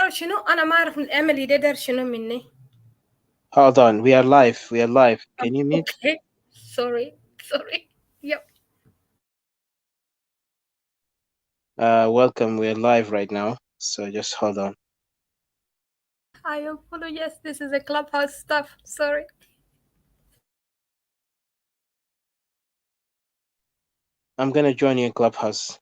تعرف شنو؟ أنا ما أعرف العمل يدير شنو مني. Hold on, we are live. Can you mute? Okay, sorry. Yep. Welcome, we're live right now. So just hold on. I apologize. This is a clubhouse stuff. Sorry. I'm gonna join you in Clubhouse.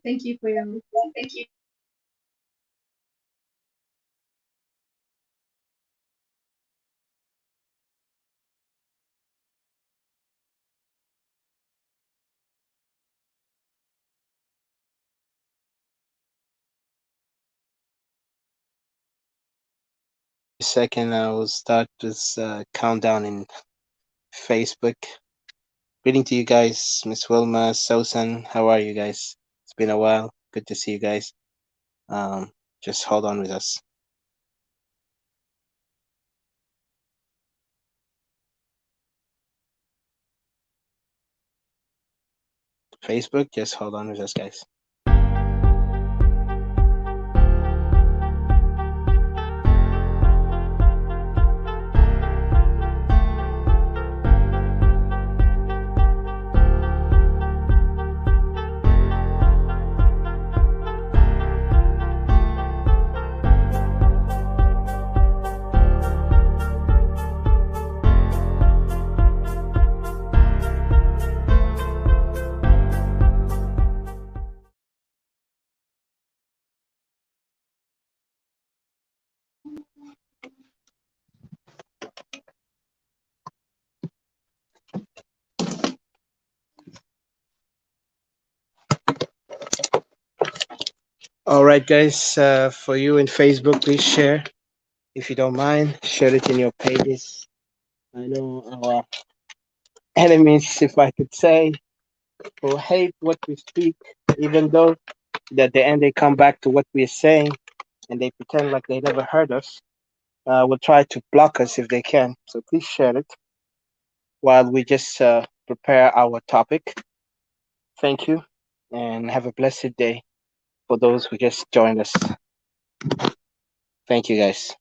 Thank you for your Second, I will start this countdown in Facebook. Greeting to you guys, Miss Wilma, Sosan. How are you guys? It's been a while. Good to see you guys. Just hold on with us. Facebook, just hold on with us, guys. All right, guys. For you in Facebook, please share. If you don't mind, share it in your pages. I know our enemies, if I could say, who hate what we speak, even though at the end they come back to what we're saying and they pretend like they never heard us, will try to block us if they can. So please share it while we just prepare our topic. Thank you and have a blessed day for those who just joined us. Thank you, guys.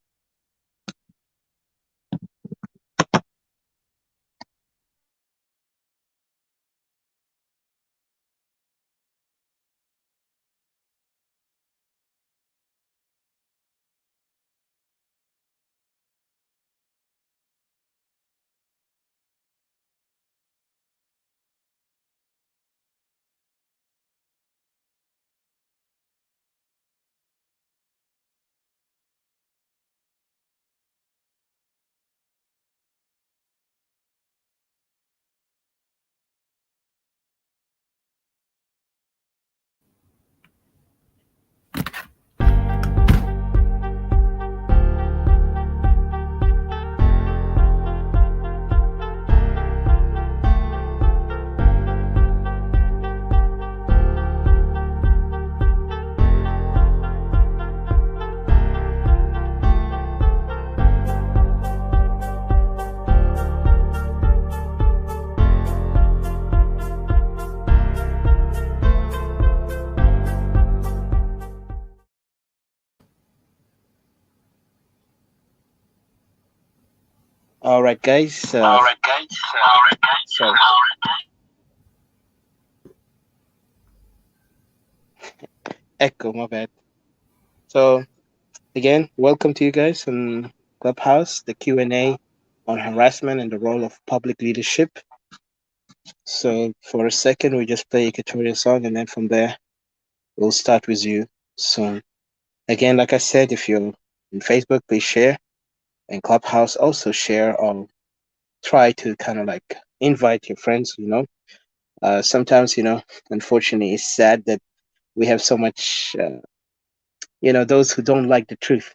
All right, guys. So echo, my bad. So again, welcome to you guys on Clubhouse, the Q&A on harassment and the role of public leadership. So for a second, we just play Equatoria song, and then from there, we'll start with you soon. Again, like I said, if you're in Facebook, please share. and Clubhouse, also share or try to kind of like invite your friends. Sometimes, unfortunately, it's sad that we have so much, those who don't like the truth.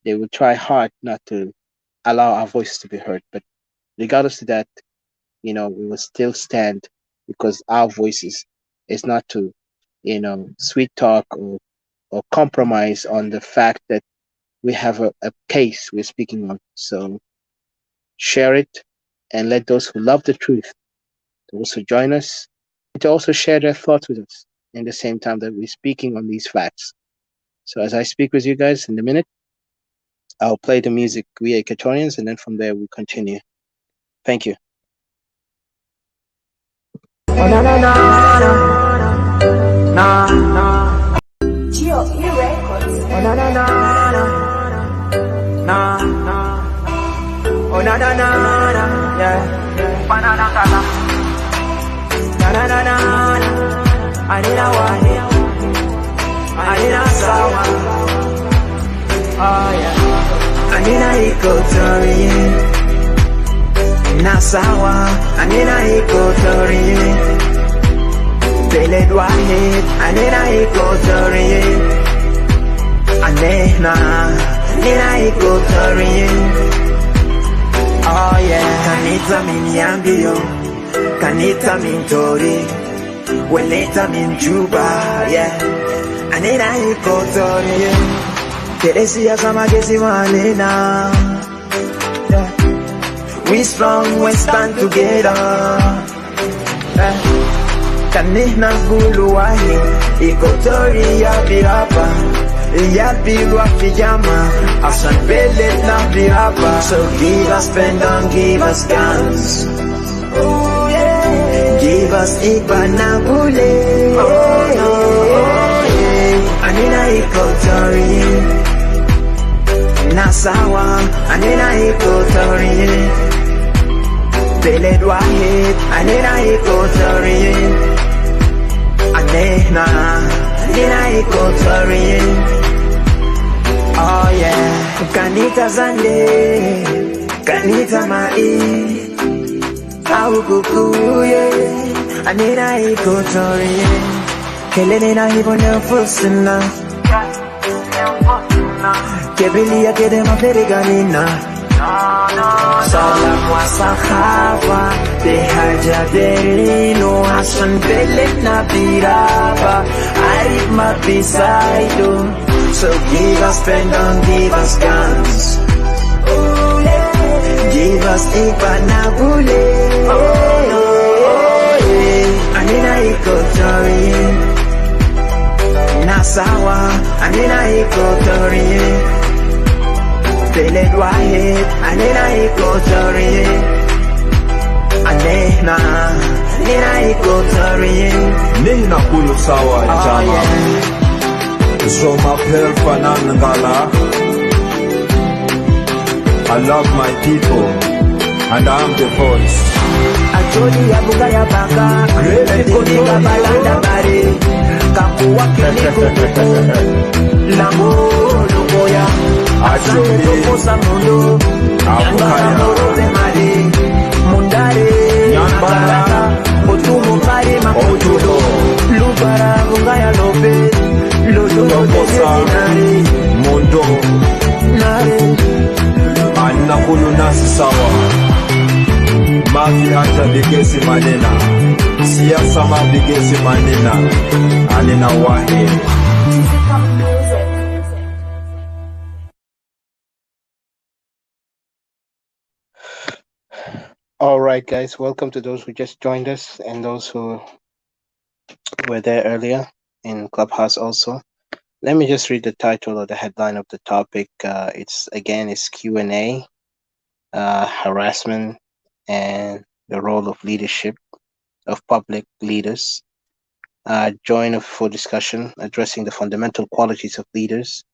They will try hard not to allow our voice to be heard. But regardless of that, we will still stand because our voices is not to, sweet talk or compromise on the fact that we have a case we're speaking on. So share it and let those who love the truth to also join us and to also share their thoughts with us in the same time that we're speaking on these facts. So as I speak with you guys in a minute, I'll play the music We Are Equatorians, and then from there we continue. Thank you. Oh na na na na na. Geo E Records. Oh na na na na na. Oh na na na na. Yeah. Banana kala. Na na na na na. Anina wahe. Anina sawa. Oh yeah. Anina Equatoria. Nasawa, anina Equatoria. Beled wahid, anina Equatoria. Anehna, anina Equatoria. Oh yeah, kanita min yambio, kanita min tori, weleta min juba, yeah. Anina Equatoria. Teresia samagesi wanena. We strong, we stand together. Kanihna gulu wahi, Equatoria birapa. Yabiru afijama, asan belet na birapa. So give us pen, don't give us guns. Oh yeah. Give us ibanabule. Oh yeah. Anina Equatoria. Nasawa, anina Equatoria. Beled wahid, anina Equatoria. Anehna, anina Equatoria. Oh yeah. Kanita zande, kanita mai. Au kukuye, anina Equatoria. Kelene na hibona fusina. Kebilia kede maferiganina. Salam wa sahaba Behaja delino Hasan belet na biraba Arif ma bisaido. So give us pen, don't give us guns. Oh yeah. Give us ipanabule. Oh yeah. Anina Equatoria. Nasawa, anina Equatoria. Beled wahid, anina Equatoria. Anehna, anina Equatoria. Nina kulu sawa jama. So my fanan ngala. I love my people and I'm the voice. Acholi ya buga ya baka. Koniga balanda bari. Kamu wakili kukuku. Lambo lugoya. Asante tokosa mundo. Nyangara morobe mari. Mundare. Nyambara. Otumo mari makotulo. Lubara bunga ya lobe. Lodo Tokosa. nari. Mondo. Nari. Anna kulu nasi sawa. Mafi hata bigesi manena. Siasa ma bigesi manena. Anina wahe. All right, guys, welcome to those who just joined us and those who were there earlier in Clubhouse also. Let me just read the title or the headline of the topic. It's Q&A, harassment, and the role of leadership of public leaders. Join for discussion addressing the fundamental qualities of leaders,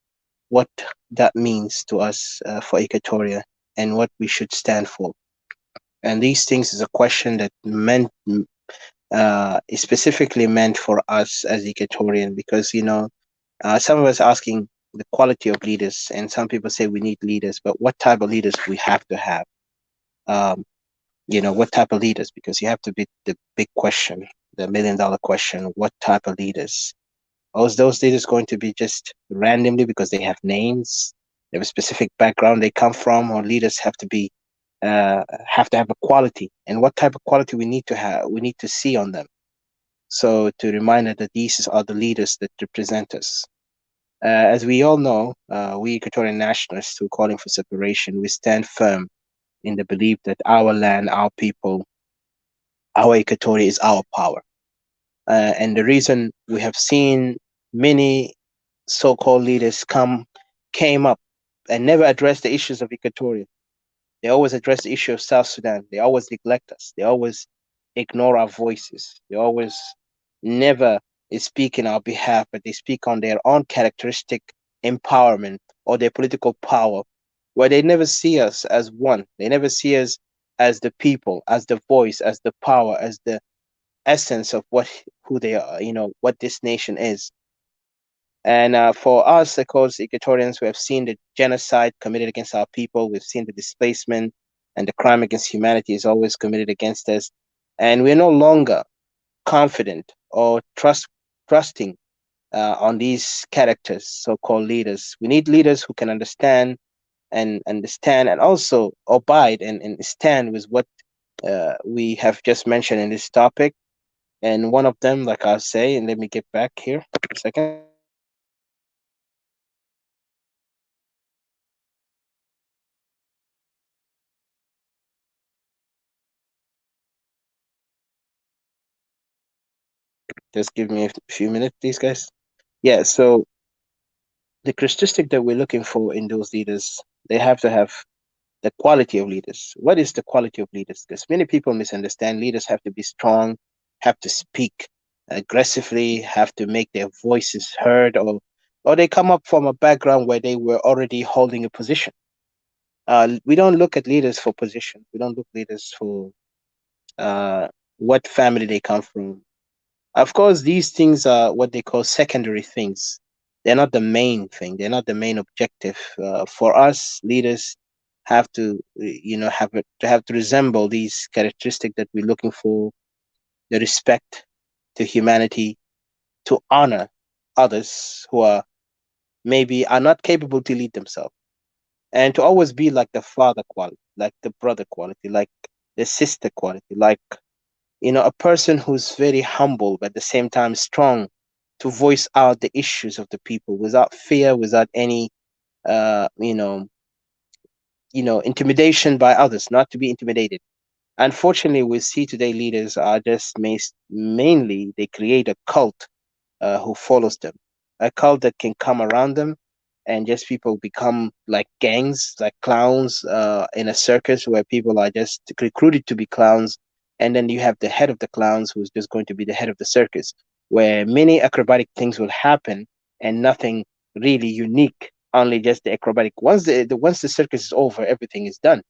what that means to us for Equatoria, and what we should stand for. And these things is a question that is specifically meant for us as Equatorian, because some of us asking the quality of leaders. And some people say we need leaders, but what type of leaders we have to have? Um, what type of leaders? Because you have to be the big question, the $1 million question. What type of leaders? Or is those leaders going to be just randomly because they have names, they have a specific background they come from, or leaders have to have a quality? And what type of quality we need to have? We need to see on them. So to remind us that these are the leaders that represent us. As we all know, we Equatorian nationalists who are calling for separation, we stand firm in the belief that our land, our people, our Equatoria is our power. And the reason we have seen many so-called leaders came up and never addressed the issues of Equatoria. They always address the issue of South Sudan. They always neglect us. They always ignore our voices. They always never speak in our behalf, but they speak on their own characteristic empowerment or their political power, where they never see us as one. They never see us as the people, as the voice, as the power, as the essence of who they are, what this nation is. And for us, of course, Equatorians, we have seen the genocide committed against our people. We've seen the displacement and the crime against humanity is always committed against us. And we're no longer confident or trusting on these characters, so-called leaders. We need leaders who can understand and also abide and stand with what we have just mentioned in this topic. And one of them, like I say, and let me get back here a second. Just give me a few minutes, please, guys. Yeah, so the characteristic that we're looking for in those leaders, they have to have the quality of leaders. What is the quality of leaders? Because many people misunderstand leaders have to be strong, have to speak aggressively, have to make their voices heard, or they come up from a background where they were already holding a position. We don't look at leaders for position. We don't look leaders for uh, what family they come from. Of course, these things are what they call secondary things. They're not the main thing. They're not the main objective. For us, leaders have to, have to resemble these characteristics that we're looking for: the respect to humanity, to honor others who are maybe are not capable to lead themselves, and to always be like the father quality, like the brother quality, like the sister quality, like a person who's very humble but at the same time strong to voice out the issues of the people without fear, without any uh you know intimidation by others, not to be intimidated. Unfortunately, we see today leaders are just mainly they create a cult who follows them, a cult that can come around them, and just people become like gangs, like clowns in a circus where people are just recruited to be clowns. And then you have the head of the clowns who's just going to be the head of the circus, where many acrobatic things will happen and nothing really unique, only just the acrobatic. Once the circus is over, everything is done.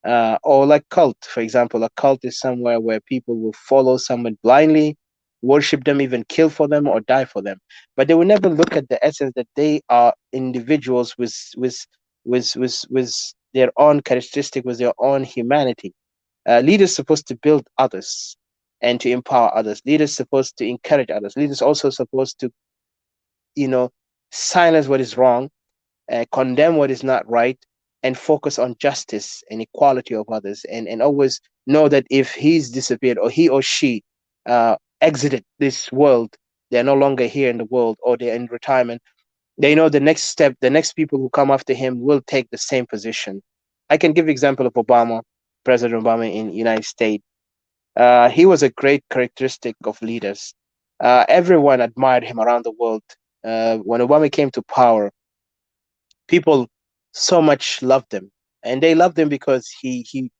Or like cult, for example, a cult is somewhere where people will follow someone blindly, worship them, even kill for them or die for them, but they will never look at the essence that they are individuals with their own characteristic, with their own humanity. Leaders supposed to build others and to empower others. Leaders supposed to encourage others. Leaders also supposed to, you know, silence what is wrong, condemn what is not right, and focus on justice and equality of others, and always know that if he's disappeared or he or she exited this world, they're no longer here in the world or they're in retirement, they know the next step, the next people who come after him will take the same position. I can give example of Obama, President Obama in United States. He was a great characteristic of leaders. Everyone admired him around the world. When Obama came to power, people so much loved him, and they loved him because he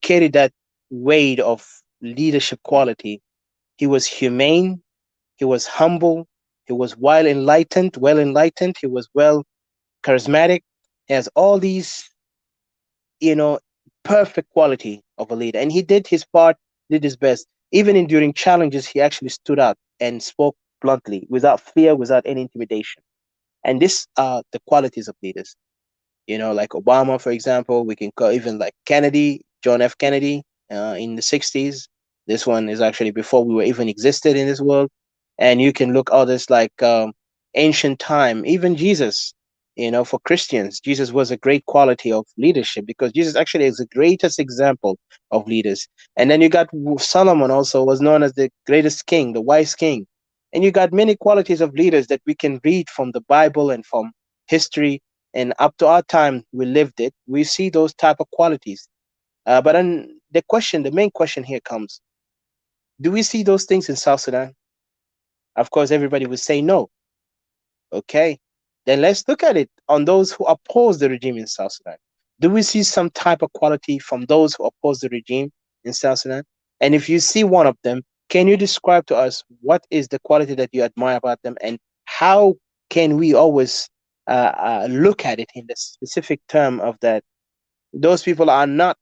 carried that weight of leadership quality. He was humane, he was humble, he was well enlightened, he was well charismatic. He has all these, you know perfect quality of a leader, and he did his part, did his best. Even in during challenges, he actually stood up and spoke bluntly, without fear, without any intimidation. And these are the qualities of leaders. Like Obama, for example. We can go even like Kennedy, John F. Kennedy, in the 60s. This one is actually before we were even existed in this world. And you can look others like ancient time, even Jesus. For Christians, Jesus was a great quality of leadership because Jesus actually is the greatest example of leaders. And then you got Solomon, also was known as the greatest king, the wise king. And you got many qualities of leaders that we can read from the Bible and from history, and up to our time we lived it. We see those type of qualities. But then the main question here comes: do we see those things in South Sudan? Of course, everybody would say no. Okay, then let's look at it on those who oppose the regime in South Sudan. Do we see some type of quality from those who oppose the regime in South Sudan? And if you see one of them, can you describe to us what is the quality that you admire about them, and how can we always look at it in the specific term of that those people are not,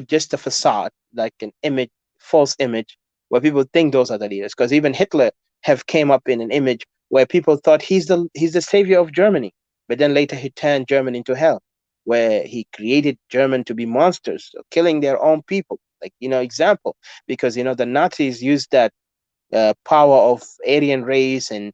just a facade, like an image, false image, where people think those are the leaders. Because even Hitler have came up in an image where people thought he's the savior of Germany, but then later he turned Germany into hell, where he created German to be monsters, killing their own people. Like, example, because the Nazis used that power of Aryan race, and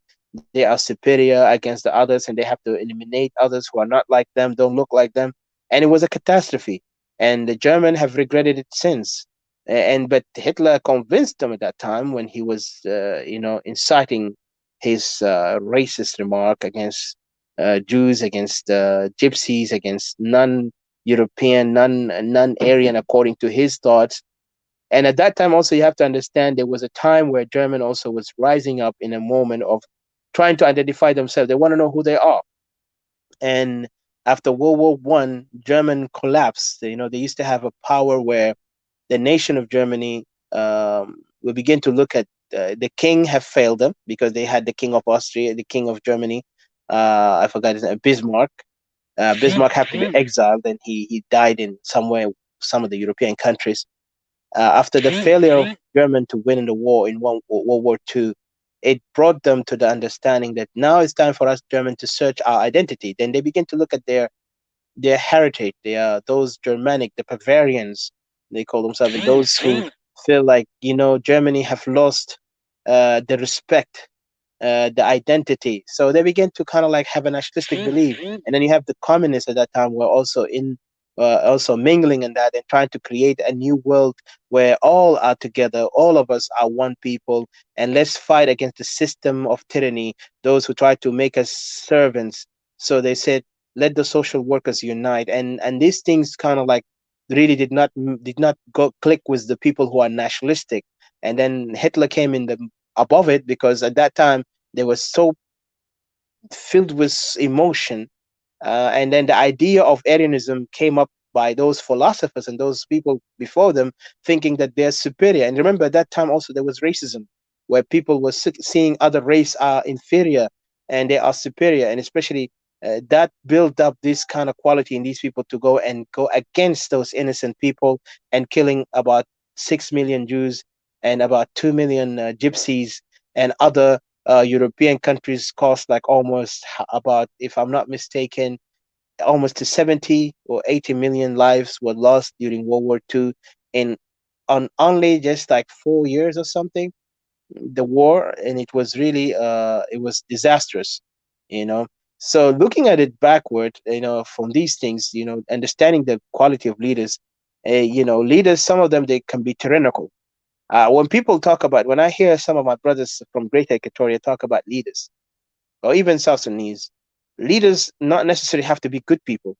they are superior against the others, and they have to eliminate others who are not like them, don't look like them, and it was a catastrophe. And the German have regretted it since. And but Hitler convinced them at that time when he was, inciting his racist remark against Jews, against Gypsies, against non-European, non-Aryan, according to his thoughts. And at that time, also, you have to understand there was a time where German also was rising up in a moment of trying to identify themselves. They want to know who they are. And after World War I, German collapsed. They used to have a power where the nation of Germany will begin to look at the king have failed them because they had the king of Austria, the king of Germany. I forgot his name, Bismarck. Bismarck had to be exiled, and he died in somewhere, some of the European countries. After the failure of Germany to win in the war in World War II, it brought them to the understanding that now it's time for us Germans to search our identity. Then they begin to look at their heritage. They are those Germanic, the Bavarians, they call themselves, and those who feel like Germany have lost the respect, the identity. So they begin to kind of like have a nationalistic belief. And then you have the communists at that time were also also mingling in that and trying to create a new world where all are together, all of us are one people, and let's fight against the system of tyranny, those who try to make us servants. So they said, let the social workers unite, and these things kind of like really did not go click with the people who are nationalistic. And then Hitler came in the above it, because at that time they were so filled with emotion. And then the idea of Arianism came up by those philosophers and those people before them, thinking that they're superior. And remember, at that time also there was racism, where people were seeing other race are inferior and they are superior. And especially that built up this kind of quality in these people to go against those innocent people, and killing about 6 million Jews and about 2 million gypsies, and other European countries cost like almost about, if I'm not mistaken, almost to 70 or 80 million lives were lost during World War II, in on only just like 4 years or something, the war. And it was really it was disastrous, you know. So looking at it backward, from these things, understanding the quality of leaders, leaders, some of them, they can be tyrannical. When I hear some of my brothers from Greater Equatoria talk about leaders, or even South Sudanese, leaders not necessarily have to be good people.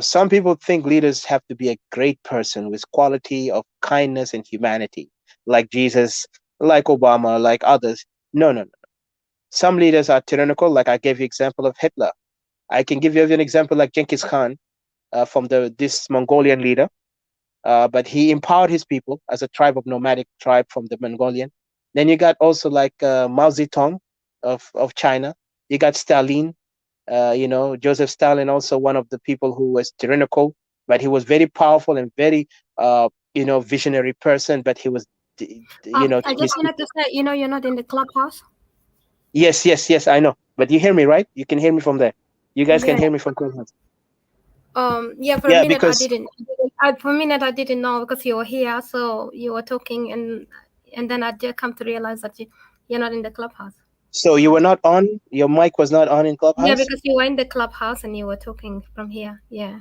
Some people think leaders have to be a great person with quality of kindness and humanity, like Jesus, like Obama, like others. No, no, no. Some leaders are tyrannical, like I gave you example of Hitler. I can give you an example like Genghis Khan, from this Mongolian leader. But he empowered his people as a nomadic tribe from the Mongolian. Then you got also like Mao Zedong of China. You got Stalin, Joseph Stalin, also one of the people who was tyrannical, but he was very powerful and very, visionary person. But he was, I just his wanted to say, you're not in the clubhouse. Yes, I know. But you hear me, right? You can hear me from there. You guys can Yeah. hear me from Clubhouse. Yeah. For a Yeah, minute, I because didn't. For a minute, I didn't know because you were here, so you were talking, and then I just come to realize that you're not in the clubhouse. so you were not on. Your mic was not on in Yeah, Clubhouse. because you were in the clubhouse and you were talking from here. Yeah.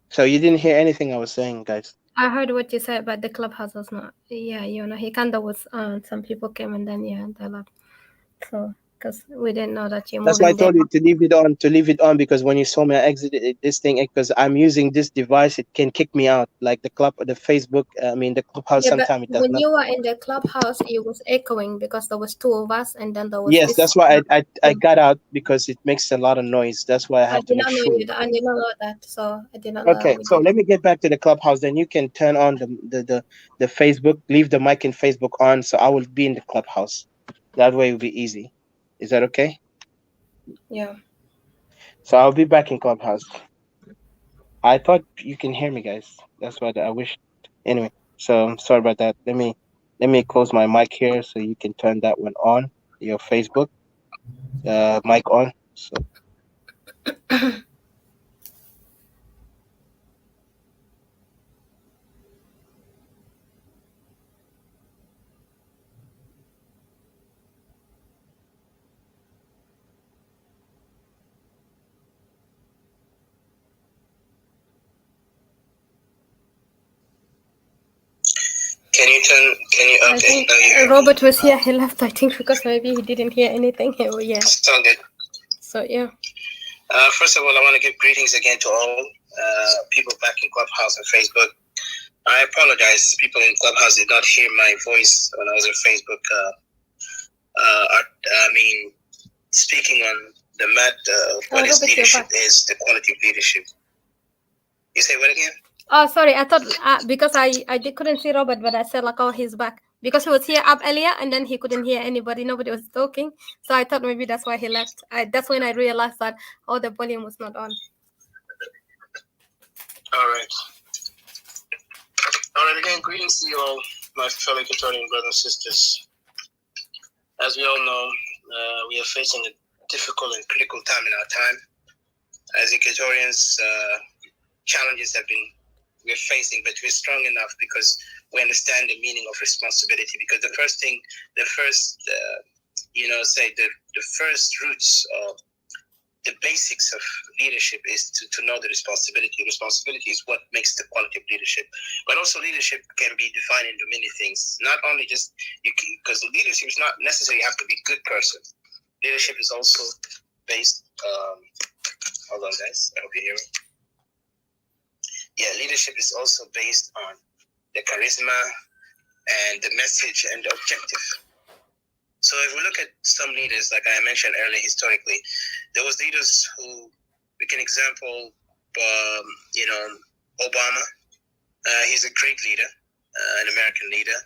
So you didn't hear anything I was saying, guys. I heard what you said, but the clubhouse was not. Yeah, he kind of was. Some people came and then they left. So because we didn't know that you're That's why I moving there. told you to leave it on, because when you saw me, I exited this thing because I'm using this device. It can kick me out, like the Facebook. I mean, the Clubhouse. Yeah, but Sometimes it does when not. you were in the clubhouse, it was echoing because there was two of us, and then there was Yes, this. that's why I got out, because it makes a lot of noise. That's why I I have to did make not know sure. you. I did not know that, so I did not know Okay, we so did. let me get back to the Clubhouse. Then you can turn on the Facebook. Leave the mic in Facebook on, so I will be in the Clubhouse. That way it will be easy. Is that okay? Yeah. So I'll be back in Clubhouse. I thought you can hear me, guys. That's what I wish. Anyway, so I'm sorry about that. Let me close my mic here so you can turn that one on. Your Facebook mic on. So can you turn? Can you? I Okay, think now you hear me. Robert was here. He left, I think, because maybe he didn't hear anything. Yeah. It's all good. So yeah. First of all, I want to give greetings again to all people back in Clubhouse and Facebook. I apologize. People in Clubhouse did not hear my voice when I was on Facebook. I mean, speaking on the matter of what is Robert, you're leadership back. is, the quality of leadership. You say what again? Oh, sorry. I thought because couldn't see Robert, but I said like, oh, he's back because he was here up earlier, and then he couldn't hear anybody. Nobody was talking, so I thought maybe that's why he left. That's when I realized that the volume was not on. All right. All right. Again, greetings to you all, my fellow Equatorian brothers and sisters. As we all know, we are facing a difficult and critical time in our time. As Equatorians, challenges we're facing, but we're strong enough because we understand the meaning of responsibility. Because the first roots of the basics of leadership is to know the responsibility. Responsibility is what makes the quality of leadership. But also leadership can be defined into many things. Not only just, because leadership is not necessarily have to be a good person. Leadership is also based, hold on guys, I hope you hear me. Yeah, leadership is also based on the charisma and the message and the objective. So if we look at some leaders, like I mentioned earlier, historically, there was leaders who, we can example, Obama. He's a great leader, an American leader,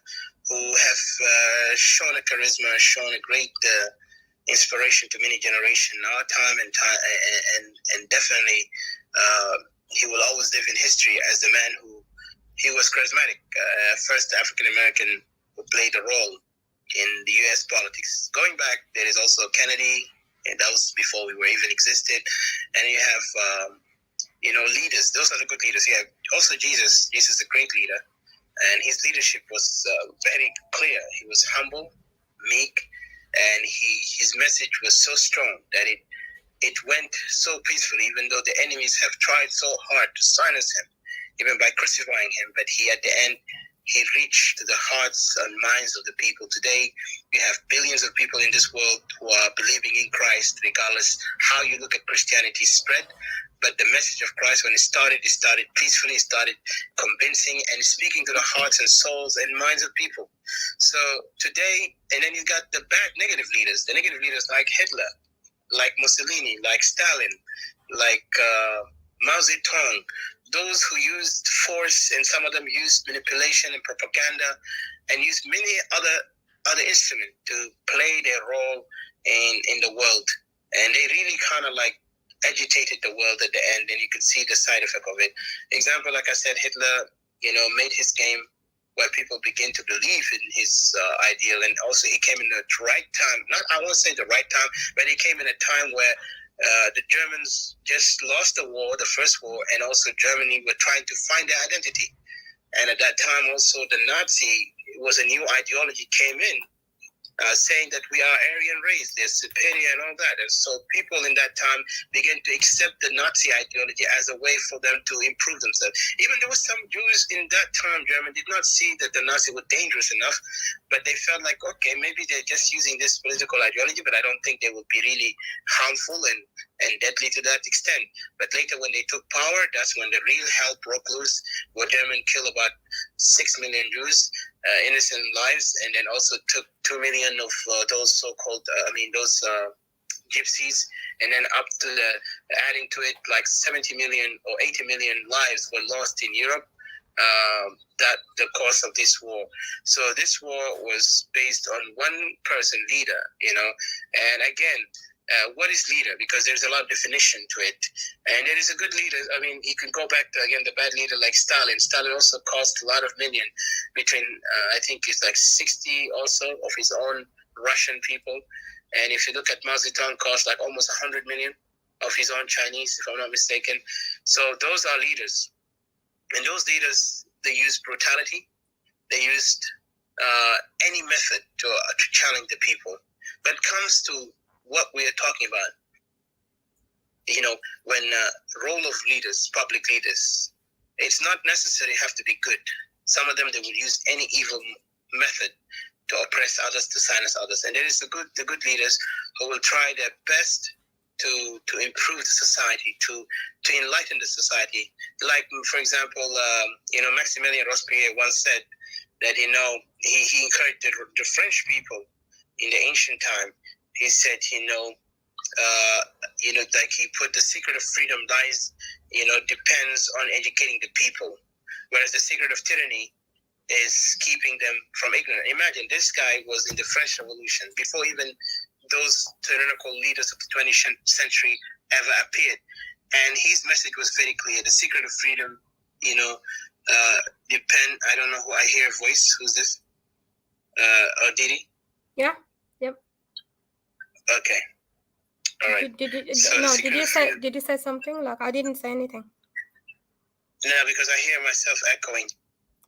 who have shown a charisma, shown a great inspiration to many generations. Our time and definitely, he will always live in history as the man who he was charismatic, first African American who played a role in the U.S. politics. Going back, there is also Kennedy, and that was before we were even existed. And you have, leaders. Those are the good leaders. You have also Jesus. Jesus is a great leader, and his leadership was very clear. He was humble, meek, and his message was so strong that it went so peacefully, even though the enemies have tried so hard to silence him, even by crucifying him. But at the end, he reached to the hearts and minds of the people. Today, we have billions of people in this world who are believing in Christ, regardless how you look at Christianity spread. But the message of Christ, when it started peacefully, it started convincing and speaking to the hearts and souls and minds of people. So today, and then you got the bad negative leaders like Hitler, like Mussolini, like Stalin, like Mao Zedong, those who used force, and some of them used manipulation and propaganda, and used many other instruments to play their role in the world. And they really kind of like agitated the world at the end, and you could see the side effect of it. Example, like I said, Hitler, made his game where people begin to believe in his ideal. And also he came in the right time. I won't say the right time, but he came in a time where the Germans just lost the war, the first war, and also Germany were trying to find their identity. And at that time also the Nazi was a new ideology came in, saying that we are Aryan race, they're superior and all that. And so people in that time began to accept the Nazi ideology as a way for them to improve themselves. Even there were some Jews in that time, Germany did not see that the Nazis were dangerous enough, but they felt like, okay, maybe they're just using this political ideology, but I don't think they would be really harmful and deadly to that extent. But later when they took power, that's when the real hell broke loose, where Germany killed about 6 million Jews, innocent lives, and then also took 2 million of those so-called, gypsies, and then up to adding to it like 70 million or 80 million lives were lost in Europe. That the cause of this war. So this war was based on one person, leader, and again, what is leader? Because there's a lot of definition to it. And there is a good leader. I mean, you can go back to, again, the bad leader like Stalin. Stalin also cost a lot of million between, I think it's like 60 also of his own Russian people. And if you look at Mao Zedong, cost like almost 100 million of his own Chinese, if I'm not mistaken. So those are leaders. And those leaders, they used brutality. They used any method to challenge the people. But it comes to what we are talking about, when role of leaders, public leaders, it's not necessarily have to be good. Some of them, they will use any evil method to oppress others, to silence others. And there is the good leaders who will try their best to improve the society, to enlighten the society. Like, for example, Maximilien Robespierre once said that, he encouraged the French people in the ancient time. He said, like he put the secret of freedom lies, depends on educating the people, whereas the secret of tyranny is keeping them from ignorance. Imagine, this guy was in the French Revolution before even those tyrannical leaders of the 20th century ever appeared, and his message was very clear. The secret of freedom, depend. I don't know who I hear a voice. Who's this? Didi? Yeah. Yep. Okay. All right. Did you say something? Like, I didn't say anything. No, because I hear myself echoing.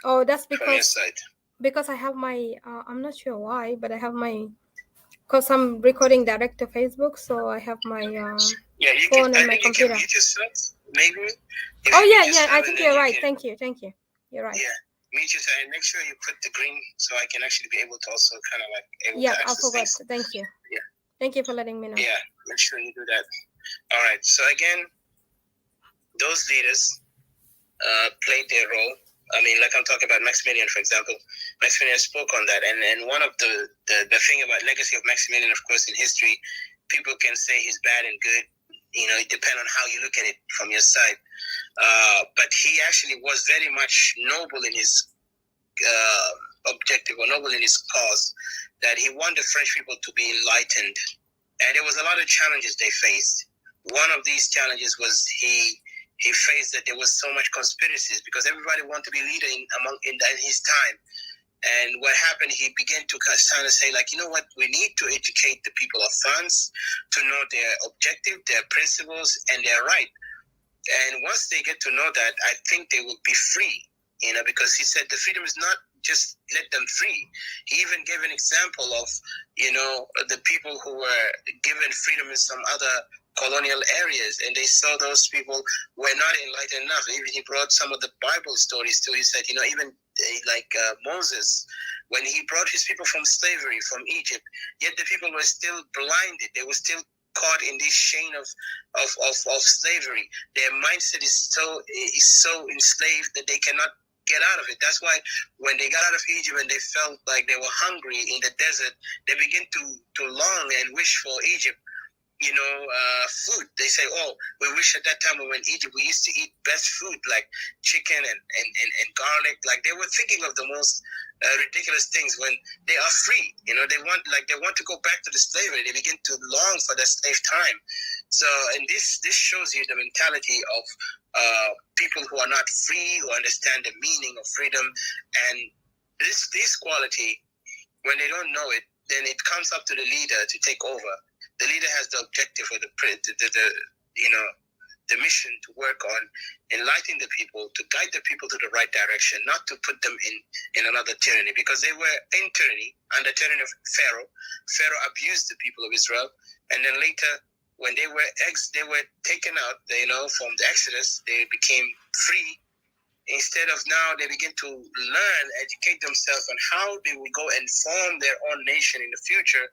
Oh, that's from your side. Because I have my I'm not sure why, but I have my, because I'm recording direct to Facebook, so I have my phone and my computer. You can mute yourself, maybe. I think you're right. Thank you. You're right. Yeah. Mute yourself and make sure you put the green so I can actually be able to also kind of like able to access I forgot. things. Thank you. Yeah. Thank you for letting me know. Yeah, make sure you do that. All right. So again, those leaders played their role. I mean, like I'm talking about Maximilian, for example. Maximilian spoke on that. And one of the thing about legacy of Maximilian, of course, in history, people can say he's bad and good. It depends on how you look at it from your side. But he actually was very much noble in his objective, or noble in his cause, that he wanted the French people to be enlightened. And there was a lot of challenges they faced. One of these challenges was he faced that there was so much conspiracies because everybody wanted to be leader in his time. And what happened, he began to kind of say, like, you know what, we need to educate the people of France to know their objective, their principles, and their right. And once they get to know that, I think they will be free, because he said the freedom is not just let them free. He even gave an example of, the people who were given freedom in some other colonial areas, and they saw those people were not enlightened enough. Even he brought some of the Bible stories too. He said, even like Moses, when he brought his people from slavery, from Egypt, yet the people were still blinded. They were still caught in this chain of slavery. Their mindset is so enslaved that they cannot get out of it. That's why when they got out of Egypt and they felt like they were hungry in the desert, they begin to long and wish for Egypt, food. They say, oh, we wish at that time when we were in Egypt, we used to eat best food like chicken and garlic. Like, they were thinking of the most ridiculous things when they are free. They want to go back to the slavery. They begin to long for the slave time. So, and this shows you the mentality of people who are not free, who understand the meaning of freedom. And this quality, when they don't know it, then it comes up to the leader to take over. The leader has the objective or the mission to work on enlightening the people, to guide the people to the right direction, not to put them in another tyranny, because they were in tyranny, under tyranny of Pharaoh. Pharaoh abused the people of Israel, and then later, when they were taken out, from the Exodus, they became free. Instead of now, they begin to learn, educate themselves on how they will go and form their own nation in the future.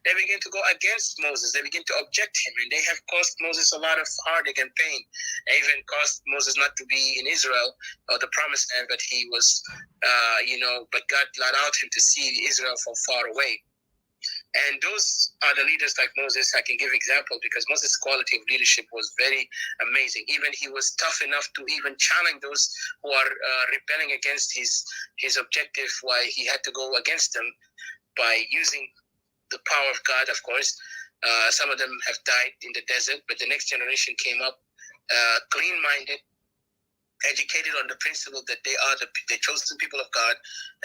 They begin to go against Moses. They begin to object him, and they have caused Moses a lot of heartache and pain. They even caused Moses not to be in Israel or the promised land, but he was, but God allowed him to see Israel from far away. And those are the leaders like Moses. I can give example because Moses' quality of leadership was very amazing. Even he was tough enough to even challenge those who are rebelling against his objective, why he had to go against them by using the power of God, of course. Some of them have died in the desert, but the next generation came up clean-minded, educated on the principle that they are the chosen people of God,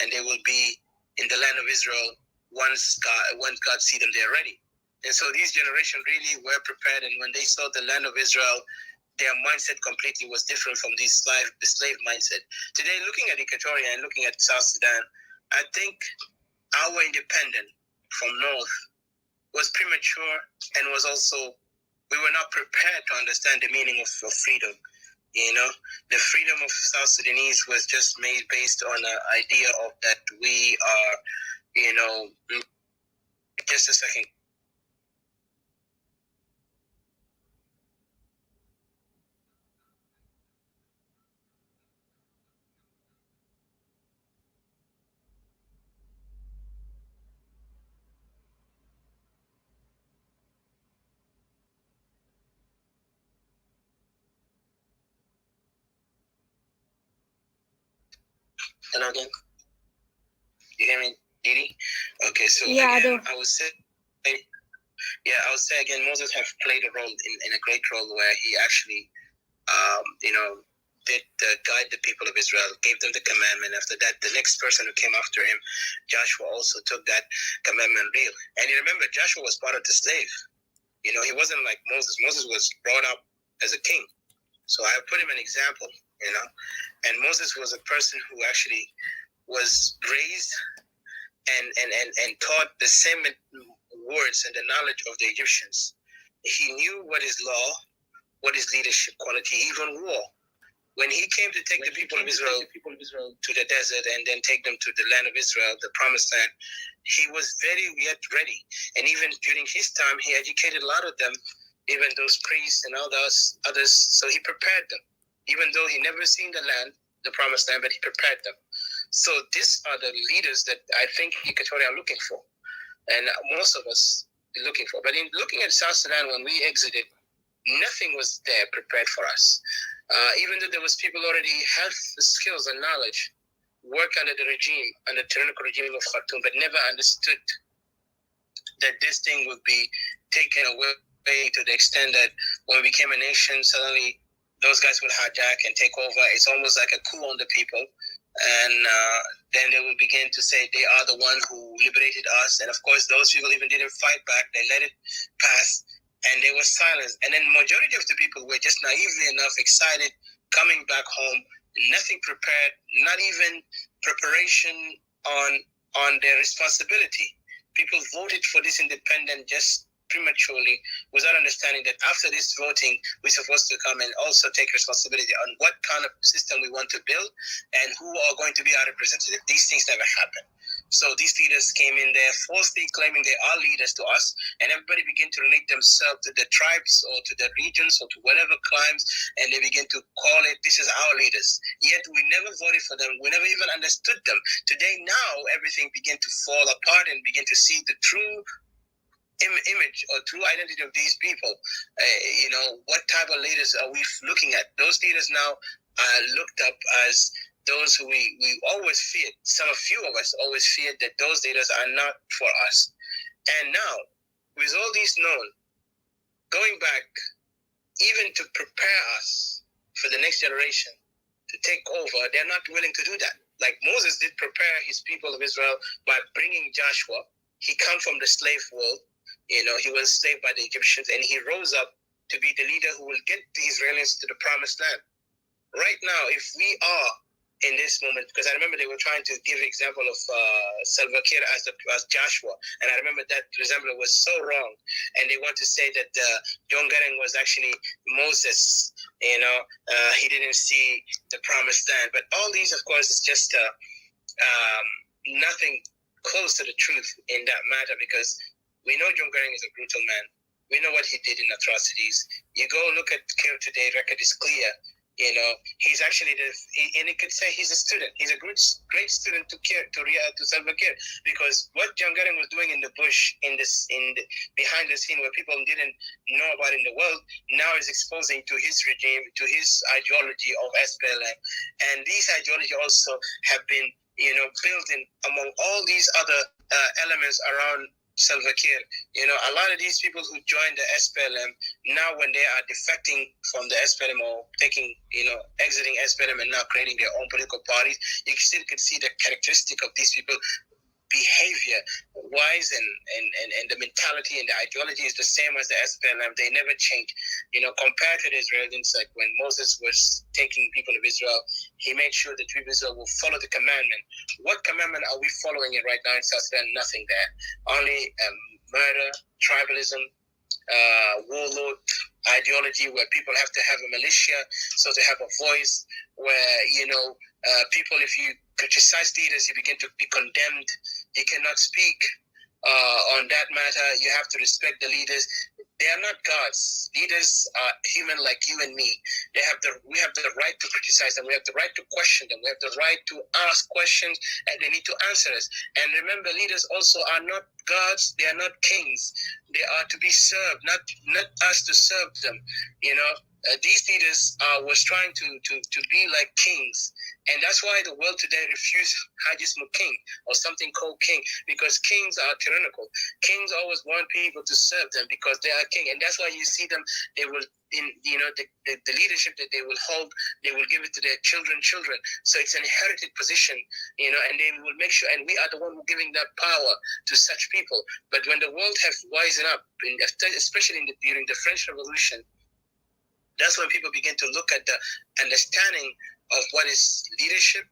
and they will be in the land of Israel once God see them there ready. And so these generation really were prepared, and when they saw the land of Israel, their mindset completely was different from the slave mindset. Today, looking at Equatoria and looking at South Sudan, I think our independence from North was premature, and was also, we were not prepared to understand the meaning of freedom. The freedom of South Sudanese was just made based on an idea of that we are, just a second. Hello again. You hear me, Didi? Okay, so Yeah, again, I would say again, Moses have played a role in a great role where he actually, did guide the people of Israel, gave them the commandment. After that, the next person who came after him, Joshua, also took that commandment real. And you remember, Joshua was part of the slave. He wasn't like Moses. Moses was brought up as a king. So I put him an example, And Moses was a person who actually was raised and taught the same words and the knowledge of the Egyptians. He knew what is law, what is leadership quality, even war. When he came to take the people of Israel to the desert and then take them to the land of Israel, the promised land, he was very yet ready. And even during his time, he educated a lot of them, even those priests and all those others. So he prepared them, even though he never seen the land, the promised land, but he prepared them. So these are the leaders that I think Equatoria are looking for, and most of us are looking for. But in looking at South Sudan, when we exited, nothing was there prepared for us. Even though there was people already have the skills and knowledge, work under the regime, under the tyrannical regime of Khartoum, but never understood that this thing would be taken away to the extent that when we became a nation, suddenly those guys would hijack and take over. It's almost like a coup on the people. And then they would begin to say they are the one who liberated us. And of course, those people even didn't fight back. They let it pass. And they were silenced. And then majority of the people were just naively enough excited, coming back home, nothing prepared, not even preparation on their responsibility. People voted for this independent just prematurely without understanding that after this voting, we're supposed to come and also take responsibility on what kind of system we want to build and who are going to be our representative. These things never happen. So these leaders came in there falsely claiming they are leaders to us, and everybody began to relate themselves to the tribes or to the regions or to whatever climes, and they begin to call it, this is our leaders. Yet we never voted for them. We never even understood them. Today, now, everything began to fall apart and begin to see the true image or true identity of these people. What type of leaders are we looking at? Those leaders now are looked up as those who we always feared. A few of us always feared that those leaders are not for us. And now, with all these known, going back, even to prepare us for the next generation to take over, they're not willing to do that. like Moses did prepare his people of Israel by bringing Joshua. He come from the slave world. He was enslaved by the Egyptians, and he rose up to be the leader who will get the Israelis to the promised land. Right now, if we are in this moment, because I remember they were trying to give an example of Salva Kiir as Joshua, and I remember that resemblance was so wrong, and they want to say that John Garang was actually Moses. He didn't see the promised land, but all these, of course, is just nothing close to the truth in that matter, because we know John Garang is a brutal man. We know what he did in atrocities. You go look at Kiir today, record is clear. He's actually and you could say he's a student. He's a great student to Salva Kiir, because what John Garang was doing in the bush, behind the scene where people didn't know about in the world, now is exposing to his regime, to his ideology of SPLM, and these ideology also have been building among all these other elements around Salva Kiir. A lot of these people who joined the SPLM, now when they are defecting from the SPLM or exiting SPLM and now creating their own political parties, you still could see the characteristic of these people behavior wise, and the mentality and the ideology is the same as the SPLM. They never change. Compared to the Israelis, like when Moses was taking people of Israel, he made sure that people of Israel will follow the commandment. What commandment are we following right now in South Sudan? Nothing there. Only murder, tribalism, warlord ideology, where people have to have a militia, so they have a voice, where people, if you criticize leaders, you begin to be condemned. You cannot speak on that matter. You have to respect the leaders. They are not gods. Leaders are human like you and me. We have the right to criticize them. We have the right to question them. We have the right to ask questions, and they need to answer us. And remember, leaders also are not gods. They are not kings. They are to be served, not us to serve them. These leaders was trying to be like kings, and that's why the world today refused Hajismu king or something called king, because kings are tyrannical. Kings always want people to serve them because they are king, and that's why you see them. They will, the leadership that they will hold, they will give it to their children. So it's an inherited position, and they will make sure. And we are the one who giving that power to such people. But when the world have wisen up, especially during the French Revolution, that's when people begin to look at the understanding of what is leadership,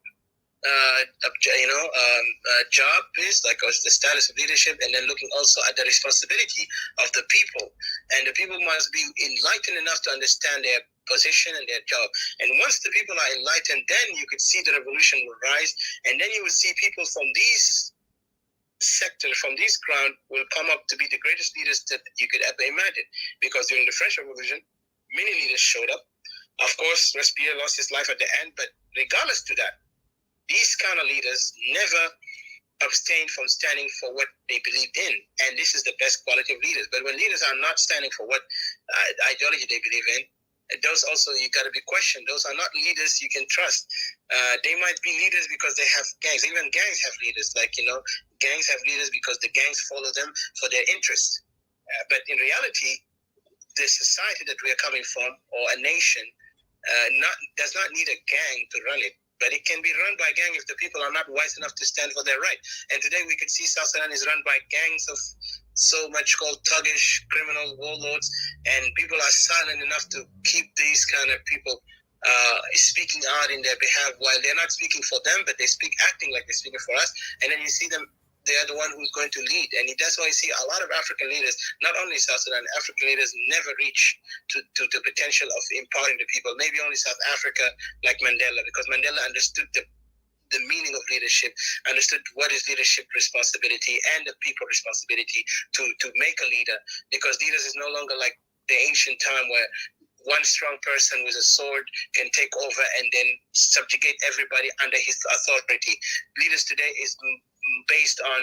job is, like the status of leadership, and then looking also at the responsibility of the people. And the people must be enlightened enough to understand their position and their job. And once the people are enlightened, then you could see the revolution will rise, and then you will see people from these sectors, from this ground, will come up to be the greatest leaders that you could ever imagine. Because during the French Revolution, many leaders showed up. Of course, Robespierre lost his life at the end, but regardless to that, these kind of leaders never abstain from standing for what they believe in, and this is the best quality of leaders. But when leaders are not standing for what ideology they believe in, those also, you got to be questioned. Those are not leaders you can trust. They might be leaders because they have gangs. Even gangs have leaders. Gangs have leaders because the gangs follow them for their interests. But in reality, the society that we are coming from, or a nation, does not need a gang to run it, but it can be run by gang if the people are not wise enough to stand for their right. And today we could see South Sudan is run by gangs of so much called thuggish criminal warlords, and people are silent enough to keep these kind of people speaking out in their behalf, while they're not speaking for them, but they acting like they're speaking for us. And then you see them, they are the one who's going to lead. And that's why you see a lot of African leaders, not only South Sudan, African leaders never reach to the potential of empowering the people. Maybe only South Africa, like Mandela, because Mandela understood the meaning of leadership, understood what is leadership responsibility and the people responsibility to make a leader. Because leaders is no longer like the ancient time where one strong person with a sword can take over and then subjugate everybody under his authority. Leaders today is based on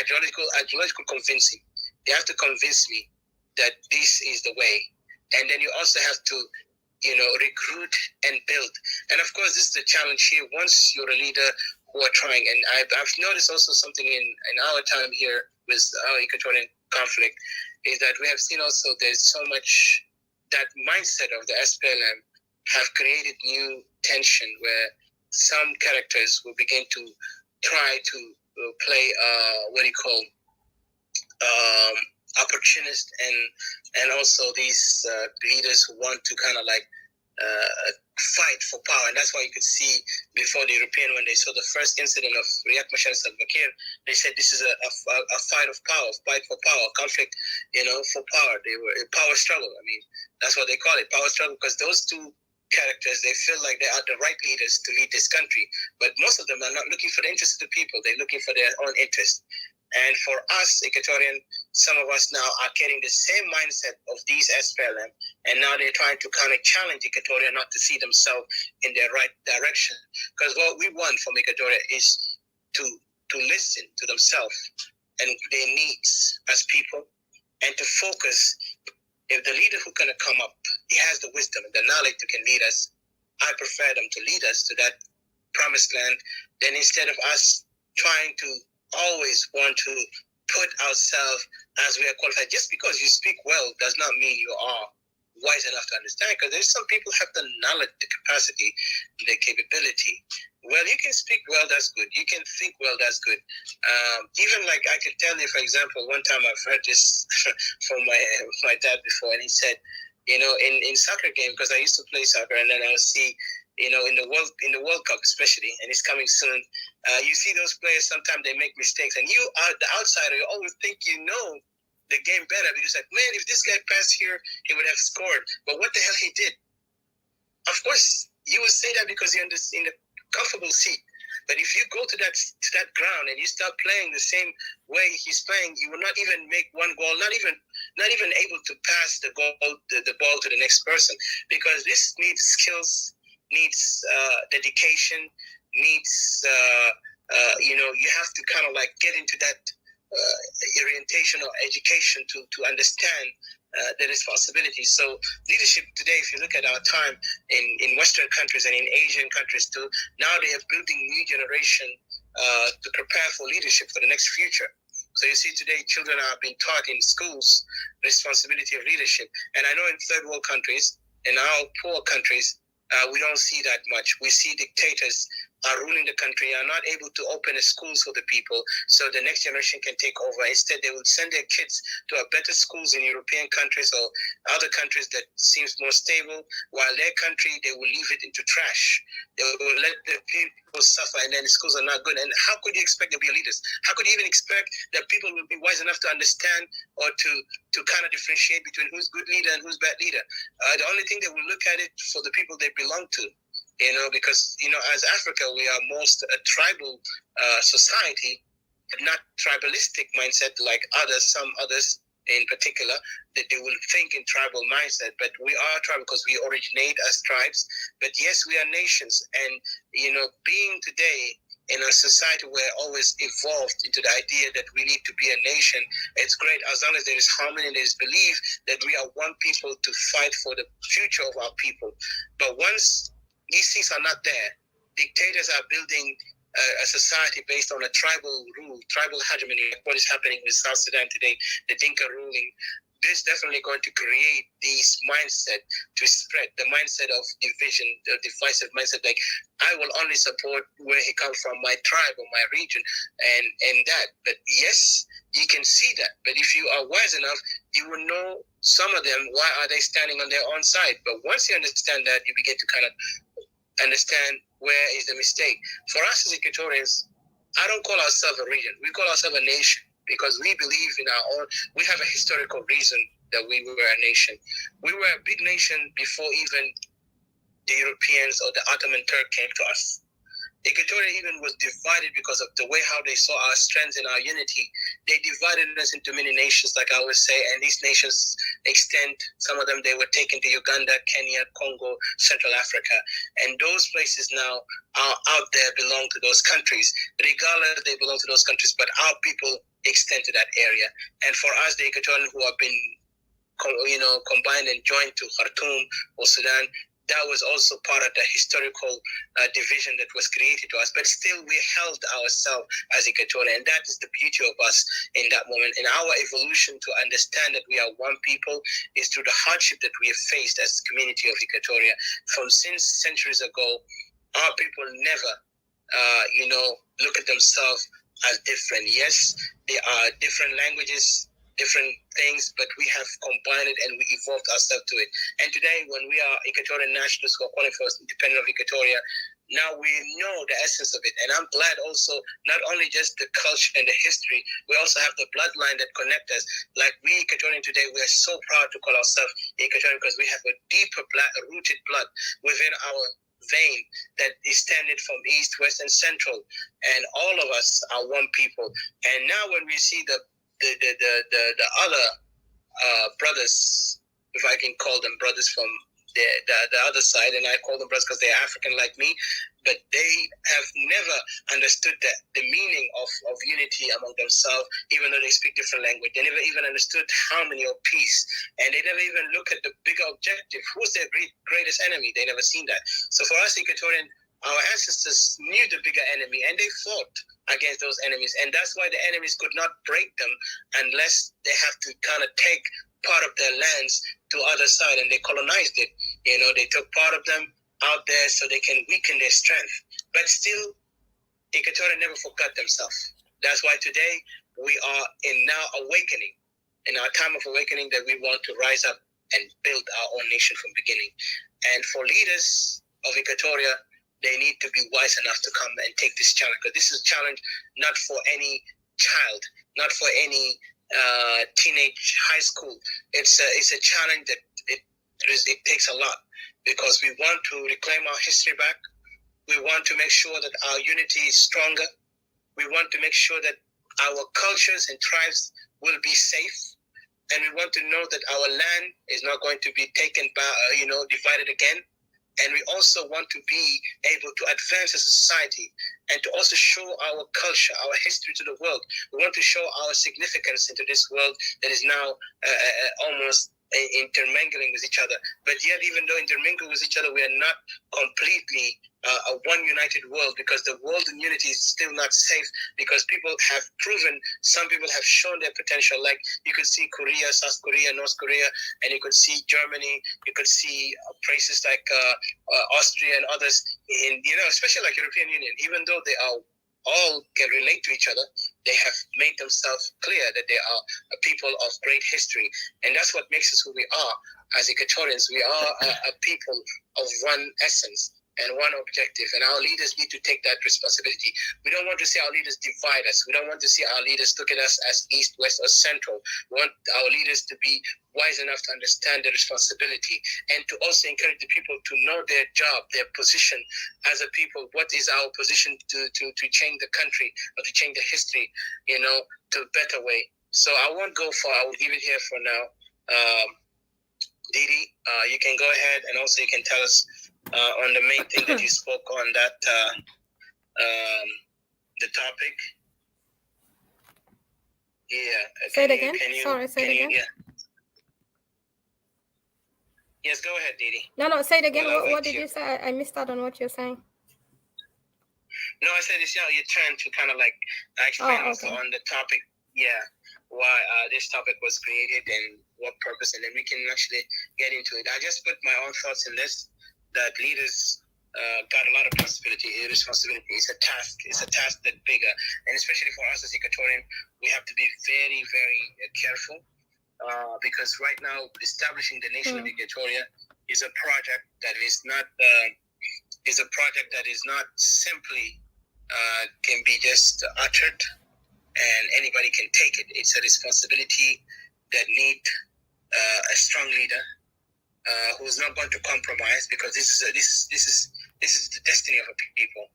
ideological convincing. They have to convince me that this is the way. And then you also have to, recruit and build. And of course, this is the challenge here. Once you're a leader who are trying, and I've noticed also something in our time here with our Equatorian conflict, is that we have seen also there's so much that mindset of the SPLM have created new tension where some characters will begin to try to play what do you call opportunist, and also these leaders who want to kind of like fight for power. And that's why you could see before the European, when they saw the first incident of Riek Machar and Salva Kiir, they said this is a fight of power, fight for power, conflict, for power. They were a power struggle. I mean, that's what they call it, power struggle, because those two characters, they feel like they are the right leaders to lead this country. But most of them are not looking for the interest of the people. They're looking for their own interest. And for us, Equatorian, some of us now are carrying the same mindset of these SPLM, and now they're trying to kind of challenge Equatoria not to see themselves in the right direction. Because what we want from Equatoria is to listen to themselves and their needs as people, and to focus. If the leader who can come up, he has the wisdom and the knowledge that can lead us, I prefer them to lead us to that promised land, then instead of us trying to always want to put ourselves as we are qualified. Just because you speak well does not mean you are wise enough to understand, because there's some people have the knowledge, the capacity, the capability. Well, you can speak well, that's good. You can think well, that's good. Even like I could tell you, for example, one time I've heard this from my dad before, and he said, in soccer game, because I used to play soccer, and then I would see, in the World Cup especially, and it's coming soon. You see those players, sometimes they make mistakes, and you are the outsider. You always think you know the game better, because like, man, if this guy passed here, he would have scored. But what the hell he did? Of course, you would say that because you're in the comfortable seat. But if you go to that ground and you start playing the same way he's playing, you will not even make one goal, not even able to pass the ball to the next person, because this needs skills, needs dedication, needs you have to kind of like get into that orientation or education to understand the responsibility. So leadership today, if you look at our time in Western countries and in Asian countries too, now they are building new generation to prepare for leadership for the next future. So you see today children are being taught in schools responsibility of leadership. And I know in third world countries, in our poor countries, we don't see that much. We see dictators are ruling the country, are not able to open schools for the people, so the next generation can take over. Instead, they will send their kids to better schools in European countries or other countries that seems more stable, while their country, they will leave it into trash. They will let the people suffer, and then the schools are not good. And how could you expect to be leaders? How could you even expect that people will be wise enough to understand or to kind of differentiate between who's good leader and who's bad leader? The only thing they will look at it for the people they belong to. Because, as Africa, we are most a tribal society, not tribalistic mindset like some others in particular, that they will think in tribal mindset. But we are tribal because we originate as tribes. But yes, we are nations. And, being today in a society where always evolved into the idea that we need to be a nation, it's great as long as there is harmony and there is belief that we are one people to fight for the future of our people. But once these things are not there, dictators are building a society based on a tribal rule, tribal hegemony, like what is happening with South Sudan today, the Dinka ruling. This is definitely going to create this mindset to spread, the mindset of division, the divisive mindset, like I will only support where he comes from, my tribe or my region, and that. But yes, you can see that. But if you are wise enough, you will know some of them, why are they standing on their own side? But once you understand that, you begin to kind of understand where is the mistake. For us as Equatorians, I don't call ourselves a region. We call ourselves a nation, because we believe in our own, we have a historical reason that we were a nation. We were a big nation before even the Europeans or the Ottoman Turk came to us. Equatoria even was divided because of the way how they saw our strength and our unity. They divided us into many nations, like I always say, and these nations extend, some of them, they were taken to Uganda, Kenya, Congo, Central Africa. And those places now are out there, belong to those countries. Regardless, they belong to those countries, but our people extend to that area. And for us, the Equatorian who have been combined and joined to Khartoum or Sudan, that was also part of the historical division that was created to us. But still, we held ourselves as Equatoria, and that is the beauty of us in that moment. And our evolution to understand that we are one people is through the hardship that we have faced as the community of Equatoria from since centuries ago. Our people never, look at themselves as different. Yes, there are different languages, different things, but we have combined it and we evolved ourselves to it. And today, when we are Equatorian nationalists who are calling for independence of Equatoria, now we know the essence of it. And I'm glad also, not only just the culture and the history, we also have the bloodline that connect us. Like we Equatorian today, we are so proud to call ourselves Equatorian because we have a deeper rooted blood within our vein that is standing from east, west, and central, and all of us are one people. And now when we see the other brothers, if I can call them brothers from the other side, and I call them brothers because they're African like me, but they have never understood the meaning of unity among themselves, even though they speak different language. They never even understood harmony or peace, and they never even look at the bigger objective. Who's their greatest enemy? They never seen that. So for us, Equatorian, our ancestors knew the bigger enemy, and they fought against those enemies, and that's why the enemies could not break them unless they have to kind of take part of their lands to other side, and they colonized it. They took part of them out there so they can weaken their strength. But still, Equatoria never forgot themselves. That's why today we are in now awakening, in our time of awakening, that we want to rise up and build our own nation from beginning. And for leaders of Equatoria, they need to be wise enough to come and take this challenge, because this is a challenge not for any child, not for any teenage high school. It's a challenge that it takes a lot, because we want to reclaim our history back. We want to make sure that our unity is stronger. We want to make sure that our cultures and tribes will be safe, and we want to know that our land is not going to be taken by, divided again. And we also want to be able to advance as a society and to also show our culture, our history to the world. We want to show our significance into this world that is now almost intermingling with each other. But yet, even though intermingling with each other, we are not completely a one united world, because the world in unity is still not safe, because people have proven, some people have shown their potential. Like you could see Korea, South Korea, North Korea, and you could see Germany, you could see places like Austria and others, in, especially like European Union, even though they are all can relate to each other, they have made themselves clear that they are a people of great history. And that's what makes us who we are as Equatorians. We are a people of one essence and one objective, and our leaders need to take that responsibility. We don't want to see our leaders divide us. We don't want to see our leaders look at us as east, west, or central. We want our leaders to be wise enough to understand their responsibility, and to also encourage the people to know their job, their position as a people. What is our position to change the country, or to change the history, to a better way. So I won't go far. I will leave it here for now. Didi, you can go ahead, and also you can tell us on the main thing that you spoke on, that the topic. Yeah. Say it again. Sorry, say it again. Yeah. Yes, go ahead, Didi. No, say it again. What did you say? I missed out on what you're saying. No, I said it's your turn to kind of like explain also on the topic. Yeah, why this topic was created and what purpose, and then we can actually get into it. I just put my own thoughts in this, that leaders got a lot of responsibility. It's a task. It's a task that's bigger, and especially for us as Equatorian, we have to be very, very careful, because right now establishing the nation of Equatoria is a project that is not simply can be just uttered and anybody can take it. It's a responsibility that need a strong leader who's not going to compromise, because this is the destiny of a people.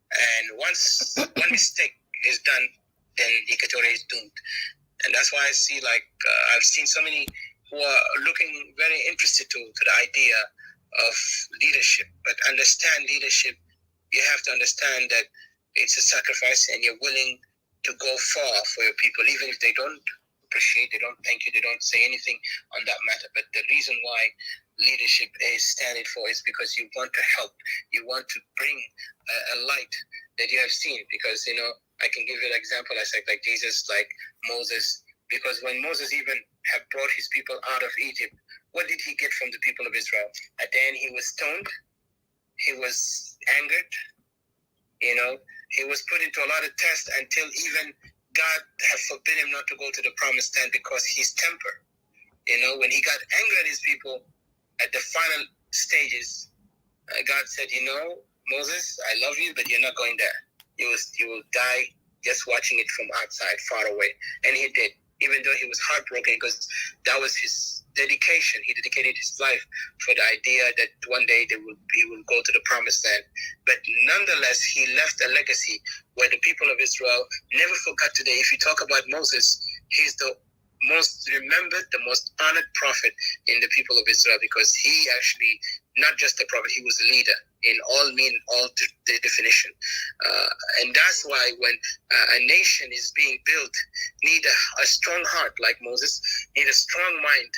And once one mistake is done, then Equatoria is doomed. And that's why I see I've seen so many who are looking very interested to the idea of leadership. But understand leadership, you have to understand that it's a sacrifice, and you're willing to go far for your people, even if they don't appreciate, they don't thank you, they don't say anything on that matter. But the reason why leadership is standing for is because you want to help, you want to bring a light that you have seen. Because I can give you an example. I said like Jesus, like Moses, because when Moses even had brought his people out of Egypt, what did he get from the people of Israel? At the end, he was stoned, he was angered. He was put into a lot of tests until even God had forbid him not to go to the promised land because his temper. When he got angry at his people at the final stages, God said, Moses, I love you, but you're not going there. You will die just watching it from outside, far away. And he did, even though he was heartbroken because that was his dedication. He dedicated his life for the idea that one day he will go to the promised land. But nonetheless, he left a legacy where the people of Israel never forgot today. If you talk about Moses, he's the most remembered, the most honored prophet in the people of Israel because he actually, not just a prophet, he was a leader in all the definition. And that's why when a nation is being built, need a strong heart like Moses, need a strong mind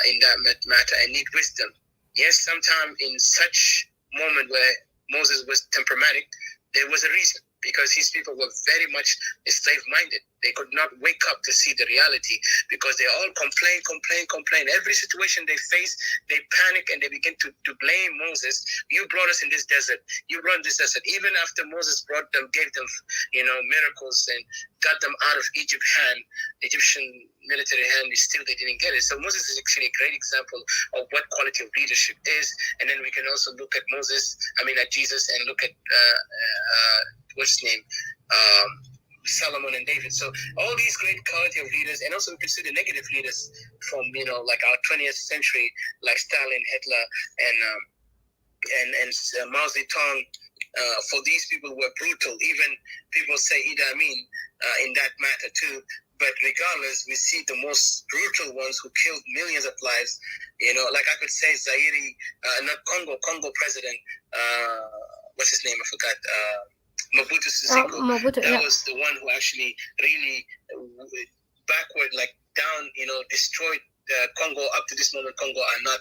in that matter, and need wisdom. Yes, sometimes in such moment where Moses was temperamental, there was a reason, because his people were very much slave-minded. They could not wake up to see the reality because they all complain. Every situation they face, they panic and they begin to blame Moses. You brought us in this desert. You brought this desert. Even after Moses gave them, miracles and got them out of Egyptian military hand, still they didn't get it. So Moses is actually a great example of what quality of leadership is. And then we can also look at Jesus, and look at what's his name? Solomon and David. So all these great quality of leaders, and also we can see the negative leaders from like our 20th century, like Stalin, Hitler, and Mao Zedong. For these people were brutal. Even people say Idi Amin in that matter too. But regardless, we see the most brutal ones who killed millions of lives. Like I could say Zaire, not Congo president. What's his name? I forgot. Mobutu Sese Seko. That was the one who actually really backward, like down, destroyed Congo. Up to this moment, Congo are not,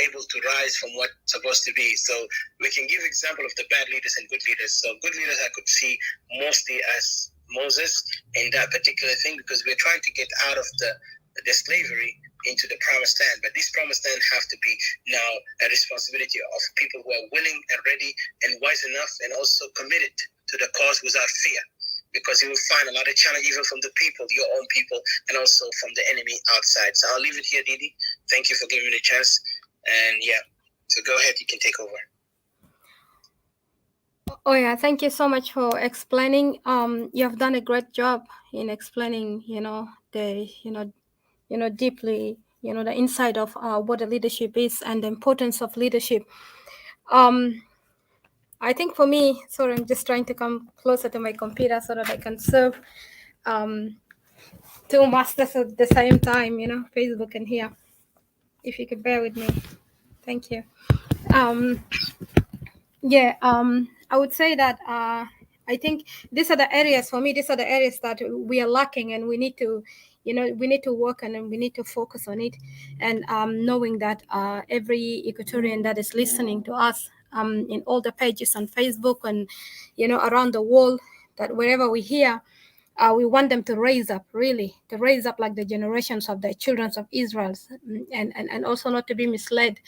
able to rise from what's supposed to be. So we can give example of the bad leaders and good leaders. So good leaders I could see mostly as Moses in that particular thing, because we're trying to get out of the slavery into the promised land. But this promised land have to be now a responsibility of people who are willing and ready and wise enough and also committed to the cause without fear. Because you will find a lot of challenge even from the people, your own people, and also from the enemy outside. So I'll leave it here, Didi. Thank you for giving me the chance. And so go ahead, you can take over. Oh yeah, thank you so much for explaining. You have done a great job in explaining, deeply, the inside of what the leadership is and the importance of leadership. I think for me, sorry, I'm just trying to come closer to my computer so that I can serve two masters at the same time, Facebook and here. If you could bear with me. Thank you. I would say that I think these are the areas, for me, these are the areas that we are lacking, and we need to, we need to work on, and we need to focus on it. And knowing that every Equatorian that is listening to us in all the pages on Facebook and, around the world, that wherever we hear, we want them to raise up, really, to raise up like the generations of the children of Israel, and also not to be misled,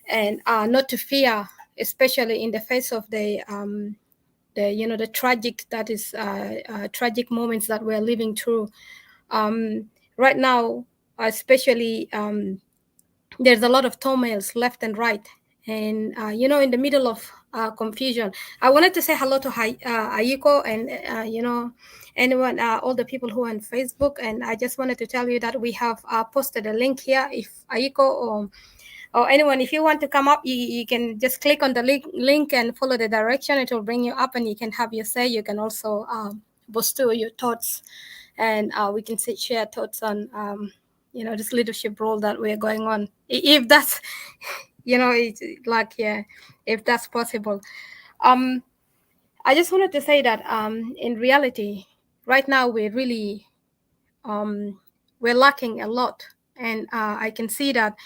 and not to fear, especially in the face of the tragic, that is tragic moments that we're living through right now, especially there's a lot of turmoils left and right, and in the middle of confusion. I wanted to say hello to Ayiko and anyone, all the people who are on Facebook, and I just wanted to tell you that we have posted a link here. If Ayiko or anyone, if you want to come up, you can just click on the link and follow the direction. It will bring you up and you can have your say. You can also bestow your thoughts, and we can share thoughts on this leadership role that we're going on, if that's it's like, if that's possible. I just wanted to say that in reality right now we're really we're lacking a lot, and I can see that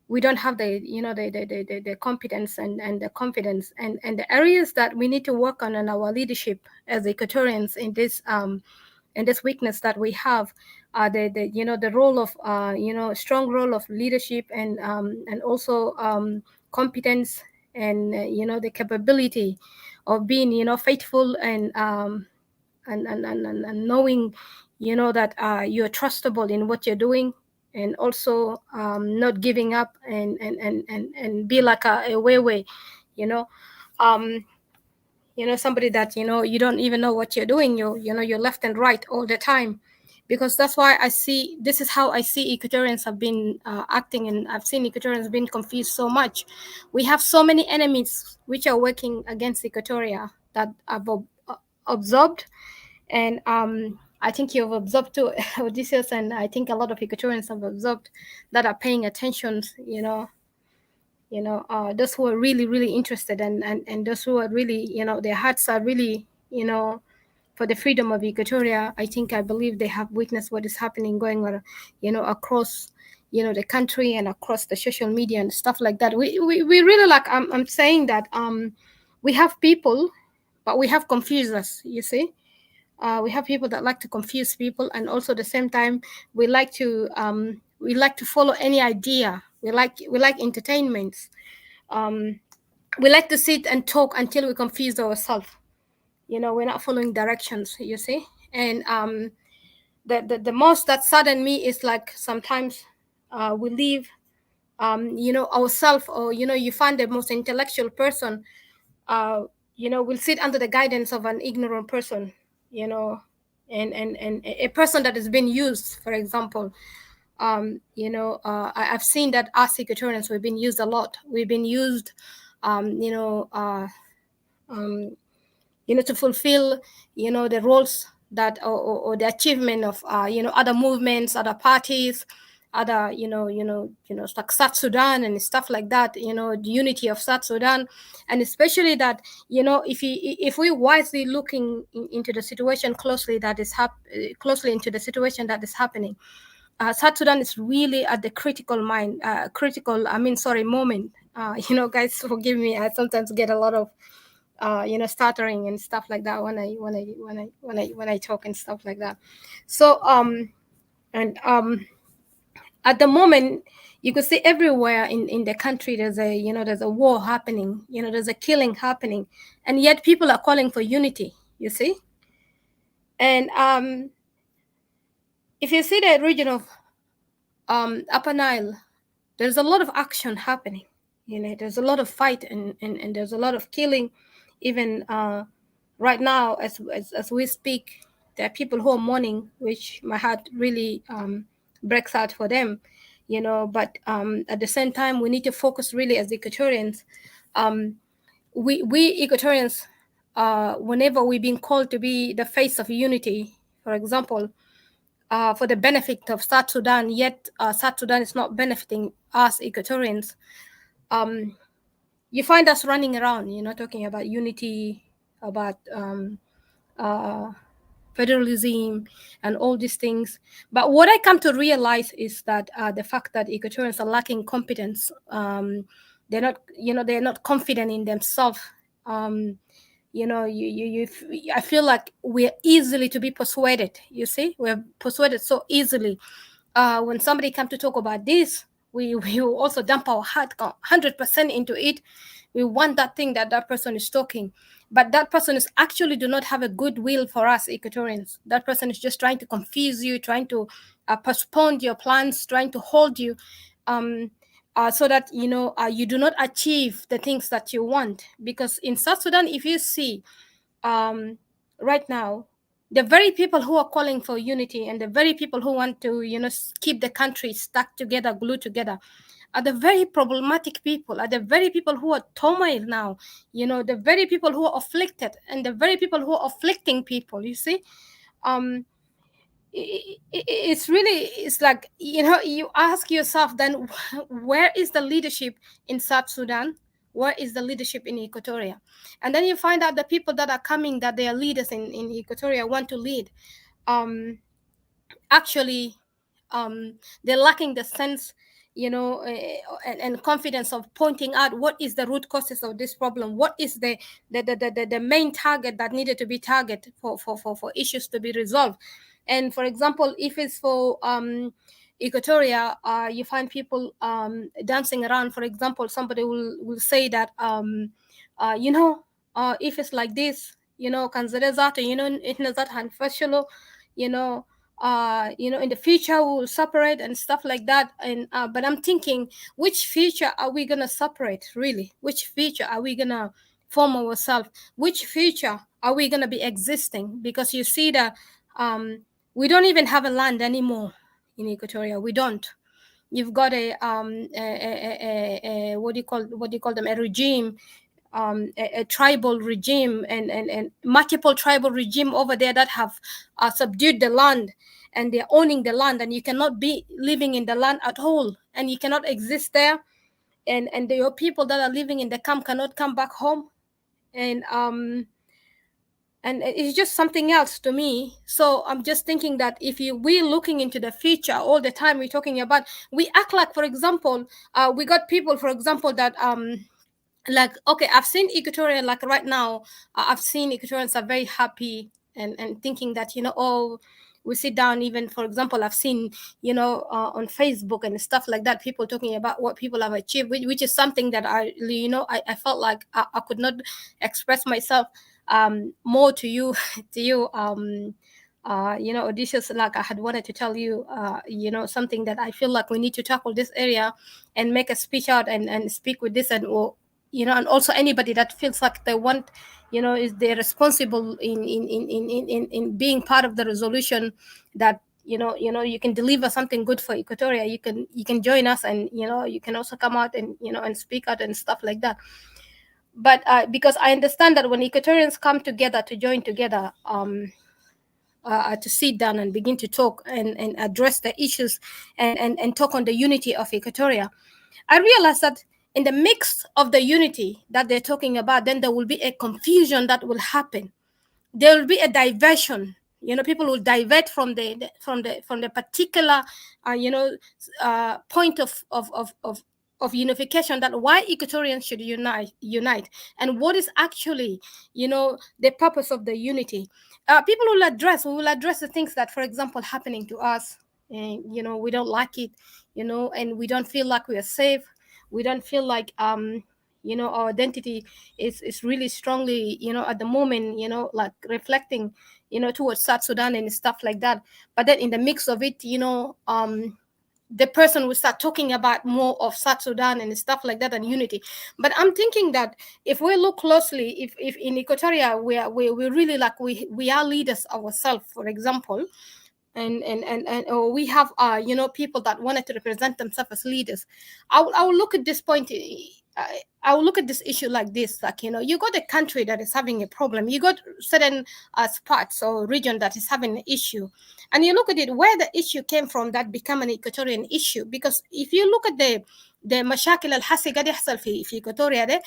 we don't have the competence and the confidence, and the areas that we need to work on in our leadership as Equatorians in this weakness that we have. the role of strong role of leadership, and also competence, and the capability of being faithful, and knowing that you're trustable in what you're doing, and also not giving up, and be like a way, you know um somebody that you don't even know what you're doing, you're left and right all the time. Because that's why this is how I see Equatorians have been acting, and I've seen Equatorians being confused so much. We have so many enemies which are working against Equatoria that I've observed. And I think you've observed too, Odysseus, and I think a lot of Equatorians have observed, that are paying attention, those who are really, really interested, and those who are really, their hearts are really, for the freedom of Equatoria. I believe they have witnessed what is happening, going on, across, the country, and across the social media and stuff like that. We really, like, I'm saying that we have people, but we have confusers, you see. We have people that like to confuse people, and also at the same time we like to follow any idea. We like entertainments. We like to sit and talk until we confuse ourselves. We're not following directions, you see. And the most that sadden me is, like, sometimes we leave ourselves, or you find the most intellectual person will sit under the guidance of an ignorant person, you know and a person that has been used, for example. I've seen that us Equatorians, we've been used a lot. We've been used um, you know uh, um, to fulfill the roles that, or the achievement of other movements, other parties, other like South Sudan and stuff like that, the unity of South Sudan. And especially that, if we wisely looking into the situation closely, closely into the situation that is happening, South Sudan is really at the moment. Guys, forgive me, I sometimes get a lot of stuttering and stuff like that when I talk and stuff like that. So and at the moment, you could see everywhere in the country, there's a war happening, there's a killing happening, and yet people are calling for unity, you see. And if you see the region of Upper Nile, there's a lot of action happening. There's a lot of fight, and there's a lot of killing. Even right now, as we speak, there are people who are mourning, which my heart really breaks out for them. But at the same time, we need to focus really as Equatorians. We Equatorians, whenever we've been called to be the face of unity, for example, for the benefit of South Sudan, yet South Sudan is not benefiting us Equatorians. You find us running around, talking about unity, about federalism, and all these things. But what I come to realize is that the fact that Equatorians are lacking competence. They're not confident in themselves. I feel like we're easily to be persuaded. You see, we're persuaded so easily. When somebody comes to talk about this, we will also dump our heart 100% into it. We want that thing that person is talking, but that person is actually do not have a good will for us Equatorians. That person is just trying to confuse you, trying to postpone your plans, trying to hold you, so that you do not achieve the things that you want. Because in South Sudan, if you see right now, the very people who are calling for unity, and the very people who want to keep the country stuck together, glued together, are the very problematic people, are the very people who are turmoil now, the very people who are afflicted, and the very people who are afflicting people, you see. It's like, you ask yourself then, where is the leadership in South Sudan? Where is the leadership in Equatoria? And then you find out the people that are coming, that they are leaders in Equatoria, want to lead. Actually, they're lacking the sense, and confidence of pointing out what is the root causes of this problem, what is the main target that needed to be targeted for issues to be resolved. And for example, if it's for Equatoria, you find people dancing around. For example, somebody will say that you know, if it's like this, you know, consider that, you know, it that hanfashalo, you know, in the future we will separate and stuff like that. And but I'm thinking, which future are we gonna separate really? Which future are we gonna form ourselves? Which future are we gonna be existing? Because you see that we don't even have a land anymore in Equatoria. We don't. You've got a what do you call them, a regime, a tribal regime, and multiple tribal regime over there that have subdued the land, and they're owning the land, and you cannot be living in the land at all, and you cannot exist there, and your people that are living in the camp cannot come back home, and it's just something else to me. So I'm just thinking that if we're looking into the future all the time, we're talking about, we act like, for example, we got people, for example, that like, okay, I've seen Equatorial, like right now, I've seen Equatorians are very happy and thinking that, you know, oh, we sit down. Even, for example, I've seen, you know, on Facebook and stuff like that, people talking about what people have achieved, which is something that you know, I felt like I could not express myself more to you, to you, you know, Odysseus, like I had wanted to tell you, you know, something that I feel like we need to tackle this area and make a speech out and speak with this, and you know, and also anybody that feels like they want, you know, is they're responsible in being part of the resolution, that you know, you can deliver something good for Equatoria, you can join us, and you know, you can also come out and, you know, and speak out and stuff like that. But because I understand that when Equatorians come together to join together, to sit down and begin to talk and address the issues and talk on the unity of Equatoria, I realized that in the mix of the unity that they're talking about, then there will be a confusion that will happen. There will be a diversion. You know, people will divert from the particular, you know, point of unification, that why Equatorians should unite, and what is actually, you know, the purpose of the unity. People will address. We will address the things that, for example, happening to us, and you know, we don't like it, you know, and we don't feel like we are safe. We don't feel like you know, our identity is really strongly, you know, at the moment, you know, like reflecting, you know, towards South Sudan and stuff like that. But then in the mix of it, you know, the person will start talking about more of South Sudan and stuff like that, and unity. But I'm thinking that if we look closely, if in Equatoria we really like, we are leaders ourselves, for example, and or we have you know, people that wanted to represent themselves as leaders. I will look at this point. I will look at this issue like this, like, you know, you got a country that is having a problem, you got certain spots or region that is having an issue, and you look at it where the issue came from, that become an Equatorian issue. Because if you look at the مشاكل الحسي قاعد يحصل في Equatoria ده,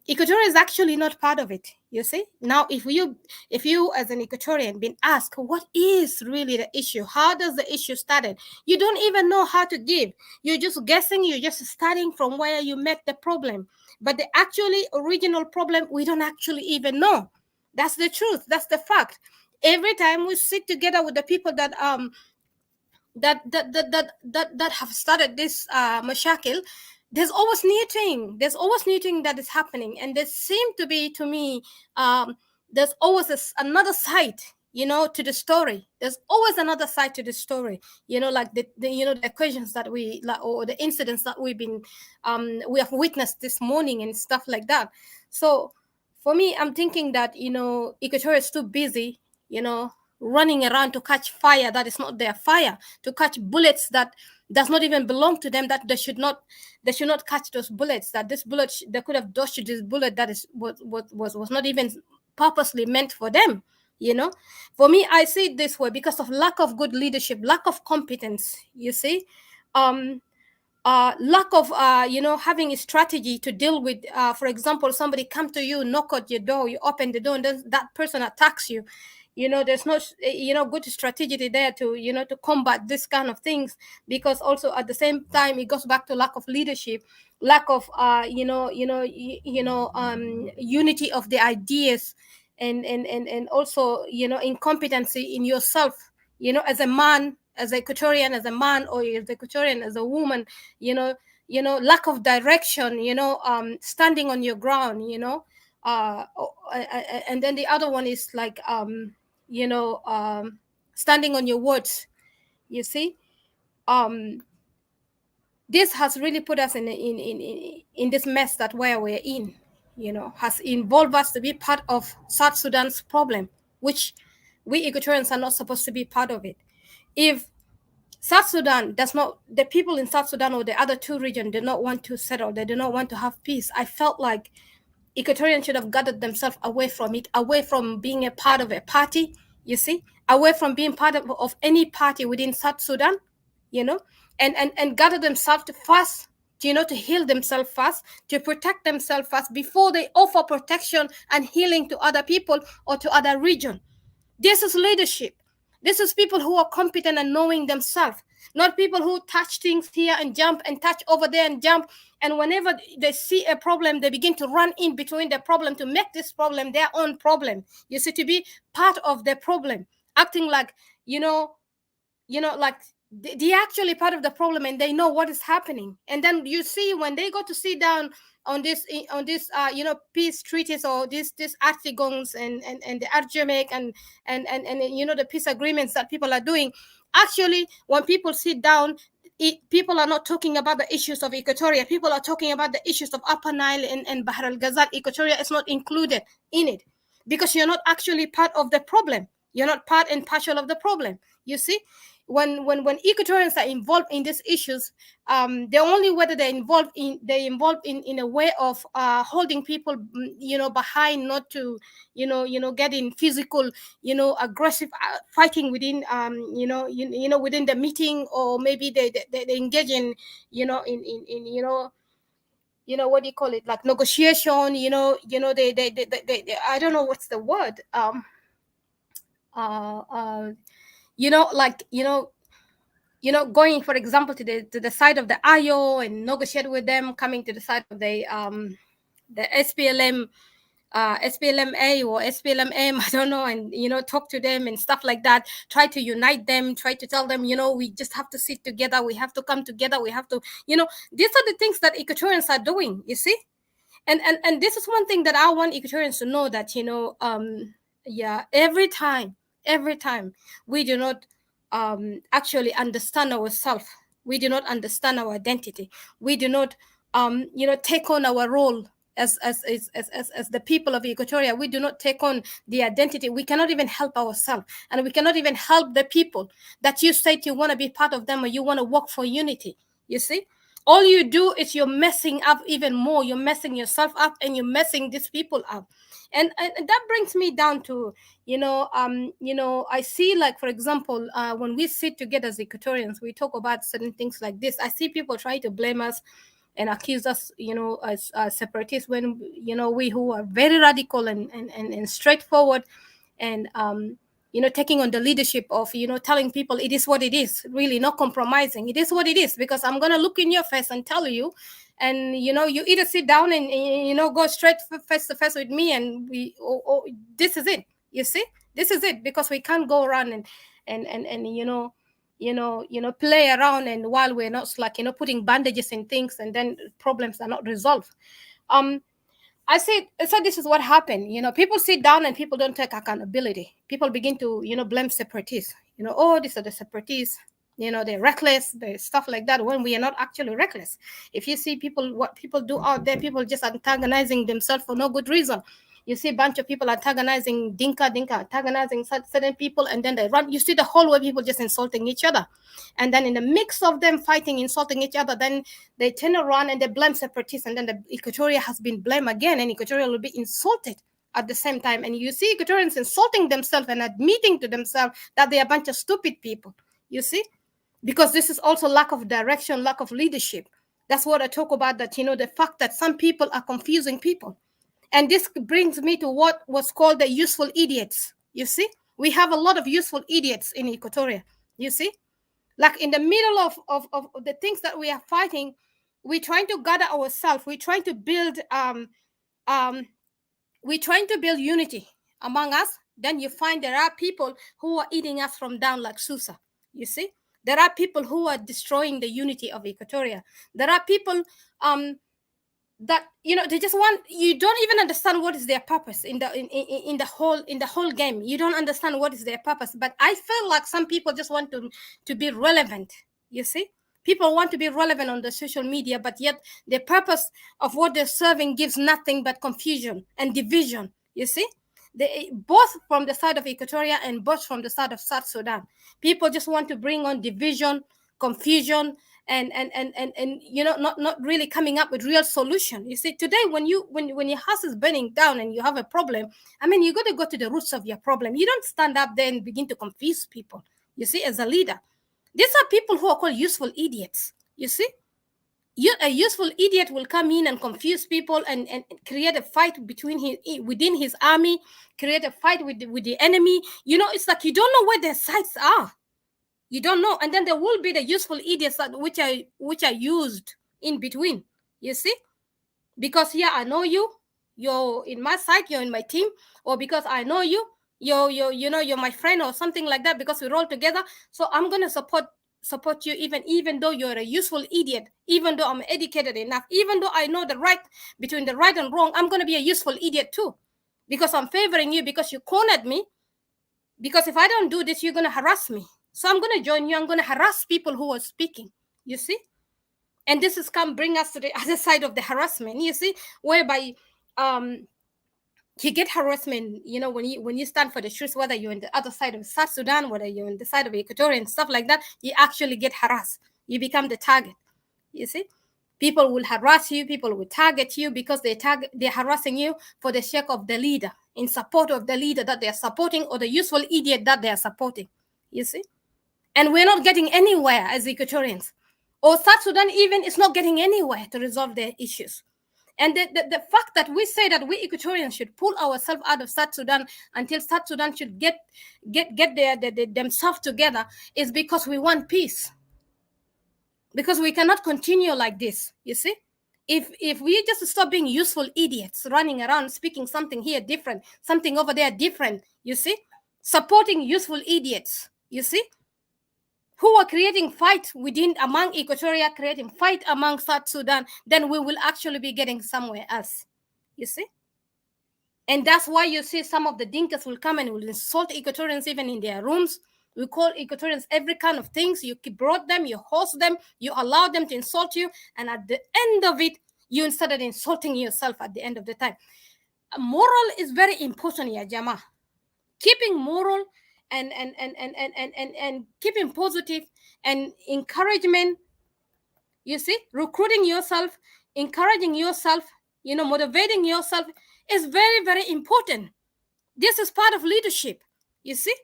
Equatoria is actually not part of it. You see, now if you as an Equatorian been asked what is really the issue, how does the issue started, you don't even know how to give. You're just guessing. You're just starting from where you met the problem, but the actually original problem we don't actually even know. That's the truth. That's the fact. Every time we sit together with the people that that have started this mashakil, there's always new thing. There's always new thing that is happening, and there seem to be, to me, there's always another side, you know, to the story. There's always another side to the story, you know, like the you know, the questions that we like, or the incidents that we have witnessed this morning and stuff like that. So for me, I'm thinking that, you know, Equatorial is too busy, you know, running around to catch fire that is not their fire, to catch bullets that does not even belong to them, that they should not catch those bullets. That this bullet, they could have dodged this bullet that is was not even purposely meant for them. You know, for me, I see it this way, because of lack of good leadership, lack of competence. You see, lack of you know, having a strategy to deal with, for example, somebody come to you, knock at your door, you open the door, and then that person attacks you. You know, there's no, you know, good strategy there to, you know, to combat this kind of things. Because also at the same time, it goes back to lack of leadership, lack of unity of the ideas, and also, you know, incompetency in yourself, as a man, as an Equatorian, as a man, or as Equatorian, as a woman, lack of direction, standing on your ground, and then the other one is like, standing on your words, you see. This has really put us in this mess that where we're in, has involved us to be part of South Sudan's problem, which we Equatorians are not supposed to be part of it. If South Sudan does not, the people in South Sudan or the other two regions do not want to settle, they do not want to have peace, I felt like Equatorians should have gathered themselves away from it, away from being a part of a party, you see, away from being part of any party within South Sudan, and gather themselves to first, to heal themselves first, to protect themselves first before they offer protection and healing to other people or to other region. This is leadership. This is people who are competent and knowing themselves, not people who touch things here and jump and touch over there and jump. And whenever they see a problem, they begin to run in between the problem to make this problem their own problem. You see, to be part of the problem, acting like, like they're actually part of the problem and they know what is happening. And then you see when they go to sit down on this peace treaties or this articles and the argemic and the peace agreements that people are doing. Actually, when people sit down, people are not talking about the issues of Equatoria. People are talking about the issues of Upper Nile and Bahr al-Ghazal. Equatoria is not included in it because you're not actually part of the problem. You're not part and partial of the problem. You see, when Equatorians are involved in these issues, the only way that they're involved in a way of holding people, behind, not to, get in physical, aggressive fighting within, within the meeting, or maybe they engage in, what do you call it, like negotiation, they I don't know what's the word, like, going, for example, to the side of the IO and negotiate with them, coming to the side of the SPLM, SPLMA or SPLMM, I don't know, and talk to them and stuff like that. Try to unite them. Try to tell them, we just have to sit together. We have to come together. We have to, these are the things that Equatorians are doing. You see, and this is one thing that I want Equatorians to know, that every time we do not actually understand ourselves, we do not understand our identity, we do not take on our role as the people of Equatoria. We do not take on the identity. We cannot even help ourselves, and we cannot even help the people that you say you want to be part of them, or you want to work for unity. You see, all you do is you're messing up even more. You're messing yourself up, and you're messing these people up. And that brings me down to, I see, like, for example, when we sit together as Equatorians, we talk about certain things like this. I see people try to blame us and accuse us, as separatists, when, we who are very radical and straightforward, and taking on the leadership of, telling people it is what it is, really not compromising. It is what it is, because I'm going to look in your face and tell you, and you either sit down and go straight face to face with me, and this is it. You see, this is it, because we can't go around and play around, and while we're not, like, putting bandages in things, and then problems are not resolved. I said, so this is what happened. People sit down and people don't take accountability. People begin to, blame separatists. Oh, these are the separatists. They're reckless, they're stuff like that, when we are not actually reckless. If you see people, what people do out there, people just antagonizing themselves for no good reason. You see a bunch of people antagonizing Dinka, antagonizing certain people, and then they run. You see the whole way people just insulting each other. And then in the mix of them fighting, insulting each other, then they turn around and they blame separatists, and then the Equatoria has been blamed again, and Equatoria will be insulted at the same time. And you see Equatorians insulting themselves and admitting to themselves that they are a bunch of stupid people. You see? Because this is also lack of direction, lack of leadership. That's what I talk about, that, the fact that some people are confusing people. And this brings me to what was called the useful idiots. You see, we have a lot of useful idiots in Equatoria. You see, like in the middle of the things that we are fighting, we're trying to gather ourselves. We're trying to build unity among us. then you find there are people who are eating us from down like Susa. You see, there are people who are destroying the unity of Equatoria. There are people that they just want, you don't even understand what is their purpose in the whole game. You don't understand what is their purpose. But I feel like some people just want to be relevant. You see, people want to be relevant on the social media, but yet the purpose of what they're serving gives nothing but confusion and division. You see, both from the side of Equatoria and both from the side of South Sudan, people just want to bring on division, confusion, and not really coming up with real solution. You see, today when your house is burning down and you have a problem, I mean, you got to go to the roots of your problem. You don't stand up there and begin to confuse people. You see, as a leader, these are people who are called useful idiots. You see, a useful idiot will come in and confuse people and create a fight within his army, create a fight with the enemy. It's like you don't know where their sides are. You don't know. And then there will be the useful idiots which are used in between. You see? Because I know you're in my side, you're in my team, or because I know you're my friend or something like that, because we roll together. So I'm gonna support you even though you're a useful idiot, even though I'm educated enough, even though I know the right between the right and wrong, I'm gonna be a useful idiot too. Because I'm favoring you, because you cornered me. Because if I don't do this, you're gonna harass me. So I'm going to join you. I'm going to harass people who are speaking, you see? And this is bring us to the other side of the harassment, you see, whereby you get harassment, when you stand for the truth, whether you're on the other side of South Sudan, whether you're on the side of Equatoria and stuff like that, you actually get harassed. You become the target, you see? People will harass you. People will target you because they're harassing you for the sake of the leader, in support of the leader that they're supporting or the useful idiot that they're supporting, you see? And we're not getting anywhere as Equatorians. Or South Sudan even is not getting anywhere to resolve their issues. And the fact that we say that we Equatorians should pull ourselves out of South Sudan until South Sudan should get themselves together is because we want peace. Because we cannot continue like this, you see? If we just stop being useful idiots running around speaking something here different, something over there different, you see? Supporting useful idiots, you see? Who are creating fight among Equatoria, creating fight among South Sudan, then we will actually be getting somewhere else, you see? And that's why you see some of the Dinkas will come and will insult Equatorians even in their rooms. We call Equatorians every kind of things. You brought them, you host them, you allow them to insult you, and at the end of it, you started insulting yourself at the end of the time. Moral is very important, ya Jama. Keeping moral and keeping positive and encouragement, you see, recruiting yourself, encouraging yourself, motivating yourself is very, very important. This is part of leadership, you see.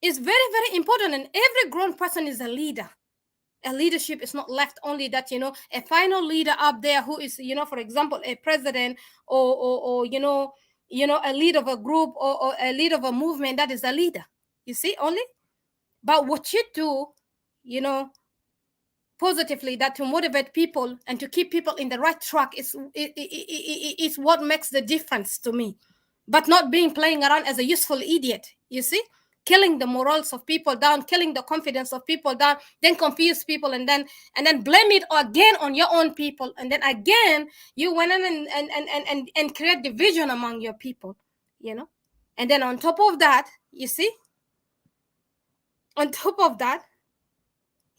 It's very, very important, and every grown person is a leader. A leadership is not left only that, a final leader up there who is, for example, a president or a leader of a group or a leader of a movement. That is a leader, you see, only. But what you do, positively, that to motivate people and to keep people in the right track is what makes the difference to me. But not playing around as a useful idiot, you see, killing the morals of people down, killing the confidence of people down, then confuse people and then blame it again on your own people, and then again you went in and create division among your people, and then on top of that, you see, on top of that,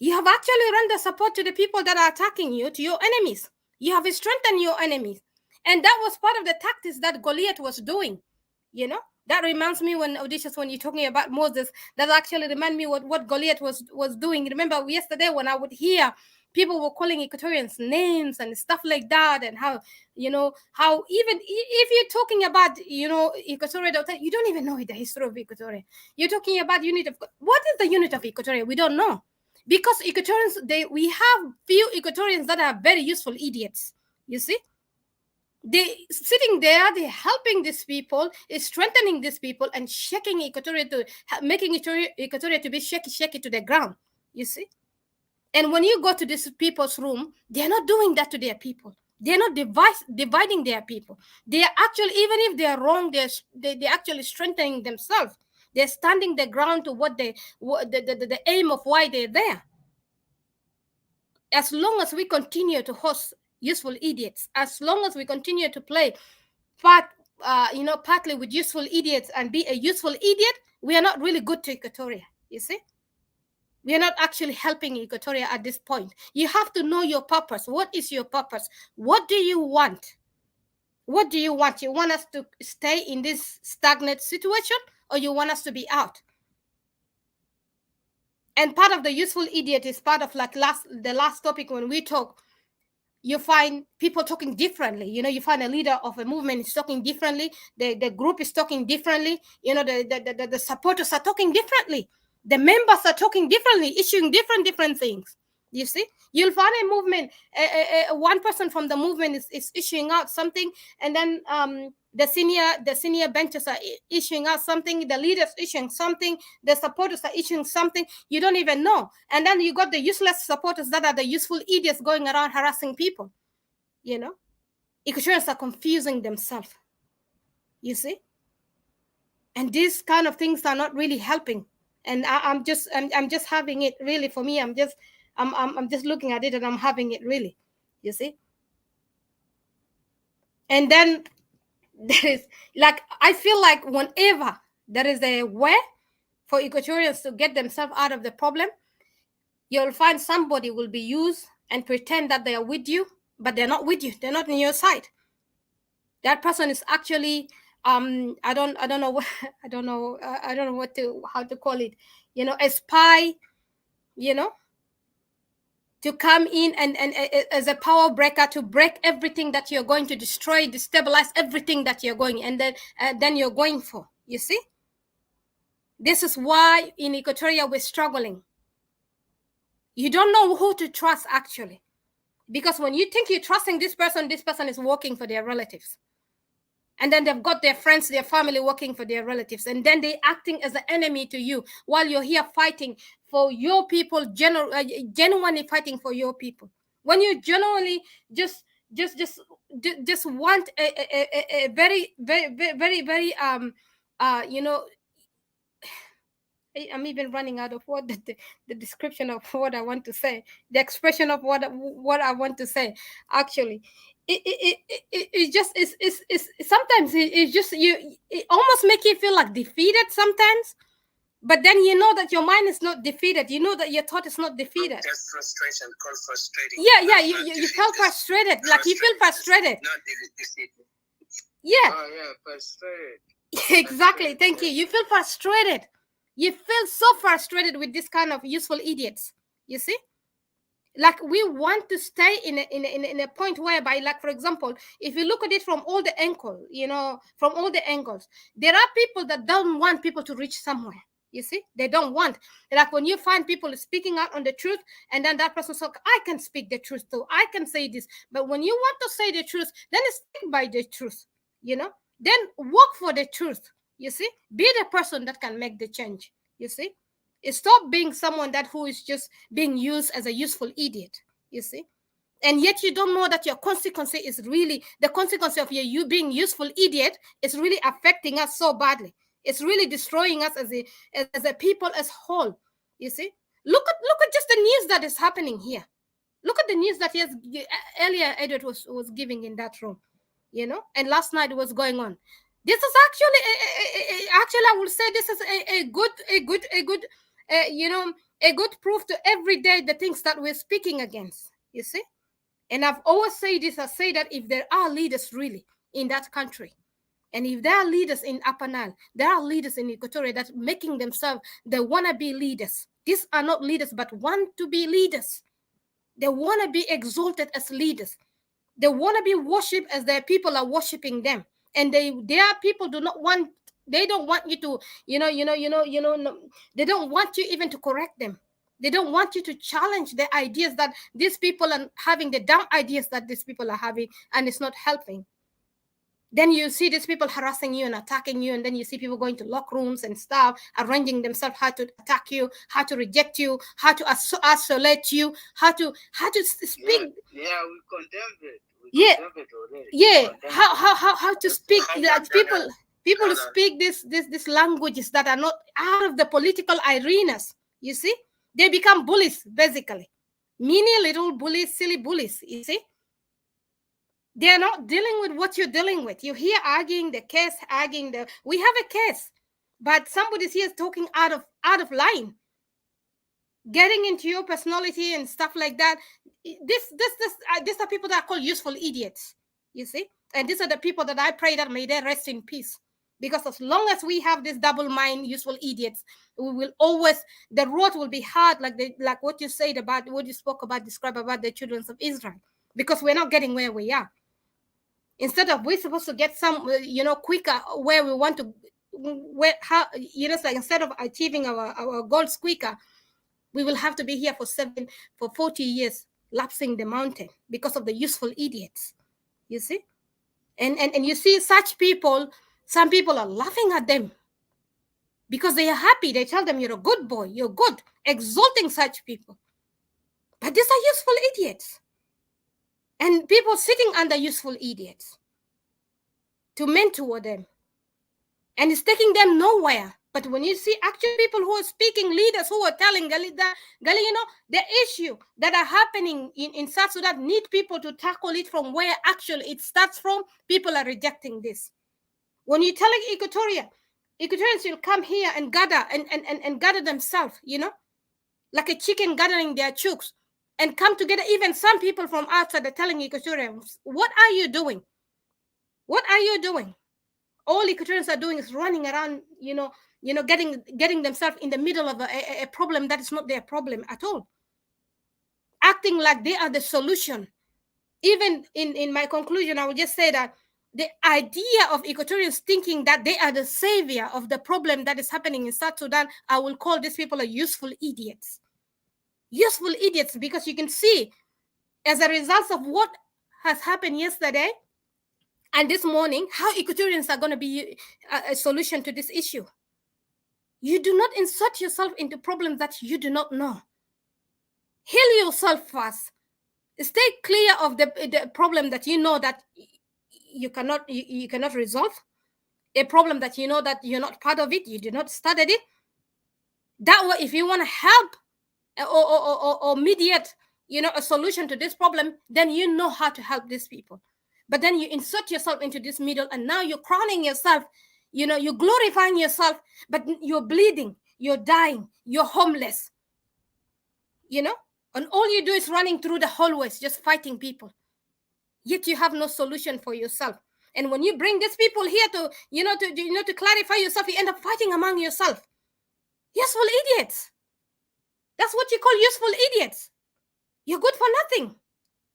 you have actually run the support to the people that are attacking you, to your enemies. You have strengthened your enemies. And that was part of the tactics that Goliath was doing. That reminds me when you're talking about Moses, that actually reminds me what Goliath was doing. Remember yesterday when I would hear people were calling Equatorians names and stuff like that, and how even if you're talking about, Equatoria, you don't even know the history of Equatoria. You're talking about unit of, what is the unit of Equatoria? We don't know. Because Equatorians, we have few Equatorians that are very useful idiots, you see. They sitting there, they're helping these people, strengthening these people, and shaking Equatoria making Equatoria to be shaky to the ground, you see. And when you go to these people's room, they're not doing that to their people. They're not dividing their people. They are actually, even if they are wrong, they're actually strengthening themselves. They're standing their ground to the aim of why they're there. As long as we continue to host useful idiots, as long as we continue to play partly with useful idiots and be a useful idiot, we are not really good to Equatoria. You see, we are not actually helping Equatoria at this point. You have to know your purpose. What is your purpose? What do you want? What do you want? You want us to stay in this stagnant situation, or you want us to be out? And part of the useful idiot is part of like the last topic when we talk. You find people talking differently. You find a leader of a movement is talking differently. The group is talking differently. The supporters are talking differently. The members are talking differently, issuing different things. You see, you'll find a movement, one person from the movement is issuing out something, and then the senior benches are issuing out something, the leaders issuing something, the supporters are issuing something you don't even know. And then you got the useless supporters that are the useful idiots going around harassing people. Equatorians are confusing themselves, you see, and these kind of things are not really helping. And I'm just having it really. For me, I'm just looking at it and I'm having it really, you see. And then there is, like, I feel like whenever there is a way for Equatorians to get themselves out of the problem, you'll find somebody will be used and pretend that they are with you, but they're not with you. They're not on your side. That person is actually I don't know how to call it, a spy, to come in and as a power breaker, to break everything that you're going to destroy, destabilize everything that you're going, and then you're going for. You see, this is why in Equatoria we're struggling. You don't know who to trust actually, because when you think you're trusting this person is working for their relatives. And then they've got their friends, their family working for their relatives. And then they're acting as an enemy to you while you're here fighting for your people, genuinely fighting for your people. When you genuinely just want a very, very, very, very, I'm even running out of what the description of what I want to say, the expression of what I want to say. Actually, it just is sometimes it just it almost make you feel like defeated sometimes, but then you know that your mind is not defeated. You know that your thought is not defeated. That's frustration, called frustrating. Yeah, you felt frustrated, like you feel frustrated. Not defeated. Yeah. Oh yeah, frustrated. Exactly. Thank you. You feel frustrated. You feel so frustrated with this kind of useful idiots. You see, like we want to stay in a point whereby, like for example, if you look at it from all the angles, from all the angles, there are people that don't want people to reach somewhere. You see, they don't want, like when you find people speaking out on the truth, and then that person says, I can speak the truth too, I can say this. But when you want to say the truth, then stick by the truth, then work for the truth. You see, be the person that can make the change. You see, stop being someone who is just being used as a useful idiot. You see, and yet you don't know that your consequence is really, the consequence of you being useful idiot is really affecting us so badly. It's really destroying us as a people as whole. You see, look at just the news that is happening here. Look at the news that earlier Edward was giving in that room, and last night it was going on. This is actually I will say this is a good proof to every day the things that we're speaking against. You see, and I've always said this. I say that if there are leaders really in that country, and if there are leaders in Upper Nile, there are leaders in Equatoria that making themselves, they want to be leaders. These are not leaders, but want to be leaders. They want to be exalted as leaders. They want to be worshipped as their people are worshiping them. And their people they don't want you to, they don't want you even to correct them. They don't want you to challenge the ideas that these people are having, the dumb ideas that these people are having, and it's not helping. Then you see these people harassing you and attacking you, and then you see people going to lock rooms and stuff, arranging themselves how to attack you, how to reject you, how to isolate you, how to speak. Yeah, we condemn it. Yeah, yeah. How to speak? Like people speak this languages that are not out of the political arenas. You see, they become bullies basically, mini little bullies, silly bullies. You see, they are not dealing with what you're dealing with. You hear arguing the case, arguing the. We have a case, but somebody's here talking out of line, getting into your personality and stuff like that. These are people that are called useful idiots. You see, and these are the people that I pray that may they rest in peace. Because as long as we have this double mind, useful idiots, we will always, the road will be hard, like what you said about what you spoke about, describe about the children of Israel. Because we're not getting where we are. Instead of we're supposed to get some, quicker where we want to, it's like instead of achieving our goals quicker, we will have to be here for 40 years, lapsing the mountain because of the useful idiots. You see? And you see such people, some people are laughing at them because they are happy. They tell them, you're a good boy, you're good, exalting such people. But these are useful idiots. And people sitting under useful idiots to mentor them. And it's taking them nowhere. But when you see actual people who are speaking, leaders who are telling Gali, the issue that are happening in South Sudan need people to tackle it from where actually it starts from, people are rejecting this. When you're telling Equatorians will come here and gather and gather themselves, like a chicken gathering their chooks and come together. Even some people from outside are telling Equatorians, what are you doing? What are you doing? All Equatorians are doing is running around, getting themselves in the middle of a problem that is not their problem at all. Acting like they are the solution. Even in my conclusion, I will just say that the idea of Equatorians thinking that they are the savior of the problem that is happening in South Sudan, I will call these people useful idiots. Useful idiots, because you can see as a result of what has happened yesterday and this morning, how Equatorians are going to be a solution to this issue. You do not insert yourself into problems that you do not know. Heal yourself first. Stay clear of the problem that you know that you cannot resolve. A problem that you know that you're not part of it, you do not study it. That way, if you want to help or mediate, a solution to this problem, then you know how to help these people. But then you insert yourself into this middle, and now you're crowning yourself, you're glorifying yourself, but you're bleeding, you're dying, you're homeless, and all you do is running through the hallways, just fighting people. Yet you have no solution for yourself. And when you bring these people here to clarify yourself, you end up fighting among yourself. Useful idiots. That's what you call useful idiots. You're good for nothing.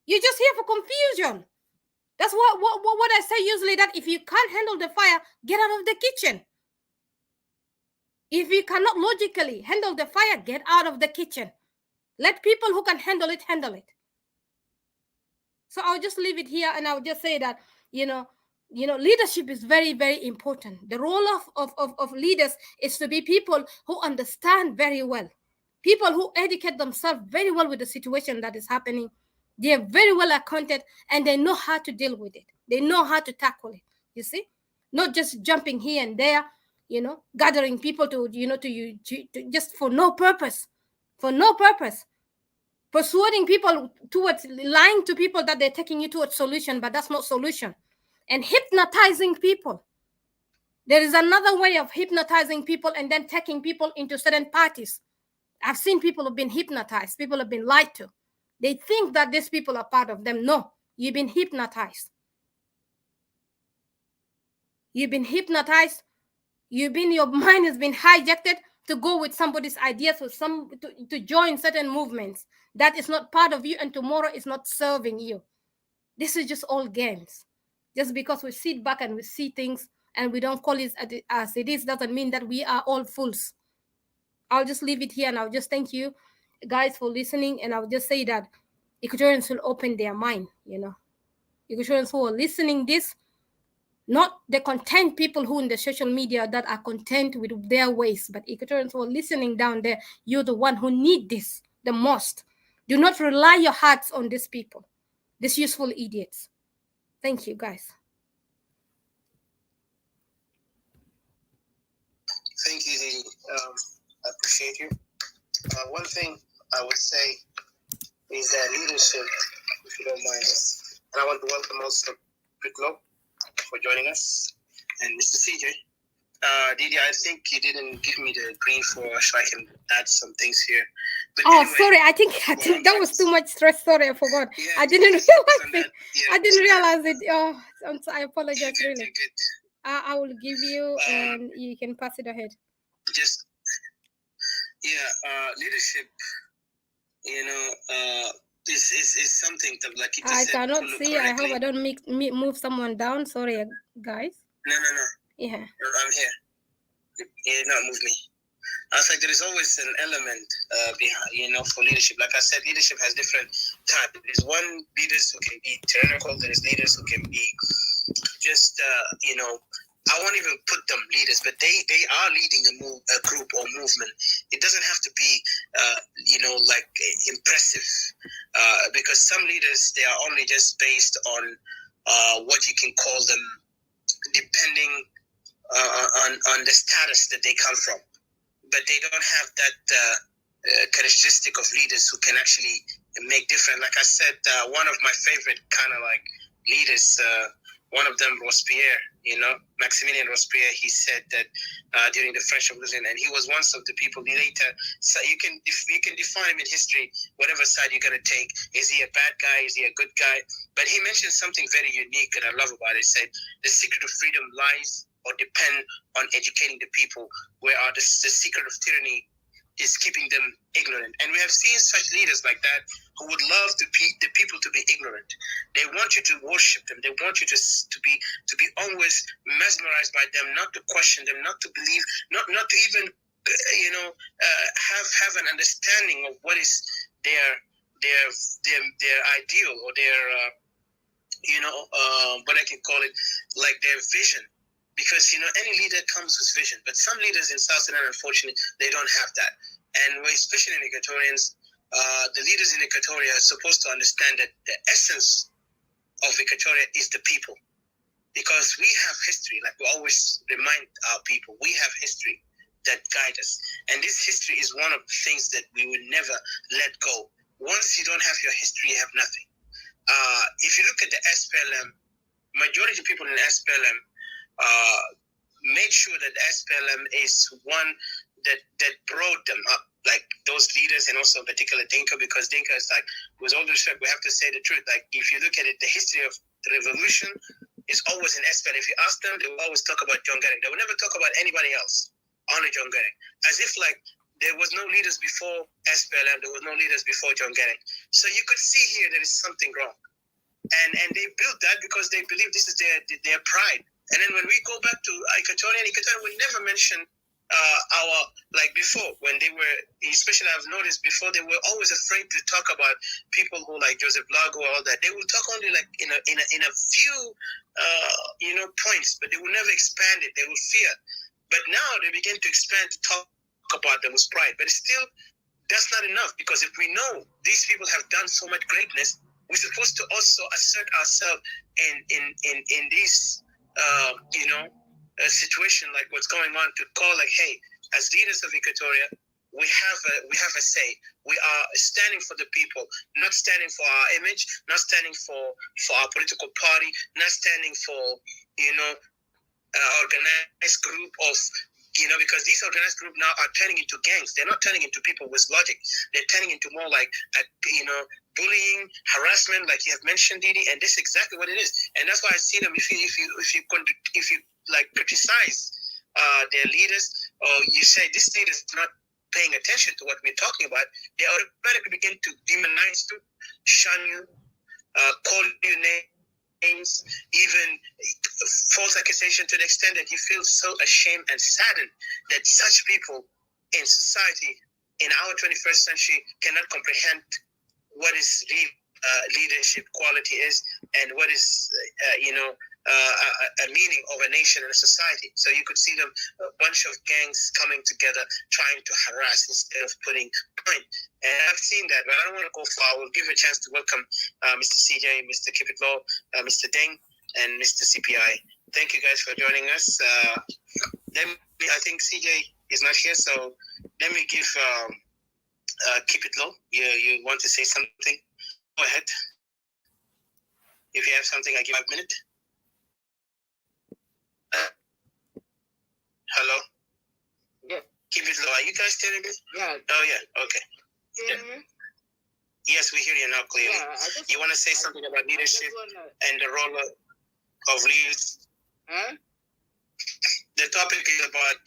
You're just here for confusion. That's what I say usually, that if you can't handle the fire, get out of the kitchen. If you cannot logically handle the fire, get out of the kitchen. Let people who can handle it, handle it. So I'll just leave it here, and I'll just say that, leadership is very, very important. The role of leaders is to be people who understand very well, people who educate themselves very well with the situation that is happening. They are very well acquainted, and they know how to deal with it. They know how to tackle it. You see, not just jumping here and there, gathering people to just for no purpose, persuading people towards, lying to people that they're taking you towards solution, but that's not solution. And hypnotizing people. There is another way of hypnotizing people and then taking people into certain parties. I've seen people who've been hypnotized. People have been lied to. They think that these people are part of them. No, you've been hypnotized. You've been hypnotized. Your mind has been hijacked to go with somebody's ideas, or to join certain movements that is not part of you, and tomorrow is not serving you. This is just all games. Just because we sit back and we see things and we don't call it as it is, doesn't mean that we are all fools. I'll just leave it here, and I'll just thank you guys for listening. And I'll just say that Equatorians will open their mind, Equatorians who are listening this, not the content people who in the social media that are content with their ways, but Equatorians who are listening down there, you're the one who need this the most. Do not rely your hearts on these people, these useful idiots. Thank you, guys. Thank you, Didi. I appreciate you. One thing I would say is that leadership, if you don't mind us. And I want to welcome also Pitlow for joining us, and Mr. CJ. Didi, I think you didn't give me the green for so I can add some things here. But anyway, Sorry, I think that was too much stress. Sorry, I forgot. Yeah, I didn't realize it. I didn't realize it. I apologize, You're really. good. I will give you, and you can pass it ahead. Just leadership. Is something that, like you just I said, cannot see. I correctly. hope I don't move someone down. Sorry, guys. No. Yeah. I'm here. You did not move me. I was like, there is always an element behind, for leadership. Like I said, leadership has different types. There's one leaders who can be tyrannical. There's leaders who can be just, I won't even put them leaders, but they are leading a group or movement. It doesn't have to be, impressive, because some leaders, they are only just based on what you can call them, depending on the status that they come from. But they don't have that characteristic of leaders who can actually make difference. Like I said, one of my favorite kind of like leaders, one of them, Robespierre, Maximilien Robespierre, he said that during the French Revolution, and he was one of the people later, so you can define him in history, whatever side you're going to take. Is he a bad guy? Is he a good guy? But he mentioned something very unique that I love about it. He said, the secret of freedom lies or depend on educating the people, where the secret of tyranny is keeping them ignorant. And we have seen such leaders like that who would love the people to be ignorant. They want you to worship them. They want you to be always mesmerized by them, not to question them, not to believe, not to even have an understanding of what is their ideal, or their what I can call it, like their vision. Because, any leader comes with vision. But some leaders in South Sudan, unfortunately, they don't have that. And especially in Equatorians, the leaders in Equatoria are supposed to understand that the essence of Equatoria is the people. Because we have history, like we always remind our people, we have history that guide us. And this history is one of the things that we would never let go. Once you don't have your history, you have nothing. If you look at the SPLM, majority of people in SPLM, make sure that SPLM is one that brought them up, like those leaders, and also in particular Dinka, because Dinka is like, with all due respect, we have to say the truth. Like, if you look at it, the history of the revolution is always in SPLM. If you ask them, they will always talk about John Garang. They will never talk about anybody else, only John Garang. As if like there was no leaders before SPLM, there was no leaders before John Garang. So you could see here there is something wrong. And they built that because they believe this is their pride. And then when we go back to Equatoria will never mention like before, when they were, especially I've noticed before, they were always afraid to talk about people who like Joseph Lago or all that. They will talk only like in a few points, but they will never expand it. They will fear. But now they begin to expand, to talk about them with pride. But still, that's not enough, because if we know these people have done so much greatness, we're supposed to also assert ourselves in this a situation like what's going on, to call like, hey, as leaders of Equatoria, we have a say. We are standing for the people, not standing for our image, not standing for our political party, not standing for organized group of because these organized group now are turning into gangs. They're not turning into people with logic. They're turning into more like bullying, harassment, like you have mentioned, Didi, and this is exactly what it is. And that's why I see them. If you like criticize their leaders, or you say this leader is not paying attention to what we're talking about, they automatically begin to demonize you, shun you, call you names, even false accusation, to the extent that you feel so ashamed and saddened that such people in society in our 21st century cannot comprehend what is leadership quality is, and what is a meaning of a nation and a society. So you could see them, a bunch of gangs coming together trying to harass instead of putting point. And I've seen that, but I don't want to go far. I will give you a chance to welcome Mr. CJ, Mr. Keep It Low, Mr. Deng. and Mr. CPI. Thank you guys for joining us. I think CJ is not here, so let me give keep it low. You want to say something? Go ahead. If you have something, I give 5 minutes. Hello? Yeah. Keep it low. Are you guys hearing me? Yeah. Oh, yeah. Okay. Yeah. Yes, we hear you now clearly. Yeah, you want to say something about leadership and the role of leaders? Huh? The topic is about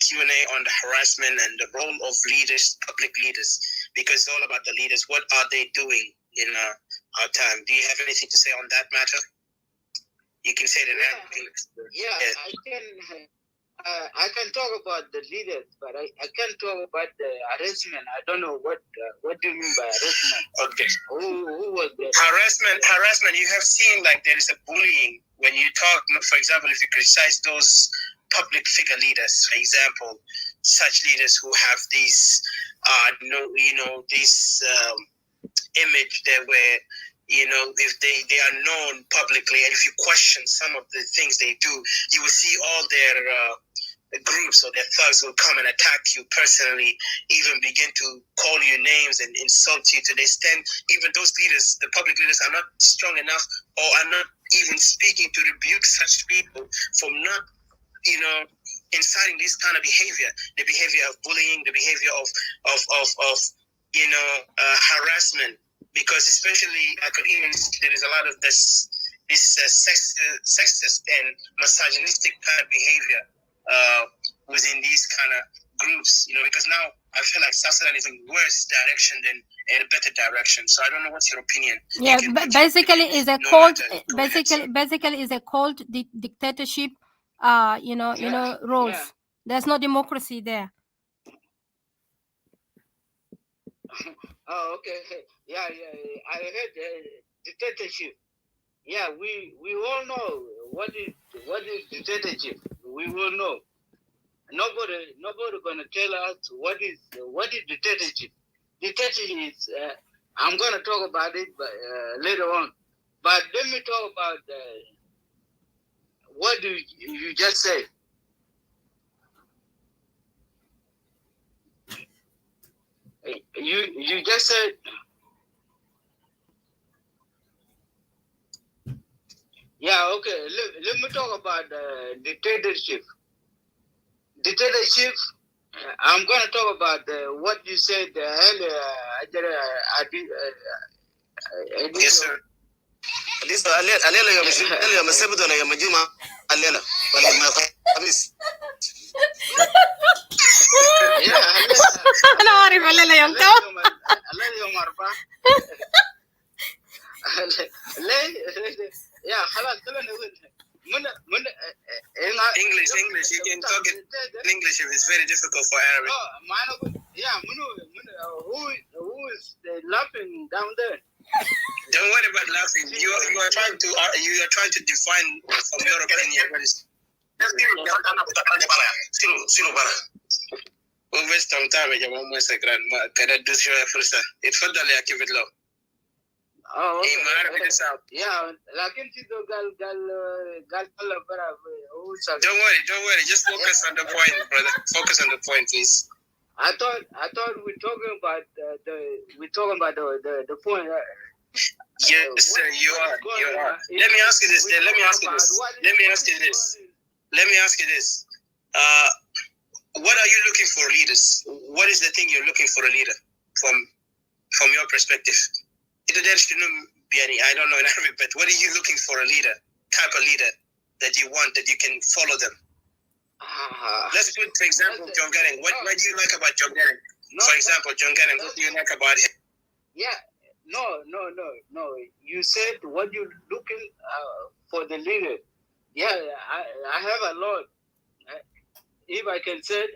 Q&A on the harassment and the role of leaders, public leaders, because it's all about the leaders. What are they doing in our time? Do you have anything to say on that matter? You can say it in English. Yeah, I can talk about the leaders, but I can't talk about the harassment. I don't know what do you mean by harassment. Okay. Who was that? Harassment. You have seen like there is a bullying when you talk. For example, if you criticize those public figure leaders, for example, such leaders who have these, this image there where, if they are known publicly, and if you question some of the things they do, you will see all their groups or their thugs will come and attack you personally, even begin to call you names and insult you to the extent even those leaders, the public leaders, are not strong enough or are not even speaking to rebuke such people from not, inciting this kind of behavior, the behavior of bullying, the behavior of harassment. Because especially, I could even see there is a lot of this sexist and misogynistic kind of behavior within these kind of groups, because now I feel like South Sudan is in worse direction than in a better direction. So I don't know what's your opinion. Yeah, basically is a cold. Basically is a cold dictatorship. Rules. Yeah. There's no democracy there. Oh, okay. Yeah. I heard dictatorship. Yeah, we all know what is dictatorship. We will know. Nobody gonna tell us what is dictatorship. Dictatorship is. I'm gonna talk about it later on. But let me talk about what do you just say. You just said. Yeah, okay. Let me talk about dictatorship. Dictatorship. I'm gonna talk about what you said earlier. Yes, sir. This Alela yom sebudona yom juma Alela wala ma khamis. Yeah, أنا أعرف Alela yom to. Alela yom arba. Yeah, خلاص خلينا نقول English. You can talk it in English if it's very difficult for Arabic. Who is laughing down there? Don't worry about laughing. You are trying to define from your opinion what is. وبستمتع بجماعة مسكران ما كده دوس شوية فرصة اتفضل يا كيف لو. Oh, okay. ما أعرف إذا صعب. Yeah, لكن تيجو قال طلع برا. Don't worry. Just focus on the point, brother. Focus on the point, please. I thought we're talking about the point. Yes, sir. You are. Let me ask you this. What are you looking for leaders? What is the thing you're looking for a leader from your perspective? I don't know in Arabic, but what are you looking for a leader? Type of leader that you want, that you can follow them. Let's put, for example, John Garang. What do you like about John Garang? For example, John Garang, what do you like about him? Yeah, no. You said what you're looking for the leader. Yeah, I have a lot. If I can say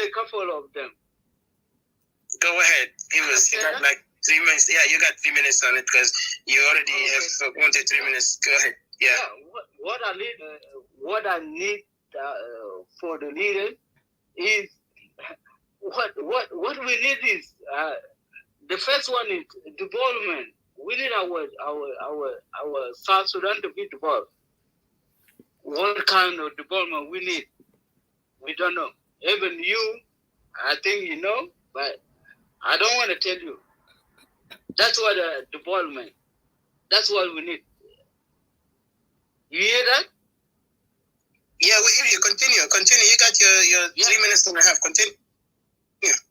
a couple of them. Go ahead. You got like 3 minutes. Yeah, you got 3 minutes on it because you already have wanted 3 minutes. Go ahead. Yeah. What I need for the leader is what we need is the first one is development. We need our South Sudan to be developed. what kind of development we need. We don't know. Even you, I think you know, but I don't want to tell you. That's what development. That's what we need. You hear that? Yeah, we hear you. Continue. You got your 3 minutes and a half. Continue.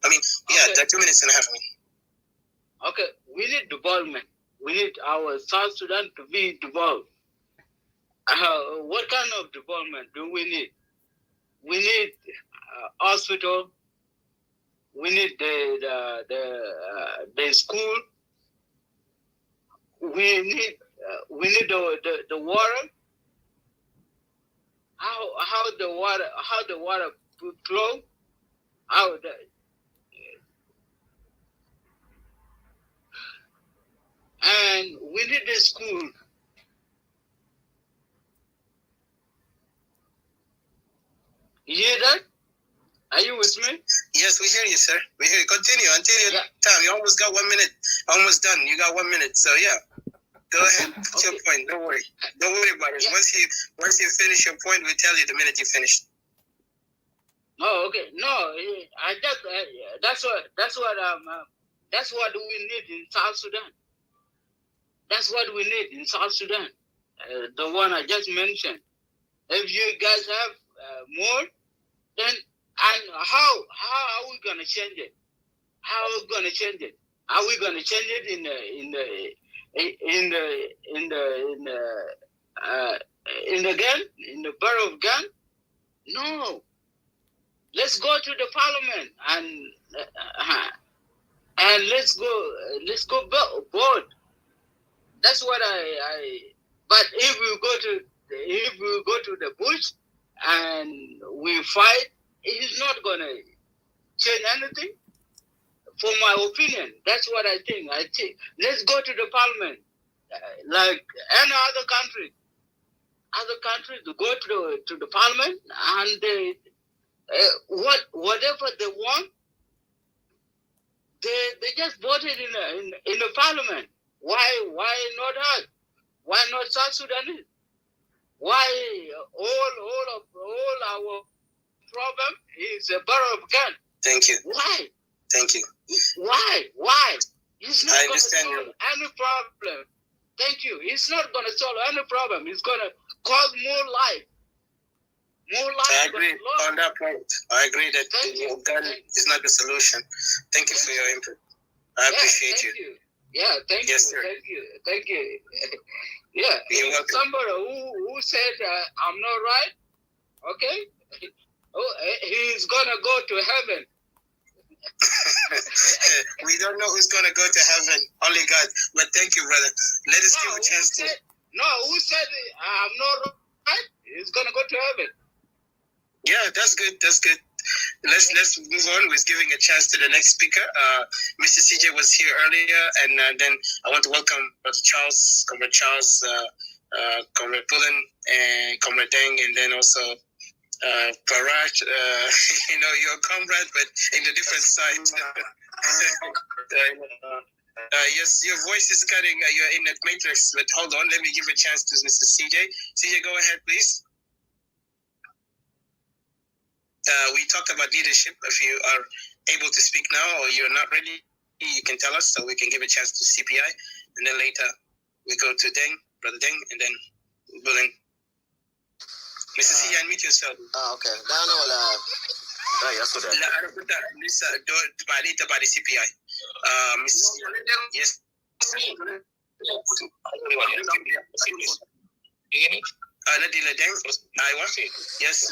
I mean, okay. The 2 minutes and a half. Okay, we need development. We need our South Sudan to be developed. What kind of development do we need? We need hospital. We need the school. We need the water. How the water flow? And we need the school. You hear that? Are you with me? Yes, we hear you, sir. We hear you. Continue until your time. You almost got 1 minute. Almost done. You got 1 minute. So yeah, go ahead. What's your point? Don't worry. Don't worry about it. Once you finish your point, we'll tell you the minute you finished. Oh, okay. No, I just that's what we need in South Sudan. That's what we need in South Sudan. The one I just mentioned. If you guys have more, then how are we gonna change it? How are we gonna change it? Are we gonna change it in the gun, in the barrel of gun? No. Let's go to the parliament and let's go board. That's what I. But if we go to the bush and we fight, it's not gonna change anything. For my opinion, that's what I think. I think let's go to the parliament, like any other country. Other countries to go to the parliament and they whatever they want, they just voted in the parliament. Why not us? Why not South Sudanese? Why all our problem is a barrel of gun? Thank you. Why? Thank you. Why? It's not going to solve any problem. Thank you. It's not going to solve any problem. It's going to cause more life. I agree on that point. I agree that gun is not the solution. Thank you for your input. I appreciate you. Yeah, thank you. Sir. Thank you. Yeah. You're welcome. Somebody who said I'm not right, okay? He's gonna go to heaven. We don't know who's gonna go to heaven. Only God. But thank you, brother. Let us give a chance to. Who said I'm not right? He's gonna go to heaven. Yeah, that's good. That's good. Let's move on with giving a chance to the next speaker. Mr. CJ was here earlier, and then I want to welcome Brother Charles, Comrade Charles, Comrade Pullen, and Comrade Deng, and then also Paraj. You're a comrade, but in a different side. Yes, your voice is cutting. You're in the matrix, but hold on. Let me give a chance to Mr. CJ. CJ, go ahead, please. We talked about leadership. If you are able to speak now or you're not ready, you can tell us so we can give a chance to CPI. And then later we go to Deng, Brother Deng, and then Bullen. Mr. CJ, unmute yourself. Okay. CPI. Yes. Nadila Deng, I want it. Yes.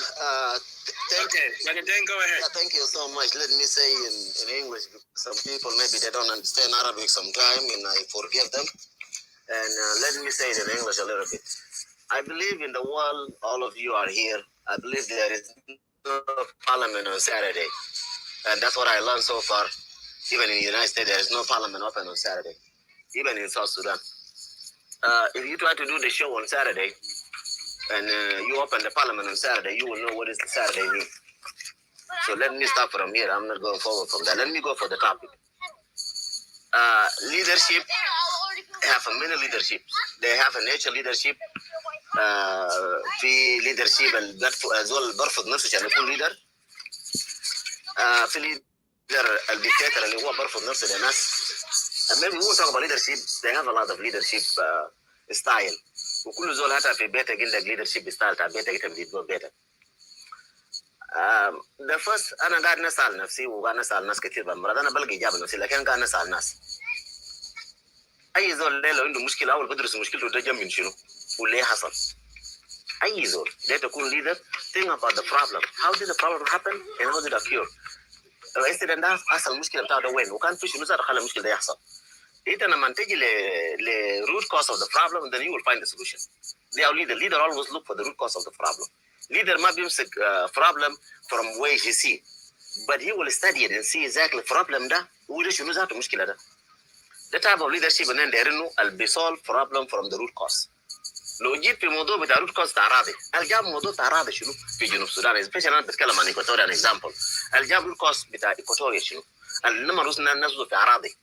Okay. Deng, go ahead. Yeah, thank you so much. Let me say in English, some people maybe they don't understand Arabic sometime, and I forgive them. And let me say it in English a little bit. I believe in the world, all of you are here. I believe there is no parliament on Saturday. And that's what I learned so far. Even in the United States, there is no parliament open on Saturday. Even in South Sudan. If you try to do the show on Saturday, and you open the parliament on Saturday, you will know what is the Saturday mean. So let me start from here. I'm not going forward from that. Let me go for the topic. Leadership have many leaderships. They have a nature leadership, في ليدرشيب زول برفض نفسه عشان يكون ليدر. في ليدر الديكتاتور اللي هو برفض نفسه للناس. maybe we won't talk about leadership. They have a lot of leadership style. وكل زول حتى في بيتك عندك leadership style تاع بيتك انت بتدور بيتك. the first أنا قاعد نسأل نفسي وقاعد نسأل ناس كثير بالمرات. أنا بلقي إجابة نفسي لكن قاعد نسأل ناس. أي زول لو عنده مشكلة أول بدرس مشكلته ده جنب من شنو وليه حصل. أي زول ده تكون leader think about the problem. How did the problem happen and how did it occur. الانسيدنت ده حصل المشكلة بتاعه ده وين وكان في شنو صار خلى المشكلة ده يحصل. إذا لما تيجي ل root cause of the problem then you will find the solution. They are leader always look for the root cause of the problem. Leader ما بيمسك problem from where he see but he will study it and see exactly problem ده وده شنو ذاته المشكلة ده. The type of leadership إنه دايرينه اللي solve problem from the root cause. لو جيت في موضوع بتاع root cause تعراضي الجاب موضوع تعراضي شنو في جنوب السودان especially أنا بتكلم عن Equatoria example. الجاب root cause بتاع Equatoria شنو لما روسنا الناس في أراضي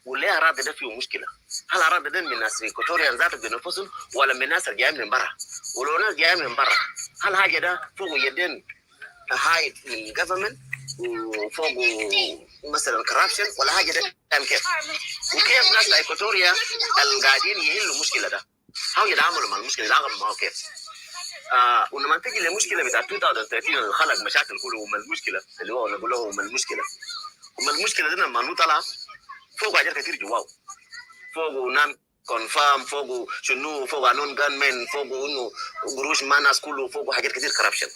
وليه أراضي ده فيه مشكلة. هل أراضي ده من ناس إيكواتوريا ذاته بنفسهم ولا من ناس جايين من برا؟ ولو ناس جايين من برا هل حاجة ده فوق يدين هاي من government وفوق مثلا corruption ولا حاجة ده كان كيف؟ وكيف ناس إيكواتوريا القاعدين يحلوا المشكلة ده؟ هاو يتعاملوا مع المشكلة يتعاملوا معه كيف؟ ولما تيجي للمشكلة بتاع 2013 اللي خلق مشاكل كله وما المشكلة اللي هو نقول له وما المشكلة دي لما نطلع فوق حاجات كثير جواه فوق نان كونفام فوق شنو فوق قانون جانمن فوق انه قروش ما ناس كله فوق حاجات كثير كربشن.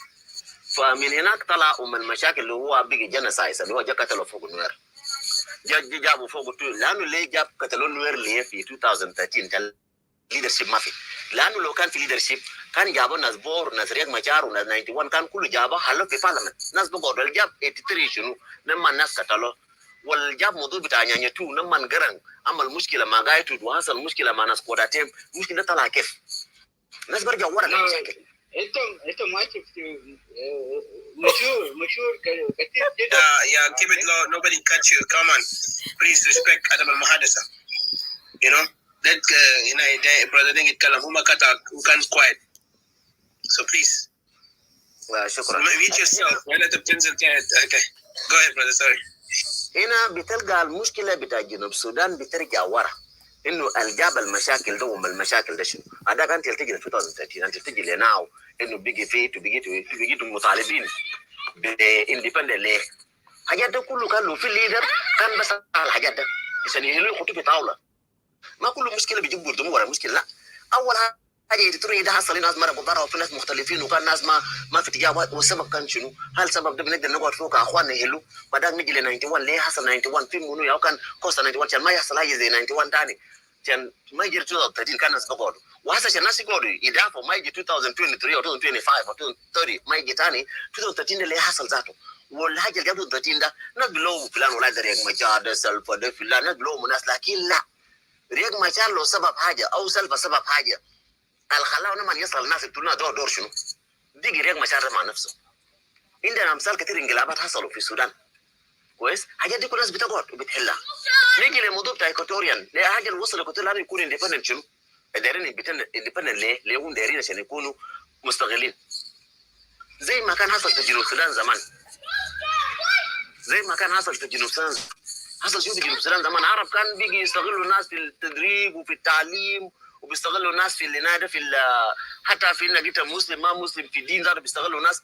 فمن هناك طلع ومن المشاكل اللي هو بيجي جنسايس اللي هو جا قتلوا فوق النوير جابوا فوق لانه ليه جاب قتلوا النوير ليه في 2013 ليدرشيب ما في. لانه لو كان في ليدرشيب كان جابوا ناس بور ناس رياض مشار وناس 91 كان كله جابوا حلوا في بارلمنت ناس بقعدوا الجاب 83 شنو لما الناس قتلوا والجاب موضوع بتاع نيانيا 2 لما نقرن عمل مشكله مع قايتو وحصل مشكله مع ناس كوداتيم مشكله طلع كيف الناس برجع ورا المشاكل. انت ما شفت مشهور كثير جدا. Yeah, keep it low. Nobody cut you. Come on, please respect Adam al-Muhadasa. You know that brother didn't get kalam. Who can't quiet. So please. شكرا. Reach yourself. Okay. Go ahead, brother. Sorry. هنا بتلقى المشكله بتاع جنوب السودان بترجع ورا انه الجاب المشاكل ده وما المشاكل ده شنو. هذا كانت تلتجي ل 2013 انت تلتجي لناو انه بيجي مطالبين باندبندنت ليه. حاجات ده كله كان له في الليدر كان بس على الحاجات ده عشان يحلوا يحطوا في طاوله. ما كل مشكله بيجيبوا يردموا ورا المشكله لا. اول حاجه يتطري ده حصل ناس مرقوا برا وفي ناس مختلفين وكان ناس ما في تجاوب والسبب كان شنو؟ هل السبب ده بنقدر نقعد فوق اخواننا يحلوا؟ ما دام نجي ل 91 ليه حصل 91 في منو يا كان كوستا 91 عشان ما يحصل حاجه زي 91 ثاني عشان ما يجي 2013 كان الناس بقعدوا وهسه عشان الناس يقعدوا يدافعوا ما يجي 2023 او 2025 او 2030 ما يجي ثاني 2013 اللي حصل ذاته. والحاجه اللي قبل 2013 ده نقلوا فلان ولا رياض مشار ده سلفا ده فلان نقلوا ناس لكن لا رياض مشار له سبب حاجه او سلفا سبب حاجه الخلاونا ما يصل الناس يقولون دور شنو؟ دي رياض مشار مع نفسه. عندنا امثال كثير انقلابات حصلوا في السودان كويس حاجات دي كل الناس بتقعد وبتحلها. نيجي للموضوع بتاع ايكواتوريان ليه حاجه اللي وصل ايكواتوريا لازم يكون اندبندنت شنو؟ دايرين اندبندنت ليه هم دايرين عشان يكونوا مستغلين زي ما كان حصل في جنوب السودان زمان. زي ما كان حصل في جنوب السودان حصل شو في جنوب السودان زمان. عرب كان بيجي يستغلوا الناس في التدريب وفي التعليم وبيستغلوا الناس في النادي في حتى في انك انت مسلم ما مسلم في الدين ذاته بيستغلوا الناس.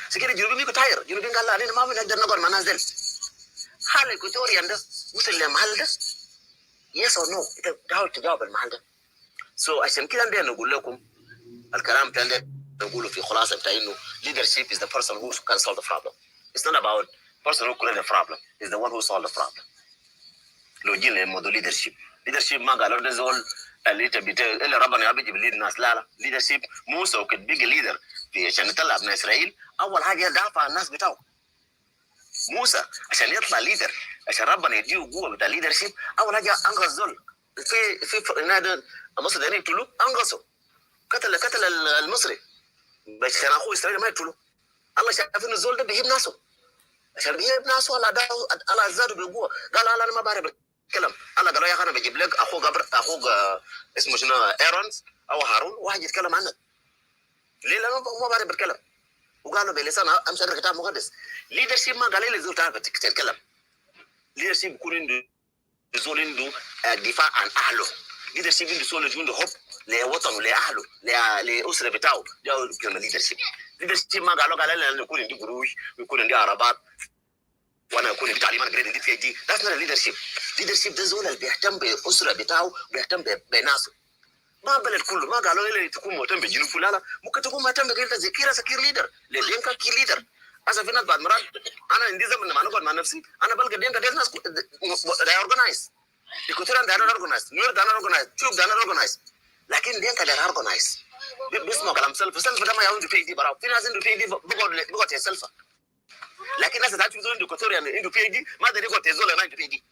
سكير الجنوبيين بيكون تاير الجنوبيين قال لا علينا ما بنقدر نقعد مع الناس ديل. هل ايكواتوريا ده وصل للمحل ده؟ يس او نو؟ انت تحاول تجاوب المحل ده. سو عشان كده عندنا نقول لكم الكلام بتاعنا نقوله في خلاصه بتاع انه leadership is the person who can solve the problem. It's not about person who create the problem. It's the one who solve the problem. لو جينا لموضوع leadership ما قالوا ده زول اللي اللي ربنا يبي يجيب ليد الناس لا leadership موسى وكان بيجي ليدر في عشان يطلع ابن اسرائيل اول حاجه دافع عن الناس بتاعه. موسى عشان يطلع ليدر عشان ربنا يديه قوه بتاع leadership اول حاجه انقذ زول في نادي مصر ده يقتلوه انقذه قتل المصري عشان اخوه اسرائيل ما يقتلوه. الله شاف ان الزول ده بيجيب ناسه عشان بيجيب ناسه على زاده بقوه. قال انا ما بعرف الكلام. الله قال يا اخي انا بجيب لك اخوك اسمه شنو ايرونز او هارون واحد يتكلم عنك ليه لانه ما بعرف بتكلم وقالوا بلسان امشي اقرا كتاب مقدس ليدرشيب ما قال لي زول تعرف تتكلم ليدرشيب يكون عنده زول عنده دفاع عن اهله ليدرشيب عنده زول عنده حب لوطنه لاهله لاسره بتاعه ده كلمه ليدرشيب ما قال لي يكون عندي قروش ويكون عندي عربات وانا اكون عندي تعليمات جريد عندي في دي ده اسمه ليدرشيب ده زول اللي بيهتم بالاسره بتاعه بيهتم بناسه ما بلد كله ما قالوا لي تكون مهتم بجنوب فلانه ممكن تكون مهتم بغير زي كيرا سكير ليدر لدينكا كي ليدر هسه في ناس بعد مرات انا عندي زمن لما نقعد مع نفسي انا بلقى دينكا دي ناس they organize Equatorian they are not organized Nuer they are not organized Chub they are not organized لكن دينكا they are organized بيسمعوا كلام سلفة ده ما يعود في دي براو في ناس عنده في دي بقعد يسلفة لكن ناس تعرف زول عنده Equatorian عنده في دي ما ده يقعد يزول ما عنده في دي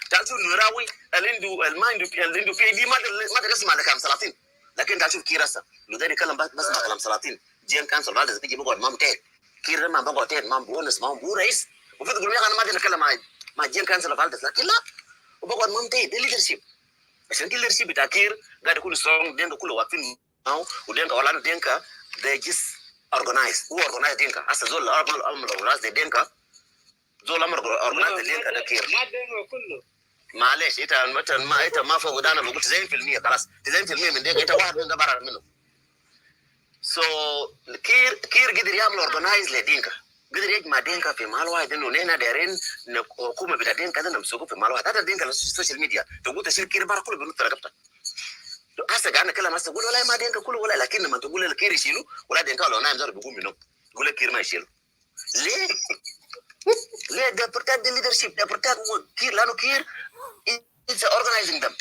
تعرف نوراوي اللي عنده المايند اللي عنده في دي ما ده يسمع لكلام سلاطين لكن تعرف كيراسا لو ده يتكلم بس مع كلام سلاطين جين كان سلطان بيجي بقعد ما متى كير ما بقعد تاني ما بونس ما هو رئيس وفي تقول انا ما ادري اتكلم مع جين كان سلطان لكن لا وبقعد ما متى ده ليدرشيب عشان كده ليدرشيب بتاع كير قاعد يكون سترونج دينكا كله واقفين معه ودينكا ولا دينكا they just organize هو organize دينكا هسه زول الامر organize دينكا زول الامر organize دينكا ده كير ما دينكا كله معلش انت ما فوق ده انا بقول 90% خلاص 90% من دينكا انت واحد من ده برا منه سو كير قدر يعمل اورجنايز لدينكا قدر يجمع دينكا في محل واحد انه نحن دايرين الحكومه بتاع دينكا ده نمسكوه في محل واحد هذا دينكا السوشيال ميديا تقول تشيل كير برا كله بنط رقبتك هسه قاعد نتكلم هسه تقول والله ما دينكا كله ولا لكن لما تقول الكير يشيله ولا دينكا لو نايم زار بيقوم منه يقول لك كير ما يشيله ليه؟ ليه ده بروتكت ليدرشيب ده بروتكت كير لانه كير it's organizing them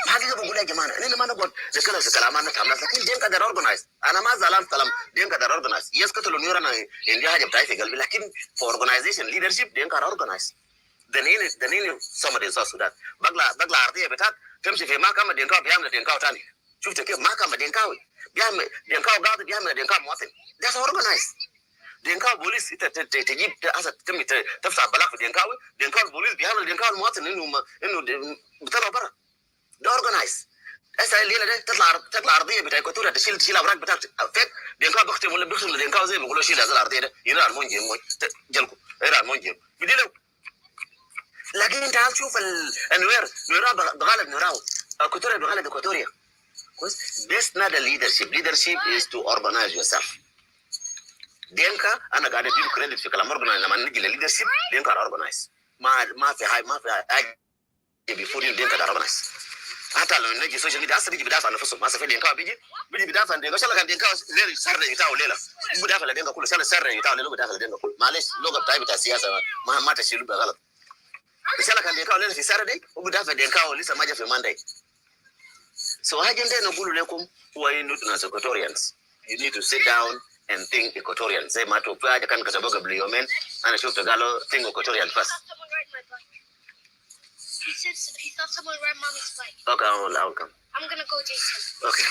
حقيقة بقول يا جماعة أنا ما نقول زي كلام أنا تعمل لكن دينكا ده organize أنا ما زعلان كلام دينكا ده organize يسكتوا النور أنا عندي حاجة بتاعي في قلبي لكن for organization leadership دينكا organize دنيني somebody in South Sudan بقلا عرضية بتاعك تمشي في محكمة دينكا بيعمل دينكا تاني شفت كيف محكمة دينكاوي بيعمل دينكا قاضي بيعمل دينكا مواطن that's organize دينكا بوليس تجيب تم تفتح بلاغ في دينكا البوليس بيعمل دينكا المواطن انه بيطلع برا ده اورجنايز هسه الليله ده تطلع ارضيه بتاع ايكواتوريا تشيل اوراق بتاعت فيك دينكا بيختم ولا بيختم دينكا زي ما بيقولوا شيل هذه الارضيه ده يرى المونجي جلكم يرى المونجي بديلو لكن انت عم تشوف النوير بغالب نوراو ايكواتوريا بغالب ايكواتوريا كويس this not a leadership is to organize yourself دينكا انا قاعد اديله كريدت في كلام اورجنايز لما نجي للليدرشيب دينكا اورجنايز ما في حاجه بيفور دينكا اورجنايز حتى لو نجي سوشيال ميديا هسه بيجي بدافع عن نفسه ما في دينكا بيجي بدافع عن دينكا شغله كان دينكا ليل سر يتاو ليله بدافع لدينكا كله سر يتاو ليله بدافع لدينكا كله معلش اللغه بتاعي بتاع السياسه ما تشيلوا بغلط شغله كان دينكا ليله في سردي وبدافع دينكا لسه ما جاء في مانداي so حاجه عندنا نقول لكم هو انه Equatorians you need to sit down and think Equatorian زي ما تقول حاجه كان كتبوا قبل يومين انا شفت قالوا think Equatorian first He saw someone ride mommy's bike. Okay, I'll come. I'm gonna go, Jason. Okay.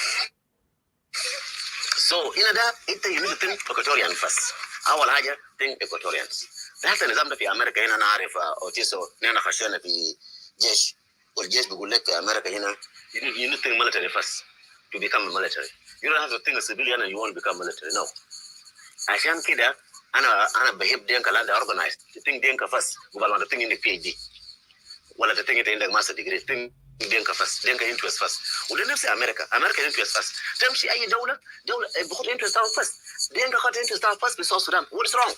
So, you need to think Equatorian first. أول حاجة think Equatorians. ده حتى النظام ده في أمريكا هنا أنا عارف أوتيسو نحن خشينا في جيش والجيش بيقول لك في أمريكا هنا you need to think military first to become a military. You don't have to think a civilian and you won't become military. No. عشان كده أنا بحب دينكا لا organized. You think دينكا first قبل ما تthink إنك PhD. ولا تتنجي عندك ماستر ديجري دينكا فاست دينكا انترست فاست وده نفس امريكا انترست فاست تمشي اي دوله بخد انترست فاست دينكا خد انترست فاست بساوث السودان واتس رونج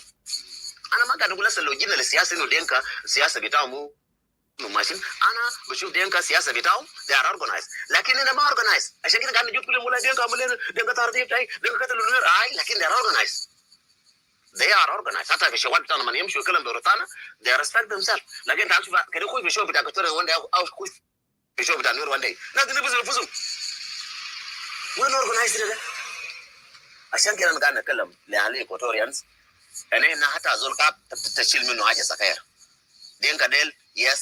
انا ما قاعد اقول هسه لو جينا للسياسه انه دينكا السياسه بتاعه مو ماشي انا بشوف دينكا السياسه بتاعه they are organized لكن انا ما organized عشان كده قاعد نجيب كل ولا دينكا طارديه بتاعي دينكا قتلوا النور لكن they are organized they are organized حتى في الشوال بتاعنا لما يمشوا يتكلم بروتانا they respect themselves لكن تعال شوف كده خوي في الشو بتاع ايكواتوريا وان او خوي في الشو بتاع نور وان داي لازم نبذل نفسهم وين organized ده عشان كده انا قاعد نتكلم لعلي ايكواتوريانز انا حتى زول كاب تشيل منه حاجه سكاير دينكا ديل yes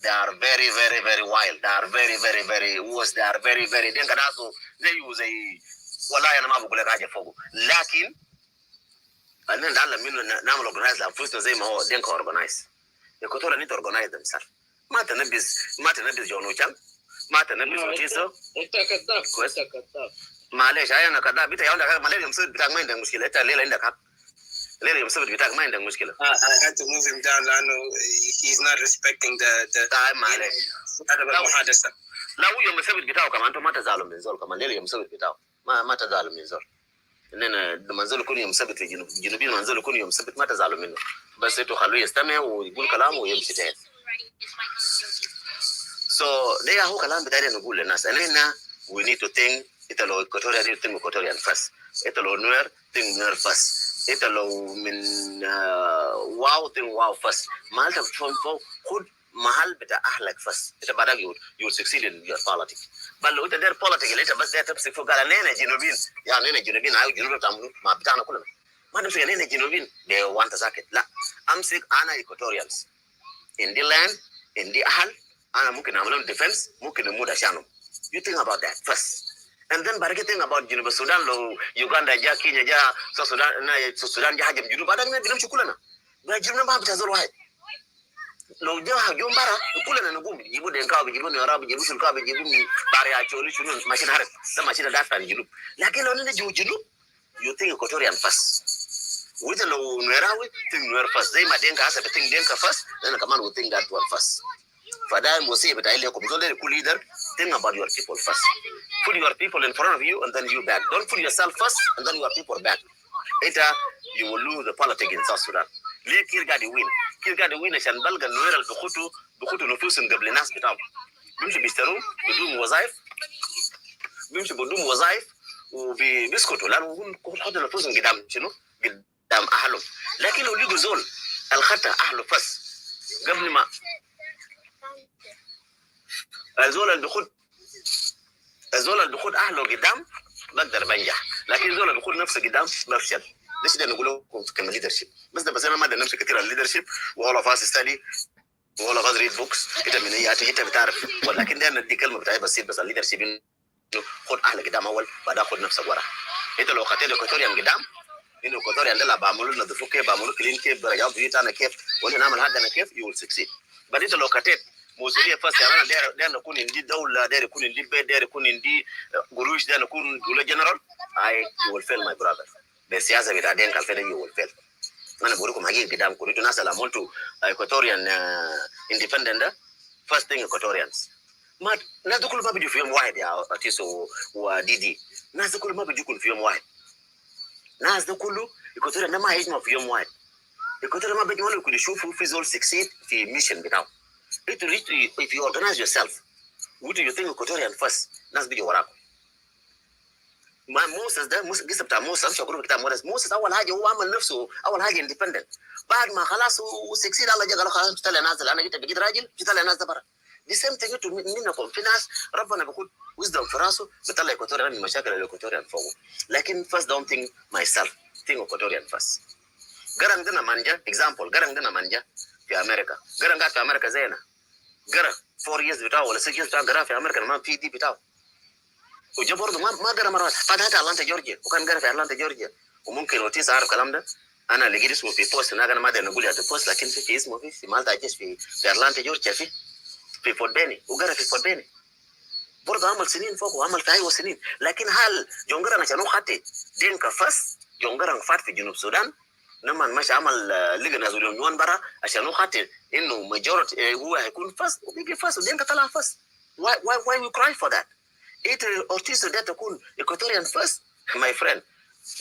they are very very very wild they are very very very worse they are very very دينكا ناسو زي والله انا ما بقول لك حاجه فوقه لكن أنا نتعلم منه نعمل organize لأنفسنا زي ما هو دينكا organize. Equatorial need to organize themselves. ما تنبذ جونو تشان، ما تنبذ أوتيسو. أنت كذاب. معلش انا كذا بيتا يا ولا مالي يمسك بتاعك ما عندك مشكله انت ليه عندك حق ليه يمسك بتاعك ما عندك مشكله I had to move him down لانه he's not respecting the طيب معلش هذا المحادثه لا هو يمسك بتاعه كمان انتم ما تزعلوا من زول كمان ليه يمسك بتاعه ما تزعلوا من زول اننا لما نزل يكون يوم سبت في الجنوبين لما نزل يكون يوم سبت ما تزعلوا منه بس انتوا خلوه يستمع ويقول كلامه ويمشي تاني. So ده هو كلام بتاعي نقول للناس اننا we need to think انت لو Equatoria need to think Equatorian first انت لو نوير think نوير first انت لو من واو think واو first ما انت خد محل بتاع اهلك first انت بعدك you will succeed in your politics. بل لو انت داير politics انت بس داير تمسك فوق قال اننا جنوبين يعني اننا جنوبين هاي جنوب بتعملوا ما بتاعنا كلنا ما نمسك اننا جنوبين ده وانت ساكت لا امسك انا Equatorians in the land in the اهل أنا ممكن أعملهم defense ممكن نموت عشانهم. You think about that first, and then بعد كده think about جنوب السودان لو يوغندا جا كينيا جا السودان جا حاجة جنوب بعدين بنمشي كلنا. جنوبنا ما بتهزر واحد. لو جا هجوم برا كلنا نقوم يجيبوا دينكا بيجيبوا نيرا بيجيبوا شلكا بيجيبوا باريا شولي شنو ماشين هرب ده ماشين دافع الجنوب. لكن لو نيجي جنوب you think Equatorian first. وإذا لو نيراوي think نير first زي ما دينكا هسه بتthink دينكا first أنا كمان we think that one first. فده الموسيقى بتاعي لكم زول كل leader think about your people first put your people in front of you and then you back don't put yourself first and then your people back later you will lose the politics in South Sudan ليه كير قاعد يوين عشان بلغ النوير اللي بخطوا نفوسهم قبل الناس بتاعهم بيمشي بيشتروا بدون وظائف وبيسكتوا لانه بيحطوا نفوسهم قدام شنو قدام اهلهم لكن لو لقوا زول الخطا اهله بس قبل ما الزول اللي بيخد اهله قدام بقدر بنجح لكن الزول اللي بيخد نفسه قدام بفشل ليش ده نقوله في كلمه ليدرشيب بس ده بس انا ما ده نمشي كثير على الليدرشيب ولا of us study ولا of us read books كده من هي انت بتعرف ولكن ده ندي كلمه بتاعي بس الليدرشيب انه خد اهلك قدام اول بعدين خد نفسك ورا انت لو خدت Equatorian قدام انه Equatorian ده بعملوا لنا دفوع كيف بعملوا كلين كيف برجعوا بيوتنا كيف وانا نعمل هذا كيف you will succeed بعدين انت لو خدت مسؤوليه فاس انا داير نكون عندي دوله داير يكون عندي بيت داير يكون عندي قروش داير نكون دوله جنرال you will fail my brother بالسياسه بتاع دين كالفيدا you will fail انا بقول لكم حقيقه قدام كوريتو ناس اللي عملتوا Equatorian independent ده first thing Equatorians ما الناس دول كلهم ما بيجوا في يوم واحد يا اتيسو وديدي الناس دول كلهم ما بيجوا في يوم واحد الناس دول كله Equatorian ده ما هيجمعوا في يوم واحد Equatorian ما بيجمعوا يكونوا يشوفوا في زول succeed في ميشن بتاعه if you organize yourself what do you think Equatorian first ناس بيجوا وراكم ما موسى ده قصه بتاع موسى مش هقول بتاع موسى اول حاجه هو عمل نفسه اول حاجه اندبندنت بعد ما خلاص وسكسيد الله جا قال خلاص طلع نازل انا جيت بقيت راجل طلع ناس ده برا دي سيم ثينج منكم في ناس ربنا بيقول ويزدم في راسه بيطلع Equatorian من مشاكل الإيكواتوريان فوق لكن first don't think myself think Equatorian first قرن دنا مانجا example قرن دنا مانجا في امريكا قرن قاعد في امريكا زينا قرن 4 years بتاعه ولا 6 years بتاعه قرن في امريكا ما في دي بتاعه وجا برضه ما قرن مرات فتحت اتلانتا جورجيا وكان قرن في اتلانتا جورجيا وممكن لو تيجي عارف الكلام ده انا لقيت اسمه في بوست انا ما ادري نقول هذا بوست لكن في اسمه في مالتا جيش في اتلانتا جورجيا في فورت بيني وقرن في فورت بيني برضه عمل سنين فوق وعمل في ايوه سنين لكن هل جونجران عشان هو خدت دينكا فاس جونجران فات في جنوب السودان لما مش عمل لجنه زوليون برا عشان هو خاطر انه ماجورتي هو هيكون فاس وبيجي فاس ودينكا طلع فاس why we cry for that it ortiz ده تكون Equatorian first my friend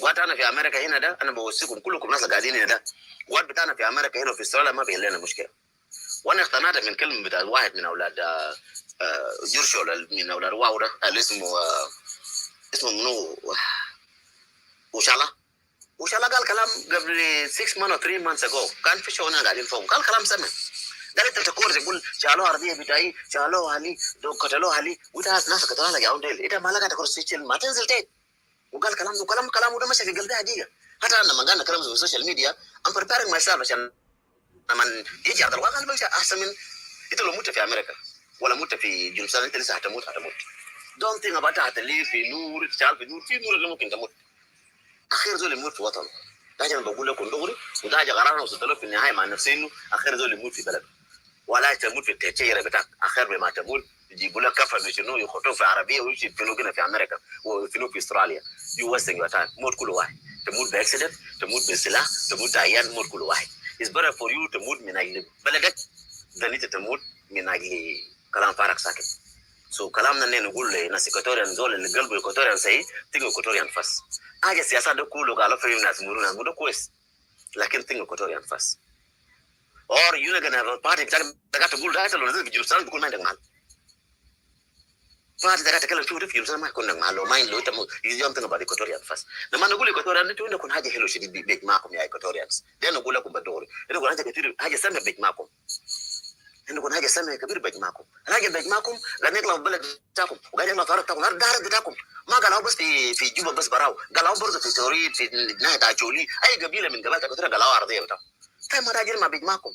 وقت انا في امريكا هنا ده انا بوصيكم كلكم ناس قاعدين هنا ده وقت بتاعنا في امريكا هنا في استراليا ما بيحل لنا مشكله وانا اقتنعت من كلمه بتاع واحد من اولاد جورشول من اولاد واو ده اللي اسمه منو وشالا قال كلام قبل 6 months or 3 months ago كان في شونا قاعدين فوق قال كلام سمع قال انت تكور تقول شالو عربيه بتاعي شالو هالي دو قتلوا هالي وده ناس قتلوا لك يا وديل انت مالك تكور سيتشل ما تنزل تاني وقال كلامه ده ماشي في قلبي حقيقه حتى لما قالنا كلام في السوشيال ميديا I'm preparing myself عشان لما يجي هذا الواقع انا احسن من انت لو مت في امريكا ولا مت في جنوب السودان انت لسه هتموت don't think about هتلي في نور تشتغل في نور اللي ممكن تموت اخير زول يموت في وطنه ده انا بقول لكم دغري وده حاجه قررنا وصلت له في النهايه مع نفسي انه اخير زول يموت في بلده ولا تموت في التشيره بتاعك اخير ما تموت يجيبوا لك كفن شنو يخطوه في عربيه ويمشي يدفنوه هنا في امريكا ويدفنوه في استراليا. يو ويستنج يور تايم. موت كل واحد. تموت باكسيدنت، تموت بسلاح، تموت عيان، موت كل واحد. It's better for you تموت من اجل بلدك than انت تموت من اجل كلام فارغ ساكت. سو كلامنا انه نقول لناس ايكواتوريان دول اللي قلبوا ايكواتوريان سي تيجي ايكواتوريان فاس. حاجه السياسات ده كله قالوا في الناس مرونه نقول كويس لكن تيجي ايكواتوريان فاس. or you're gonna have a party that got to bull title or the Jerusalem بكون ما عندك مال. فهذا ده كلام شو في Jerusalem ما يكون عندك مال لو ما عنده تمو يوم تنو بعد ايكواتوريان فاس. لما نقول ايكواتوريان انتوا عندكم حاجه حلوه شديد بيت معكم يا ايكواتوريانز. ده نقول لكم بدوري. عندكم حاجه كثير حاجه سامه بيت معكم. عندكم حاجه سامه كبير بيت معكم. الحاجه بيت معكم قاعد نطلع بلد بتاعكم وقاعد نطلع طارق بتاعكم الدار بتاعكم. ما قالوا بس في جوبا بس براو قالوا برضه في توريد في ناحيه عجولي اي قبيله من قبائل ايكواتوريا قالوا ارضيه بتاعهم. طيب ما راجل ما بيت معكم.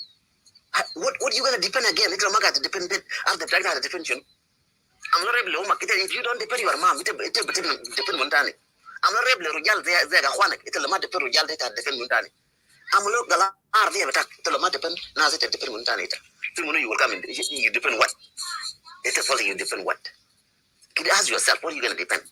What you gonna depend again? It's not going to depend. After that, the definition. I'm not able to. If you don't depend your mom, it depend on Tani. I'm not able to rejal the Gahuanak. It's a matter of rejal that depend on Tani. I'm a look gala are the attack. It's a matter of now it depend on Tani. You will come in. You depend what? It's a fault you depend what? You ask yourself what you gonna depend.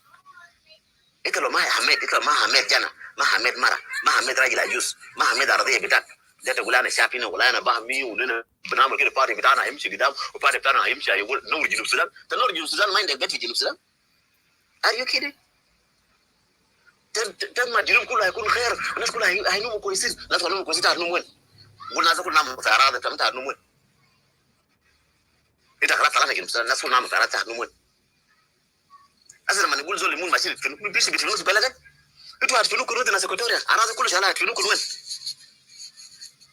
It's a Mahamed. It's a Mahamed Jana. Mahamed Mara. Mahamed Rajila Yus. Mahamed Arde Bitak. ده تقول انا شايفينه ولا انا بهمي ولنا بنعمل كده بارتي بتاعنا هيمشي قدام وبارتي بتاعنا هيمشي هيقول نور جنوب السودان. تنور جنوب السودان ما عندك بيت في جنوب السودان. Are you kidding؟ ما الجنوب كله هيكون خير الناس كلها هينوموا كويسين. الناس كلها هينوموا كويسين هتنوم وين؟ قلنا الناس كلها ناموا في اراضي انت هتنوم وين؟ انت خلاص طلعت جنوب السودان الناس كلها ناموا في اراضي هتنوم وين؟ اصلا لما نقول زول يمون ماشيين يدفنوك بيمشي بيدفنوك في بلدك انتوا هتدفنوكوا رود ناس ايكواتوريا اراضي كل شغله هتدفنوكوا وين؟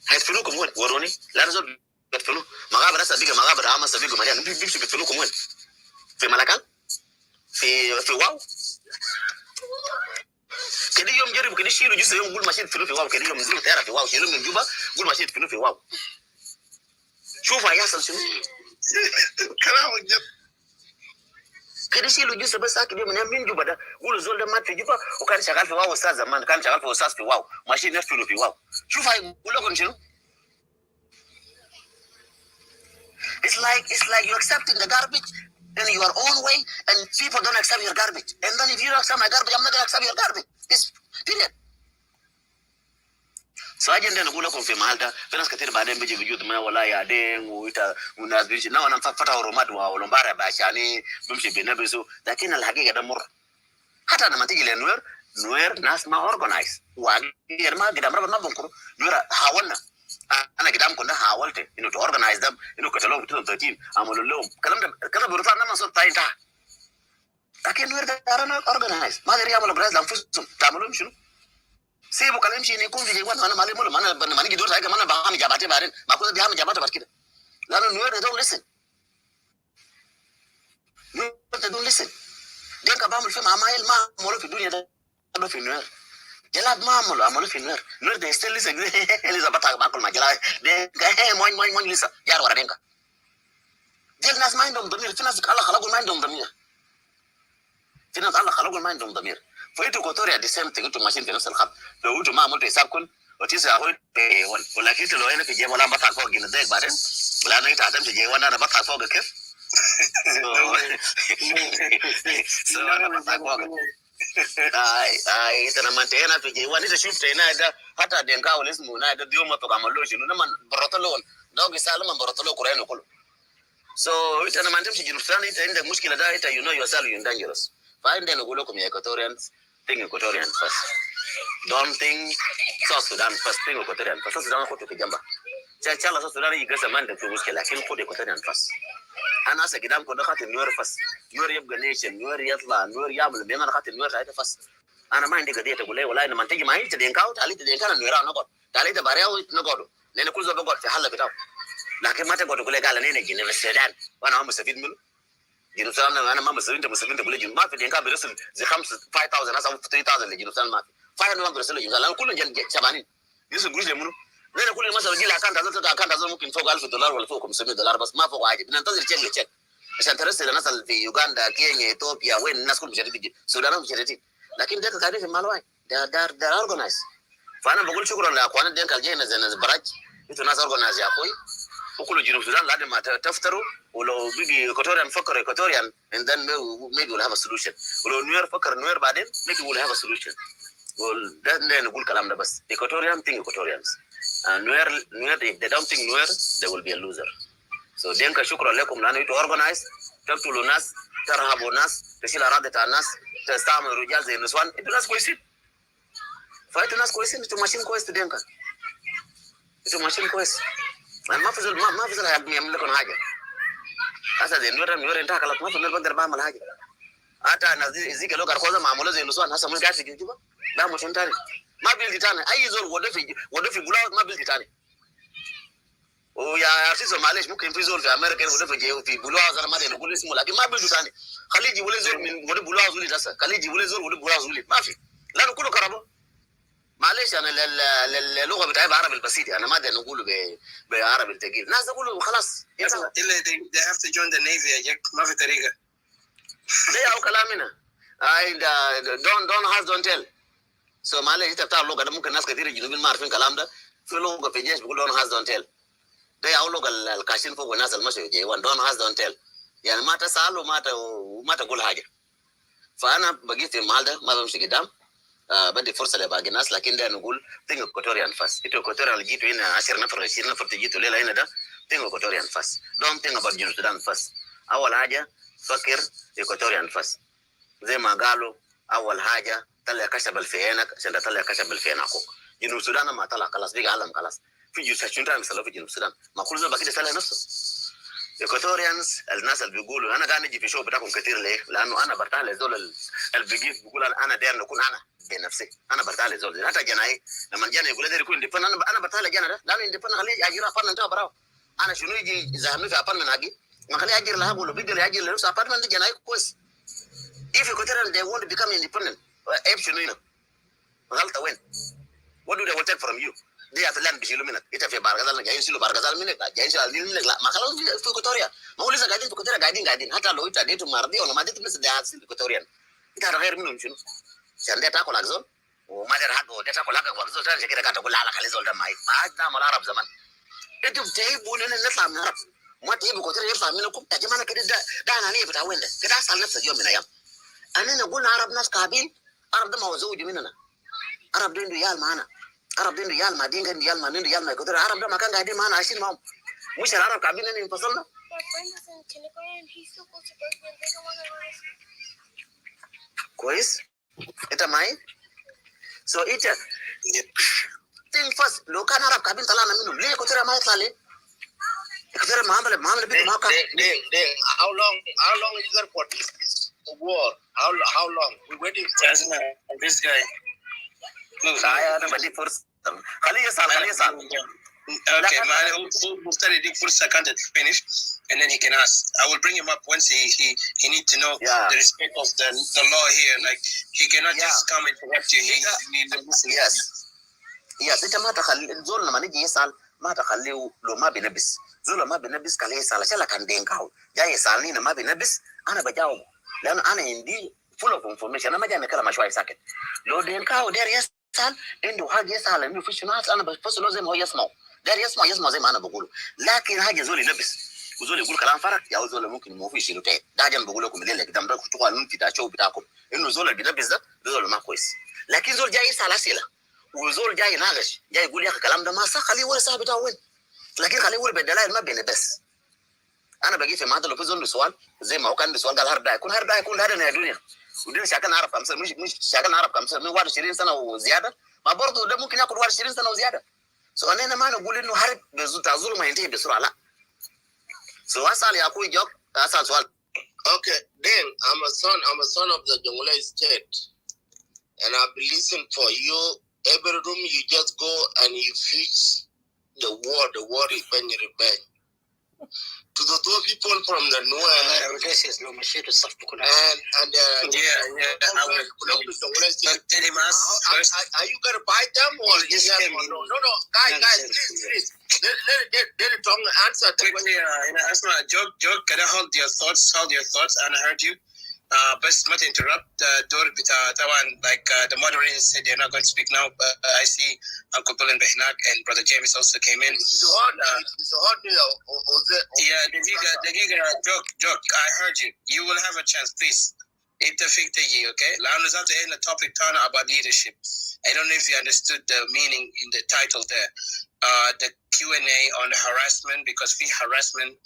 هيدفنوكم وين؟ وروني لا نزول بيدفنوه مغابر هسه بيجي مغابر عامه بيجوا مليان بيمشي بيدفنوكم وين؟ في ملكال؟ في واو؟ كده يوم جربوا كده يشيلوا جزء يوم قول ماشي يدفنوه في واو كده يوم ينزلوا طياره في واو يشيلوا من جوبا قول ماشي يدفنوه في واو شوف هيحصل شنو؟ كلامك جد كده يشيلوا جزء بس هكذا من جوبا ده قولوا زول ده مات في جوبا وكان شغال في واو استاذ زمان كان شغال في استاذ في واو ماشي يدفنوه في واو شوف هيقول لكم شنو؟ It's like you're accepting the garbage in your own way, and people don't accept your garbage. And then if you don't accept my garbage, I'm not gonna accept your garbage. It's period. So agenda نقول لكم في محل ده في ناس كتير بعدين بيجي بيجود ما ولا يادين ويتا وناس بيجي نا وانا فتح ورماد ولمبارة باشاني بمشي بنبسو لكن الحقيقة ده مر حتى لما تيجي لنوير ناس ما organize وغير ما قدام ربنا ما بنكرو نوير حاولنا انا قدام كنا حاولت انه تو اورجنايز دم انه كتالوج 2013 عملوا لهم الكلام بيرفع لنا صوت انتهى لكن نوير ده اورجنايز ما قدروا يعملوا برايز لانفسهم تعملوا شنو؟ سيبوا كلام يمشي يكون في جوان انا مالي مولم انا ما نيجي دور حاجه ما انا بعمل جاباتي بعدين ما كنت بعمل جاباتي بعد كده لانه نوير دول لسن نوير دول لسن دي كان بعمل فيهم عمايل ما عملوا في الدنيا ده في نوير جلاد ما عملوا في نوير ده يستل لسه لسه باكل مع جلاد ده موين لسه جار ورا دينكا دي الناس ما عندهم ضمير في ناس الله خلقوا ما عندهم ضمير في ناس الله خلقوا ما عندهم ضمير فايتو كوتوريا دي سيم تيجي ماشين في نفس الخط لو انتوا ما عملتوا حسابكم وتيجي اهو ولكن لو انا في جيب ولا بطلع فوق جنازك بعدين ولا انا انت هتمشي جيب وانا بطلع فوق كيف انا بطلع فوق اي انت لما انت هنا في جيب وانا شفت هنا ده حتى دينكاو اسمه هنا ده يوم ما تقاملوا شنو لما برطلون دوغي سالم برطلو قران كله سو انت لما تمشي جنوب السودان انت عندك مشكله ده انت يو نو يور سيلف يو دانجرس فعندنا نقول لكم يا Equatorians think Equatorian first don't think South Sudan first think Equatorian first South Sudan خدوا في جنبها شاء South Sudan يجي زمان ده في مشكله لكن خد Equatorian first انا هسه قدام كنت خاطر نور first نور يبقى نيشن نور يطلع نور يعمل بين انا خاطر نور ساعتها first انا ما عندي قضيه تقول لي والله لما تيجي معي تدينكاو تعالي تدينكاو نور نقعد تعالي تباريو نقعد لان كل زول بقعد في حل بتاعه لكن ما تقعد تقول لي قال انا جنوب السودان وانا مستفيد منه جنوب السودان انا ما مسؤول انت مسؤول تقول لي ما في دينكا بيرسل زي 5000 ناس او 3000 لجنوب السودان ما في فاين ما بيرسل جنوب السودان كلهم شبانين يرسل قروش منه لان كل مثلا يجي لك اكونت ممكن فوق $1000 ولا فوق $500 بس ما فوق حاجه بننتظر تشيك عشان ترسل الناس في يوغندا كينيا ايثيوبيا وين الناس كلهم مشاركين السودان مشاركين لكن ده قاعدين في المالواي ده اورجنايز فانا بقول شكرا لاخواننا دينكا الجايين زي براج انتوا ناس اورجنايز يا اخوي وكل جنوب السودان لازم ما تفتروا ولو بيجي Equatorian فكر Equatorian and then maybe we'll have a solution ولو نوير فكر نوير بعدين maybe we'll have a solution ده نقول كلام ده بس Equatorian think Equatorians نوير if they don't think نوير they will be a loser so دينك شكرا لكم لأنه انتوا organize تقتلوا ناس ترهبوا ناس تشيل أراضي الناس تستعمل رجال زي النسوان انتوا ناس كويسين فانتوا ناس كويسين انتوا ماشيين كويس تدينك انتوا ماشيين كويس ما في زول ما في زول يعمل لكم حاجه هسه زي نور انتهى كلام ما في زول بقدر بعمل حاجه حتى انا زي لو كاركوزا معموله زي النسوان هسه من قاعد في جيبه ده مش تاني ما بيلدي تاني اي زول ودف في بلاو ما بيلدي تاني ويا سيسو معلش ممكن في زول في امريكا ودف في بلاو انا ما ادري اقول اسمه لكن ما بيلدي تاني خليه يجيب لي زول من ودف بلاو زولي هسه خليه يجيب لي زول ودف بلاو زولي ما في لانه كله كربو معلش انا اللغه بتاعي بعربي البسيط انا ما ادري نقوله بعربي الثقيل الناس يقولوا خلاص الا they have to join the navy ما في طريقه ده او كلامنا don't tell so معلش انت بتاع اللغه ده ممكن ناس كثير جنوبيين ما عارفين الكلام ده في لغه في الجيش بيقول don't tell ده او لغه الكاشين فوق الناس المشي جايوان don't tell يعني ما تسال وما تقول حاجه فانا بقيت في المحل ده ما بمشي قدام بدي فرصه لباقي الناس لكن ده نقول تيجي Equatorian first انتوا Equatorian اللي جيتوا هنا 10 نفر 20 نفر تجيتوا ليله هنا ده تيجي Equatorian first don't think about جنوب السودان first اول حاجه فكر Equatorian first زي ما قالوا اول حاجه طلع كشف الفينك عشان تطلع كشف الفين اخوك جنوب السودان ما طلع خلاص بقى عالم خلاص في جيش شنو مثلا في جنوب السودان ما كل زول بقى يسال نفسه Equatorians الناس اللي بيقولوا انا قاعد نجي في شو بتاعكم كثير ليه؟ لانه انا برتاح لزول اللي بيجي بيقول انا داير نكون انا بنفسي انا برتاح لزول حتى جناي لما جانا يقول لي يكون ديفن انا برتاح لجانا ده لانه ديفن خليه اجر ابارتمنت براو انا شنو يجي يزهمني في ابارتمنت اجي ما خليه اجر لها بقول بيقدر ياجر له ابارتمنت جناي كويس if Equatorians they want to become independent ايه شنو هنا غلطه وين what do they will take from you دي هتلاقي بيشيلوا منك انت في بارغزال جايين يشيلوا بارغزال منك جايين يشيلوا منك لا ما خلاص في Equatoria ما هو لسه قاعدين في Equatoria قاعدين حتى لو انت اديته مرضي ولا ما اديته بس ده في Equatorian انت هتغير منهم شنو عشان ده تاكل اكزول وما دير حقه ده تاكل حقك واكزول تاني كده قاعد تقول لا خلي زول ده معي ما عاد نعمل عرب زمان انتوا بتهيبوا لنا نطلع من العرب ما تهيبوا Equatoria يطلع منكم يا جماعه كده ده انانيه بتاع وين ده كده اسال نفسك يوم من الايام انا نقول عرب ناس كابين عرب ده ما هو زوج مننا عرب ده عنده عيال معانا عرب ده عنده عيال مع دين عنده عيال مع عنده عيال مع Equatoria عرب ده ما كان قاعدين معانا عايشين معاهم مش العرب كابين ان انفصلنا كويس انت معي so انت think first لو كان عرب كابين طلعنا منهم ليه Equatoria ما يطلع ليه Equatoria معامله بينهم ما كان how long is there for this war how long we waiting for this guy انا بدي فرصه خليه يسال okay man مفترض يديك فرصه كانت finish and then he can ask I will bring him up once he need to know the respect of the law here like he cannot just come and interrupt you he listen yes انت ما تخلي زول لما نيجي يسال ما تخليه لو ما بينبس زول ما بينبس خليه يسال عشان كان دينكاو جاي يسالني ما بينبس انا بجاوب لان انا عندي full of information انا ما جاي نكلم شويه ساكت لو دينكاو داير يسال عنده حاجه يسال انه في شنو انا بفصله زي ما هو يسمع داير يسمع زي ما انا بقوله لكن حاجه زول يلبس وزول يقول كلام فرق يا زول ممكن مو في شيء تاني ده حاجه بقول لكم اللي قدام ده تقولوا انتوا بتاع شو بتاعكم انه زول اللي بيلبس ده زول ما كويس لكن زول جاي يسال اسئله وزول جاي يناقش جاي يقول يا اخي الكلام ده ما صح خليه ولا صاحب بتاعه وين لكن خليه ولا بالدلائل ما بين بس انا بجي في معدل في زول سؤال زي ما هو كان سؤال قال هرب ده يكون هذا يا دنيا ودي شاكن عرب خمسه مش شاكن عرب خمسه من 21 سنه وزياده ما برضه ده ممكن ياخد 21 سنه وزياده سو انا ما نقول انه هرب بتاع ظلم هينتهي بسرعه لا سو اسال يا اخوي جوك اسال سؤال okay then I'm a son of the Jonglei state and I've been listening for you every room you just go and you preach the war revenge to the two people from the north and I are you gonna buy them or no guys please let it answer the question Asma, joke can I hold your thoughts and I heard you But not to interrupt. The moderators said they're not going to speak now. But I see Uncle Bill and Behnak and Brother James also came in. Yeah, the giga joke. I heard you. You will have a chance, please. Okay. The topic about leadership. I don't know if you understood the meaning in the title there. The Q&A on harassment, because we harassment,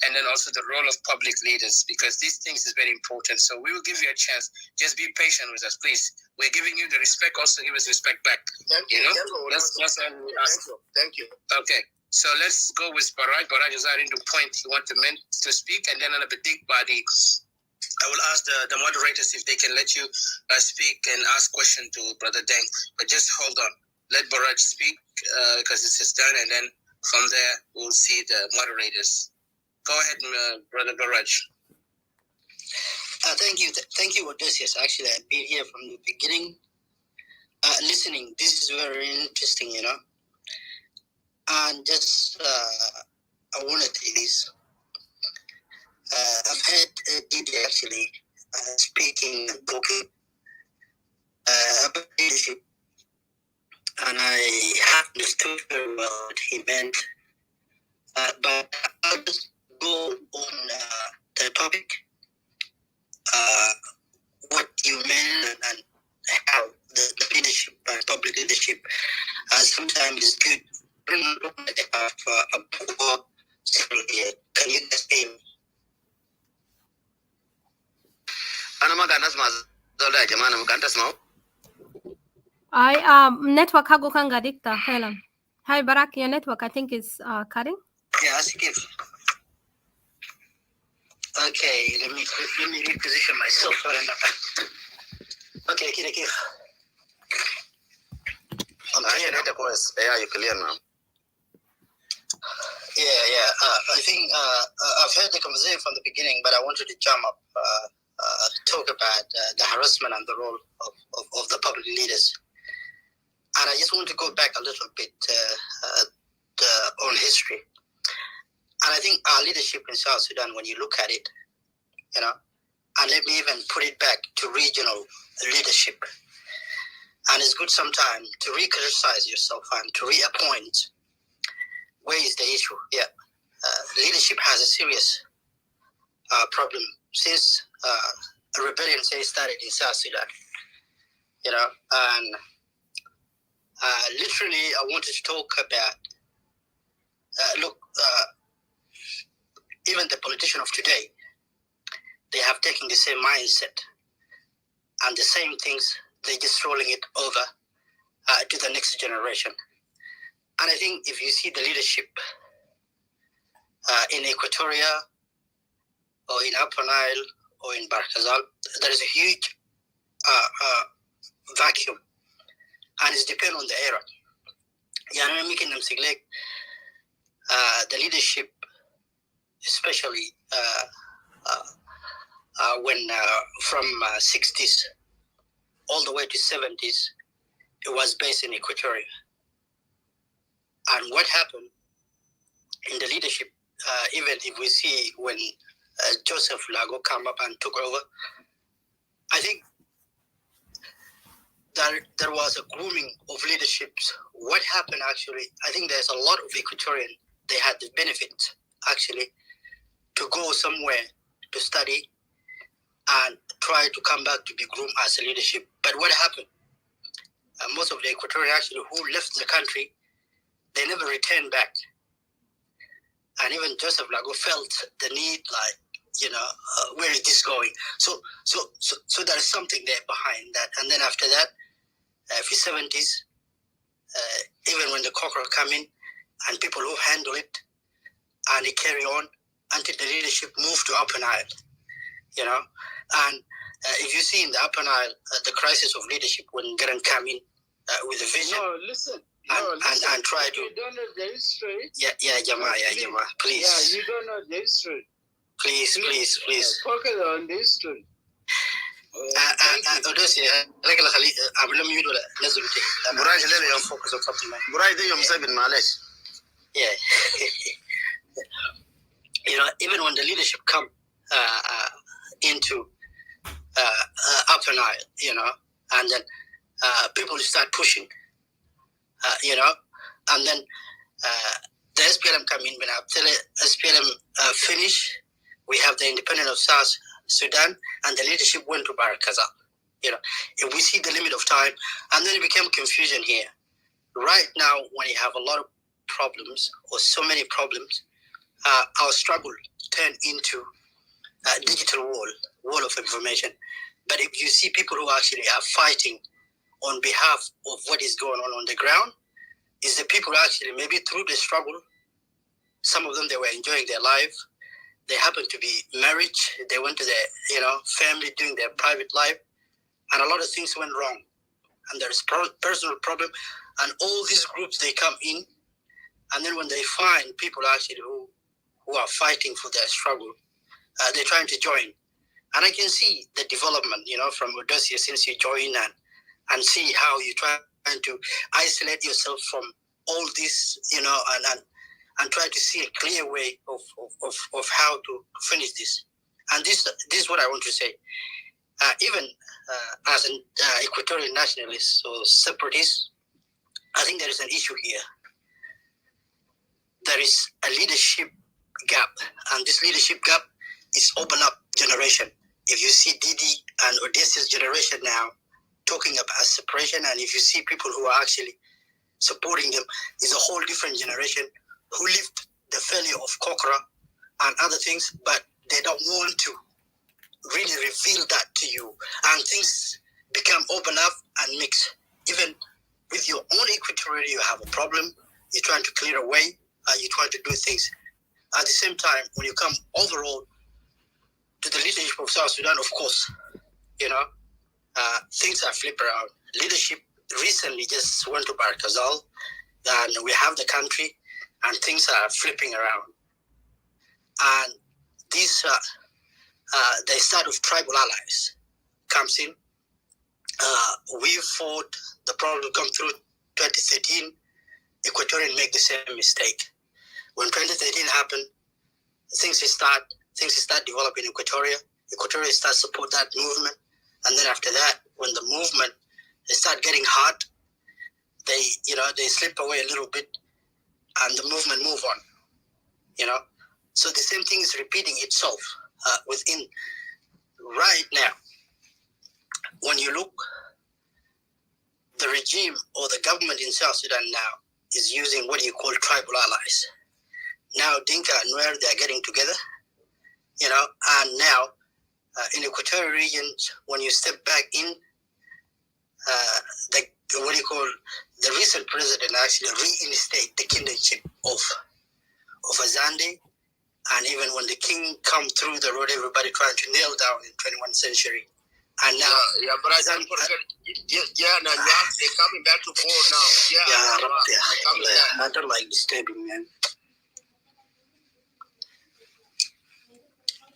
and then also the role of public leaders, because these things is very important. So we will give you a chance. Just be patient with us, please. We're giving you the respect. Also give us respect back. Thank you. That's all we ask. Thank you. Okay. So let's go with Baraj. Baraj is adding the point he wants to speak, and then on a big body, I will ask the moderators if they can let you speak and ask question to Brother Deng. But just hold on. Let Baraj speak because it's his turn, and then from there we'll see the moderators. Go ahead, Brother Baraj. Thank you, Odysseus. Actually, I've been here from the beginning, listening. This is very interesting, And just, I want to say this. I've heard DJ actually speaking and talking about leadership, and I have understood very well what he meant. But I'll just go on the topic, what you meant and how the leadership, public leadership, sometimes is good. Can you explain? Network hago kanga dikta Helen. Hi Barak, your network I think is cutting. Yeah, okay, let me reposition myself. Okay, give. You clear now. Yeah. I think I've heard the conversation from the beginning, but I wanted to jump up, talk about the harassment and the role of the public leaders. And I just want to go back a little bit on history. And I think our leadership in South Sudan, when you look at it, and let me even put it back to regional leadership. And it's good sometimes to re-criticize yourself and to reappoint. Where is the issue? Yeah. Leadership has a serious problem since a rebellion started in South Sudan. And literally I wanted to talk about, even the politicians of today, they have taken the same mindset and the same things, they're just rolling it over to the next generation. And I think if you see the leadership in Equatoria or in Upper Nile or in Barkazal, there is a huge vacuum, and it's depend on the era. The leadership, especially when from 60s all the way to 70s, it was based in Equatoria. And what happened in the leadership, even if we see when Joseph Lago came up and took over, I think there was a grooming of leaderships. What happened actually, I think there's a lot of Equatorian, they had the benefit actually to go somewhere to study and try to come back to be groomed as a leadership. But what happened? Most of the Equatorian actually who left the country, they never returned back. And even Joseph Lago felt the need, where is this going? So there is something there behind that. And then after that, for 70s, even when the Cockerel come in, and people who handle it, and they carry on until the leadership moved to Upper Nile, And if you see in the Upper Nile, the crisis of leadership when Garan came in with a vision. No, listen. And try to. You don't know the history. Yeah, Jama, please. Yeah, you don't know the history. Please. Focus on the history. Focus on something like. Yeah. Even when the leadership come into Upper Nile, you know, and then people start pushing, you know, and then the SPLM come in. When after the SPLM finish, we have the independence of South Sudan, and the leadership went to Barakaza. You know, if we see the limit of time, and then it became confusion here. Right now, when you have a lot of problems or so many problems, our struggle turned into a digital wall of information. But if you see people who actually are fighting on behalf of what is going on the ground, is the people actually maybe through the struggle, some of them, they were enjoying their life. They happened to be married. They went to their, you know, family doing their private life. And a lot of things went wrong. And there's personal problem. And all these groups, they come in. And then when they find people actually who are fighting for their struggle, they're trying to join. And I can see the development, you know, from Odysseus since you join and see how you try to isolate yourself from all this, you know, and try to see a clear way of how to finish this. And this is what I want to say. Even as an Equatorian nationalist or separatist, I think there is an issue here. There is a leadership gap, and this leadership gap is open up generation. If you see Didi and Odysseus generation now talking about separation, and if you see people who are actually supporting them, is a whole different generation who lived the failure of Kokora and other things, but they don't want to really reveal that to you. And things become open up and mix. Even with your own Equatoria, you have a problem. You're trying to clear away. You're trying to do things. At the same time, when you come overall to the leadership of South Sudan, of course, you know, things are flipped around. Leadership recently just went to Barkazal, and we have the country, and things are flipping around. And this, the start of tribal allies comes in. We fought the problem come through 2013. Equatorian make the same mistake. When 2013 happened, things start developing in Equatoria. Equatoria start support that movement, and then after that, when the movement they start getting hot, they slip away a little bit, and the movement move on. You know, so the same thing is repeating itself within right now. When you look, the regime or the government in South Sudan now is using what you call tribal allies. Now Dinka and Nuer, they are getting together, you know, and now in the Equatorial regions, when you step back in, the recent president actually reinstate the kingdomship of Azande, and even when the king come through the road, everybody trying to nail down in 21st century. And now, but I don't forget. Now they're coming back to power now. I don't like disturbing, man.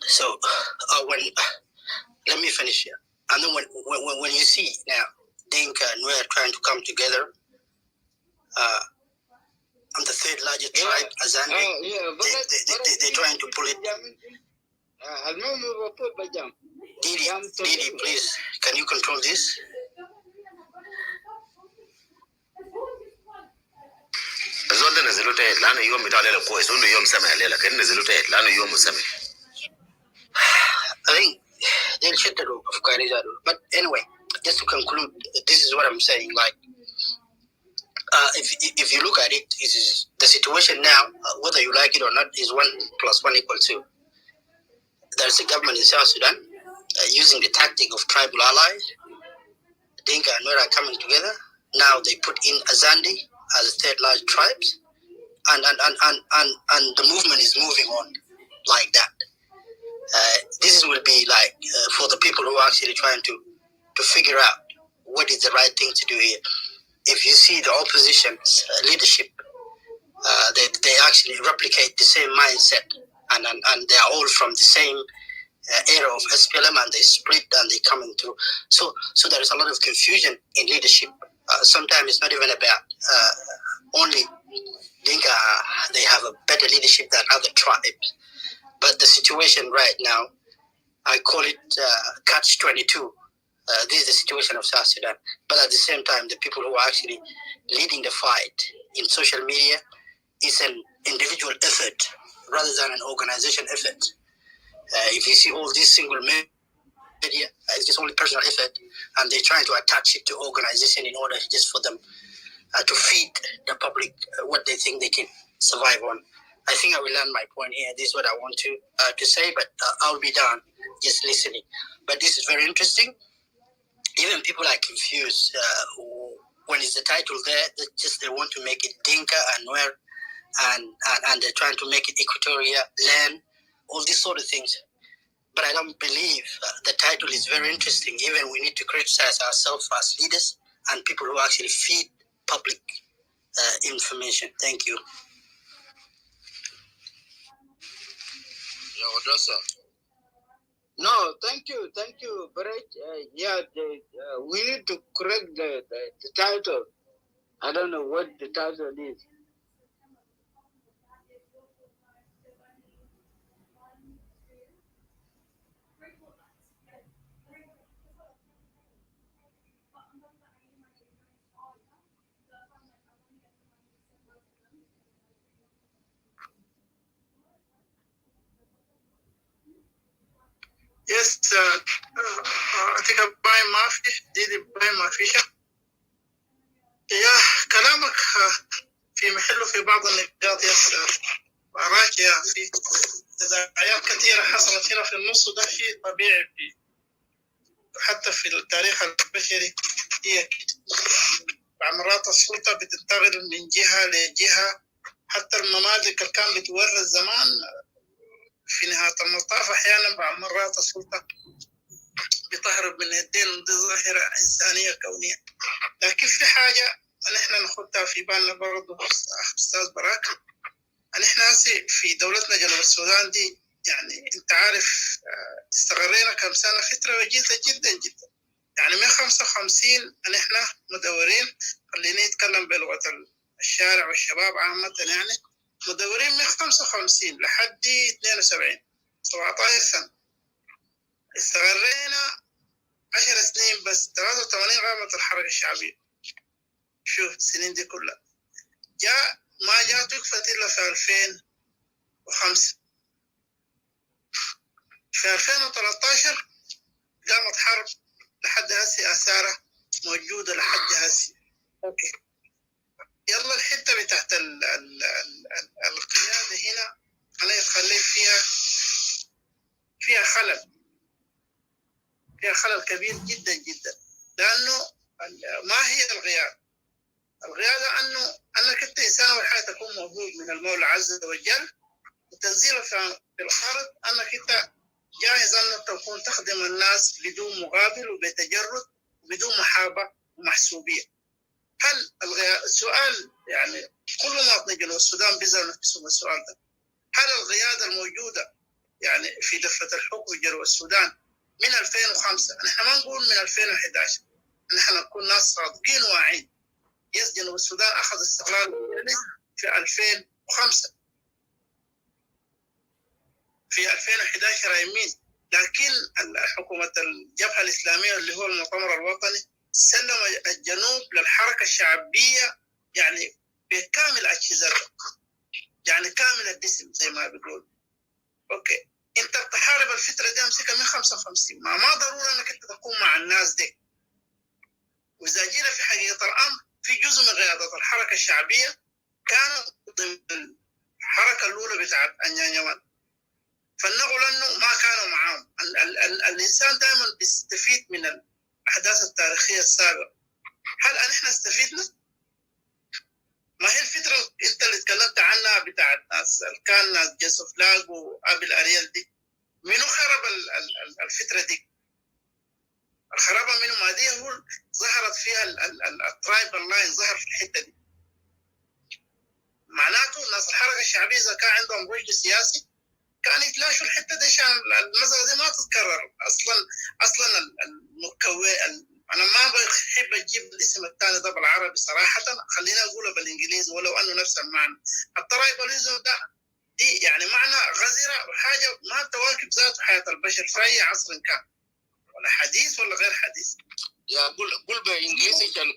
So, let me finish here. And then when you see now Dinka and Nuer trying to come together, and the third largest tribe, Azande, they're trying to pull it. Didi, please, can you control this? I think they'll shut the door of Karizado. But anyway, just to conclude, this is what I'm saying. Like, if you look at it, is the situation now, whether you like it or not, is 1 + 1 = 2. There's a government in South Sudan using the tactic of tribal allies. Dinka and Nuer are coming together. Now they put in Azande as third large tribes, and the movement is moving on like that. This will be like for the people who are actually trying to figure out what is the right thing to do here. If you see the opposition's leadership, they actually replicate the same mindset, and they are all from the same era of SPLM, and they split and they coming through. So there is a lot of confusion in leadership. Sometimes it's not even about only Dinka. They have a better leadership than other tribes. But the situation right now I call it catch-22. This is the situation of South Sudan. But at the same time, the people who are actually leading the fight in social media is an individual effort rather than an organization effort. If you see all these single media, it's just only personal effort, and they're trying to attach it to organization in order just for them to feed the public what they think they can survive on. I think I will land my point here. This is what I want to say, but I'll be done just listening. But this is very interesting. Even people are confused when it's the title there. They want to make it Dinka and where, and they're trying to make it Equatoria, land, all these sort of things. But I don't believe the title is very interesting. Even we need to criticize ourselves as leaders and people who actually feed public information. Thank you. No, thank you, Barrett. We need to correct the title. I don't know what the title is. Yes, I think I'm buying my fish. Did you buy my fish? يا كلامك في محله في بعض النقاط يس معك يا في تداعيات كثيرة حصلت هنا في النص، وده شيء طبيعي في حتى في التاريخ البشري. هي مرات السلطة بتنتقل من جهة لجهة، حتى الممالك اللي كان بتورث زمان في نهاية المطاف أحيانا بعض مرات السلطة بتهرب من يدين، ودي ظاهرة إنسانية كونية. لكن في حاجة نحن نخدها في بالنا برضه أستاذ براك، نحن في دولتنا جنوب السودان دي يعني أنت عارف استغرينا كم سنة فترة وجيزة جدا جدا. يعني 155 نحن مدورين، خليني نتكلم بلغة الشارع والشباب عامة، يعني مدورين 155 لحد 72 17 سنة. استغرينا 10 سنين بس. 83 قامت الحركة الشعبية. شوف السنين دي كلها ما جاءت وقفت إلا في 2005. في 2013 قامت حرب لحد هسي آثارها موجودة لحد هسي. أوكي، يلا الحتة بتاعت القيادة هنا أنا يتخليت فيها خلل كبير جدا جدا. لأنه ما هي القيادة أنك أنت إنسان والحياة تكون موجود من المولى عز وجل، وتنزيل في الأرض أنك أنت جاهز أنك تكون تخدم الناس بدون مقابل وبتجرد وبدون محابة ومحسوبية. هل السؤال يعني كل مواطن جنوب السودان بيسأل نفسهم السؤال ده، هل القيادة الموجودة يعني في دفة الحكم جنوب السودان من 2005، نحن ما نقول من 2011، نحن نكون ناس صادقين واعيين. يس، جنوب السودان أخذ استقلال في 2005، في 2011 يمين، لكن حكومة الجبهة الإسلامية اللي هو المؤتمر الوطني سلم الجنوب للحركة الشعبية يعني بكامل أجهزتها، يعني كامل الدسم زي ما بيقول. أوكي، أنت بتحارب الفترة دي أمسكها من 55، ما ضروري أنك أنت تكون مع الناس دي. وإذا جينا في حقيقة الأمر، في جزء من قيادة الحركة الشعبية كانوا ضمن الحركة الأولى بتاعت أنيانيوان، فلنقول أنه ما كانوا معهم. الإنسان دائما بيستفيد من الأحداث التاريخية السابقة. هل نحن استفدنا؟ ما هي الفترة أنت اللي تكلمت عنها بتاعت ناس كان ناس جوزيف لاج وأبي أريال دي، منو خرب الفترة دي؟ الخرابة منو؟ ما دي هو ظهرت فيها الترايبل لاين، ظهر في الحتة دي. معناته الناس الحركة الشعبية إذا كان عندهم رشد سياسي كان يتلاشوا الحتة دي عشان المسألة دي ما تتكرر. أصلا أنا ما بحب أجيب الاسم الثاني ده بالعربي صراحة، خلينا أقوله بالإنجليزي ولو أنه نفس المعنى. الترايباليزم ده دي يعني معنى غزيرة حاجة ما تواكب ذات حياة البشر في أي عصر كان، ولا حديث ولا غير حديث. يا قول بالانجليزي كان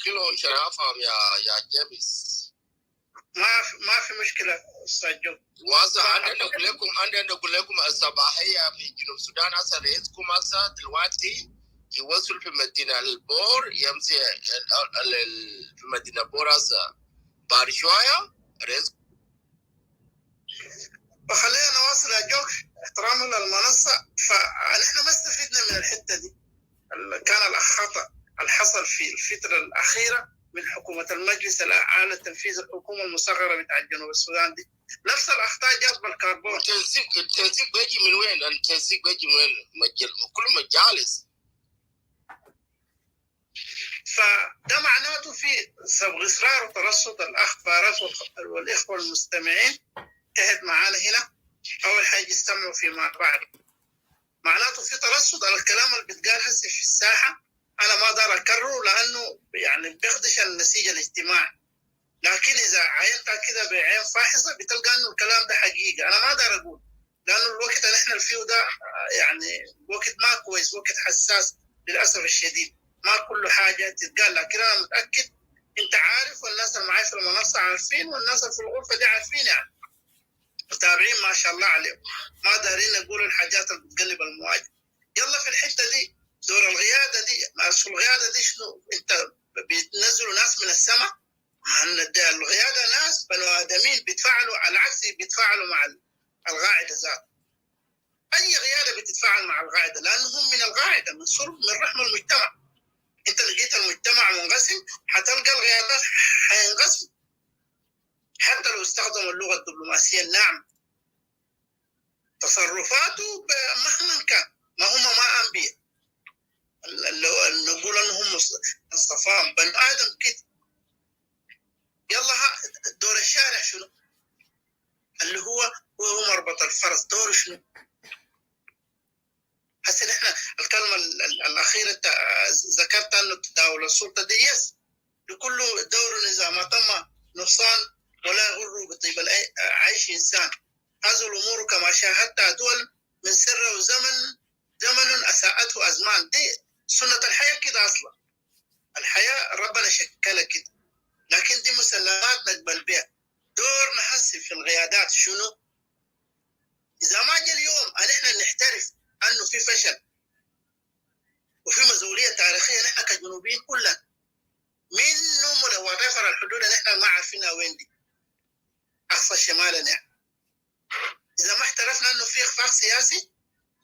كيلو شرافة يا جيمس. ما في مشكلة أستاذ جو. وهسه عندنا أقول لكم الصباحية في جنوب السودان هسه رئيسكم هسه دلوقتي يوصل في مدينة البور، يمشي في مدينة بور هسه بعد شوية رئيس. فخلينا نواصل يا جو احتراما للمنصة. فنحن ما استفدنا من الحتة دي. كان الخطأ اللي حصل في الفترة الأخيرة من حكومة المجلس الأعلى لتنفيذ الحكومة المصغرة بتاع جنوب السودان دي، نفس الأخطاء جات بالكربون. التنسيق بيجي من وين؟ التنسيق بيجي من وين؟ كل مجالس. فده معناته في سبغ إصرار وترصد الأخبارات والإخوة المستمعين انتهت معانا هنا. أول حاجة يستمعوا فيما بعد. معناته في ترصد على الكلام اللي بيتقال هسه في الساحة. أنا ما أقدر أكرره لأنه يعني بيخدش النسيج الاجتماعي، لكن إذا عينتها كده بعين فاحصة بتلقى إنه الكلام ده حقيقة. أنا ما أقدر أقول لأنه الوقت اللي إحنا فيه ده يعني وقت ما كويس، وقت حساس للأسف الشديد، ما كل حاجة تتقال. لكن أنا متأكد أنت عارف، والناس اللي معي في المنصة عارفين، والناس اللي في الغرفة دي عارفين، يعني متابعين ما شاء الله عليهم. ما دارين نقول الحاجات اللي بتقلب المواجهة. يلا في الحتة دي دور القيادة دي. القيادة دي شنو؟ أنت بتنزلوا ناس من السماء؟ القيادة ناس بنو آدمين بيتفاعلوا على العكس، بيتفاعلوا مع القاعدة ذات. أي قيادة بتتفاعل مع القاعدة لأنهم من القاعدة، من صلب من رحم المجتمع. أنت لقيت المجتمع منقسم حتلقى القيادات حينقسم حتى لو استخدموا اللغة الدبلوماسية الناعمة. تصرفاته مهما كان ما هم ما أنبياء. نقول أنهم مصطفى بني آدم كده. يلا دور الشارع شنو؟ اللي هو مربط الفرس، دوره شنو؟ هسه نحن الكلمة الأخيرة ذكرت أنه تداول السلطة دي يس لكل دور إذا ما تم نقصان ولا يغر بطيب عيش إنسان. هذه الأمور كما شاهدتها دول من سر زمن أساءته أزمان. دي سنة الحياة كده أصلا. الحياة ربنا شكلها كده، لكن دي مسلمات نقبل بها. دور نحسب في القيادات شنو؟ إذا ما جاء اليوم أن إحنا نحترف أنه في فشل وفي مسؤولية تاريخية نحن كجنوبيين كلنا من وتفر الحدود اللي إحنا ما عارفينها وين دي أقصى شمالنا يعني. إذا ما احترفنا أنه في إخفاق سياسي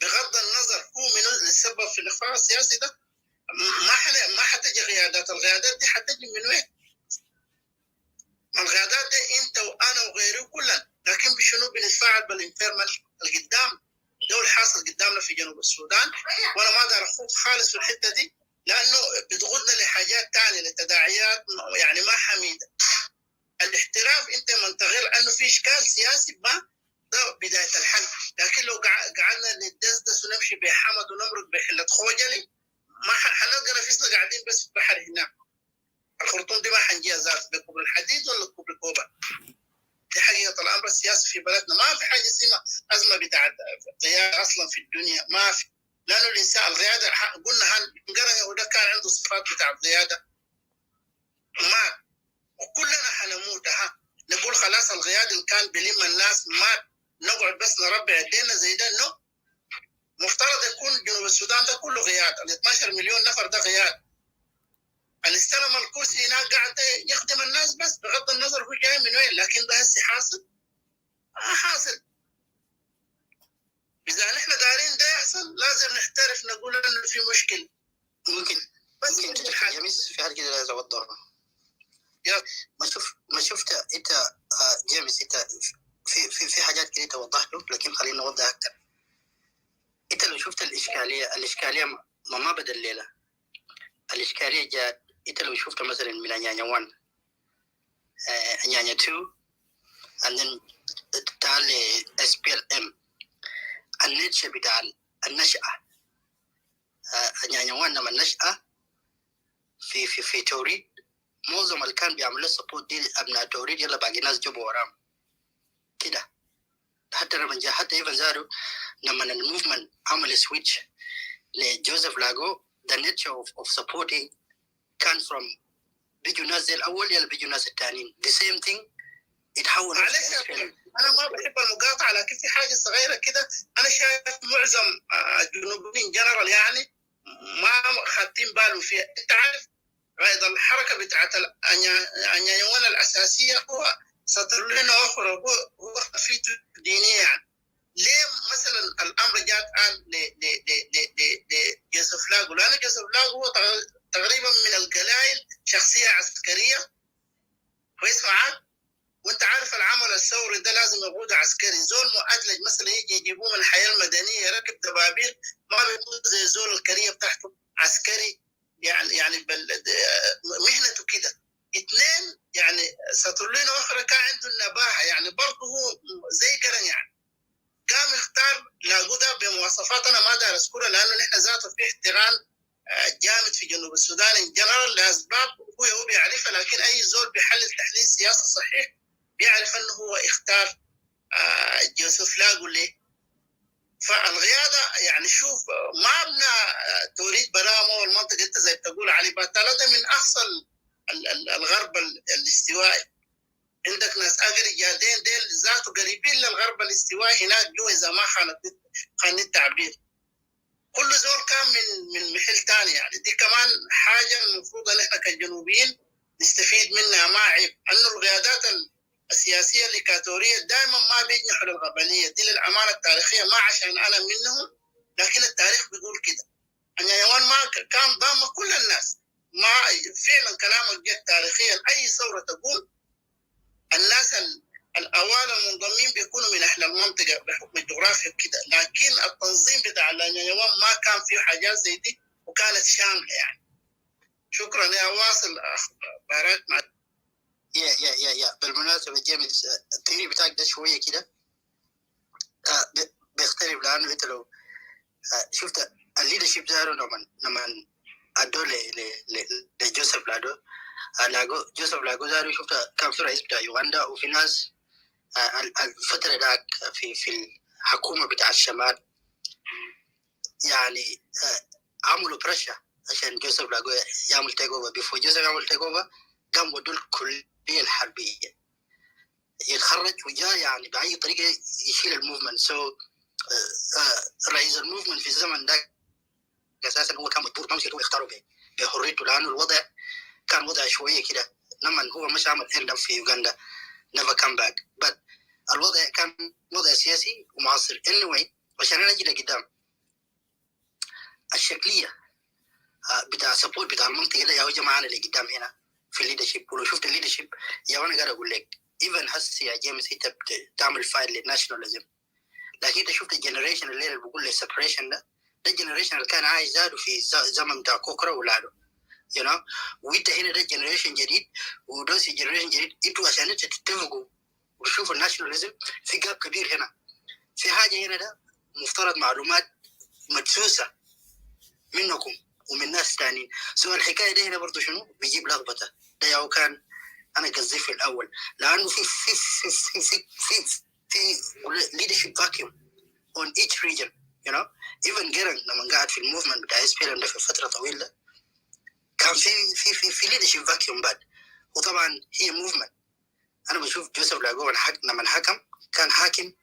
بغض النظر هو من السبب في الإخفاق السياسي ده، ما حتجي قيادات. القيادات دي حتجي من وين؟ القيادات دي أنت وأنا وغيري كلنا، لكن بشنو بنتفاعل بالانفيرمنت القدام ده الحاصل قدامنا في جنوب السودان. وأنا ما أقدر أخوض خالص في الحتة دي لأنه بتغضنا لحاجات تانية لتداعيات يعني ما حميدة. الاحتراف أنت منتغل أنه في إشكال سياسي ما ده بداية الحل، لكن لو قعدنا ندسدس ونمشي بحمد ونمرق بحلة خوجلي ما حنلقى نفسنا قاعدين بس في البحر هناك. الخرطوم دي ما حنجيها ذات بكبر الحديد ولا بكبر كوبا. دي حقيقة الأمر السياسي في بلدنا. ما في حاجة اسمها أزمة بتاعت قيادة أصلا في الدنيا، ما في. لأنه الإنسان القيادة قلنا هنقرأ وده كان عنده صفات بتاع القيادة مات وكلنا حنموت. نقول خلاص القيادة اللي كان بلم الناس مات، نقعد بس نربي يدينا زي ده؟ إنه مفترض يكون جنوب السودان ده كله قيادة. ال 12 مليون نفر ده قيادة. اللي استلم الكرسي هناك قاعد يخدم الناس بس بغض النظر هو جاي من وين، لكن ده هسه حاصل حاصل. إذا نحن دارين ده يحصل لازم نحترف نقول إنه في مشكلة. ممكن جيمس في حاجة كده لازم أوضحها. ما شفت أنت جيمس، أنت في حاجات كده توضحت له، لكن خلينا نوضح أكثر. أنت لو شفت الإشكالية ما بدأ الليلة. الإشكالية جات أنت لو شفت مثلا من أنيانيا 1 أنيانيا 2 and then تعال SPLM النشأة بتاع النشأة أنيانيا 1 لما النشأة في توريد معظم اللي كان بيعملوا سبورت دي أبناء توريد. يلا باقي ناس جابوا وراهم كده. حتى لما جاء حتى ايفن زارو لما الموفمنت عمل سويتش لجوزيف لاغو the nature of supporting كان from بيجوا ناس زي الاول يلا بيجوا ناس الثانيين the same thing يتحول. معلش انا ما بحب المقاطعه، لكن في حاجه صغيره كده. انا شايف معظم الجنوبيين جنرال يعني ما خدين بالهم فيها. انت عارف ايضا الحركه بتاعت الانيوان الاساسيه هو سطر لنا اخرى، هو في دينيه يعني. ليه مثلا الامر جاء الان لجوزيف لاغو؟ لان جوزيف لاغو هو تقريبا من القلائل شخصيه عسكريه كويس معاك، وانت عارف العمل الثوري ده لازم يقود عسكري. زول مؤدلج مثلا يجي يجيبوه من الحياه المدنيه يركب دبابير، ما بيكون زي زول الكاريه بتاعته عسكري يعني مهنته كده. اثنين يعني سطرلين اخرى كان عنده النباهه، يعني برضه هو زي قرن يعني قام يختار لاغو ده بمواصفات انا ما دار اذكرها، لانه نحن ذاته في احترام جامد في جنوب السودان ان جنرال لاسباب هو بيعرفها، لكن اي زول بيحلل تحليل سياسي صحيح بيعرف انه هو اختار جوزيف لاغو ليه. فالقياده يعني شوف ما ابنى توريد برامو المنطقه انت زي تقول علي باتالا ده من اقصى الغرب الاستوائي. عندك ناس اجري جادين ديل ذاته قريبين للغرب الاستوائي هناك جو اذا ما خان التعبير. كل زول كان من محل ثاني يعني. دي كمان حاجه المفروض ان احنا كجنوبيين نستفيد منها. ما عيب انه القيادات السياسيه الايكواتوريه دائما ما بيجنحوا للغبنيه دي للامانه التاريخيه، ما عشان انا منهم لكن التاريخ بيقول كده. النيوان ما كان ضام كل الناس، ما فعلا كلامك جد تاريخيا اي ثوره تقوم الناس الاوائل المنضمين بيكونوا من اهل المنطقه بحكم الجغرافيا كده، لكن التنظيم بتاع النيوان ما كان فيه حاجات زي دي وكانت شامله يعني. شكرا يا واصل اخبارات مع يا بالمناسبه جيمس التيري بتاعك ده شويه كده بيختلف، لانه انت لو شفت الليدرشيب زارو لما ادوا لجوزيف لاغو جوزيف لاغو زارو شفت كان في رئيس بتاع يوغندا وفي ناس الفتره ذاك في الحكومه بتاع الشمال يعني عملوا برشا عشان جوزيف لاغو يعمل تيك اوفر. بيفور جوزيف يعمل تيك اوفر قام ودوا الكليه الحربيه يتخرج وجاء يعني باي طريقه يشيل الموفمنت. سو رئيس الموفمنت في الزمن ده اساسا هو كان مجبور ما هو يختاروا بحريته، لانه الوضع كان وضع شويه كده. لما هو مش عمل اند في يوغندا never come back، but الوضع كان وضع سياسي ومعاصر. anyway عشان انا اجي لقدام الشكليه بتاع سبورت بتاع المنطقه اللي يا جماعه اللي قدام هنا في الليدرشيب. ولو شفت الليدرشيب يا وانا قاعد اقول لك ايفن هسه يا جيمس انت بتعمل فايل للناشوناليزم، لكن انت شفت الجنريشن اللي بقول لك سبريشن ده الجنريشن اللي كان عايش زادوا في زمن بتاع كوكرا ولادو you know. وانت هنا ده جنريشن جديد ودوسي جنريشن جديد. انتوا عشان انتوا تتفقوا وتشوفوا الناشوناليزم في جاب كبير هنا. في حاجه هنا ده مفترض معلومات مدسوسه منكم ومن ناس ثانيين. سو الحكايه دي هنا برضه شنو بيجيب لخبطه. ده يا كان انا قصدي في الاول لانه في leadership vacuum on each region you know. even جيرن لما قاعد في الموفمنت بتاع اس بي ال في فتره طويله كان في leadership vacuum بعد. وطبعا هي موفمنت. انا بشوف جوزيف لاغو لما حكم كان حاكم،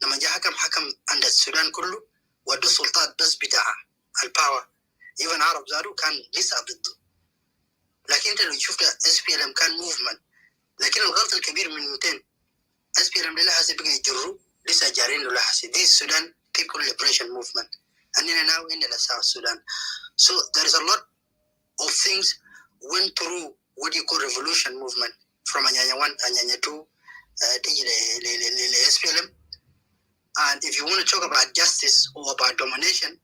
لما جاء حكم عند السودان كله ودوا السلطات بس بتاع الباور. ايفن عرب زارو كان لسه ضده. لكن انت لو شفت اس بي ال كان موفمنت، لكن الغلط الكبير من 200 اس بي ال لها بقى يجروا لسه جارين له لحسي دي السودان people liberation movement عندنا ناو عندنا South Sudan. So there is a lot of things went through what you call revolution movement from Anyanya 1 Anyanya 2 the SPLM. And if you want to talk about justice or about domination,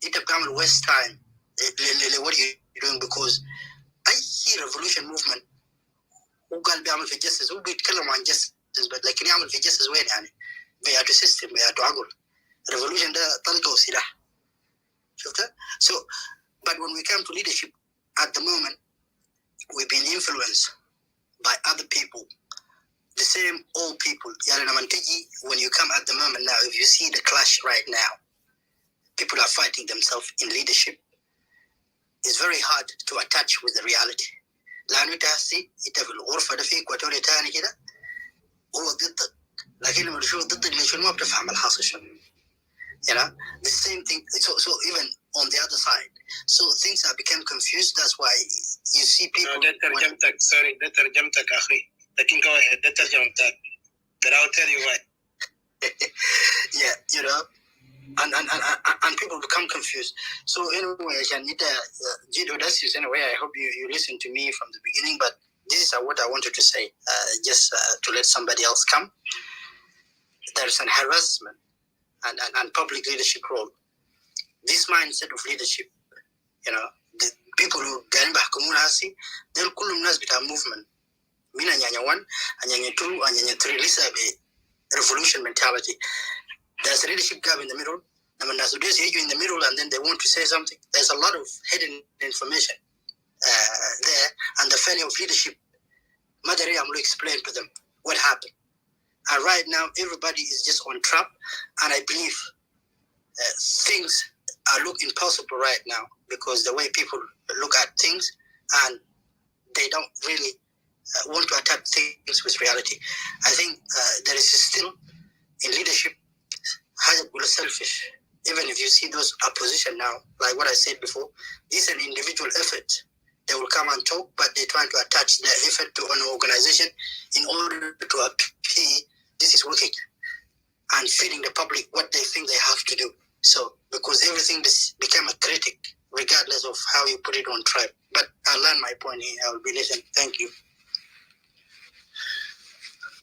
it becomes waste time what you're doing, because أي revolution movement هو قال بيعمل في justice، هو بيتكلم عن justice but لكن يعمل في justice وين يعني؟ بيعطوا system بيعطوا عقل. revolution ده طلقة وسلاح شفتها. So but when we come to leadership at the moment we've been influenced by other people the same old people. يعني لما تجي when you come at the moment now, if you see the clash right now, people are fighting themselves in leadership. It's very hard to attach with the reality. لأنه تحسي أنت في الغرفة ده في إكواتوريا تاني كده هو ضدك، لكن لما تشوف ضدك ليش ما بتفهم الحاصل شنو. You know, the same thing. So even on the other side, so things have become confused. That's why you see people. ده ترجمتك sorry ده ترجمتك أخي لكن go ahead ده ترجمتك. But I'll tell you why. Yeah, you know, and people become confused. So anyway, Janita, Jido, that's it. Anyway, I hope you listened to me from the beginning. But this is what I wanted to say. Just to let somebody else come. There's an harassment. And public leadership role. This mindset of leadership, you know, the people who قاعدين بيحكمونا هسي دول كلهم ناس بتاع movement. من أنيانيا 1 أنيانيا 2 أنيانيا 3 لسه ب revolution mentality. There's a leadership gap in the middle. لما الناس دول يجوا in the middle and then they want to say something. There's a lot of hidden information there, and the failure of leadership. Madari, I'm going to explain to them what happened. And right now, everybody is just on trap, and I believe things look impossible right now because the way people look at things, and they don't really want to attack things with reality. I think there is still in leadership, selfish. Even if you see those opposition now, like what I said before, this is an individual effort. They will come and talk, but they're trying to attach their effort to an organization in order to appear this is working and feeding the public what they think they have to do. So, because everything became a critic, regardless of how you put it on tribe. But I'll learn my point here. I will be listening. Thank you.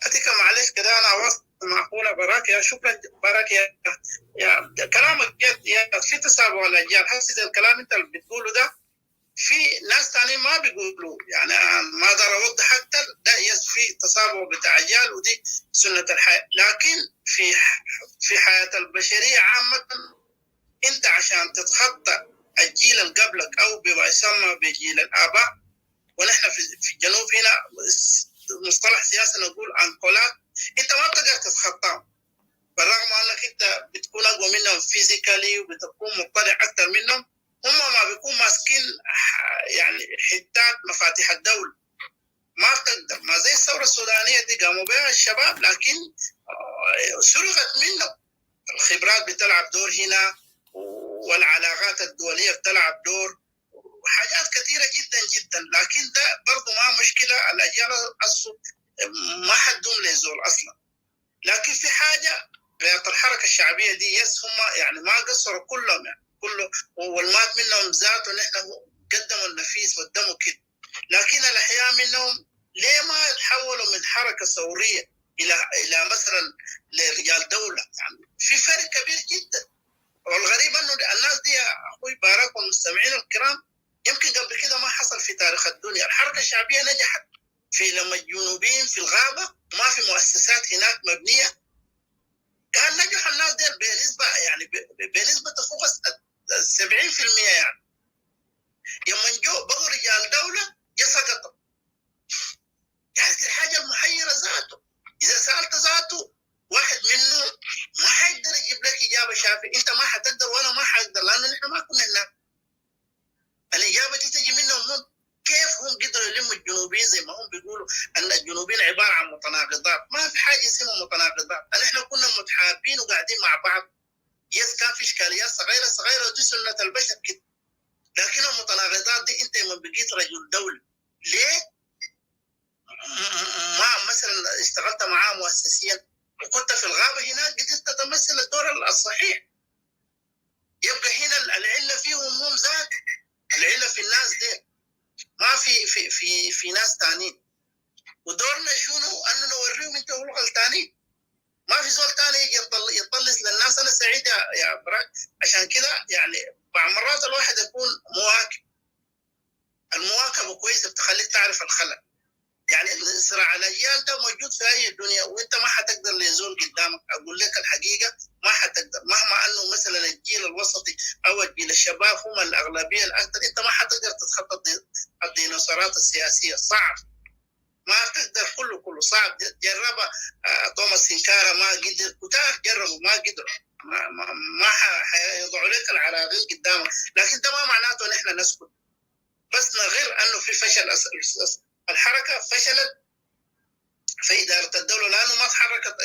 أتيك معلش كده أنا وصل معقولة براك يا شكرا براك يا كلامك جد يا في تسابع الأجيال. حسيت الكلام أنت اللي بتقوله ده في ناس تاني ما بيقولوا، يعني ما أقدر أوضح أكتر. ده في تسابع بتاع أجيال ودي سنة الحياة، لكن في حياة البشرية عامة أنت عشان تتخطى الجيل اللي قبلك أو بما يسمى بجيل الآباء، ونحن في الجنوب هنا مصطلح سياسي نقول أنقولات، أنت ما بتقدر تتخطاهم بالرغم أنك أنت بتكون أقوى منهم فيزيكالي وبتكون مطلع أكثر منهم. هم ما بيكون ماسكين يعني حتات مفاتيح الدولة، ما بتقدر. ما زي الثورة السودانية دي قاموا بها الشباب، لكن سرقت منهم. الخبرات بتلعب دور هنا، والعلاقات الدولية بتلعب دور، وحاجات كثيرة جدا جدا. لكن ده برضو ما مشكلة، الأجيال أصلا ما حدهم لزول أصلا. لكن في حاجة رياضة الحركة الشعبية دي هم يعني ما قصروا كلهم، يعني كله والمات منهم ذاته نحن قدموا النفيس والدم كده. لكن الأحياء منهم ليه ما يتحولوا من حركة ثورية إلى مثلا لرجال دولة؟ يعني في فرق كبير جدا. والغريب أنه الناس دي أخوي بارك والمستمعين الكرام يمكن قبل كده ما حصل في تاريخ الدنيا. الحركة الشعبية نجحت في لما الجنوبيين في الغابة ما في مؤسسات هناك مبنية، كان نجح الناس دي بنسبة يعني بنسبة تفوق 70%. يعني يوم جو بقوا رجال دولة سقطوا. يعني دي الحاجة المحيرة ذاته. إذا سألت ذاته واحد منه ما حيقدر يجيب لك إجابة شافية. أنت ما حتقدر وأنا ما حقدر، لأن نحن ما كنا هناك. الإجابة دي تجي منهم هم. كيف هم قدروا يلموا الجنوبيين زي ما هم بيقولوا أن الجنوبيين عبارة عن متناقضات؟ ما في حاجة اسمها متناقضات. نحن كنا متحابين وقاعدين مع بعض. كان في إشكاليات صغيرة ودي سنة البشر كده. لكن المتناقضات دي أنت لما بقيت رجل دولة ليه ما مثلا اشتغلت معاه مؤسسيا وكنت في الغابة هناك قدرت تمثل الدور الصحيح؟ يبقى هنا العلة فيهم هم ذات، العلة في الناس دي، ما في ناس تانيين. ودورنا شنو؟ أنه نوريهم أنتوا غلطانين. ما في زول تاني يجي يطلس للناس. أنا سعيد يا براك عشان كده. يعني بعض مرات الواحد يكون مواكب. المواكبة كويسة بتخليك تعرف الخلل. يعني صراع الأجيال ده موجود في أي الدنيا، وأنت ما حتقدر لزول قدامك. أقول لك الحقيقة ما حتقدر، مهما أنه مثلا الجيل الوسطي أو الجيل الشباب هم الأغلبية الأكثر، أنت ما حتقدر تتخطى الديناصورات السياسية. صعب، ما تقدر كله وصعب. جربها توماس سينكارا ما قدر، كتار جربوا ما قدروا، ما حيضعوا لك العراقيل قدامك. لكن ده ما معناته نحن نسكت، بس نغير انه في فشل. الحركه فشلت في اداره الدوله لانه ما تحركت،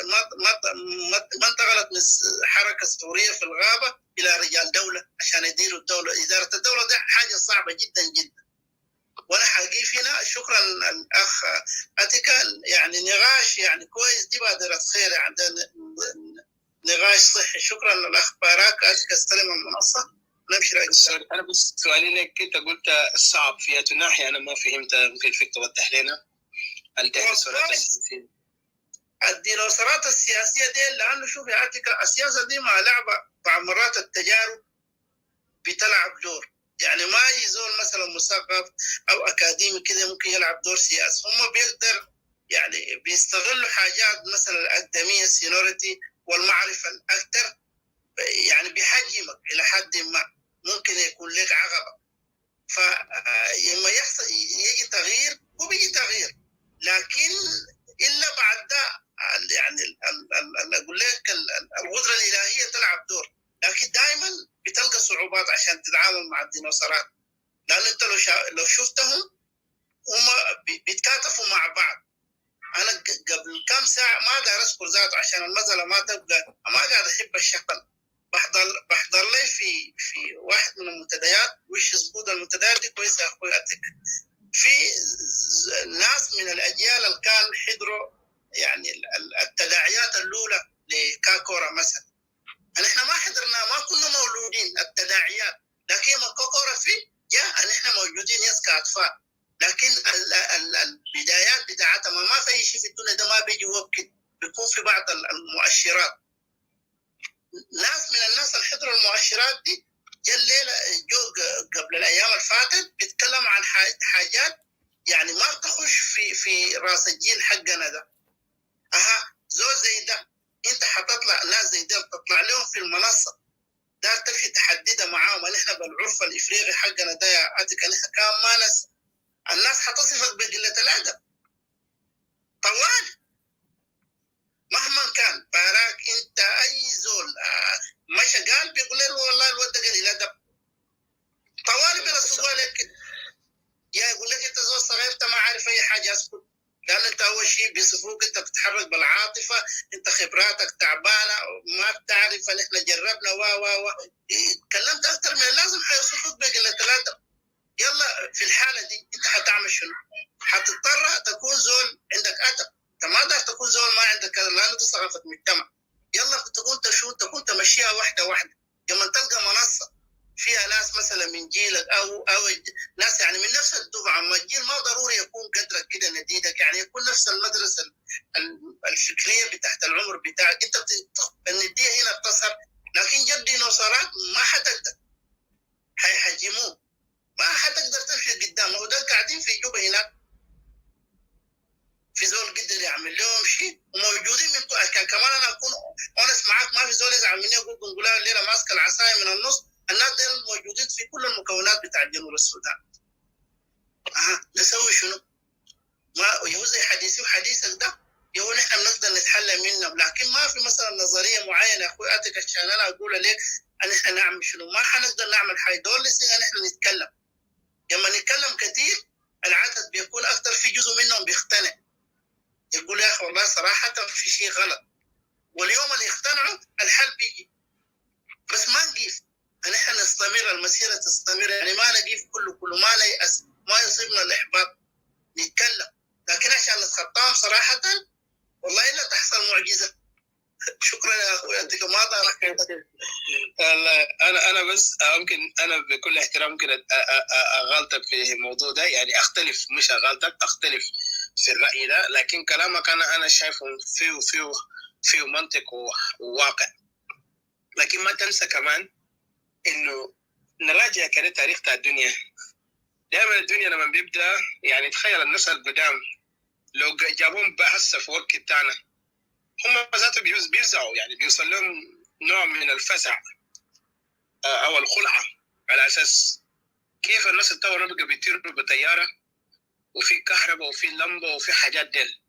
ما انتقلت من حركه ثوريه في الغابه الى رجال دوله عشان يديروا الدوله. اداره الدوله ده حاجه صعبه جدا جدا. وانا حقيقي هنا شكرا الاخ اتيكا، يعني نقاش يعني كويس، دي بادره خير، عندنا نقاش صحي. شكرا للاخ باراك. اتيكا استلم المنصه نمشي. انا بس سؤالي لك، انت قلت الصعب في اي ناحيه، انا ما فهمت، ممكن فيك توضح لنا الديناصورات السياسيه؟ الديناصورات السياسيه دي لانه شوف يا اتيكا، السياسه دي ما لعبه، بعض مرات التجارب بتلعب دور. يعني ما يزول مثلا مثقف او اكاديمي كده ممكن يلعب دور سياسي، هم بيقدر يعني بيستغلوا حاجات مثلا الاكاديميه، السينوريتي والمعرفه الاكثر، يعني بيحجمك الى حد ما، ممكن يكون لك عقبه. فلما يحصل يجي تغيير وبيجي تغيير، لكن الا بعد ده يعني اقول لك القدره الالهيه تلعب دور، لكن دائما بتلقى صعوبات عشان تتعامل مع الديناصورات، لانه انت لو شفتهم هم بيتكاتفوا مع بعض. انا قبل كم ساعه ما اقدر اذكر ذاته عشان المساله ما تبقى، ما قاعد احب الشكل. بحضر لي في واحد من المنتديات، وش زبود المنتديات دي كويسه يا اخوي اتك، في ناس من الاجيال اللي كان حضروا يعني التداعيات الاولى لكاكورا مثلا. نحن ما حضرنا، ما كنا مولودين التداعيات، لكن ما كاكورا في جاء نحن موجودين يس كاطفال، لكن البدايات بتاعتها ما في شيء في الدنيا ده ما بيجي وقت، بيكون في بعض المؤشرات. ناس من الناس اللي حضروا المؤشرات دي جا الليله جو قبل الايام اللي فاتت بيتكلم عن حاجات يعني ما بتخش في راس الجيل حقنا ده. زول زي ده انت حتطلع ناس زي ده تطلع لهم في المنصه ده تفي تحددها معاهم. نحن بالعرف الافريقي حقنا ده يا اتيكا نحن كان ما الناس حتصفك بقله الادب طوال مهما كان. باراك انت اي زول مشى قال بيقول له والله الواد ده قليل ادب طوالي بيرصدوا عليك، يا يقول لك انت زول صغير انت ما عارف اي حاجه، اسكت. لان انت اول شيء بيصفوك انت بتتحرك بالعاطفه، انت خبراتك تعبانه، ما بتعرف ان احنا جربنا و اتكلمت اكثر من اللازم حيوصفوك بقله الادب. يلا في الحاله دي انت حتعمل شنو؟ حتضطر تكون زول عندك ادب. انت ما تقدر تكون زول ما عندك كذا لانه دي ثقافه مجتمع. يلا تكون تمشيها واحده واحده. لما تلقى منصه فيها ناس مثلا من جيلك او ناس يعني من نفس الدفعه، ما الجيل ما ضروري يكون قدرك كده نديدك، يعني يكون نفس المدرسه الفكريه بتاعت العمر بتاعك. انت النديه هنا بتظهر، لكن جد ديناصورات ما حتقدر، حيحجموه، ما حتقدر تمشي قدام. هو ده قاعدين في جوبا هناك، في زول قدر يعمل لهم شيء وموجودين من كان كمان. انا اكون اونس معاك، ما في زول يزعل مني يقول قنقلها الليله ماسكه العصايه من النص. الناس دول موجودين في كل المكونات بتاع جنوب السودان. نسوي شنو؟ ما يهو زي حديثي وحديثك ده يهو نحن بنقدر نتحلى منهم، لكن ما في مثلا نظريه معينه يا اخوي اتك عشان انا اقول لك ان احنا نعمل شنو. ما حنقدر نعمل حاجه، دول لسه نحن نتكلم. لما نتكلم كثير العدد بيكون اكثر، في جزء منهم بيقتنع يقول يا اخي والله صراحه في شيء غلط، واليوم اللي يقتنعوا الحل بيجي. بس ما نقيف، نحن نستمر، المسيره تستمر، يعني ما نقيف كله ما نيأس، ما يصيبنا الاحباط، نتكلم. لكن عشان نتخطاهم صراحه والله الا تحصل معجزه. شكرا يا اخوي انت ما ضارك. انا بس ممكن انا بكل احترام ممكن اغلطك في الموضوع ده، يعني اختلف، مش اغلطك، اختلف في الراي ده، لكن كلامك انا شايفه فيه منطق وواقع. لكن ما تنسى كمان انه نراجع كده تاريخ بتاع الدنيا. دائما الدنيا لما بيبدا، يعني تخيل الناس القدام لو جابوهم بحث في وقت بتاعنا هم ذاتهم بيفزعوا، يعني بيوصل لهم نوع من الفزع او الخلعه، على اساس كيف الناس التو بقى بيطيروا بطياره وفي كهرباء وفي لمبه وفي حاجات ديل.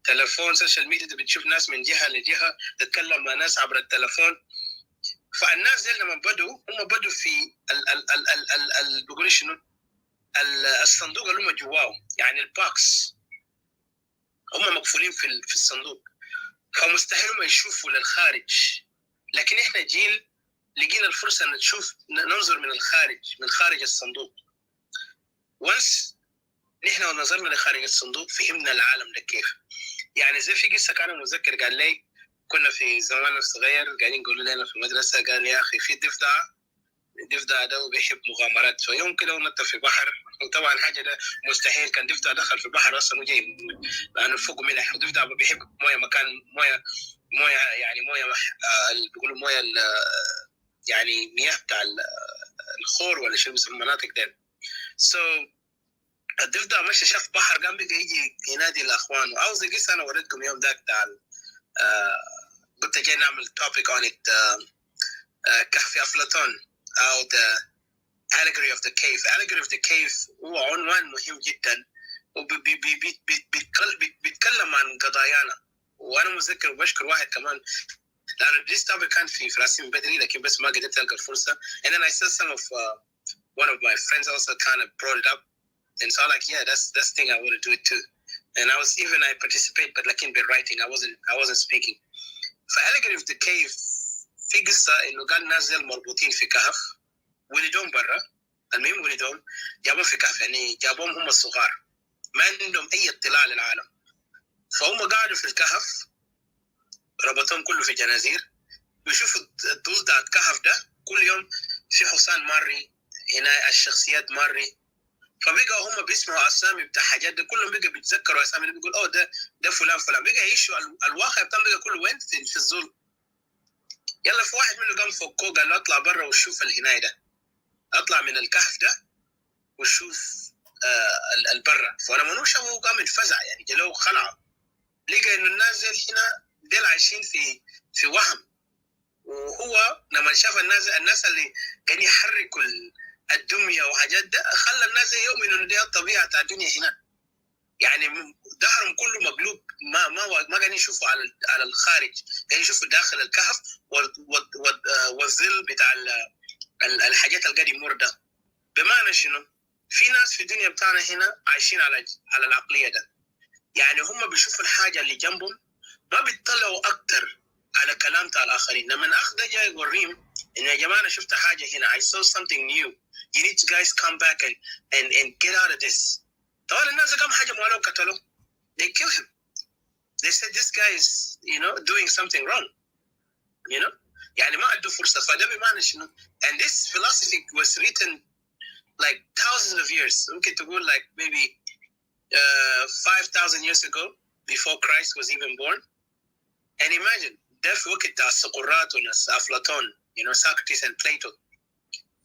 تلفون سوشيال ميديا بتشوف ناس من جهه لجهه، تتكلم مع ناس عبر التلفون. فالناس دي لما هم بدوا في بيقولوا شنو الصندوق اللي هم جواه، يعني الباكس، هم مقفولين في الصندوق، فمستحيل هم يشوفوا للخارج. لكن احنا جيل لقينا الفرصه ان ننظر من الخارج، من خارج الصندوق. وانس نحن نظرنا لخارج الصندوق فهمنا العالم ده كيف. يعني زي في قصه كان متذكر قال لي، كنا في زمان صغير قاعدين يقولوا لنا في المدرسه، قال يا اخي في ضفدع ده بيحب مغامرات. فيوم كده ونط في بحر، وطبعا حاجه ده مستحيل، كان ضفدع دخل في البحر اصلا وجاي لانه فوق ملح، وضفدع بيحب مويه، مكان مويه يعني مويه بيقولوا مويه يعني مياه بتاع الخور ولا شيء بيسموه المناطق دي. الضفدع مشى شاف بحر، قام بقى يجي ينادي لاخوانه. عاوز قصه انا وريتكم يوم ذاك بتاع قلت جاي نعمل توبيك اون ات، كهف افلاطون او the allegory of the cave. allegory of the cave هو عنوان مهم جدا، وبيتكلم عن قضايانا. وانا متذكر وبشكر واحد كمان لانه this topic كان في راسي بدري، لكن بس ما قدرت القى الفرصه. and then I saw some of one of my friends also kind of brought it up, and so I'm like, yeah, that's the thing, I want to do it too. And I participate, but like in the writing I wasn't speaking. فallegory of the cave في قصه انه قال نازل مربوطين في كهف، ولدهم برا. المهم ولدهم جابوهم في كهف، يعني جابوهم هم الصغار ما عندهم اي اطلاع للعالم. فهم قاعدوا في الكهف، ربطهم كله في جنازير، بيشوفوا الطول بتاع الكهف ده كل يوم في حصان ماري هنا، الشخصيات ماري. فبقى هم بيسمعوا اسامي بتاع حاجات ده، كلهم بقى بيتذكروا اسامي، اللي بيقول اوه ده فلان فلان، بقى يعيشوا الواقع بتاعهم بقى كله وين في الظل. يلا في واحد منه قام فوقه قال له اطلع برا وشوف الهنايه ده، اطلع من الكهف ده وشوف البرة. فانا منو شافه قام يتفزع، يعني جلوه خلعه، لقى انه الناس هنا ديل عايشين في وهم. وهو لما شاف الناس اللي كانوا يحركوا الدميه وحاجات ده، خلى الناس يؤمنوا انه دي الطبيعه بتاع الدنيا هنا. يعني ظهرهم كله مقلوب، ما كانوا يشوفوا على الخارج، كانوا يشوفوا داخل الكهف والظل بتاع الحاجات اللي قاعد يمر ده. بمعنى شنو؟ في ناس في الدنيا بتاعنا هنا عايشين على العقليه ده، يعني هم بيشوفوا الحاجه اللي جنبهم، ما بيطلعوا اكتر على كلام بتاع الاخرين. لما الاخ ده جاي يوريهم ان يا جماعه انا شفت حاجه هنا، I saw something new, you need to guys come back and get out of this. طبعا الناس قام حاجه معاه وقتلوه. They killed him. They said this guy is doing something wrong. يعني ما ادوا فرصه. فده بمعنى شنو؟ And this philosophy was written like thousands of years. ممكن تقول like maybe 5,000 years ago before Christ was even born. And imagine ده في وقت بتاع سقراط وناس أفلاطون, Socrates and Plato.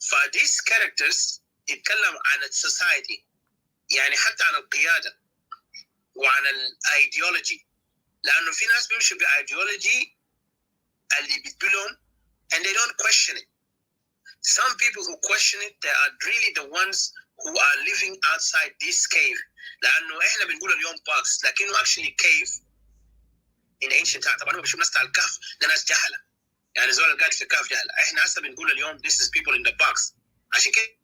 For these characters يتكلم عن السوسايتي, يعني حتى عن القيادة وعن الايديولوجي, لأنه في ناس بيمشوا بايديولوجي اللي بتقولهم and they don't question it. Some people who question it, they are really the ones who are living outside this cave. لأنه إحنا بنقول اليوم box, لكنه actually cave in ancient time. طبعا هم بيشوفوا ناس بتاع الكهف ده ناس جهلة, يعني زول اللي قاعد في الكهف جهلة. إحنا هسه بنقول اليوم this is people in the box. عشان كده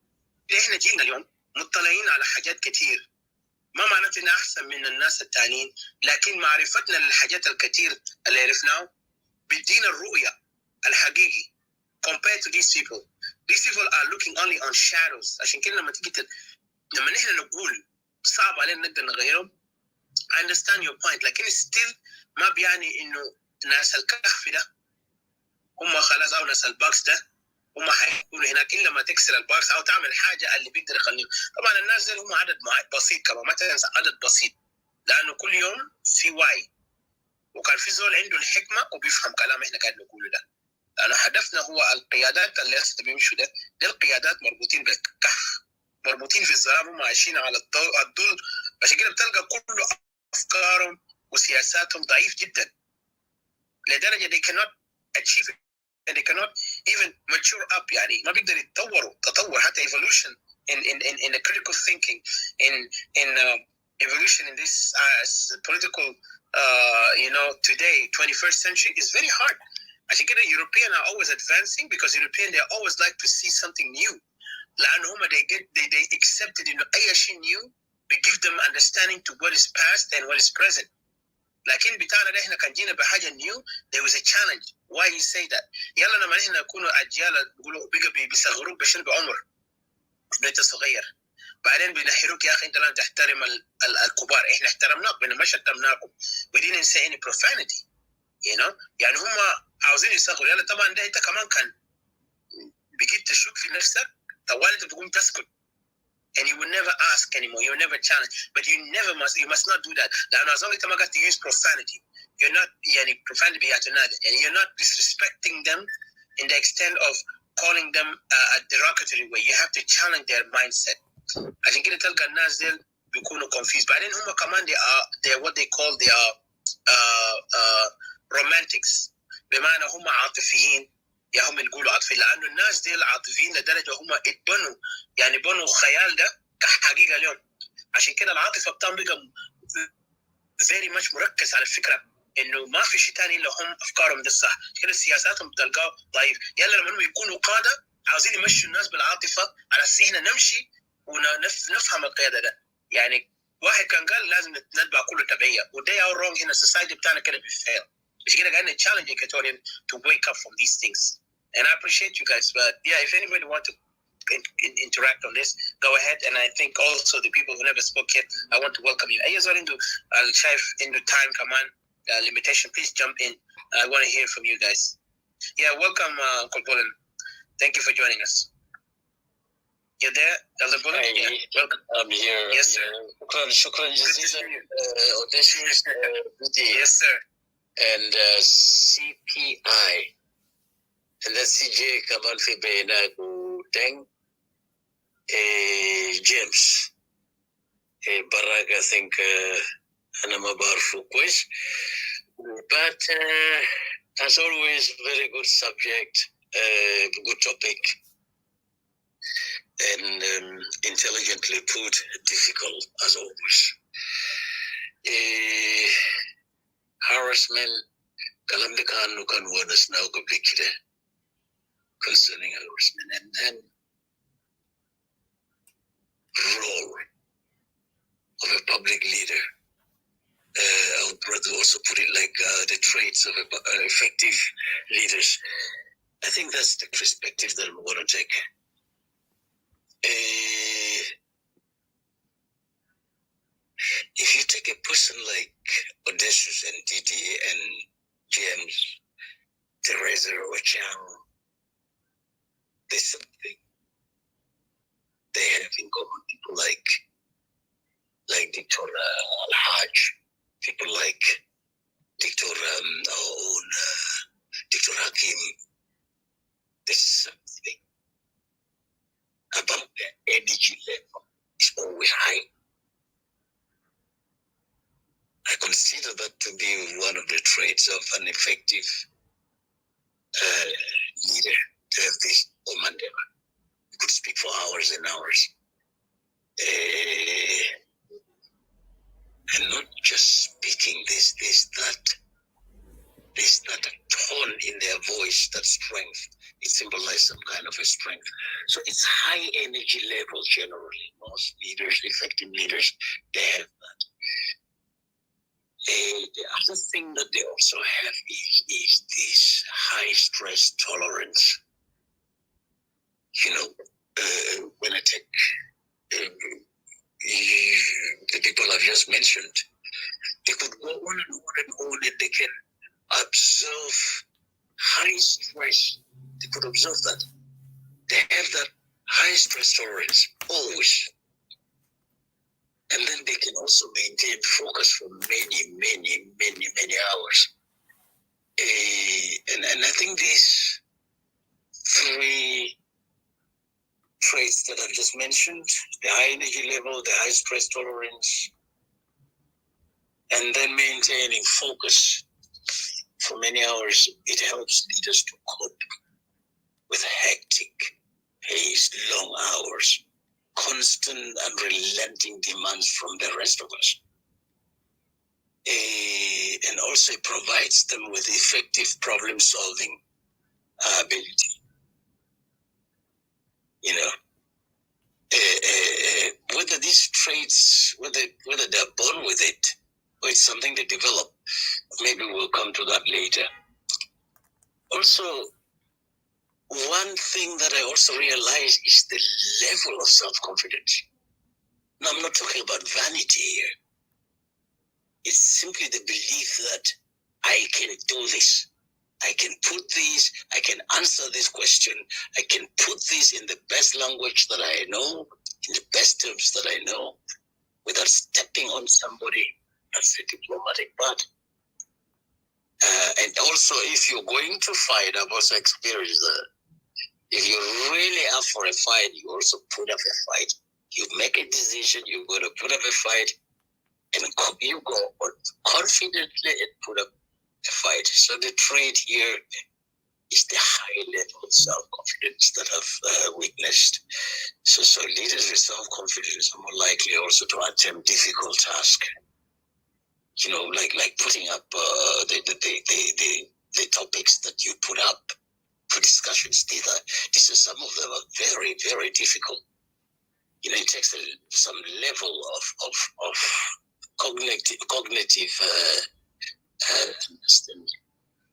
إحنا جينا اليوم مطلعين على حاجات كتير, ما معناته إننا أحسن من الناس التانيين, لكن معرفتنا للحاجات الكتير اللي عرفناه بيدينا الرؤية الحقيقي. Compared to these people are looking only on shadows. عشان كده لما تيجي لما نحن نقول صعب علينا نقدر نغيرهم, I understand your point, لكن still ما بيعني إنه ناس الكهف ده هم خلاص, أو ناس الباكس ده هم هيكونوا هناك إلا ما تكسر الباكس أو تعمل حاجة اللي بيقدر يخليهم. طبعا الناس دول هم عدد بسيط, كمان ما تنسى عدد بسيط, لأنه كل يوم في وعي, وكان في زول عنده الحكمة وبيفهم كلام إحنا قاعد نقوله ده. لأنه هدفنا هو القيادات اللي هسه بيمشوا ده القيادات مربوطين بالكهف, مربوطين في الظلام, هم عايشين على الظل. عشان كده بتلقى كل أفكارهم وسياساتهم ضعيف جدا, لدرجة they cannot achieve it and they cannot even mature up. يعني ما بيقدر يتطوروا تطور حتى evolution in the critical thinking, in evolution in this political, today, 21st century is very hard. I think the Europeans are always advancing because Europeans, they always like to see something new. They accepted أي شيء new. We give them understanding to what is past and what is present. لكن بتاعنا ده احنا كان جينا بحاجة new, there was a challenge. Why you say that? يلا لما احنا نكونوا أجيال بيقولوا بقى بيصغروك بشنو بعمر. انت صغير. بعدين بينحروك يا اخي انت لازم تحترم الكبار. احنا احترمناك ما شتمناكم. We didn't say any profanity. يعني هم عاوزين يصغروا. يلا طبعا ده انت كمان كان بقيت تشك في نفسك طوال انت بتقوم تسكت. And you will never ask anymore. You will never challenge. But you must not do that. لأنه as long as you got to use profanity, you're not profanity بيعتناد. And you're not disrespecting them in the extent of calling them a derogatory way. You have to challenge their mindset. عشان كده تلقى الناس ديل بيكونوا confused. بعدين هم كمان they are what they call romantics. بمعنى هم عاطفيين. يا هم يقولوا عاطفيين لأنه الناس ديل عاطفيين لدرجة هم اتبنوا بنوا الخيال ده كحقيقة اليوم. عشان كده العاطفة بتاعهم بقى very much مركز على الفكرة إنه ما في شيء تاني إلا هم أفكارهم ده الصح. كده سياساتهم بتلقاه ضعيف. يلا لما هم يكونوا قادة عاوزين يمشوا الناس بالعاطفة على أساس إحنا نمشي ونفهم القيادة ده. يعني واحد كان قال لازم نتبع كله تبعية وده أو wrong هنا السوسايتي بتاعنا كده بيفعل. عشان كده قاعدين challenge Equatorian to wake up from these things. And I appreciate you guys, but yeah, if anybody want to interact on this, go ahead. And I think also the people who never spoke yet, I want to welcome you. أي زول عنده شايف عنده time كمان limitation, please jump in. I want to hear from you guys. Yeah, welcome, Uncle Bullen. Thank you for joining us. You're there, Elder Bullen? Hey, yeah, welcome. I'm here. Yes, sir. شكرا جزيلا. Audacious Yes, sir. And CPI. And that's CJ كمان في بينك ودeng James. Barack, I think أنا ما بعرفه كويس. But as always, very good subject, good topic, and intelligently put, difficult as always. Harassment, kalam de kanu kan wanas na ukablikide concerning harassment, and then role of a public leader. Our brother also put it like the traits of effective leaders. I think that's the perspective that we want to take. If you take a person like Odysseus and Didi and James, Teresa or Chang, there's something they have in common. People like Dr. Al-Hajj, people like Dr. Dr. Hakim. There's something about their energy level. It's always high. I consider that to be one of the traits of an effective leader, to have this Mandela. We could speak for hours and hours. And not just speaking this, that tone in their voice, that strength. It symbolizes some kind of a strength. So it's high energy level generally. Most leaders, effective leaders, they have that. The other thing that they also have is this high stress tolerance. When I take the people I've just mentioned, they could go on and on and on, and they can observe high stress. They could observe that. They have that high stress tolerance always. And then they can also maintain focus for many hours. And I think these three traits that I've just mentioned, the high energy level, the high stress tolerance, and then maintaining focus for many hours, it helps leaders to cope with hectic, paced, long hours, constant and relenting demands from the rest of us. And also it provides them with effective problem-solving ability. You know, whether these traits, whether they're born with it or it's something they develop, maybe we'll come to that later. Also, one thing that I also realized is the level of self-confidence. Now, I'm not talking about vanity here. It's simply the belief that I can do this. I can put these, I can answer this question. I can put these in the best language that I know, in the best terms that I know, without stepping on somebody. That's the diplomatic part. And also, if you're going to fight, I've also experienced that. If you're really up for a fight, you also put up a fight. You make a decision, you're going to put up a fight, and you go confidently and put up a fight. So the trait here is the high level of self-confidence that I've witnessed. So leaders with self-confidence are more likely also to attempt difficult tasks. You know, like putting up the topics that you put up for discussions. These are some of them are very, very difficult. You know, it takes some level of cognitive understanding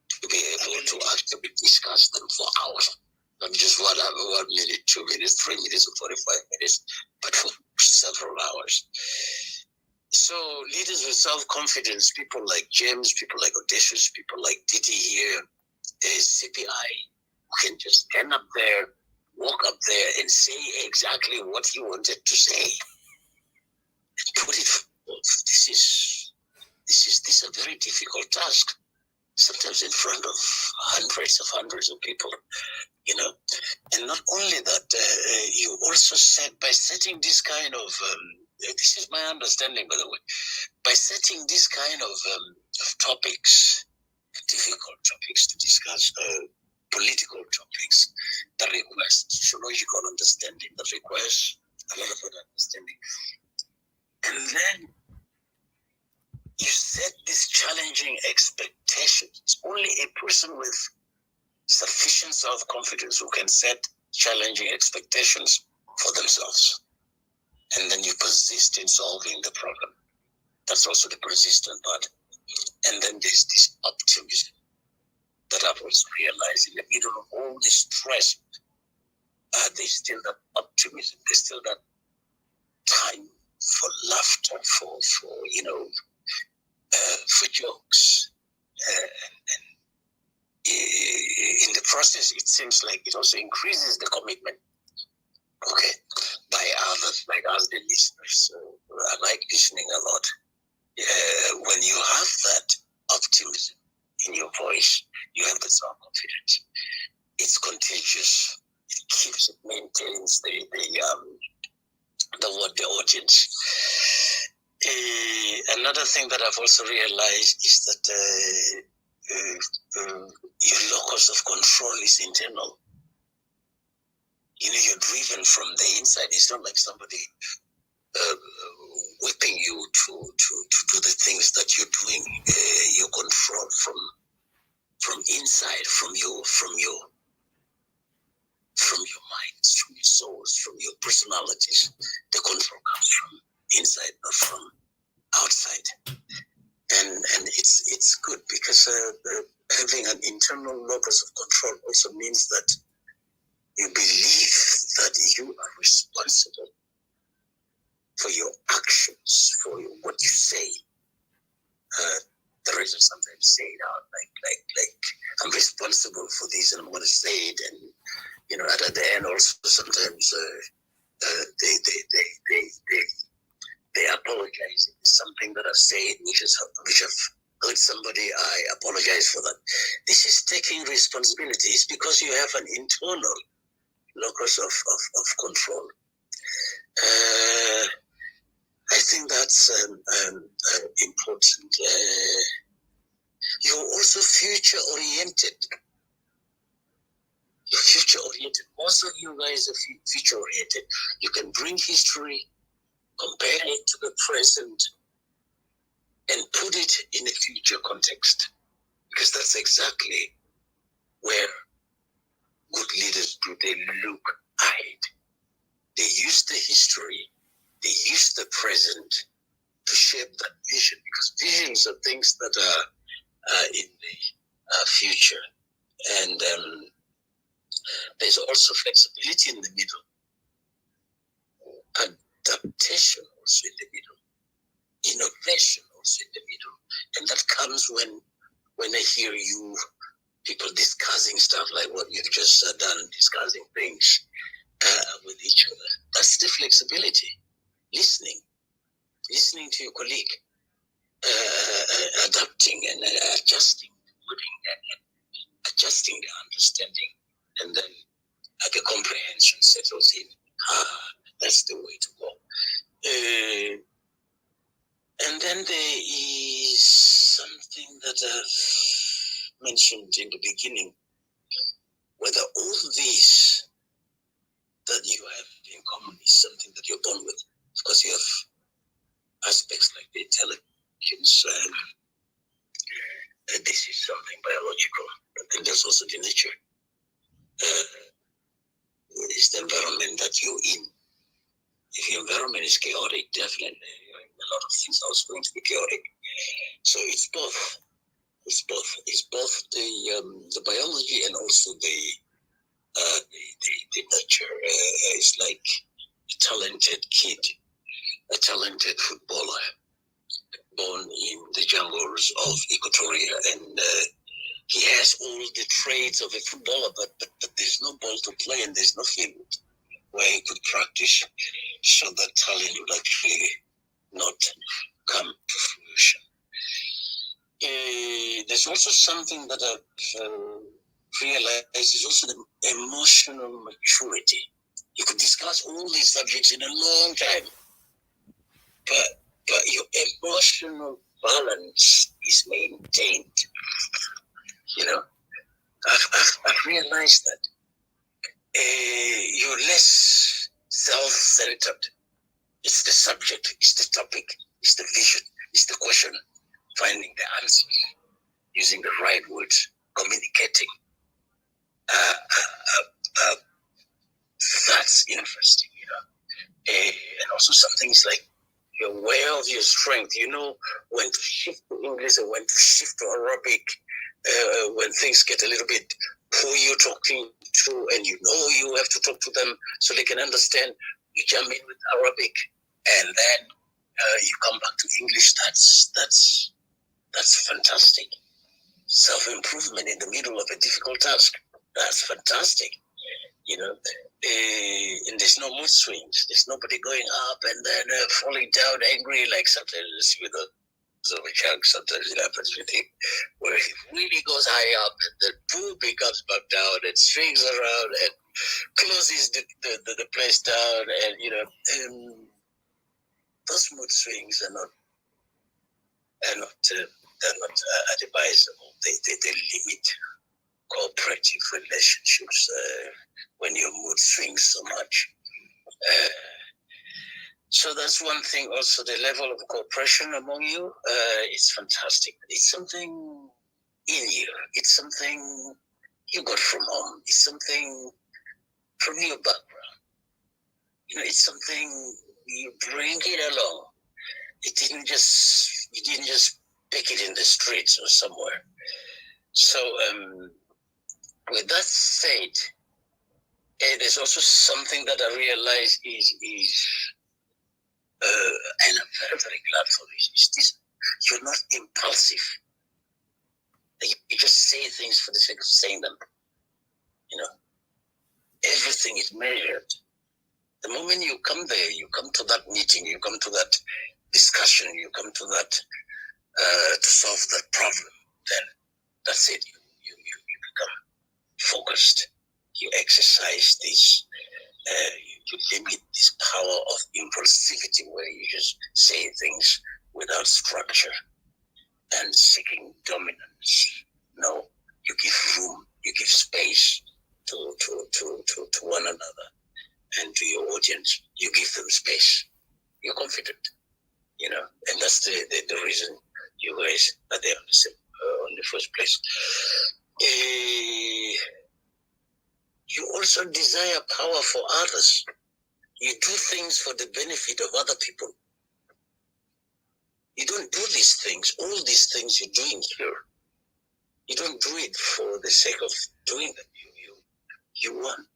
to be able to actually discuss them for hours. Not just 1 hour, 1 minute, 2 minutes, 3 minutes, or 45 minutes, but for several hours. So leaders with self-confidence, people like James, people like Odysseus, people like Didi here, CPI, who can just stand up there, walk up there and say exactly what he wanted to say. And put it forth. This is a very difficult task. Sometimes in front of hundreds of people, you know. And not only that, you also set, by setting this kind of, this is my understanding, by the way, by setting this kind of topics, difficult topics to discuss, political topics, that request sociological understanding, that request a lot of understanding. And then you set these challenging expectations. It's only a person with sufficient self-confidence who can set challenging expectations for themselves. And then you persist in solving the problem. That's also the persistent part. And then there's this optimism that I've also realized in the middle of all this stress, there's still that optimism. There's still that time for laughter, for you know, for jokes. And in the process, it seems like it also increases the commitment, okay, by others, like us, the listeners. So I like listening a lot. When you have that optimism in your voice, you have the self-confidence. It's contagious. It keeps, it maintains the audience. Another thing that I've also realized is that your locus of control is internal. You know, you're driven from the inside. It's not like somebody whipping you to do the things that you're doing. You're controlled from inside, from your minds, from your souls, from your personalities. The control comes from inside, not from outside. And it's good because having an internal locus of control also means that you believe that you are responsible for your actions, for what you say. The reason sometimes say it out like I'm responsible for this and I'm going to say it, and you know, at the end also sometimes they apologize. It's something that I've said, which I've heard somebody, I apologize for that. This is taking responsibility. It's because you have an internal locus of control. I think that's important. You're also future oriented. You're future-oriented. Most of you guys are future-oriented. You can bring history, compare it to the present, and put it in a future context. Because that's exactly where good leaders do. They look ahead. They use the history, they use the present to shape that vision, because visions are things that are in the future. And there's also flexibility in the middle, adaptation also in the middle, innovation also in the middle. And that comes when I hear you people discussing stuff like what you've just done, discussing things with each other. That's the flexibility. Listening to your colleague, adapting and adjusting, adjusting the understanding, and then the comprehension settles in. That's the way to go. And then there is something that I've mentioned in the beginning, whether all these that you have in common is something that you're born with. Of course, you have aspects like the intelligence, this is something biological, but then there's also the nature. It's the environment that you're in. If your environment is chaotic, definitely a lot of things are also going to be chaotic. So it's both. It's both the biology and also the nature. It's like a talented kid, a talented footballer born in the jungles of Equatoria, and he has all the traits of a footballer, but there's no ball to play and there's no field where he could practice, so that talent would actually not come to fruition. There's also something that I've realized is also the emotional maturity. You could discuss all these subjects in a long time, but your emotional balance is maintained. You know, I've realized that you're less self-centered. It's the subject, it's the topic, it's the vision, it's the question, finding the answers, using the right words, communicating. That's interesting, you know. And also some things like you're aware of your strength. You know when to shift to English or when to shift to Arabic. When things get a little bit who you're talking to, and you know you have to talk to them so they can understand. You jump in with Arabic, and then you come back to English. That's fantastic. Self-improvement in the middle of a difficult task. That's fantastic. You know, and there's no mood swings. There's nobody going up and then falling down angry like sometimes with a chunk. Sometimes it happens with him, where he really goes high up and then boom, he comes back down and swings around and closes the place down. And you know, those mood swings are not advisable. They limit cooperative relationships when your mood swings so much. So that's one thing. Also, the level of cooperation among you is fantastic. It's something in you. It's something you got from home. It's something from your background. You know, it's something you bring it along. You didn't just pick it in the streets or somewhere. So with that said, there's also something that I realize is and I'm very, very glad for this, is this: you're not impulsive. You just say things for the sake of saying them. You know, everything is measured. The moment you come there, you come to that meeting, you come to that discussion, you come to that to solve that problem, then that's it. You become focused. You exercise this. You limit this power of impulsivity, where you just say things without structure and seeking dominance. No, you give room, you give space to to one another and to your audience. You give them space. You're confident, and that's the reason you guys are there on the first place. You also desire power for others. You do things for the benefit of other people. You don't do these things, all these things you're doing here. You don't do it for the sake of doing them. You want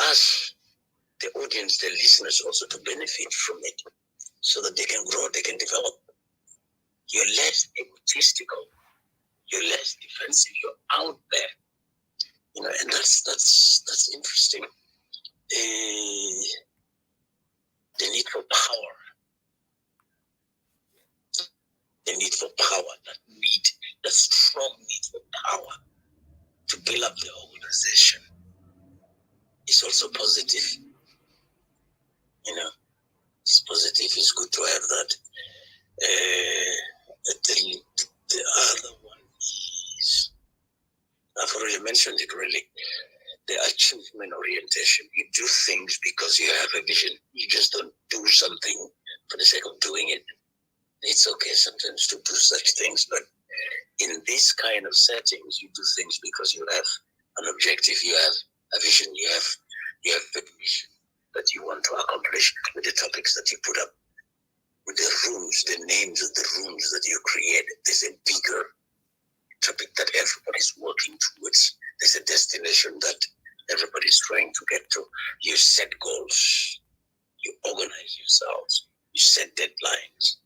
us, the audience, the listeners, also to benefit from it so that they can grow, they can develop. You're less egotistical. You're less defensive. You're out there, and that's interesting. The need for power. The need for power. That strong need for power to build up the organization is also positive. It's positive. It's good to have that. The other one is, I've already mentioned it really, the achievement orientation. You do things because you have a vision. You just don't do something for the sake of doing it. It's okay sometimes to do such things, but in this kind of settings, you do things because you have an objective, you have a vision, you have a mission that you want to accomplish with the topics that you put up, with the rooms, the names of the rooms that you create. There's a bigger topic that everybody's working towards. There's a destination that everybody's trying to get to. You set goals, you organize yourselves, you set deadlines,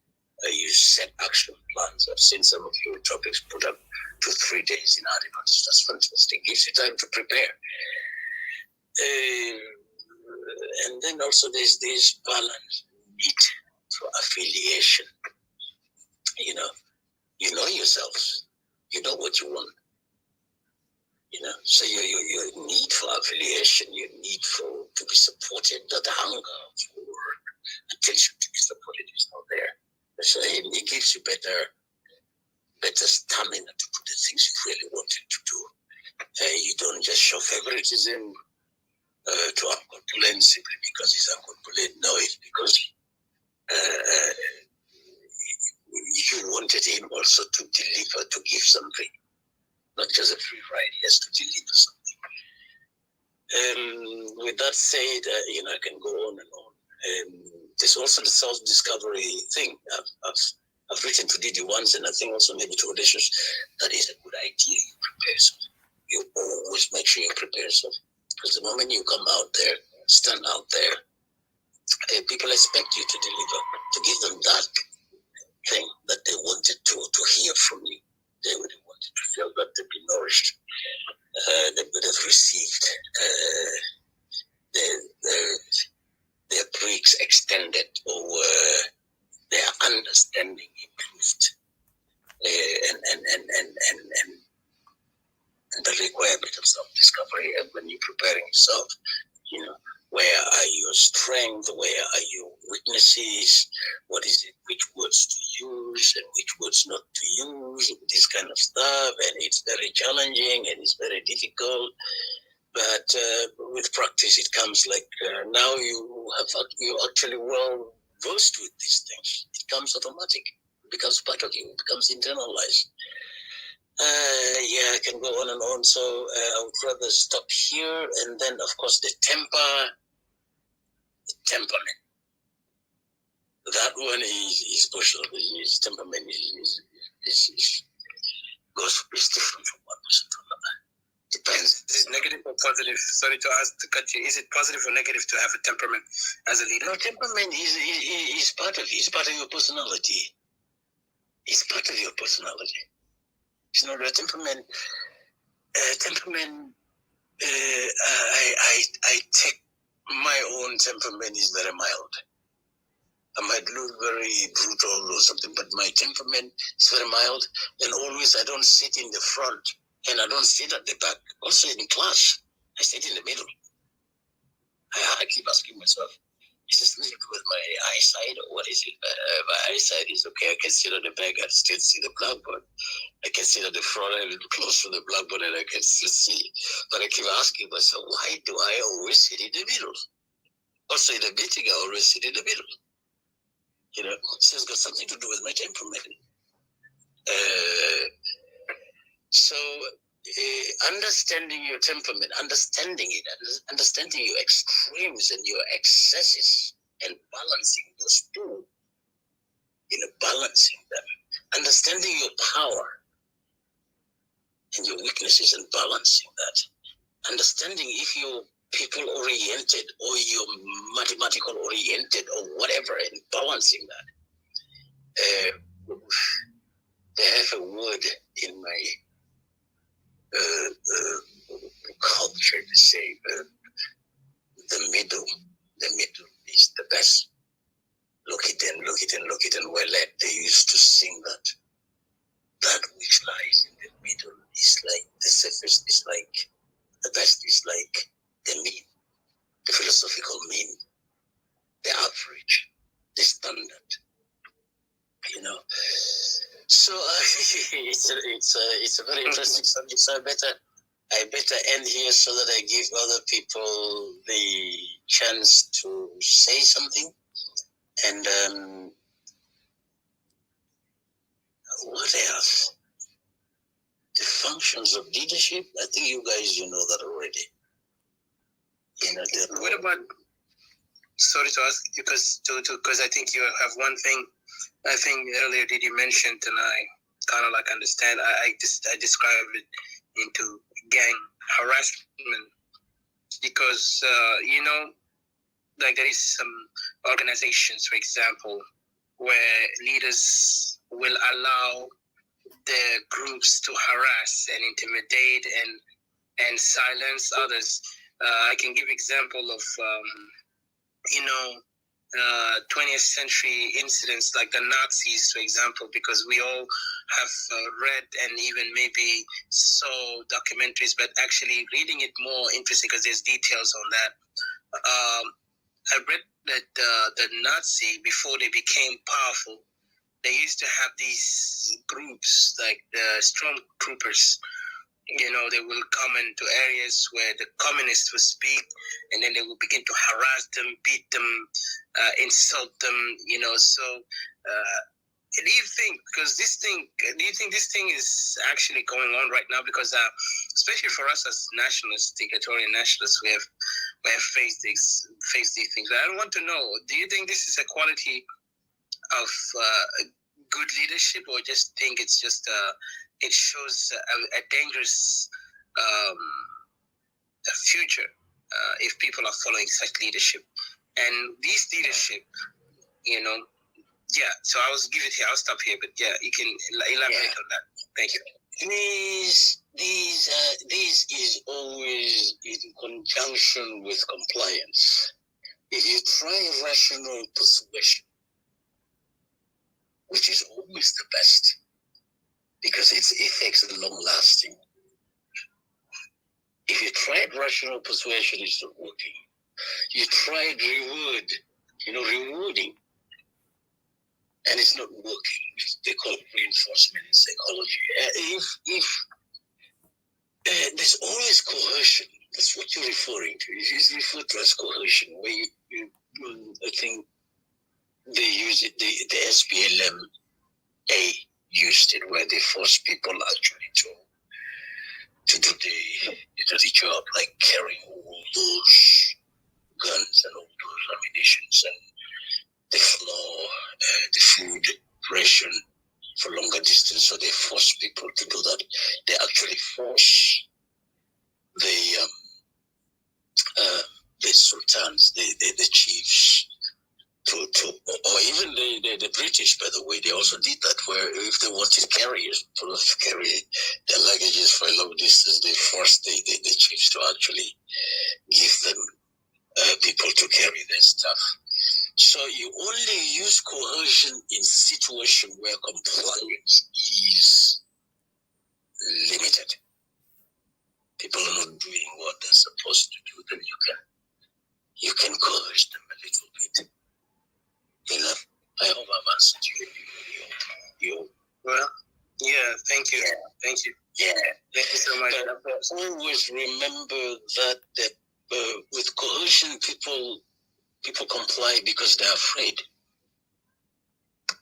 you set action plans. I've seen some of your topics put up 2-3 days in articles. That's fantastic. Gives you time to prepare. And then also there's this balance need for affiliation. You know yourselves. You know what you want. So your need for affiliation, your need to be supported, that hunger for attention to be supported is not there. So it gives you better stamina to do the things you really wanted to do. You don't just show favoritism to Uncle Pulen simply because he's Uncle Pulen. No, it's because you wanted him also to deliver, to give something, not just a free ride. He has to deliver something. With that said, I can go on and on. There's also the self-discovery thing. I've written to Didi once, and I think also maybe to auditions, that is a good idea. You prepare yourself. You always make sure you prepare yourself. Because the moment you come out there, stand out there, people expect you to deliver, to give them that thing that they wanted to hear from you. They really wanted to feel that they've been nourished, they would have received their bricks extended, or their understanding improved, and the requirement of self-discovery. And when you're preparing yourself, where are your strengths? Where are your weaknesses? What is it? Which words to use and which words not to use? This kind of stuff, and it's very challenging and it's very difficult. But with practice, it comes like now you're actually well versed with these things. It comes automatic. It becomes part of you. It becomes internalized. I can go on and on. So I would rather stop here. And then, of course, the temperament. That one is special. His temperament is different from one person to another. Depends. Is it negative or positive? Sorry to cut you. Is it positive or negative to have a temperament as a leader? No, temperament is part of you. It's part of your personality. It's part of your personality. It's not a temperament. I take my own temperament is very mild. I might look very brutal or something, but my temperament is very mild. And always I don't sit in the front and I don't sit at the back. Also in class, I sit in the middle. I keep asking myself, is this something to do with my eyesight or what is it? My eyesight is okay. I can sit on the back. I still see the blackboard. I I can sit at the front and close to the blackboard and I can still see. But I keep asking myself, why do I always sit in the middle? Also in the meeting, I always sit in the middle. You know, so it's got something to do with my temperament. Understanding your temperament, understanding it, understanding your extremes and your excesses, and balancing those two, balancing them, understanding your power and your weaknesses and balancing that, understanding if you're people oriented or you're mathematical oriented or whatever, and balancing that. They have a word in my culture to say the middle is the best. Look it and well led. They used to sing that which lies in the middle is like the safest, is like the best, is like the mean, the philosophical mean, the average, the standard. So it's a very interesting subject. So I better end here so that I give other people the chance to say something. And what else? The functions of leadership. I think you guys know that already. What about? Sorry to ask, because I think you have one thing. I think earlier did you mentioned, and I kind of like understand. I describe it into gang harassment because like there is some organizations, for example, where leaders will allow the groups to harass and intimidate and silence others. I can give example of 20th century incidents like the Nazis, for example, because we all have read and even maybe saw documentaries, but actually reading it more interesting because there's details on that. I read that the Nazi, before they became powerful, they used to have these groups like the stormtroopers. They will come into areas where the communists will speak, and then they will begin to harass them, beat them, insult them. So do you think this thing is actually going on right now? Because especially for us as nationalists, Equatorian nationalists, we have faced these things. I want to know: do you think this is a quality of good leadership, or just think it's just it shows a dangerous future if people are following such leadership? And this leadership, so I will give it here. I'll stop here, but you can elaborate on that. Thank you. This is always in conjunction with compliance. If you try rational persuasion, which is always the best, because its effects are long-lasting. If you tried rational persuasion, it's not working. You tried rewarding, and it's not working. They call it reinforcement in psychology. If there's always coercion, that's what you're referring to. It's referred to as coercion, where I think they use it, the SPLM-A used it, where they force people actually to do the job, like carrying all those guns and all those ammunitions and the floor, the food ration for longer distance. So they force people to do that. They actually force the sultans, the chiefs, or even the British, by the way, they also did that, where if they wanted carriers to carry their luggages for a long distance, they forced the chiefs to actually give them people to carry their stuff. So you only use coercion in situation where compliance is limited. People are not doing what they're supposed to do, then you can coerce them a little bit. I hope I've answered you. Well, yeah, thank Thank you. Thank you. Yeah. Thank you so much. But always remember that with coercion, people comply because they're afraid.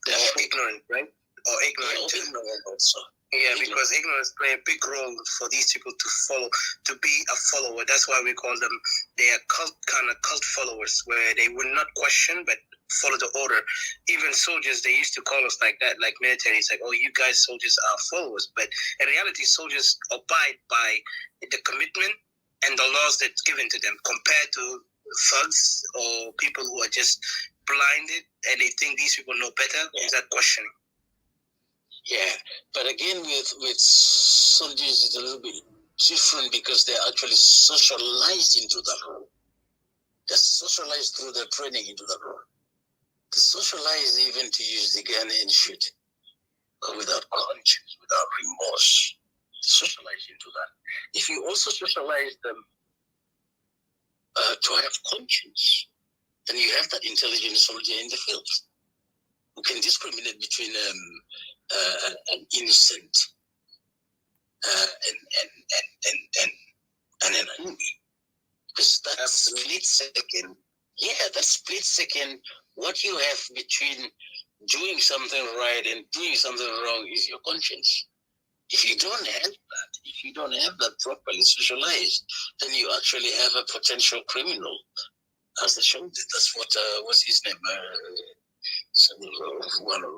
They're ignorant, right? Or ignorant. Ignorant also. Yeah, because ignorance play a big role for these people to follow, to be a follower. That's why we call them, they are cult followers, where they will not question, but follow the order. Even soldiers, they used to call us like that, like military. It's like, oh, you guys soldiers are followers. But in reality, soldiers abide by the commitment and the laws that's given to them, compared to thugs or people who are just blinded and they think these people know better without questioning. Yeah, but again, with soldiers, it's a little bit different because they're actually socialized into that role. They're socialized through their training into that role. They're socialized even to use the gun and shoot without conscience, without remorse. Socialized into that. If you also socialize them to have conscience, then you have that intelligent soldier in the field who can discriminate between an innocent and an enemy. Because that split second, that split second, what you have between doing something right and doing something wrong is your conscience. If you don't have that properly socialized, then you actually have a potential criminal. As the show did, that's what what's his name? One of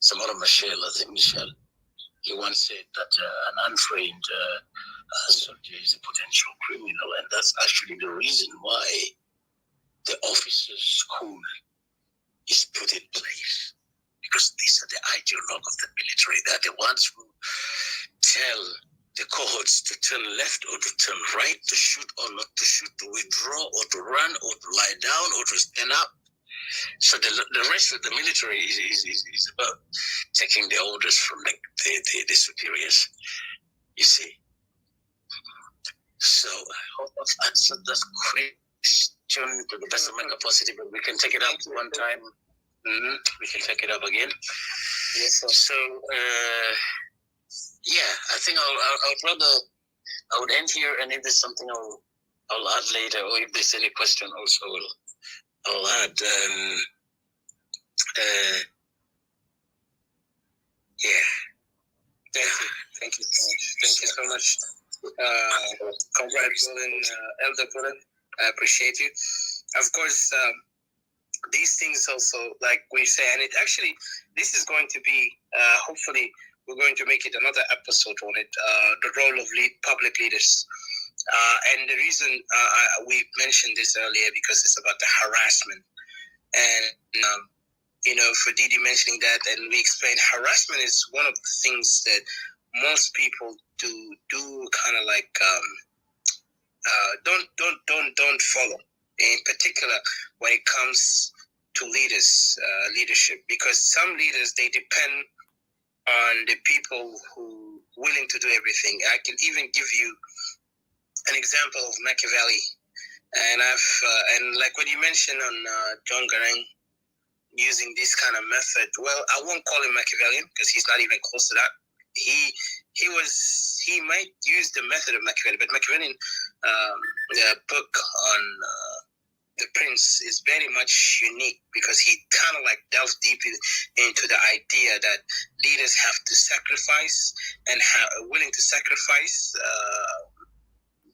Samora Machel, I think Michel. He once said that an untrained soldier is a potential criminal, and that's actually the reason why the officers' school is put in place. Because these are the ideologues of the military. They're the ones who tell the cohorts to turn left or to turn right, to shoot or not to shoot, to withdraw or to run or to lie down or to stand up. So the rest of the military is about taking the orders from the superiors, you see. So I hope I've answered that question to the best of my capacity, but we can take it up one time. We can take it up again. Yes, sir. So, I think I would end here, and if there's something I'll add later, or if there's any question also, I'll add. Thank you so much. Congrats, Elder Puran. I appreciate you. Of course, these things also, like we say, and it actually, this is going to be, hopefully, we're going to make it another episode on it, the role of public leaders. And the reason we mentioned this earlier, because it's about the harassment. And, for Didi mentioning that, and we explained harassment is one of the things that most people do kind of like, don't follow. In particular, when it comes to leadership, because some leaders, they depend on the people who willing to do everything. I can even give you an example of Machiavelli, and and like what you mentioned on John Garang using this kind of method. Well, I won't call him Machiavellian because he's not even close to that. He might use the method of Machiavelli, but Machiavellian book on The Prince is very much unique because he kind of like delves deep into the idea that leaders have to sacrifice and are willing to sacrifice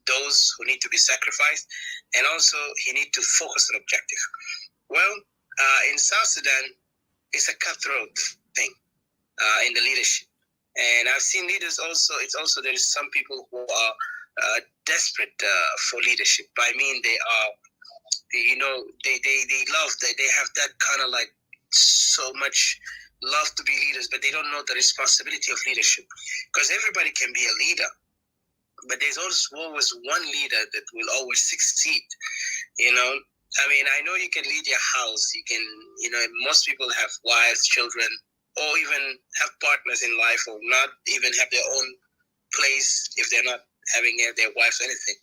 those who need to be sacrificed, and also he need to focus on objective. Well, in South Sudan, it's a cutthroat thing in the leadership, and I've seen leaders also. It's also there is some people who are desperate for leadership. I mean, they are. They love that they have that kind of like so much love to be leaders, but they don't know the responsibility of leadership, because everybody can be a leader, but there's always one leader that will always succeed. I mean, I know you can lead your house, you can, most people have wives, children, or even have partners in life, or not even have their own place if they're not having their wives or anything.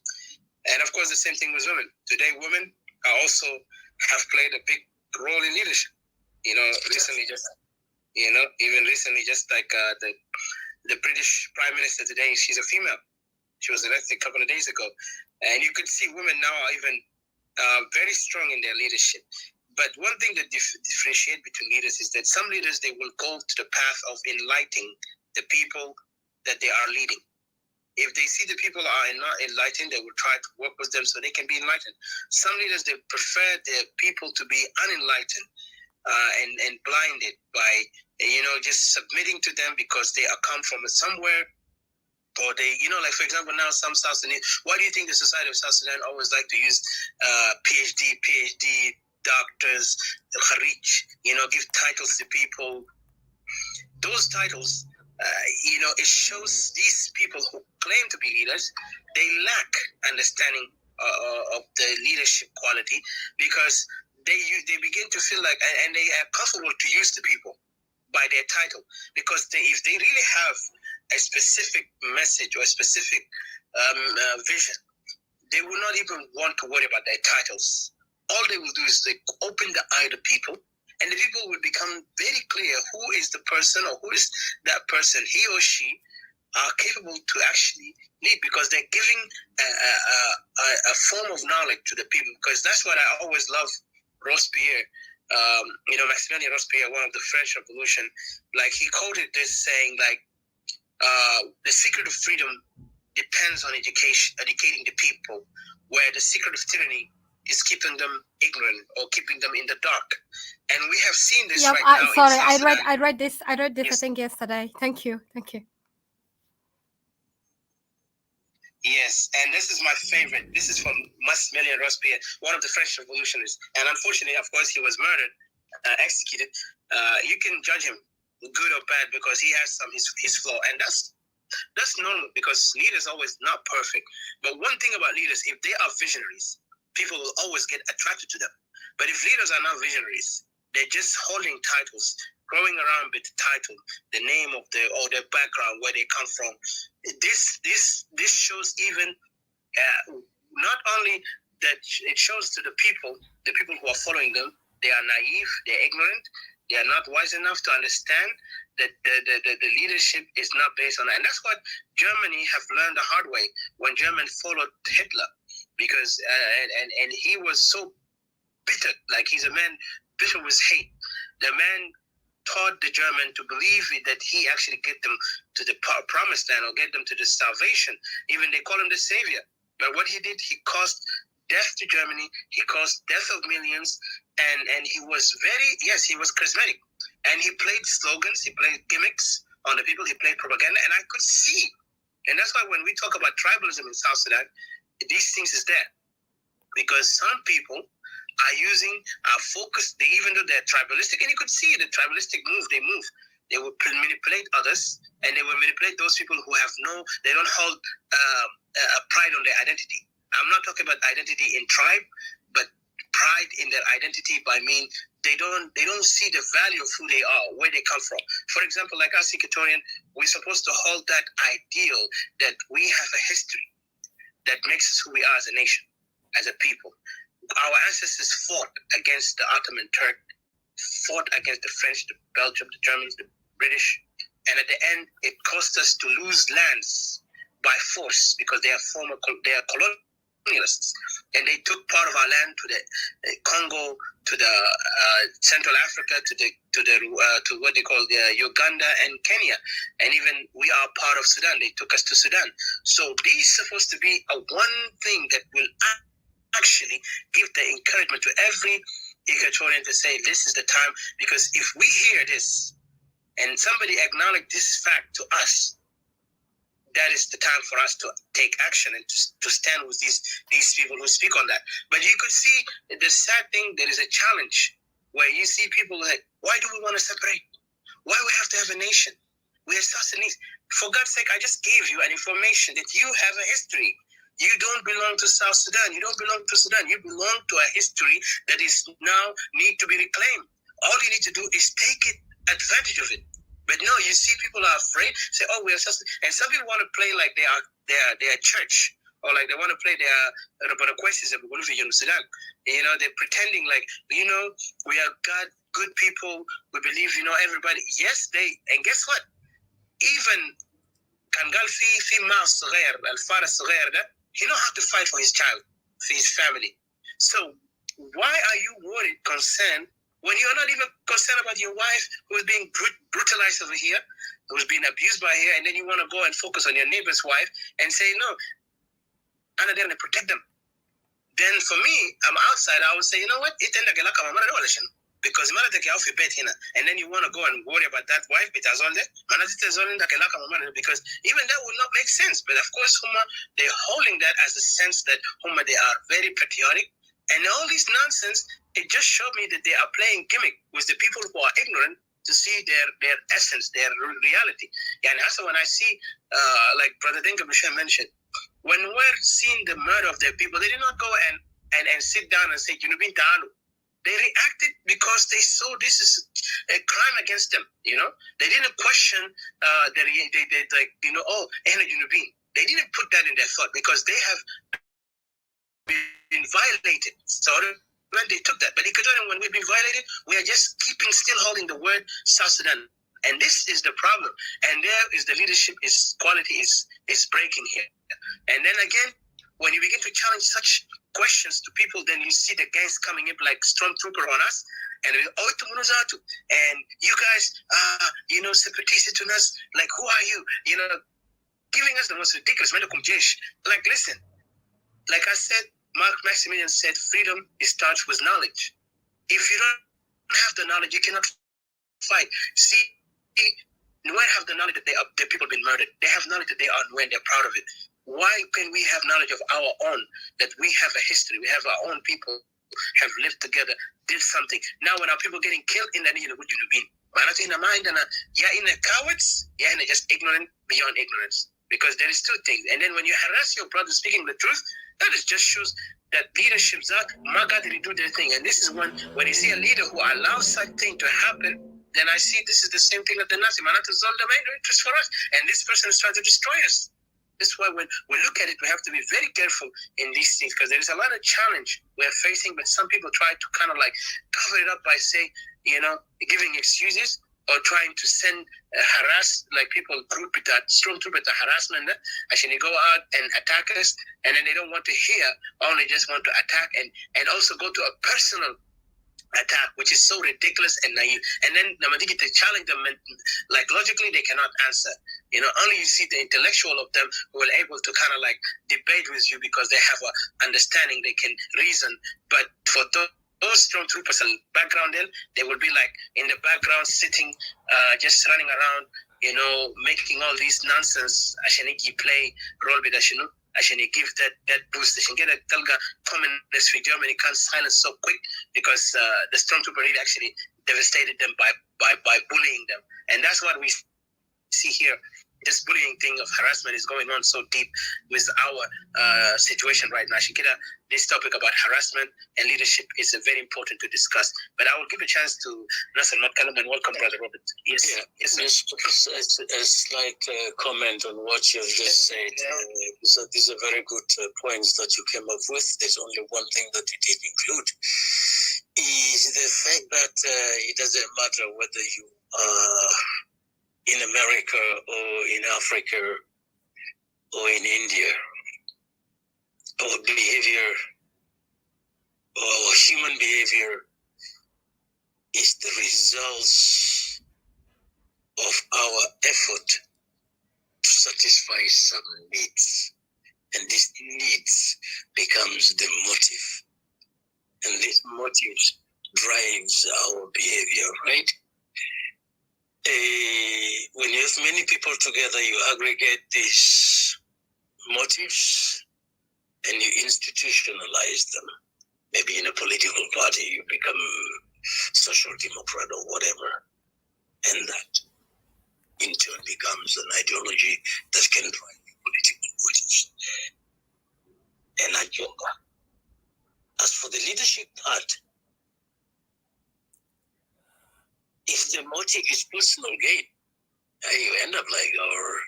And of course, the same thing with women. Today, women also have played a big role in leadership. Recently, just You know, even recently, just like the British Prime Minister today, she's a female. She was elected a couple of days ago. And you could see women now are even very strong in their leadership. But one thing that differentiates between leaders is that some leaders, they will go to the path of enlightening the people that they are leading. If they see the people are not enlightened, they will try to work with them so they can be enlightened. Some leaders, they prefer their people to be unenlightened and blinded by, just submitting to them because they are come from somewhere. Or they, like for example, now some South Sudanese, why do you think the Society of South Sudan always like to use PhD doctors, Kharij, give titles to people? Those titles, it shows these people who claim to be leaders, they lack understanding of the leadership quality because they begin to feel like, and they are comfortable to use the people by their title because if they really have a specific message or a specific vision, they will not even want to worry about their titles. All they will do is they open the eye to people, and the people will become very clear who is the person or who is that person, he or she, are capable to actually lead because they're giving a form of knowledge to the people. Because that's what I always love Robespierre. Maximilien Robespierre, one of the French Revolution, like he quoted this saying, like, the secret of freedom depends on educating the people, where the secret of tyranny is keeping them ignorant or keeping them in the dark. And we have seen this Yeah, right now. sorry, in South Sudan. I read this. Yes. I think yesterday. Thank you. Yes, and this is my favorite. This is from Maximilien Robespierre, one of the French revolutionists. And unfortunately, of course, he was murdered, executed. You can judge him, good or bad, because he has his flaw, and that's normal because leaders are always not perfect. But one thing about leaders, if they are visionaries, people will always get attracted to them. But if leaders are not visionaries, they're just holding titles, growing around with the title, the name of their background, where they come from. This shows even not only that it shows to the people who are following them, they are naive, they're ignorant, they are not wise enough to understand that the leadership is not based on that. And that's what Germany have learned the hard way when Germany followed Hitler, because and he was so bitter, like he's a man bitter with hate. The man taught the German to believe that he actually get them to the promised land or get them to the salvation. Even they call him the savior. But what he did, he caused death to Germany. He caused death of millions. And he was he was charismatic. And he played slogans, he played gimmicks on the people, he played propaganda. And I could see. And that's why when we talk about tribalism in South Sudan, these things is there. Because some people are using focus, even though they're tribalistic, and you could see the tribalistic move, they will manipulate others, and they will manipulate those people who have they don't hold a pride on their identity. I'm not talking about identity in tribe, but pride in their identity by mean they don't see the value of who they are, where they come from. For example, like us Equatorian, we're supposed to hold that ideal that we have a history that makes us who we are as a nation, as a people. Our ancestors fought against the Ottoman Turk, fought against the French, the Belgium, the Germans, the British, and at the end, it cost us to lose lands by force because they are colonialists, and they took part of our land to the Congo, to the Central Africa, to what they call the Uganda and Kenya, and even we are part of Sudan. They took us to Sudan. So this is supposed to be a one thing that will actually give the encouragement to every Equatorian to say this is the time, because if we hear this and somebody acknowledge this fact to us, that is the time for us to take action and to stand with these people who speak on that. But you could see the sad thing, there is a challenge where you see people like, why do we want to separate? Why do we have to have a nation? We are South Sudanese. For God's sake, I just gave you an information that you have a history. You don't belong to South Sudan. You don't belong to Sudan. You belong to a history that is now need to be reclaimed. All you need to do is take advantage of it. But no, you see people are afraid, say, oh, we are South Sudan. And some people want to play like they are church, or like they want to play their Sudan. They're pretending like, we are good people. We believe, everybody. Yes, and guess what? Even Kangal fi Mas Soger, Al Faras Soger, he know how to fight for his child, for his family. So why are you worried, concerned, when you're not even concerned about your wife who's being brutalized over here, who's being abused by here, and then you want to go and focus on your neighbor's wife and say, no, I'm not going to protect them. Then for me, I'm outside, I would say, you know what? Because and then you want to go and worry about that wife because even that will not make sense. But of course, they're holding that as a sense that they are very patriotic. And all this nonsense, it just showed me that they are playing gimmick with the people who are ignorant to see their essence, their reality. And also when I see, like Brother Denka Bashir mentioned, when we're seeing the murder of their people, they did not go and sit down and say, they reacted because they saw this is a crime against them. They didn't question they didn't put that in their thought because they have been violated. So when they took that, but Equatorian, when we've been violated, we are just still holding the word South Sudan. And this is the problem. And there is the leadership quality is breaking here. And then again, when you begin to challenge such questions to people, then you see the gangs coming in like stormtrooper on us, and and you guys separatist to us, like who are you? Giving us the most ridiculous medical jesh. Like listen, like I said, Mark Maximilian said freedom starts with knowledge. If you don't have the knowledge, you cannot fight. See, Nuer have the knowledge that the people have been murdered. They have knowledge that they are Nuer and they're proud of it. Why can we have knowledge of our own, that we have a history, we have our own people, have lived together, did something. Now when our people getting killed in the what you mean? In the mind, in the cowards, in just ignorant beyond ignorance. Because there is two things. And then when you harass your brother speaking the truth, that just shows that leaderships are they do their thing. And this is when you see a leader who allows such thing to happen, then I see this is the same thing that the Nazi Manat is all the main interest for us. And this person is trying to destroy us. This is why when we look at it, we have to be very careful in these things because there is a lot of challenge we're facing, but some people try to kind of like cover it up by saying, giving excuses or trying to send harass, like people group it that strong troop at the harassment, actually go out and attack us, and then they don't want to hear, only just want to attack and also go to a personal attack, which is so ridiculous and naive. And then to challenge them, like logically they cannot answer. Only you see the intellectual of them who are able to kind of like debate with you because they have a understanding, they can reason. But for those strong troopers in the background, then they will be like in the background sitting, just running around, making all these nonsense. Ashaniki play role with Ashinu. Actually give that boost. They can get a Telga communist for Germany can't silence so quick because the stormtrooper really actually devastated them by bullying them. And that's what we see here. This bullying thing of harassment is going on so deep with our situation right now. Shikida, this topic about harassment and leadership is very important to discuss. But I will give a chance to Nasser Matkalam and welcome, Brother Robert. Yes, yeah. Yes, a slight comment on what you've just said. So these are very good points that you came up with. There's only one thing that you did include is the fact that it doesn't matter whether you are in America or in Africa or in India, our behavior or human behavior is the results of our effort to satisfy some needs. And this needs becomes the motive. And this motive drives our behavior, right? When you have many people together, you aggregate these motives and you institutionalize them. Maybe in a political party, you become social democrat or whatever. And that in turn becomes an ideology that can drive political motives, an agenda. As for the leadership part, if the motive is personal gain, you end up like our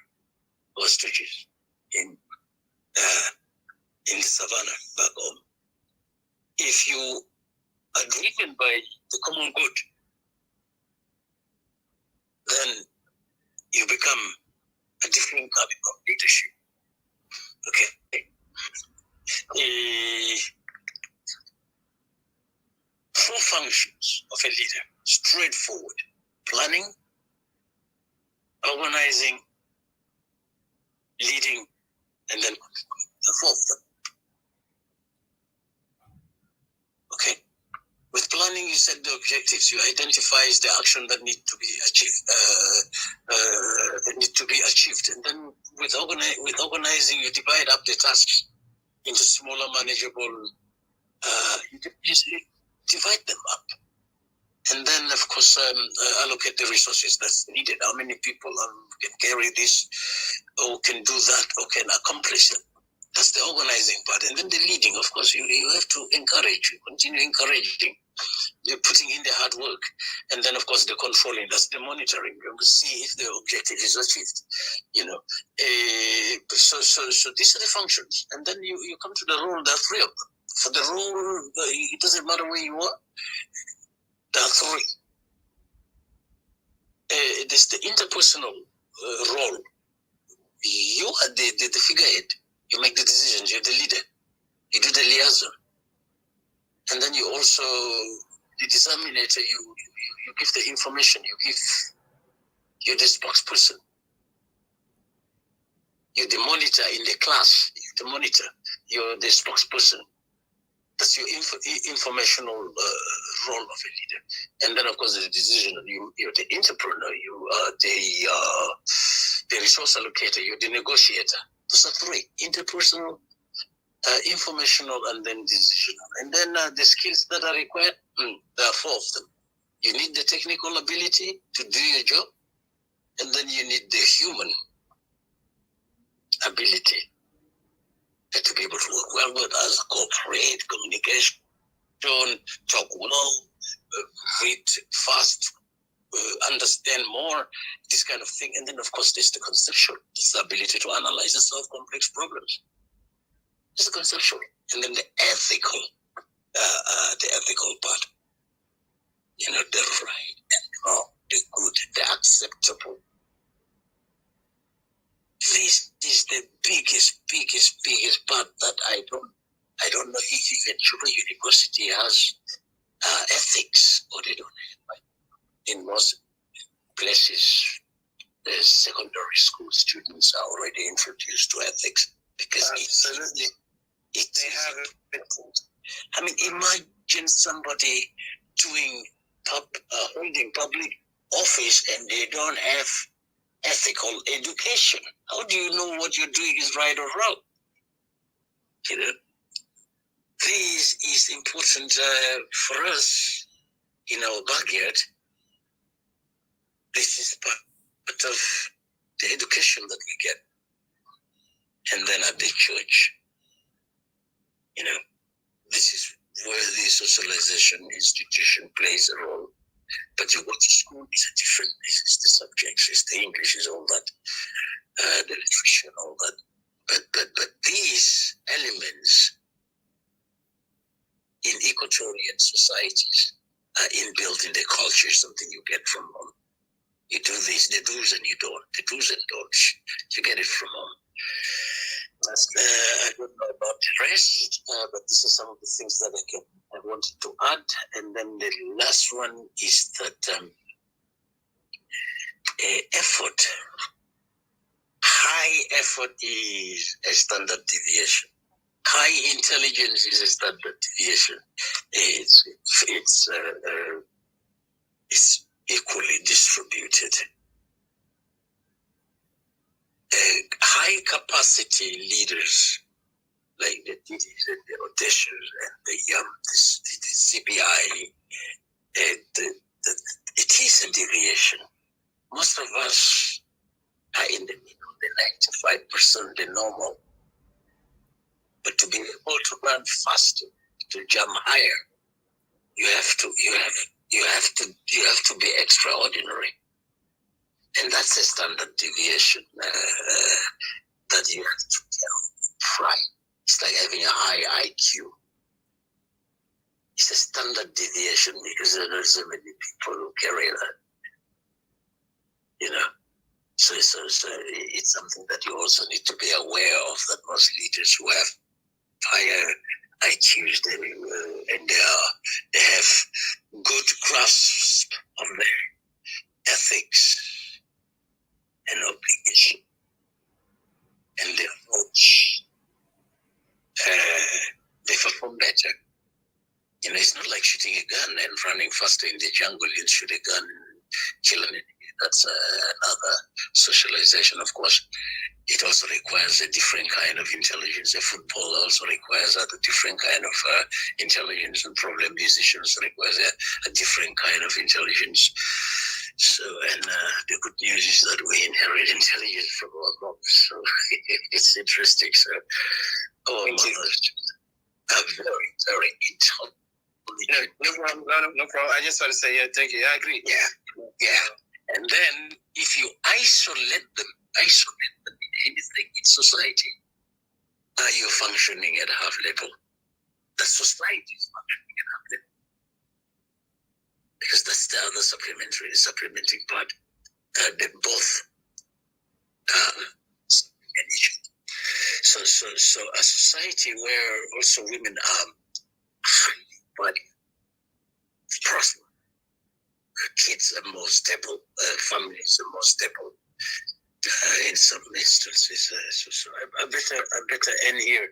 ostriches in the savannah back home. If you are driven by the common good then you become a different caliber of leadership. Okay. The 4 functions of a leader: straightforward, planning, organizing, leading, and then the 4th. Okay. With planning, you set the objectives. You identify the action that need to be achieved. And then with organizing, you divide up the tasks into smaller, manageable. You divide them up, and then of course allocate the resources that's needed. How many people can carry this, or can do that, or can accomplish it? That's the organizing part. And then the leading, of course, you have to encourage, you continue encouraging. You're putting in the hard work. And then, of course, the controlling, that's the monitoring. You see if the objective is achieved, So these are the functions. And then you come to the role, there are 3 of them. For the role, it doesn't matter where you are, there are 3. There's the interpersonal role. You are the figurehead. You make the decisions. You're the leader. You do the liaison. And then you also, the disseminator, you give the information. You're the spokesperson. You're the monitor in the class. You're the monitor. You're the spokesperson. That's your informational role of a leader. And then, of course, the decision. You're the entrepreneur. You are the resource allocator. You're the negotiator. Those are 3: interpersonal, informational, and then decisional. And then the skills that are required, there are 4 of them. You need the technical ability to do your job, and then you need the human ability to be able to work well with us, cooperate, communication, talk well, read fast, understand more, this kind of thing. And then, of course, there's the conceptual, this ability to analyze and solve complex problems. It's the conceptual. And then the ethical part. The right and wrong, the good, the acceptable. This is the biggest part that I don't know if even Chuba University has ethics, or they don't have. In most places, the secondary school students are already introduced to ethics, because absolutely they have it. I mean, imagine somebody holding public office and they don't have ethical education. How do you know what you're doing is right or wrong? This is important for us in our backyard. This is part of the education that we get. And then at the church, this is where the socialization institution plays a role. But you go to school, it's a different, this is the subjects, it's the English, is all that, the literature and all that. But these elements in Equatorian societies are inbuilt in the culture, something you get from home. You do this, the do's and you don't, the do's and don'ts. You get it from home. I don't know about the rest, but this is some of the things that I wanted to add. And then the last one is that effort. High effort is a standard deviation. High intelligence is a standard deviation. It's equally distributed. High capacity leaders like the DDs and the auditions and the CBI, it is a deviation. Most of us are in the middle, the 95%, the normal. But to be able to run faster, to jump higher, you have to be extraordinary. And that's a standard deviation that you have to try. It's like having a high IQ. It's a standard deviation because there are so many people who carry that. So it's something that you also need to be aware of, that most leaders who have higher IQs and they have good grasp of their ethics and obligation and their approach, they perform better. It's not like shooting a gun and running faster in the jungle and shoot a gun and kill an enemy. That's another socialization, of course. It also requires a different kind of intelligence. A football also requires a different kind of intelligence, and problem musicians requires a different kind of intelligence. So, and the good news is that we inherit intelligence from our moms. So it's interesting. So our mothers are very, very intelligent. No problem. No problem. I just want to say, thank you. I agree. Yeah. And then if you isolate them in anything in society, are you functioning at half level? The society is functioning at half level. Because that's the other supplementing part. They both an issue. So a society where also women are highly valued, prosper, kids are more stable, families are more stable in some instances. So I better end here.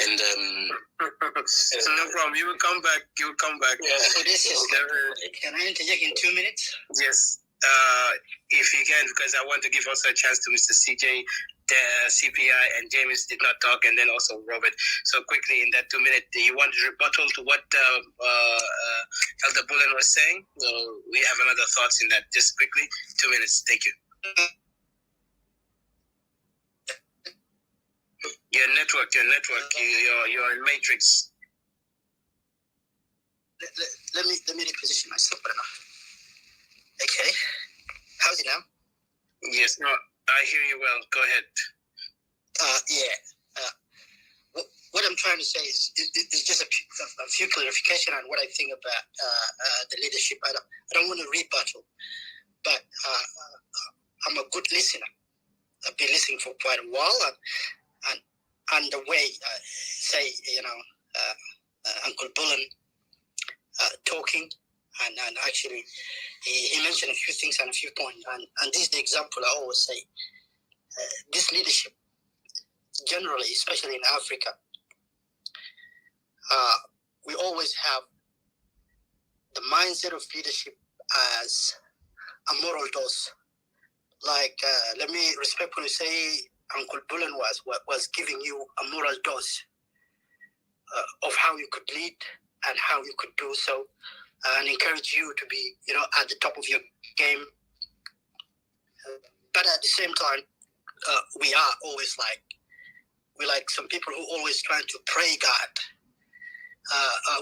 And no problem. You will come back. Yeah. So this is. Can I interject in 2 minutes? Yes, if you can, because I want to give also a chance to Mr. CJ, the CPI, and James did not talk, and then also Robert. So quickly, in that 2 minutes, you want to rebuttal to what Elder Bullen was saying? We have another thoughts in that. Just quickly, 2 minutes. Thank you. Your network. You're in matrix. Let me reposition myself. Okay. How's it now? Yes. No, I hear you well. Go ahead. What I'm trying to say is just a few clarification on what I think about the leadership. I don't want to rebuttal, but I'm a good listener. I've been listening for quite a while, and the way, say, Uncle Bullen talking, and actually he mentioned a few things and a few points, and this is the example I always say. This leadership, generally, especially in Africa, we always have the mindset of leadership as a moral dose. Like, let me respectfully say, Uncle Bullen was giving you a moral dose of how you could lead and how you could do so, and encourage you to be, at the top of your game. But at the same time, we are always we're like some people who always trying to pray God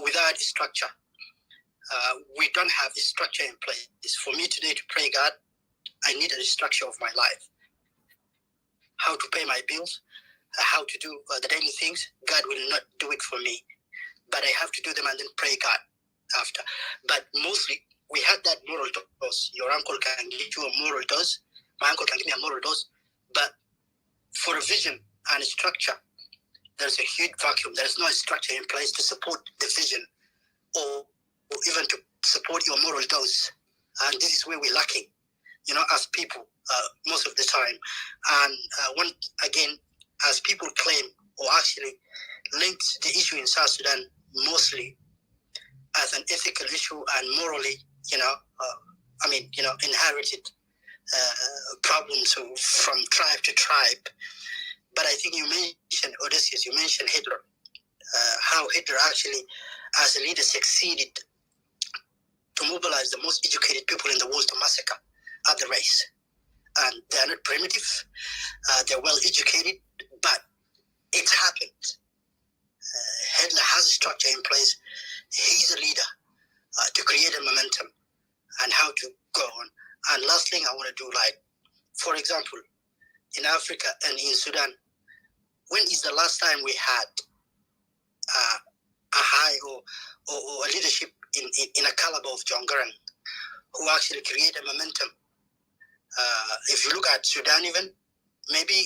without a structure. We don't have a structure in place. For me today to pray God, I need a structure of my life. How to pay my bills, how to do the daily things. God will not do it for me, but I have to do them and then pray God after. But mostly, we had that moral dose. Your uncle can give you a moral dose. My uncle can give me a moral dose. But for a vision and a structure, there's a huge vacuum. There's no structure in place to support the vision or even to support your moral dose. And this is where we're lacking, as people, most of the time. And again, as people claim or actually linked the issue in South Sudan mostly as an ethical issue and morally, inherited problems from tribe to tribe. But I think you mentioned Odysseus, you mentioned Hitler, how Hitler actually, as a leader, succeeded to mobilize the most educated people in the world to massacre other race. And they're not primitive, they're well educated, but it's happened. Hitler has a structure in place. He's a leader to create a momentum and how to go on. And last thing I want to do, for example, in Africa and in Sudan, when is the last time we had a high or a leadership in a caliber of John Garang who actually create a momentum If you look at Sudan even, maybe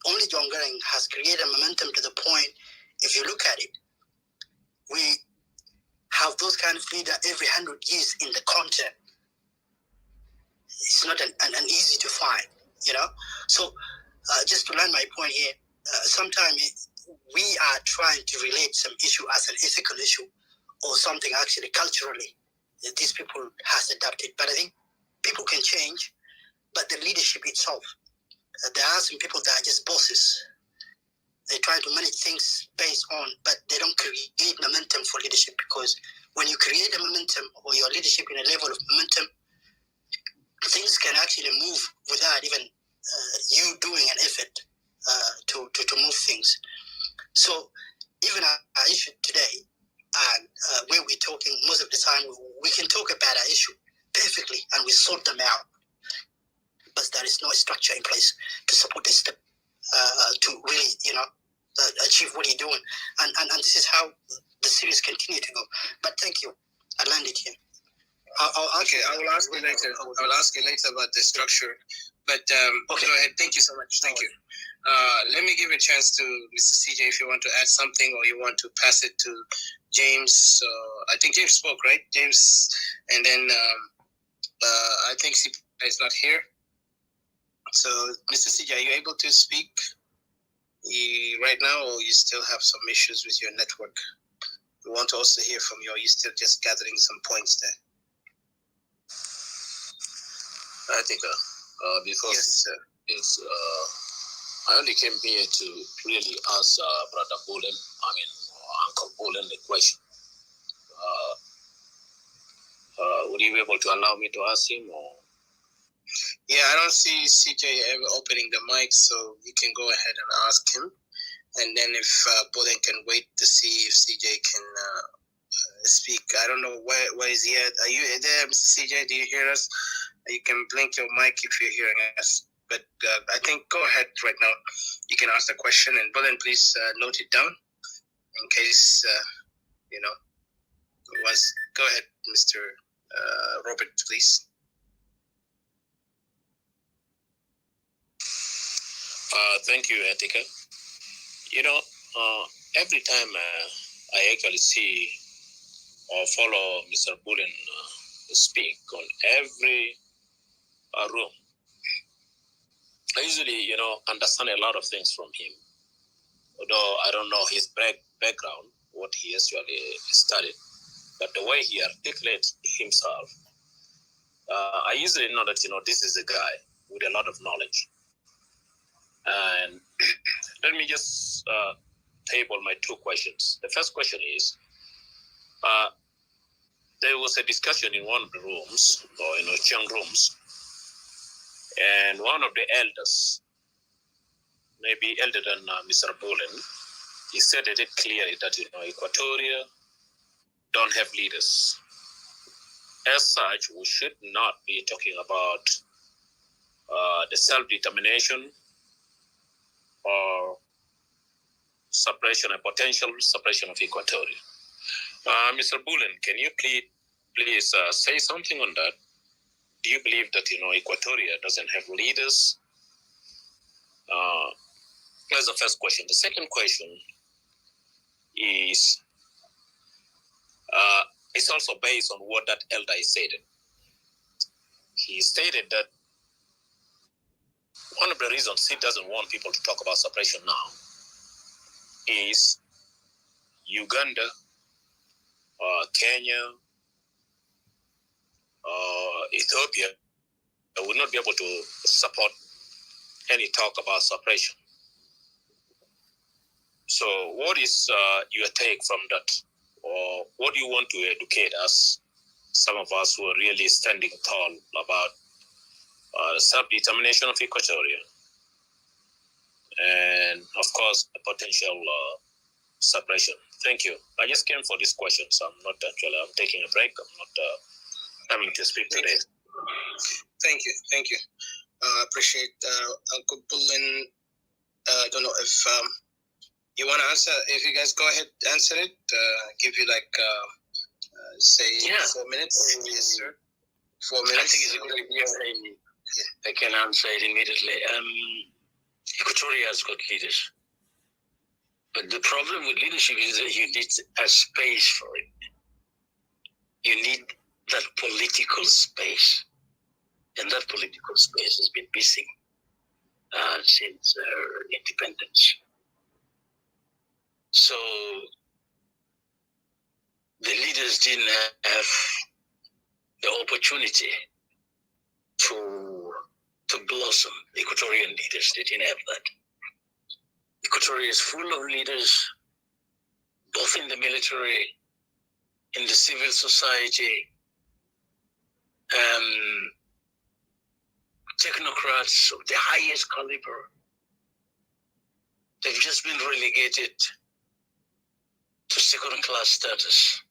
only John Garang has created momentum to the point, if you look at it, we have those kind of leaders every 100 years in the continent. It's not an easy to find, you know? So just to land my point here, sometimes we are trying to relate some issue as an ethical issue or something actually culturally that these people has adapted. But I think people can change, but the leadership itself, there are some people that are just bosses. They try to manage things based on, but they don't create momentum for leadership, because when you create a momentum or your leadership in a level of momentum, things can actually move without even you doing an effort to move things. So even our issue today, where we're talking most of the time, we can talk about our issue perfectly and we sort them out, but there is no structure in place to support this step to really, achieve what you're doing. And this is how the series continue to go. But thank you. I landed here. I will ask you later. I will ask you later about the structure. But okay. Go ahead. Thank you so much. Thank you. Let me give a chance to Mr. CJ if you want to add something or you want to pass it to James. I think James spoke, right? James, and then I think CJ is not here. So, Mr. CJ, are you able to speak right now, or you still have some issues with your network? We want to also hear from you. Are you still just gathering some points there? I think before I only came here to really ask Brother Bolen, Uncle Bolen, the question. Would you be able to allow me to ask him? Or? Yeah, I don't see CJ ever opening the mic, so you can go ahead and ask him. And then if Bolen can wait to see if CJ can speak. I don't know where is he at. Are you there, Mr. CJ? Do you hear us? You can blink your mic if you're hearing us. But I think go ahead right now. You can ask the question, and Bolen, please note it down in case Go ahead, Mr. Robert, please. Thank you, Etika. Every time I actually see or follow Mr. Bolen speak on every room, I usually, understand a lot of things from him. Although I don't know his background, what he actually studied, but the way he articulates himself, I usually know that, this is a guy with a lot of knowledge. And let me just table my two questions. The first question is, there was a discussion in one of the rooms, or Chiang rooms, and one of the elders, maybe elder than Mr. Bolen, he said it clearly that, Equatoria don't have leaders. As such, we should not be talking about the self-determination or suppression and potential suppression of Equatoria. Mr. Bolen, can you please say something on that? Do you believe that, Equatoria doesn't have leaders? That's the first question. The second question is, it's also based on what that elder stated. He stated that one of the reasons he doesn't want people to talk about suppression now is Uganda, Kenya, Ethiopia will not be able to support any talk about suppression. So what is your take from that? Or what do you want to educate us, some of us who are really standing tall about self-determination of Equatoria and, of course, a potential suppression? Thank you. I just came for this question, so I'm taking a break. I'm not coming to speak today. Thank you. Appreciate Uncle Bolen. I don't know if you want to answer. If you guys go ahead, answer it. Give you 4 minutes. Yes, sir. 4 minutes. I think it's a good idea. I can answer it immediately. Equatoria has got leaders. But the problem with leadership is that you need a space for it. You need that political space. And that political space has been missing since independence. So the leaders didn't have the opportunity to blossom. Equatorian leaders, they didn't have that. Equatoria is full of leaders, both in the military, in the civil society, technocrats of the highest caliber. They've just been relegated to second-class status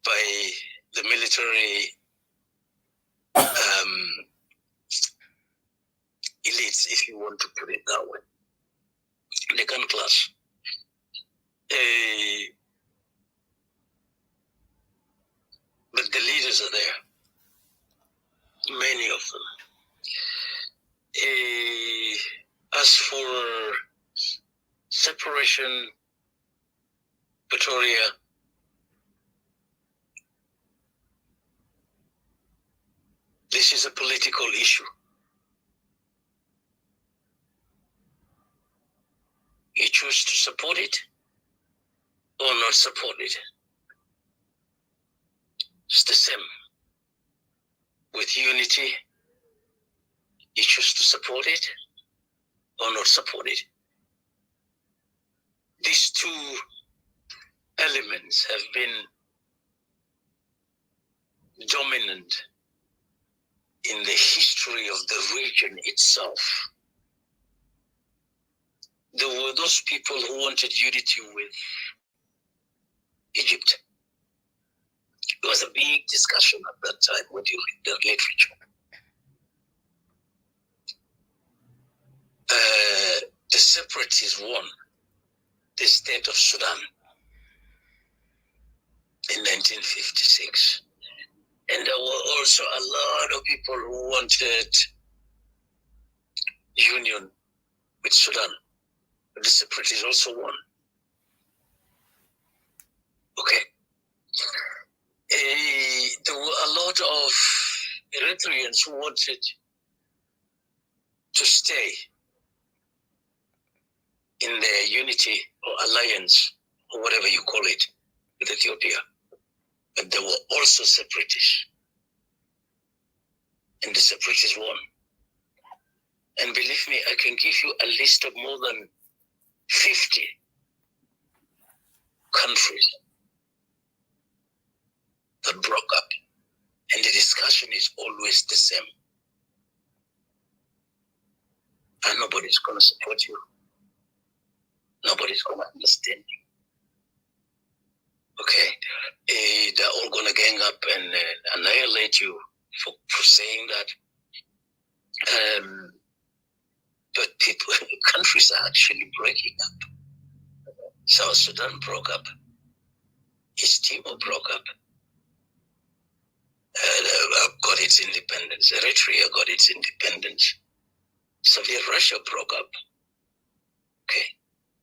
by the military elites, if you want to put it that way. Second class. But the leaders are there, many of them. As for separation, Equatoria, this is a political issue. You choose to support it or not support it. It's the same. With unity, you choose to support it or not support it. These two elements have been dominant in the history of the region itself. There were those people who wanted unity with Egypt. It was a big discussion at that time when you read the literature. The separatists won the state of Sudan in 1956. And there were also a lot of people who wanted union with Sudan. But the separatists also won. Okay. There were a lot of Eritreans who wanted to stay in the unity or alliance, or whatever you call it, with Ethiopia. But there were also separatists. And the separatists won. And believe me, I can give you a list of more than 50 countries that broke up. And the discussion is always the same. And nobody's going to support you. Nobody's going to understand you. Okay? They're all going to gang up and annihilate you for saying that. But people, countries are actually breaking up. South Sudan broke up. East Timor broke up. Got its independence. Eritrea got its independence. Soviet Russia broke up. Okay.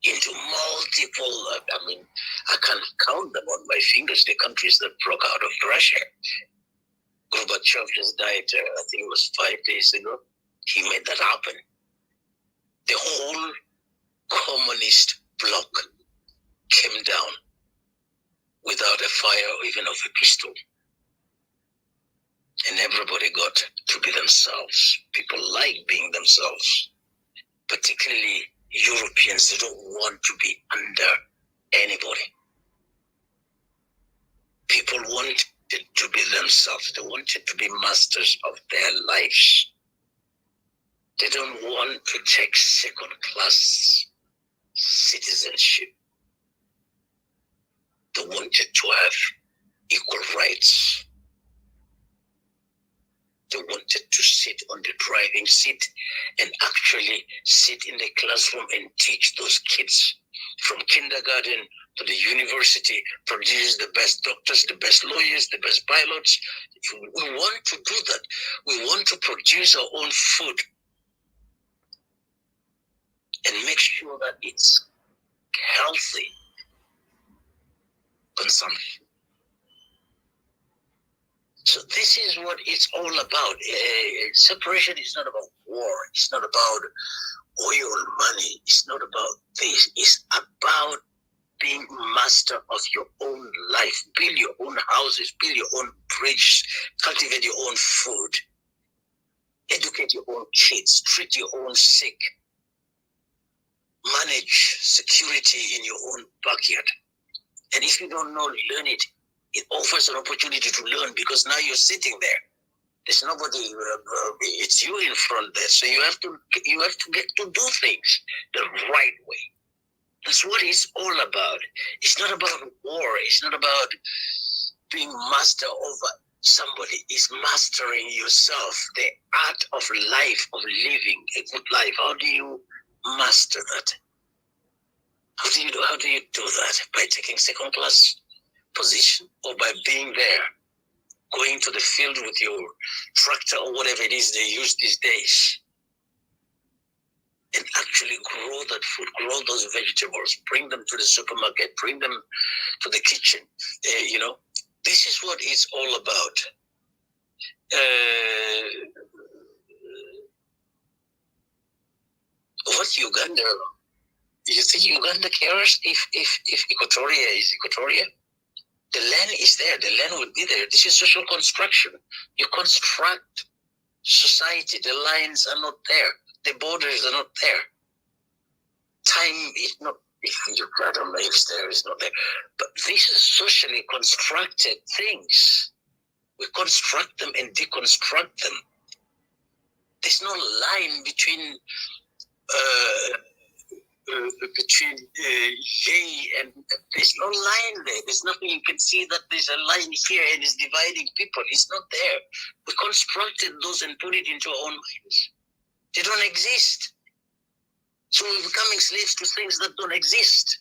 Into multiple, I mean, I can't count them on my fingers, the countries that broke out of Russia. Gorbachev just died, I think it was 5 days ago. He made that happen. The whole communist bloc came down without a fire or even of a pistol. And everybody got to be themselves. People like being themselves. Particularly Europeans, they don't want to be under anybody. People wanted to be themselves. They wanted to be masters of their lives. They don't want to take second-class citizenship. They wanted to have equal rights. They wanted to sit on the driving seat and actually sit in the classroom and teach those kids from kindergarten to the university, produces the best doctors, the best lawyers, the best pilots. We want to do that. We want to produce our own food and make sure that it's healthy consumption. So this is what it's all about. Separation is not about war. It's not about oil money. It's not about this. It's about being master of your own life. Build your own houses. Build your own bridges. Cultivate your own food. Educate your own kids. Treat your own sick. Manage security in your own backyard. And if you don't know, learn it. It offers an opportunity to learn because now you're sitting there. There's nobody. It's you in front there. So you have to get to do things the right way. That's what it's all about. It's not about war. It's not about being master over somebody. It's mastering yourself. The art of life, of living a good life. How do you master that? How do you do that? By taking second class position or by being there, going to the field with your tractor or whatever it is they use these days and actually grow that food, grow those vegetables, bring them to the supermarket, bring them to the kitchen. This is what it's all about. What's Uganda? You think Uganda cares if Equatoria is Equatoria? The land is there. The land will be there. This is social construction. You construct society. The lines are not there. The borders are not there. Time is not. I don't know if it's there. It's not there. But these are socially constructed things. We construct them and deconstruct them. There's no line between J and there's no line there. There's nothing you can see that there's a line here and it's dividing people. It's not there. We constructed those and put it into our own minds. They don't exist. So we're becoming slaves to things that don't exist.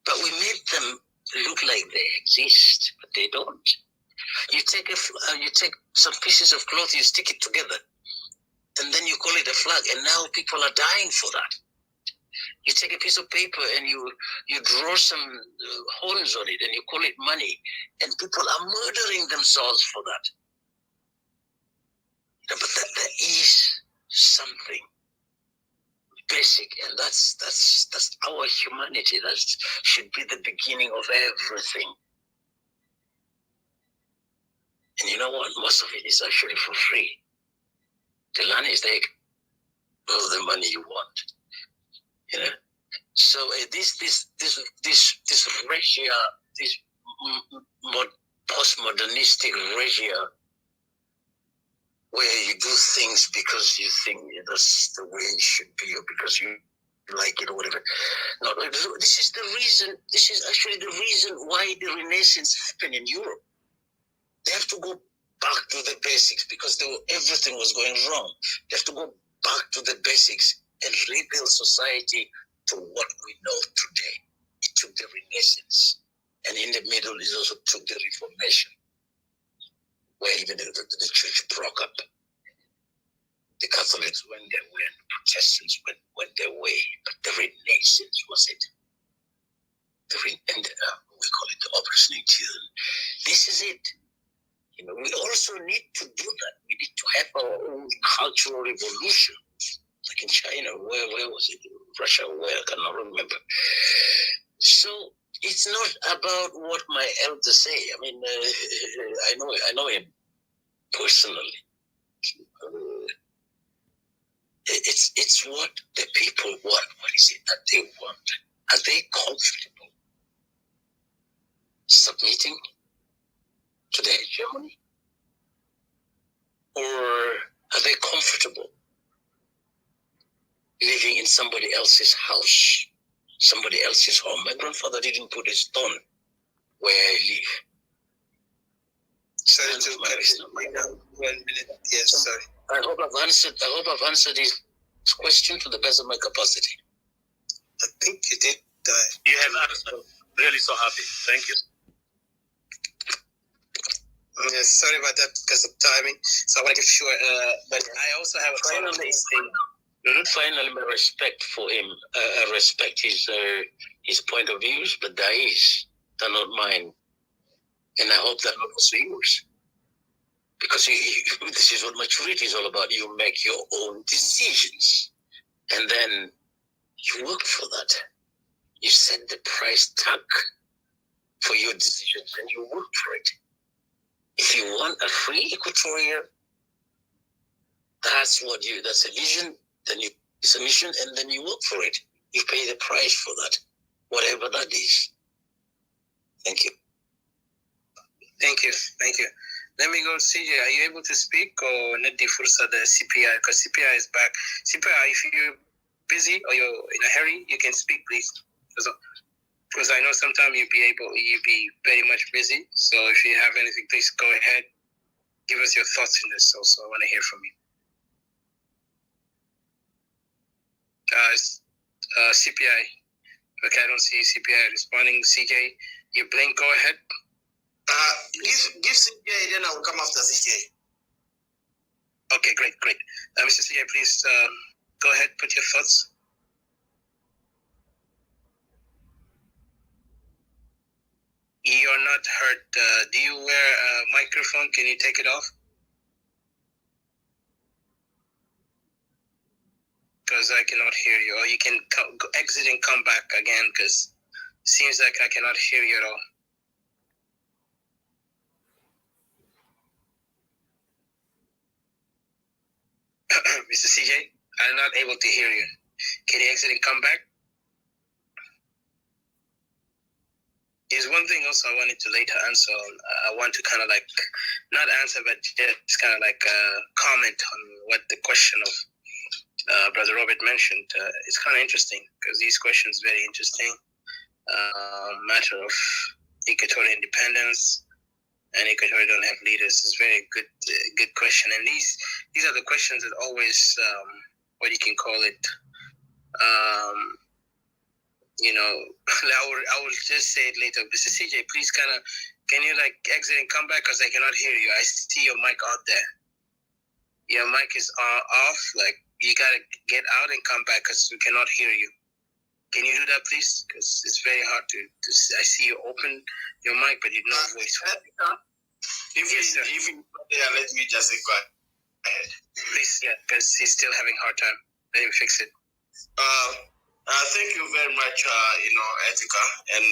But we made them look like they exist, but they don't. You take some pieces of cloth, you stick it together, and then you call it a flag, and now people are dying for that. You take a piece of paper and you draw some horns on it and you call it money, and people are murdering themselves for that. But there is something basic, and that's our humanity. That should be the beginning of everything. And you know what? Most of it is actually for free. The land is there. All the money you want. So this regia, this postmodernistic regia, where you do things because you think that's the way it should be, or because you like it, or whatever. No, this is the reason. This is actually the reason why the Renaissance happened in Europe. They have to go back to the basics because everything was going wrong. They have to go back to the basics and rebuild society to what we know today. It took the Renaissance, and in the middle, it also took the Reformation, where even the church broke up. The Catholics went their way, and the Protestants went their way, but the Renaissance was it. We call it the Operation Interior. This is it. We also need to do that. We need to have our own cultural revolution, like in China. Where was it? Russia? Where? I cannot remember. So it's not about what my elders say. I mean, I know him personally. It's what the people want. What is it that they want? Are they comfortable submitting to their hegemony? Or are they comfortable living in somebody else's house, somebody else's home? My grandfather didn't put a stone where I live. Sorry to interrupt. 1 minute. Yes, sorry. I hope I've answered his question to the best of my capacity. I think you did. You have answered. Really so happy. Thank you. Yes, sorry about that because of timing. So I want to give sure. But I also have a Finally, finally, my respect for him. I respect his point of views, but they're not mine, and I hope they're not also yours. Because this is what maturity is all about. You make your own decisions, and then you work for that. You set the price tag for your decisions, and you work for it. If you want a free Equatoria, that's a vision, then it's a mission, and then you work for it. You pay the price for that, whatever that is. Thank you. Thank you. Let me go, CJ. Are you able to speak or not the fursa the CPI? Because CPI is back. CPI, if you're busy or you're in a hurry, you can speak, please. Because I know sometimes you'd be very much busy. So if you have anything, please go ahead. Give us your thoughts in this also. I want to hear from you. CPI. Okay, I don't see CPI responding. CJ, you blink, go ahead. Give CJ, then I will come after CJ. Okay, great. Mr. CJ, please go ahead, put your thoughts. You're not heard. Do you wear a microphone? Can you take it off? Because I cannot hear you. Or you can exit and come back again, because it seems like I cannot hear you at all. Mr. CJ, I'm not able to hear you. Can you exit and come back? There's one thing also I wanted to later answer on. I want to kind of like, not answer, but just kind of like comment on what the question of Brother Robert mentioned. It's kind of interesting because these questions very interesting. Matter of Equatorial independence and Equatorial don't have leaders is very good question. And these are the questions that always, what you can call it, I will just say it later. Mr. CJ, please can you like exit and come back because I cannot hear you. I see your mic out there. Your mic is off. Like you gotta get out and come back because we cannot hear you. Can you do that, please? Because it's very hard to I see you open your mic, but you have no voice. Let me just go ahead. Please, yeah, because he's still having a hard time. Let him fix it. Thank you very much, Etika. And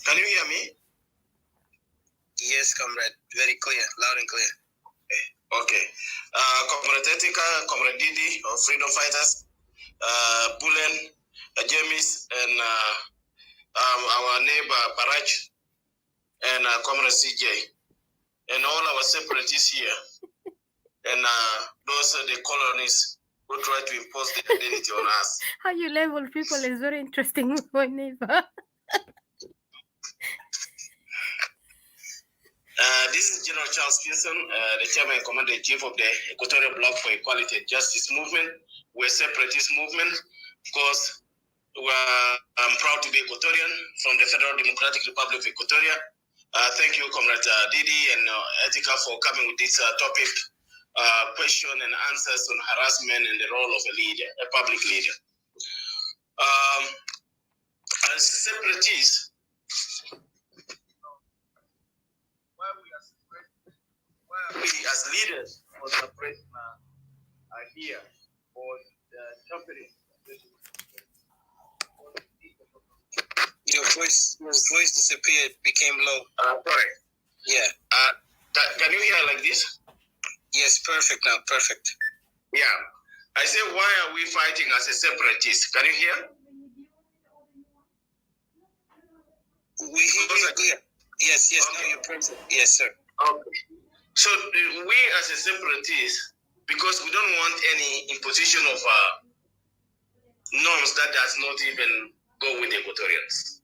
can you hear me? Yes, comrade. Very clear, loud and clear. Okay. Comrade Etika, Comrade Didi of Freedom Fighters, Bulen, James, and our neighbor Baraj, and Comrade CJ, and all our separatists here, and those are the colonists who try to impose their identity on us. How you label people is very interesting, my neighbor. This is General Charles Pearson, the chairman and commander-in-chief of the Equatorial Bloc for Equality and Justice movement. We're a separatist movement because I'm proud to be Equatorian from the Federal Democratic Republic of Equatoria. Thank you, Comrade Didi and Etika, for coming with this topic, question and answers on harassment and the role of a leader, a public leader. As separatists, we as leaders for separation are here for interpreting. Your voice disappeared, became low. Sorry. Yeah. Can you hear like this? Yes, perfect now, perfect. Yeah. I say, why are we fighting as a separatist? Can you hear? We hear you clear. Yes, okay. Now you're present. Yes, sir. Okay. So we as a separatist, because we don't want any imposition of norms that does not even go with Equatorians.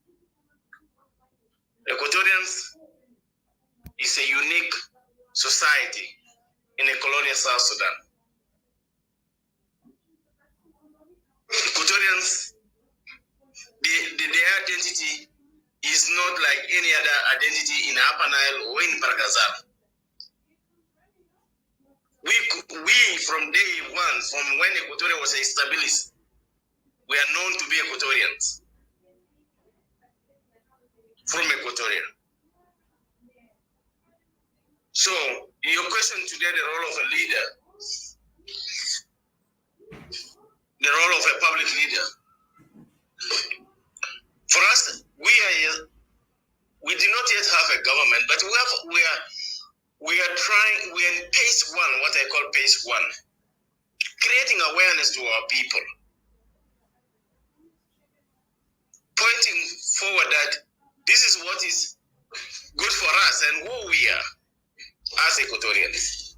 Equatorians is a unique society in a colonial South Sudan. Equatorians their identity is not like any other identity in Upper Nile or in Barkazal. We from day one, from when Equatoria was established, we are known to be Equatorians. From Equatoria. So, your question today, the role of a leader, the role of a public leader. For us, we do not yet have a government, but we are in phase one, what I call phase one, creating awareness to our people, pointing forward that this is what is good for us and who we are as Equatorians.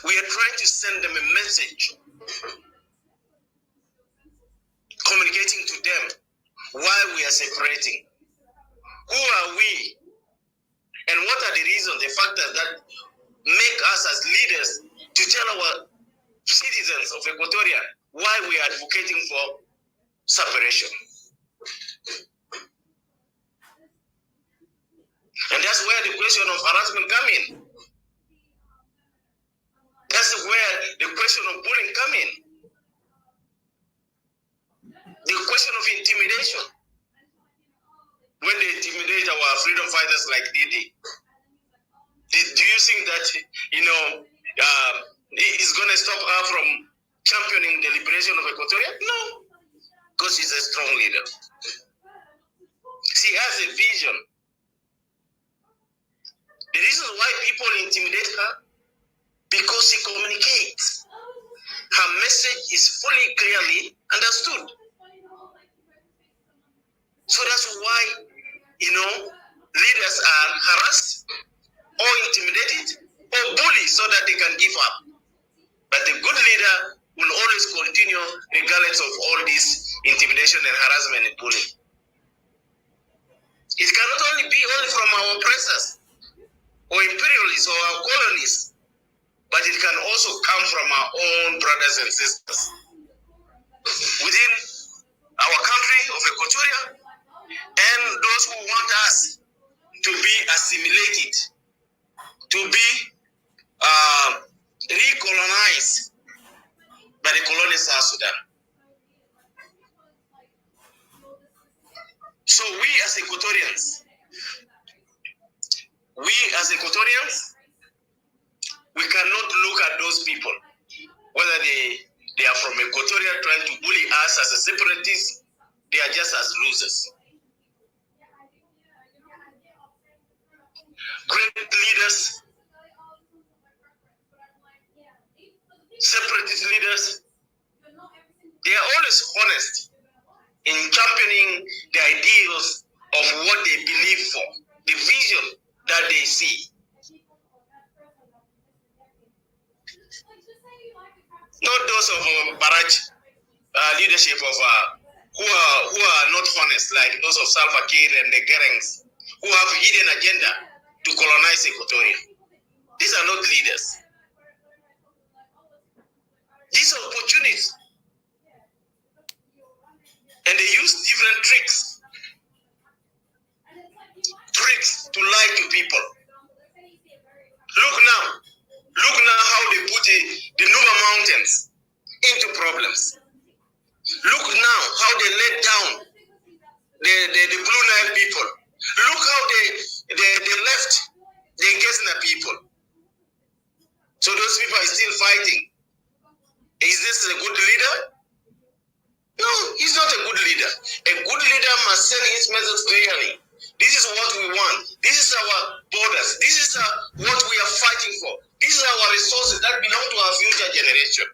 We are trying to send them a message, communicating to them why we are separating. Who are we? And what are the reasons, the factors that make us as leaders to tell our citizens of Equatoria why we are advocating for separation? And that's where the question of harassment comes in. That's where the question of bullying comes in. The question of intimidation. When they intimidate our freedom fighters like Didi, do you think that, it's going to stop her from championing the liberation of Equatoria? No, because she's a strong leader. She has a vision. The reason why people intimidate her, because she communicates. Her message is fully, clearly understood. So that's why, leaders are harassed or intimidated or bullied so that they can give up. But the good leader will always continue regardless of all this intimidation and harassment and bullying. It cannot only be from our oppressors or imperialists or our colonists, but it can also come from our own brothers and sisters within our country of Equatoria and those who want us to be assimilated, to be recolonized by the colonial South Sudan. So we as Equatorians, we cannot look at those people, whether they are from Equatoria trying to bully us as a separatist, they are just as losers. Great leaders, separatist leaders, they are always honest in championing the ideals of what they believe for, the vision that they see. Not those of Barrage leadership of who are not honest, like those of Salva Kiir and the Gerings, who have hidden agenda to colonize Equatoria. These are not leaders. These are opportunities. And they use different tricks to lie to people. Look now how they put the Nuba Mountains into problems. Look now how they let down the Blue Nile people. Look how they left the Gesna people. So those people are still fighting. Is this a good leader? No, he's not a good leader. A good leader must send his message clearly. This is what we want. This is our borders. This is what we are fighting for. These are our resources that belong to our future generation.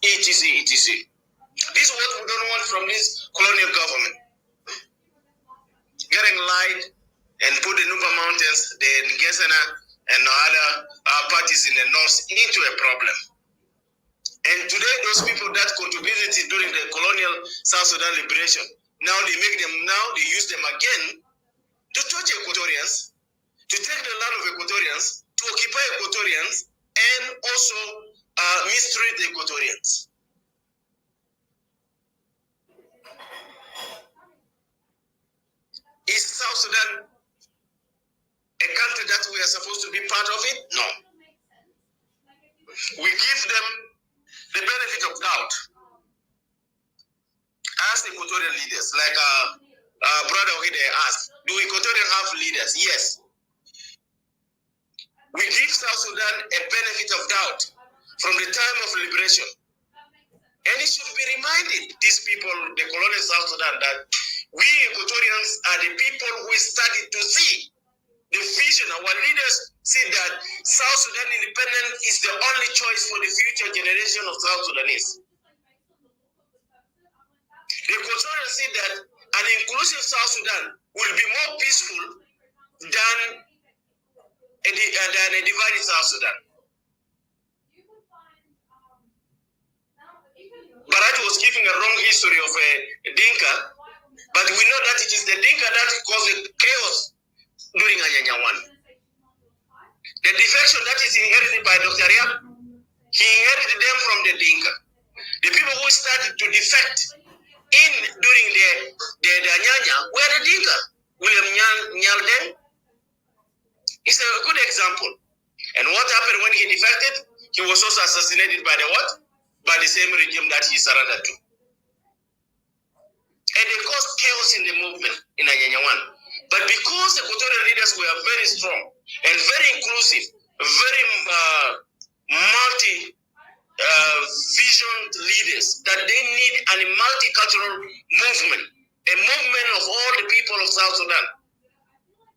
etc. This is what we don't want from this colonial government. Getting lied and put the Nuba Mountains, the Gesena, and other parties in the north into a problem. And today, those people that contributed during the colonial South Sudan liberation, now they use them again to touch Equatorians, to take the land of Equatorians, to occupy Equatorians, and also mistreat the Equatorians. Is South Sudan a country that we are supposed to be part of it? No. We give them the benefit of doubt as Equatorial leaders, like Brother Hide asked, do Equatorial have leaders? Yes. We give South Sudan a benefit of doubt from the time of liberation. And it should be reminded, these people, the colonial South Sudan, that we Equatorians are the people who started to see the vision. Our leaders see that South Sudan independence is the only choice for the future generation of South Sudanese. The Equatorians see that an inclusive South Sudan will be more peaceful than a divided South Sudan. Baraj was giving a wrong history of a Dinka, but we know that it is the Dinka that caused the chaos during Anyanya 1. The defection that is inherited by Dr. Riak, he inherited them from the Dinka. The people who started to defect during the Anyanya were the Dinka. William Nyalden is a good example. And what happened when he defected? He was also assassinated by the what? By the same regime that he surrendered to. And they caused chaos in the movement in Anyanya 1. But because the Equatorial leaders were very strong and very inclusive, very multi-visioned leaders, that they need a multicultural movement, a movement of all the people of South Sudan.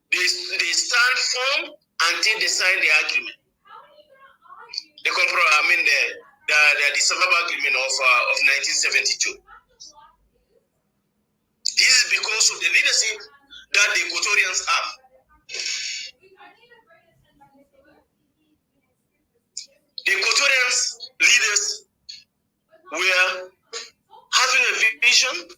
They stand firm until they sign the agreement. The Sababa agreement of 1972. This is because of the leadership that the Equatorians have. The Equatorians leaders were having a vision.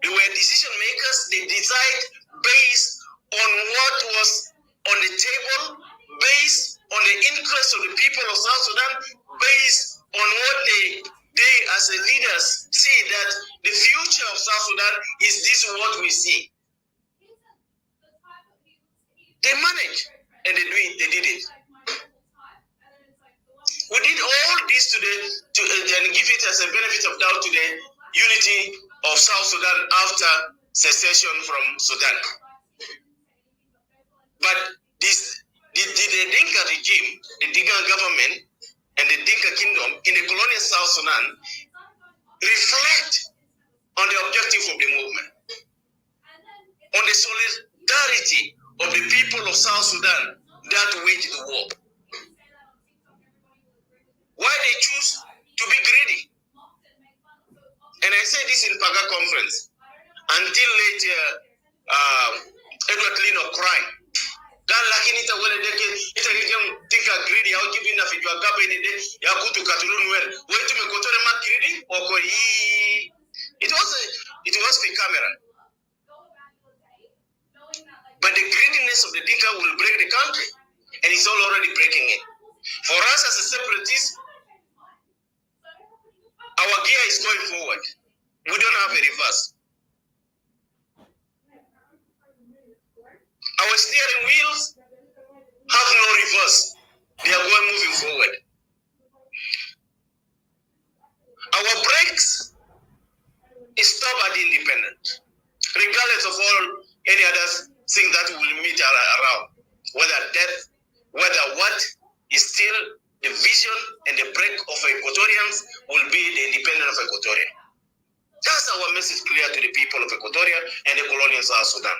They were decision makers. They decide based on what was on the table, based on the interest of the people of South Sudan, based on what they as the leaders see that the future of South Sudan is this what we see. They managed and they did it. We did all this today and give it as a benefit of doubt to the unity of South Sudan after secession from Sudan. But the Dinka regime, the Dinka government, and the Dinka kingdom in the colonial South Sudan reflect on the objective of the movement, on the solidarity of the people of South Sudan that waged the war. Why they choose to be greedy? And I said this in Paga conference, until later Edward Lino cried. Dan lakini ita wale deke ita Dinka greedy au gibi na fijwa gaba ini de ya kutu katulun wer wetu mekotore ma greedy oko hii. It was the camera. But the greediness of the Dinka will break the country, and it's already breaking it. For us as a separatist, our gear is going forward. We don't have a reverse. Our steering wheels have no reverse. They are going moving forward. Our brakes is stop at independent, regardless of all any other thing that will meet around. Whether death, whether what, is still the vision and the break of Equatorians will be the independence of Equatoria. That's our message clear to the people of Equatoria and the colonial South Sudan.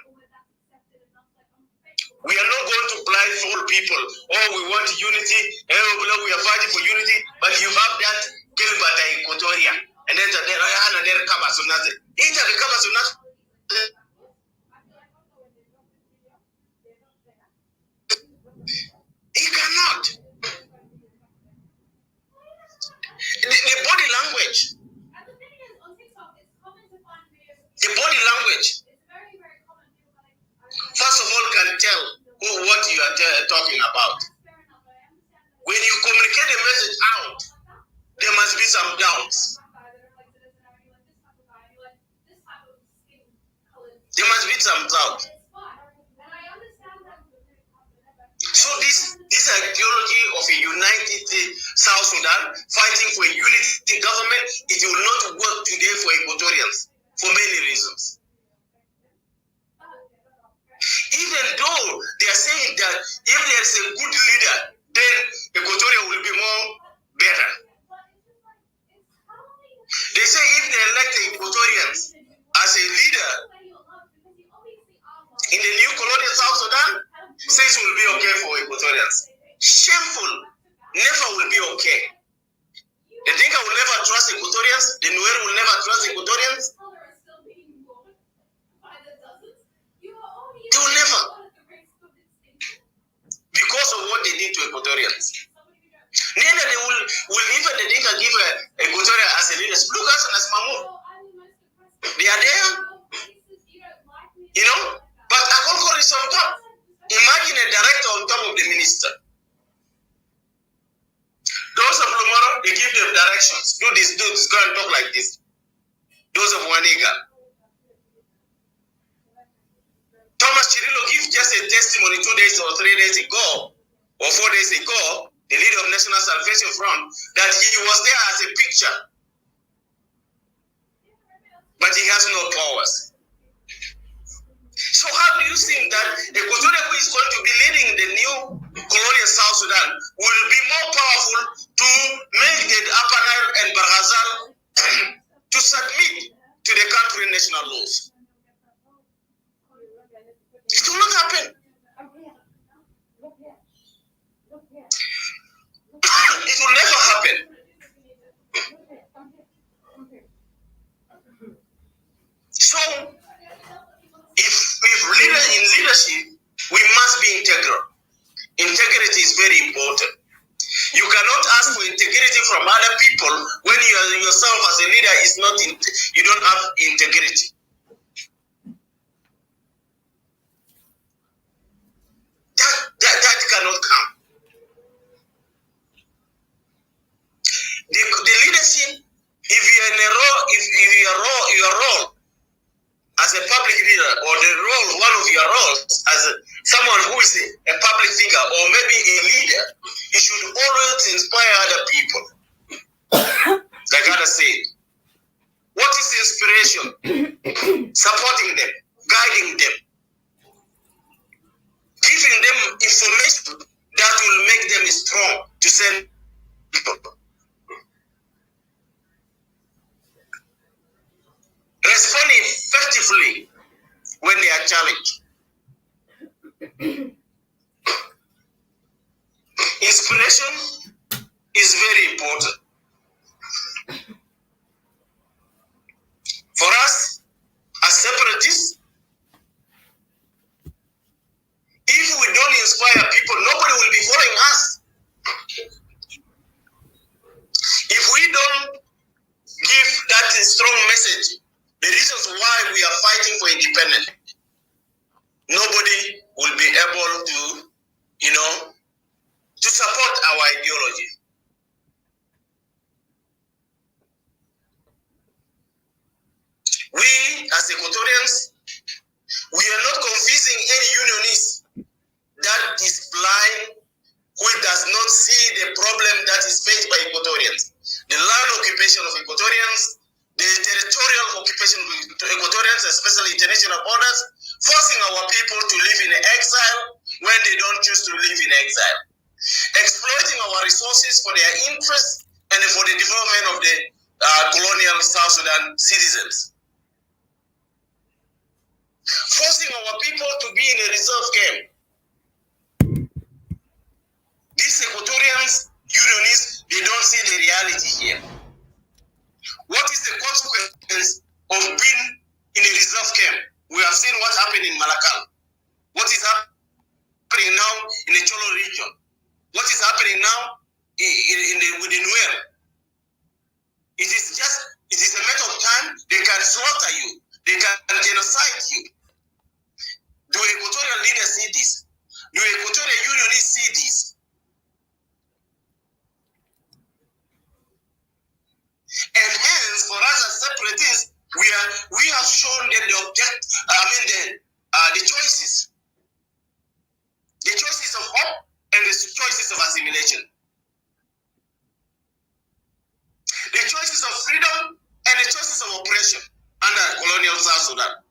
We are not going to blindfold people. Oh, we want unity. We are fighting for unity. But you have that Gilbert Equatoria. And then they're covered so nothing. Each of the covers so nothing. He cannot. The body language. The body language. First of all, can tell what you are talking about. When you communicate the message out, there must be some doubts. There must be some doubt. So this ideology of a united South Sudan fighting for a unity government, it will not work today for Equatorians for many reasons. Even though they are saying that if there's a good leader, then Equatoria will be more better. They say if they elect the Equatorians as a leader in the new colonial South Sudan, things will be okay for Equatorians. Shameful. Never will be okay. The Dinka will never trust Equatorians. The Nuer will never trust Equatorians. They will never. Because of what they did to Equatorians. Neither they will even the Dinka give Equatoria as a leader. Look at as Mahmoud. They are there. You know? But Akolkor is on top. Imagine a director on top of the minister. Those of Lumaro, they give them directions. Do this, go and talk like this. Those of Waniga. Thomas Chirilo gives just a testimony 2 days or 3 days ago, or 4 days ago, the leader of National Salvation Front, that he was there as a picture. But he has no powers. So how do you think that Equatoria, who is going to be leading the new colonial South Sudan, will be more powerful to make the Upper Nile and Barghazal to submit to the country national laws? It will not happen. It will never happen. So, if in leadership, we must be integral. Integrity is very important. You cannot ask for integrity from other people when you are yourself as a leader is not. You don't have integrity. That cannot come. The leadership, if you are in a role, if your role as a public leader, or the role, one of your roles as someone who is a public figure, or maybe a leader, you should always inspire other people. Like others said, what is inspiration? Supporting them, guiding them, giving them information that will make them strong to send people. Respond effectively when they are challenged. Inspiration is very important. For us, as separatists, if we don't inspire people, nobody will be following us. If we don't give that strong message, the reasons why we are fighting for independence, nobody will be able to, to support our ideology. We, as Equatorians, we are not confusing any unionist that is blind, who does not see the problem that is faced by Equatorians. The land occupation of Equatorians, the territorial occupation of Equatorians, especially international borders, forcing our people to live in exile when they don't choose to live in exile. Exploiting our resources for their interests and for the development of the colonial South Sudan citizens. Forcing our people to be in a reserve camp. These Equatorians, unionists, they don't see the reality here. What is the consequence of being in a reserve camp? We have seen what happened in Malakal. What is happening now in the Cholo region? What is happening now with the Nuer? It is a matter of time. They can slaughter you. They can genocide you. Do Equatorial leaders see this? Do Equatorial unionists see this? And hence, for us as separatists, we have shown them the choices. The choices of hope and the choices of assimilation. The choices of freedom and the choices of oppression under colonial South Sudan.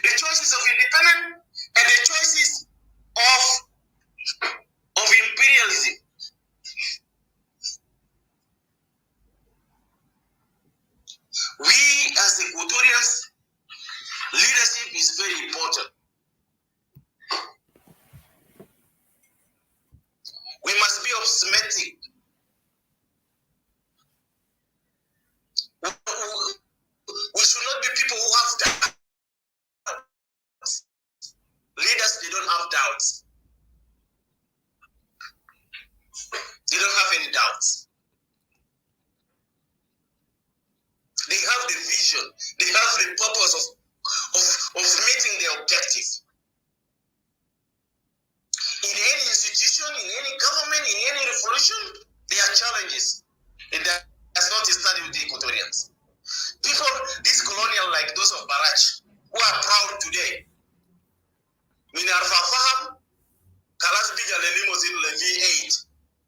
The choices of independence and the choices of imperialism. We as Equatorians, leadership is very important. We must be optimistic. We should not be people who have doubts. Leaders, they don't have doubts. They don't have any doubts. They have the vision. They have the purpose of meeting their objective. In any institution, in any government, in any revolution, there are challenges. It does not start with the Equatorians. People, this colonial like those of Barach, who are proud today. Minar Fafaham, Kalas Bija Lelimos in V8.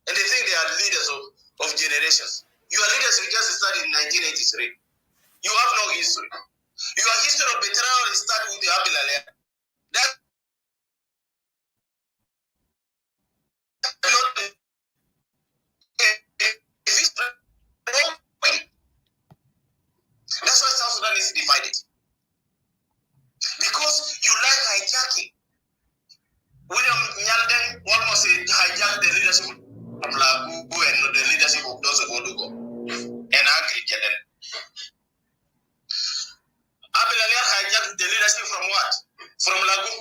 And they think they are leaders of generations. Your leaders we just started in 1983. You have no history. Your history of betrayal started with the Abilale. That not that's why South Sudan is divided. Because you like hijacking. William Nyalden almost hijacked the leadership of Lagu and the leadership of those of Odugo and Agri Jeden. Abilale hijacked the leadership from what? From Lagu.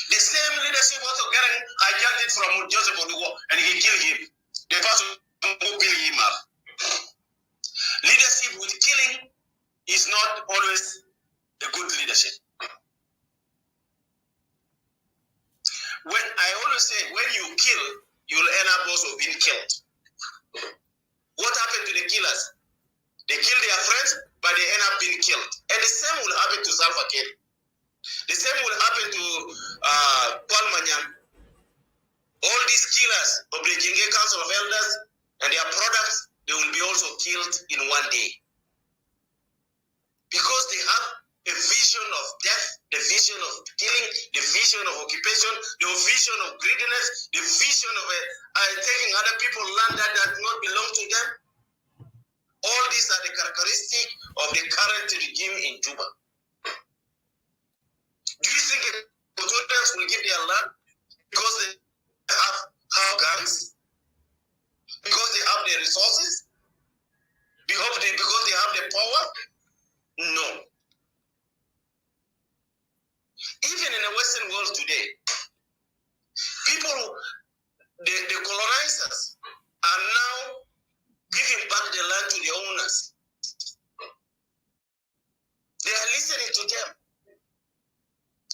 The same leadership also hijacked it from Joseph Odugo and he killed him. The person who built him up. Leadership with killing is not always a good leadership. When I always say, when you kill, you'll end up also being killed. What happened to the killers? They kill their friends, but they end up being killed. And the same will happen to Salva Kiir. The same will happen to Paul Manyan. All these killers of the Jenge Council of Elders and their products, they will be also killed in one day. Because they have a vision of death, the vision of killing, the vision of occupation, the vision of greediness, the vision of taking other people's land that does not belong to them. All these are the characteristics of the current regime in Juba. Do you think Equatorians will give their land because they have guns? Because they have the resources? Because they have the power? No. Even in the Western world today, people, the colonizers, are now giving back the land to the owners. They are listening to them.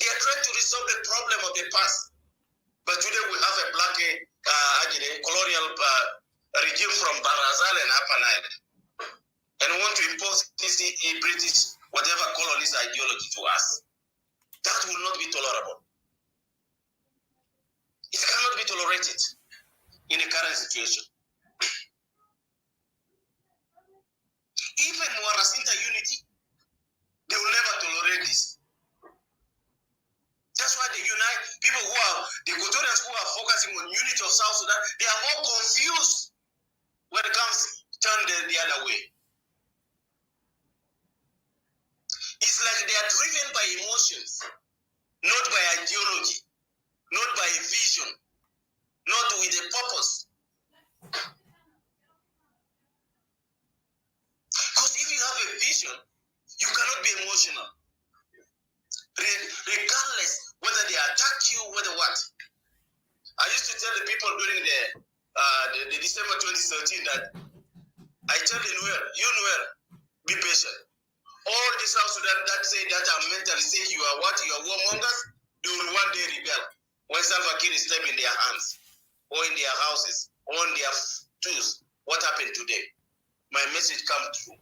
They are trying to resolve the problem of the past. But today we have a black colonial regime from Barazal and Upper Nile, and want to impose this British whatever colonies ideology to us. That will not be tolerable. It cannot be tolerated in the current situation. Even Warasinta unity, they will never tolerate this. That's why they unite people who are the Equatorians who are focusing on unity of South Sudan. They are more confused when it comes turn the other way. It's like they are driven by emotions, not by ideology, not by a vision, not with a purpose. Because if you have a vision, you cannot be emotional. Regardless whether they attack you, whether what. I used to tell the people during the December 2013 that I tell the Nuer, you Nuer, be patient. All the South Sudan that say that are mentally sick, you are what? You are warmongers, they will one day rebel when Salva Kiir is in their hands, or in their houses, or on their tools. What happened today? My message come through.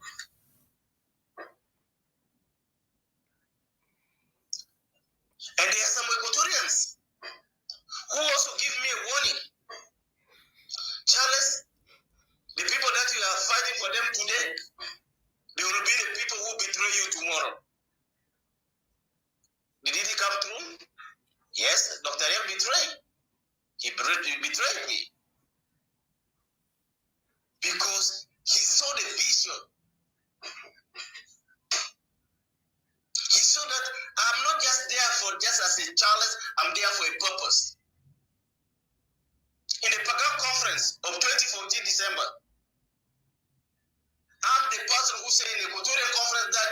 And there are some Equatorians who also give me a warning. Charles, the people that you are fighting for them today, they will be the people who betray you tomorrow. Did it come true? Yes, Dr. M betrayed. He betrayed me. Because he saw the vision. He saw that I'm not just there for just as a Charles, I'm there for a purpose. In the Pagan conference of 2014 December, I'm the person who said in the Equatorial conference that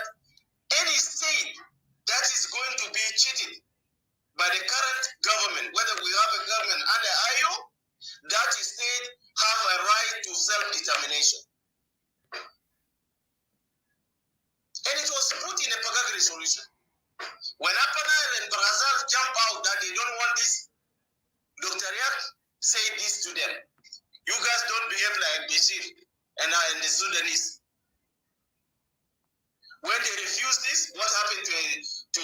any state that is going to be cheated by the current government, whether we have a government under IO, that state have a right to self-determination. And it was put in a Pagag resolution. When Apanal and Brazil jump out that they don't want this, Dr. Yak said this to them. You guys don't behave like Bashir and the Sudanese. When they refuse this, what happened to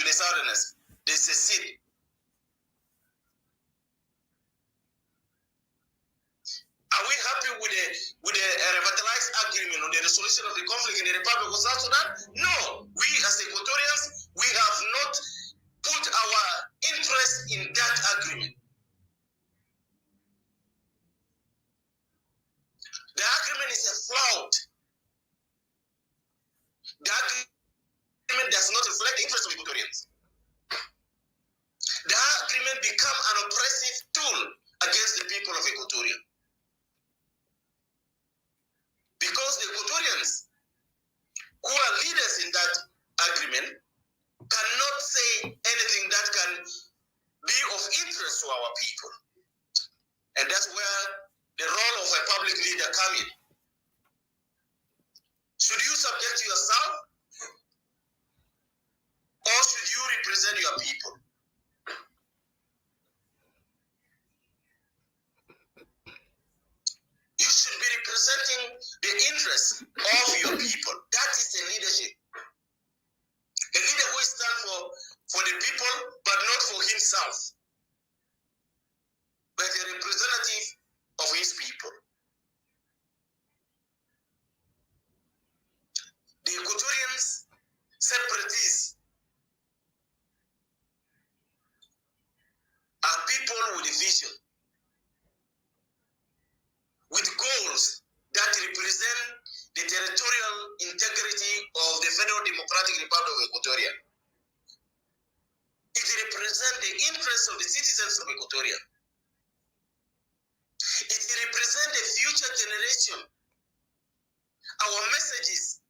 the Southerners? They secede. Are we happy with the revitalized agreement on the resolution of the conflict in the Republic of South Sudan? No. We as Equatorians, we have not put our interest in that agreement. The agreement is a fraud. The agreement does not reflect the interest of Equatorians. The agreement become an oppressive tool against the people of Equatoria. Because the Equatorians who are leaders in that agreement cannot say anything that can be of interest to our people. And that's where the role of a public leader comes in. Should you subject yourself or should you represent your people? You should be representing the interests of your people. That is a leadership. A leader who stands for the people, but not for himself, but a representative of his people. The Equatorians, separatists, are people with a vision, with goals that represent the territorial integrity of the Federal Democratic Republic of Equatoria. It represents the interests of the citizens of Equatoria. It represents the future generation. Our messages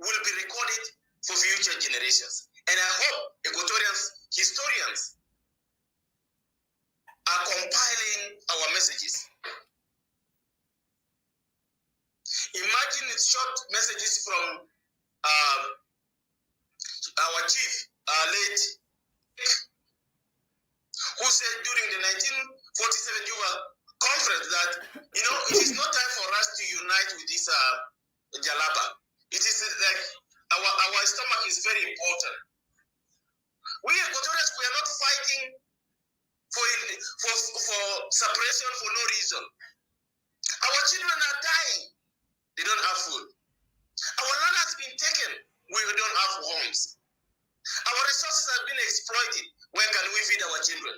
will be recorded for future generations. And I hope Equatorians, historians, are compiling our messages. Imagine the short messages from our chief, late, who said during the 1947 Juba conference that, it is not time for us to unite with this Jalaba. It is like our stomach is very important. We Equatorians, we are not fighting for separation for no reason. Our children are dying. They don't have food. Our land has been taken. We don't have homes. Our resources have been exploited. Where can we feed our children?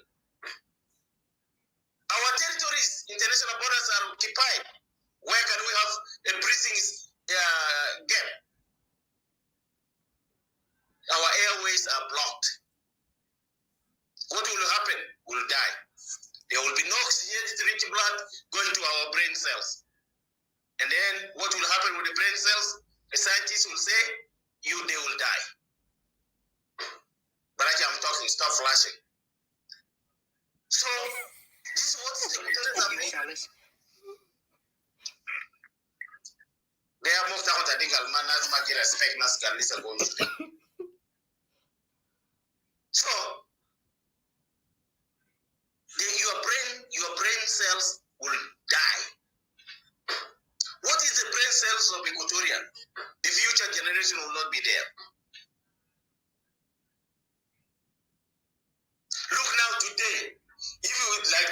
Our territories, international borders are occupied. Where can we have a breathing gap? Our airways are blocked. What will happen? We'll die. There will be no oxygen-rich blood going to our brain cells. And then what will happen with the brain cells? The scientists will say, they will die. But I'm talking, stop flashing. So, this is what the Equatorians are doing. They are moved out, I think, Almanas, Maki, respect, Nascar, Lisa, going to speak. So, your brain cells will die. What is the brain cells of Equatoria? The future generation will not be there.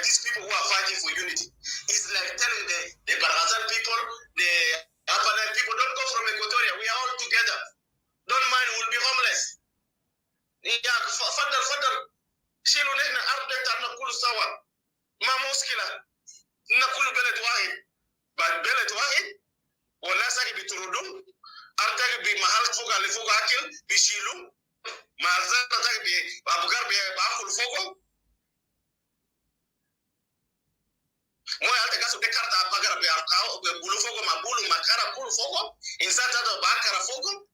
these people who are fighting for unity. It's like telling the Barghazal people, the Upper Nile people, don't go from Equatoria. We are all together. Don't mind, we'll be homeless. Yeah, fadal. Shilu nehna ardeta nakulu sawa. Ma muskila. Nakulu belet wahid. But belet wahid, wala saki biturudum. Artaki bi mahal fuga li fuga akil, bishilu. Mazata taki bi abugar bi baakul fogo. Moya alta kaso de karta apagara be arkao be bulu fogo mabulu makara bulu fogo insata do bakara fogo.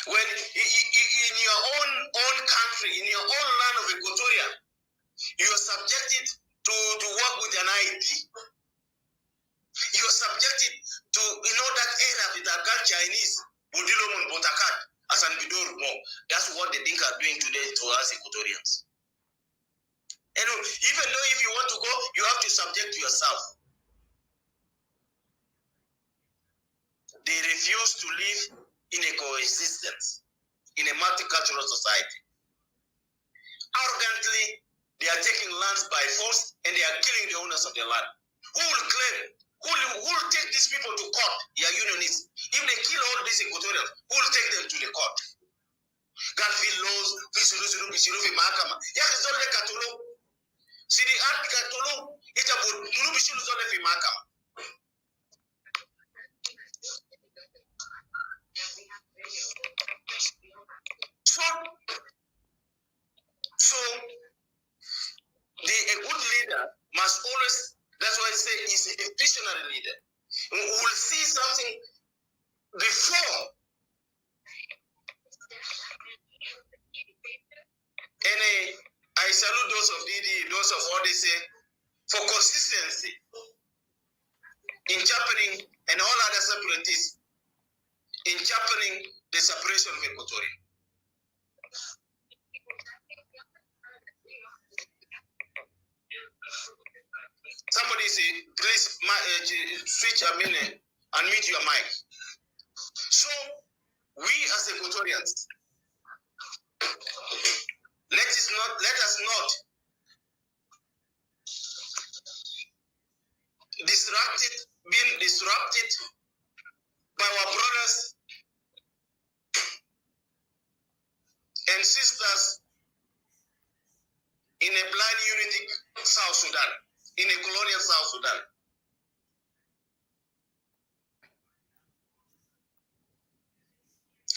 When in your own country, in your own land of Equatoria, you are subjected to work with an ID. You are subjected to that area with a gun Chinese Budilo Mon Botakat as an Bidor Mo. That's what the Dinka are doing today to us Equatorians. And even though if you want to go, you have to subject yourself. They refuse to live in a coexistence, in a multicultural society. Arrogantly, they are taking lands by force and they are killing the owners of the land. Who will claim? Who will take these people to court? They are unionists. If they kill all these Equatorians, who will take them to the court? Galfield laws, Vishirufi Mahakama. Yakizole Katolo. Sidi Art Katolo, it's about Munubishiru Zole Mahakama. So a good leader must always, that's why I say he's a visionary leader. We will see something before. And I salute those of DD, those of what they say, for consistency in championing and all other separatists in championing the separation of Equatoria. Somebody say, please switch a minute and mute your mic. So, we as Equatorians, let us not being disrupted by our brothers and sisters in a blind unity South Sudan, in a colonial South Sudan.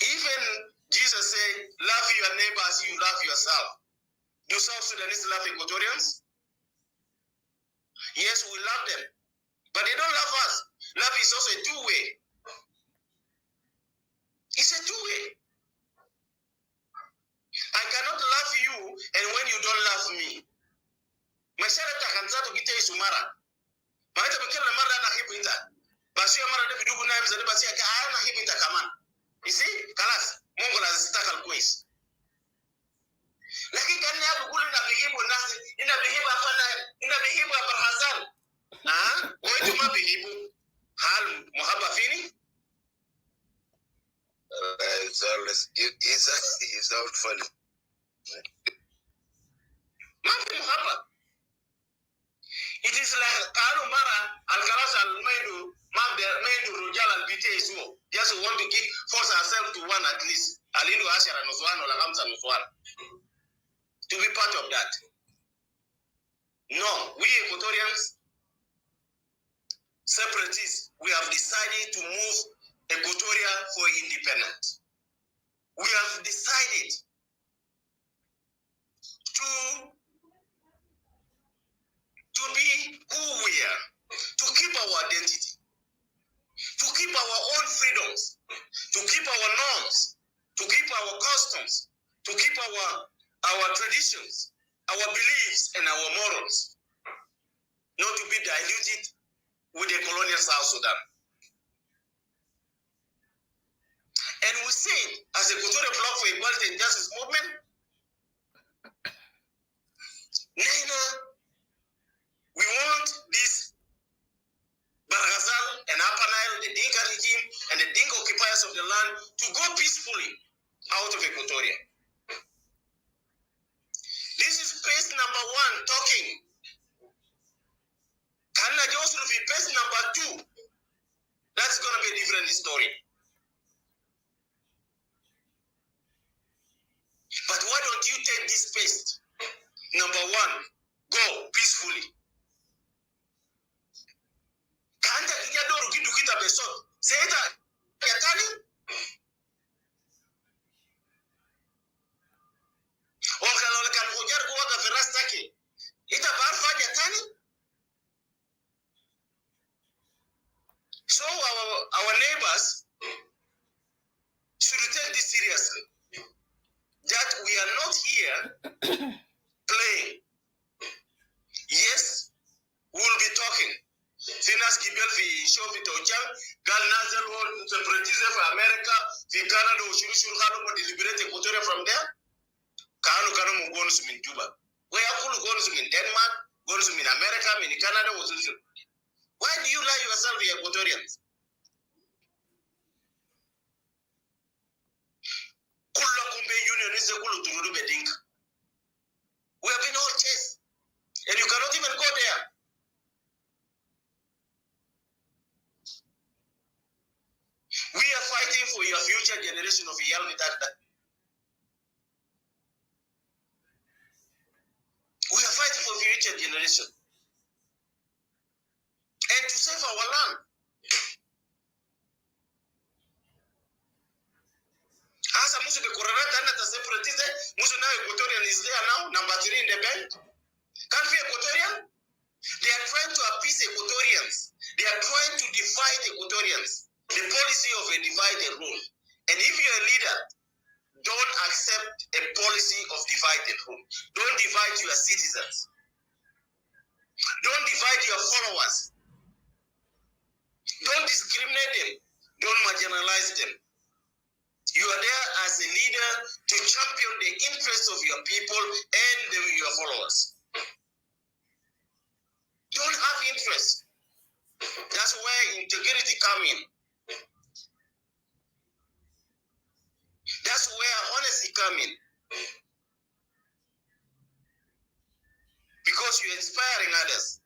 Even Jesus said, love your neighbor as you love yourself. Do South Sudanese love Equatorians? Yes, we love them. But they don't love us. Love is also a two-way. It's a two-way. I cannot love you and when you don't love me. Mashala takanzato gite isumara. Maana mkela mara na hibu ita. Basi ya mara debi dugu na mzade basi ya na hibu ita kaman. You see? Kalas. Mungu la zitaka alkuis. Lakini kani hapo kule na bihibu nasi. Ina bihibu afana. Ina bihibu ya Barghazal. Wewe tuma bihibu. Hal muhaba fini. It's all funny. Mafi muhaba. It is like Kalu Mara, Al-Kalas al-Maidu, Maidu Rujal al-Bite Isuo. Just want to force ourselves to one at least. Alindu Ashara Nuswan or Lakamsa Nuswan. To be part of that. No, we Equatorians, separatists, we have decided to move Equatoria for independence. We have decided to be who we are, to keep our identity, to keep our own freedoms, to keep our norms, to keep our customs, to keep our traditions, our beliefs and our morals, not to be diluted with the colonial South Sudan. And we say, as a Equatorial Bloc for Equality and Justice Movement, neither we want this Barghazal and Upper Nile, the Dinka regime, and the Dinka occupiers of the land to go peacefully out of Equatoria. is faced. Number one, go peacefully. Kanta kijadoru kitu kita beso. Seta yatani. Wakalola kan kujar kuwaga verastaki. Ita barfa yatani. So our neighbors should take this seriously. That we are not here playing. Yes, we will be talking. Finas Gibel fi show fi Tojang, Gal Nazel will separatize for America, fi Canada ushuru kanu mo deliberate Equatoria from there. Kanu mo gonus min Cuba. We are full gonus min Denmark, gonus min America, min Canada ushuru. Why do you lie yourself, the Equatorians? Kulla kumbe union is a kulu tururu bedink. We have been all chased, and you cannot even go there. We are fighting for your future generation of young Mitata. We are fighting for future generation. And to save our land. Asa musu de Cororata and the separatize, musu now Equatorian is there now, number 3 in the belt. Can't be Equatorian? They are trying to appease Equatorians. They are trying to divide Equatorians. The policy of a divide and rule. And if you're a leader, don't accept a policy of divide and rule. Don't divide your citizens. Don't divide your followers. Don't discriminate them. Don't marginalize them. You are there as a leader to champion the interests of your people and your followers. Don't have interest. That's where integrity comes in. That's where honesty comes in. Because you're inspiring others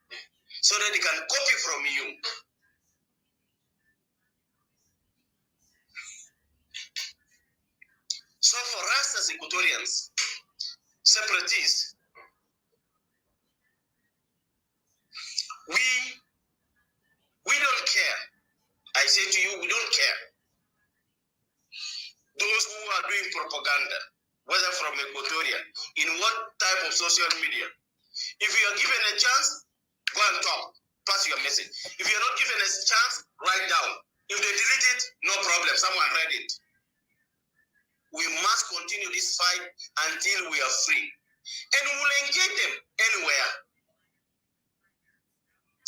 so that they can copy from you. So for us as Equatorians, separatists, we don't care. I say to you, we don't care. Those who are doing propaganda, whether from Equatoria, in what type of social media. If you are given a chance, go and talk, pass your message. If you are not given a chance, write down. If they delete it, no problem, someone read it. We must continue this fight until we are free. And we will engage them anywhere.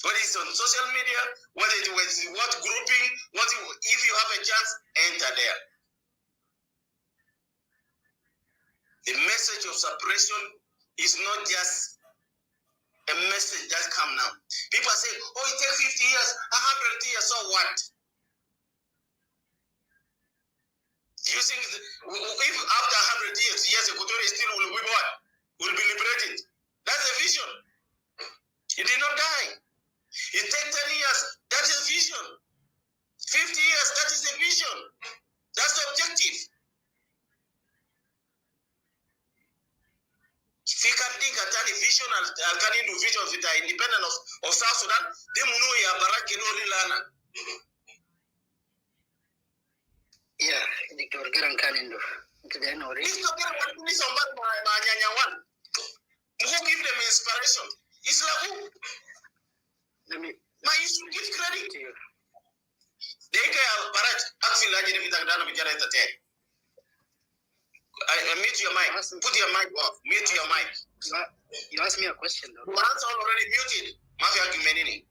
Whether it's on social media, whether it was what grouping, if you have a chance, enter there. The message of separation is not just a message that comes now. People say, oh, it takes 50 years, 100 years, so what? Do you think if after 100 years, yes, Equatoria still will be what? Will be liberated. That's the vision. It did not die. It takes 10 years, that is vision. 50 years, that is the vision. That's the objective. If you can think at any vision and can do vision with the independence of South Sudan, they will know ya baraki no lana. Yeah, Dr. Garan Kanindo. Today, no reason. Who give them inspiration? It's like who? You should give credit to you. They can barat actually like if that done with mute your mic. Put your mic off. Mute your mic. You asked me a question though. You answer already muted. Mafia Gimenini.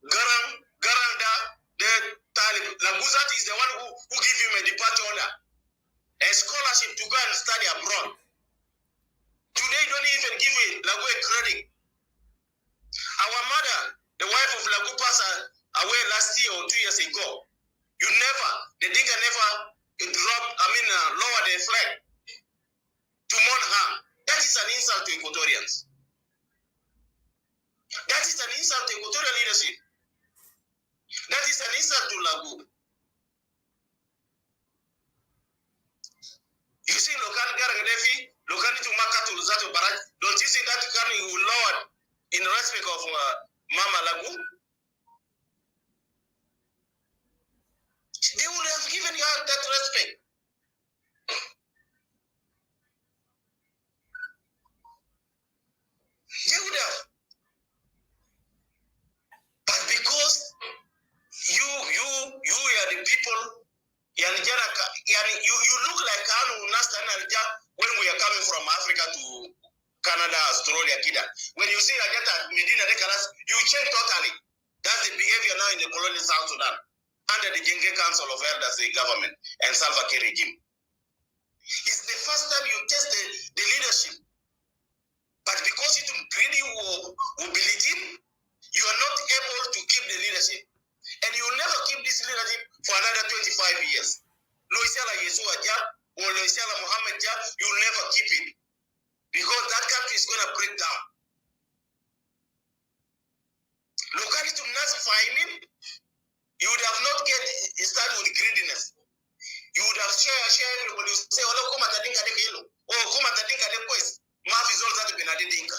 Garanda, the Talib. Laguzat is the one who gave him a departure order. A scholarship to go and study abroad. Today don't even give Lagu a credit. Our mother, the wife of Lagu passed away last year or 2 years ago. The Dinka never lower the flag to mourn her. That is an insult to Equatorians. That is an insult to Equatorial leadership. That is an insult to Lagu. don't you think that you will lower in respect of Mama Lagu? They would have given you that respect. They would have. But because you are the people, you look like when we are coming from Africa to Canada, Australia, Kida. When you see Medina de Caras, you change totally. That's the behavior now in the colonial South Sudan, under the Genge Council of Elders, the government, and Salva Kiir regime. It's the first time you test the leadership. But because you greedy mobility, you are not able to keep the leadership. And you will never keep this leadership for another 25 years. Loisela Yeshua Jah or Loisela Muhammad Jah, you will never keep it. Because that country is going to break down. Locally to Nas finding, you would have not get started with greediness. You would have shared when you say, oh, come at the Dinka de Kilo, oh, come at the Dinka de Quest. Maaf is all that Benadi Dinka.